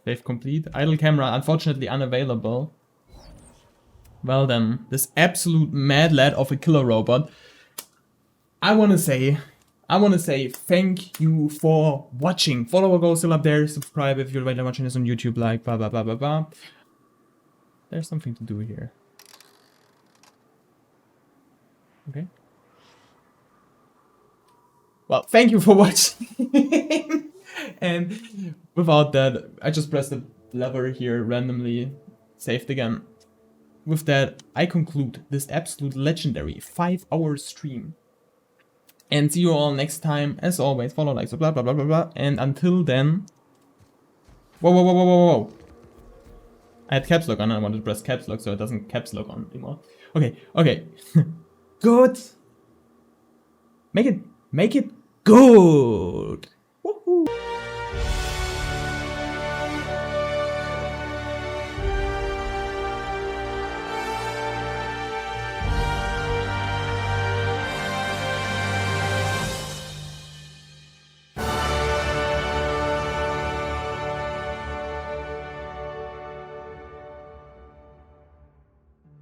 Save complete. Idle camera, unfortunately unavailable. Well then, this absolute mad lad of a killer robot. I wanna say thank you for watching. Follow or go still up there. Subscribe if you're right now watching this on YouTube. Like blah blah blah blah blah. There's something to do here. Okay. Well, thank you for watching. And without that, I just pressed the lever here randomly. Saved again. With that, I conclude this absolute legendary 5-hour stream. And see you all next time. As always, follow, like, so blah blah blah blah blah. And until then... Whoa, whoa, whoa, whoa, whoa, whoa. I had caps lock on, I wanted to press caps lock so it doesn't caps lock on anymore. Okay, okay. Good. Make it good.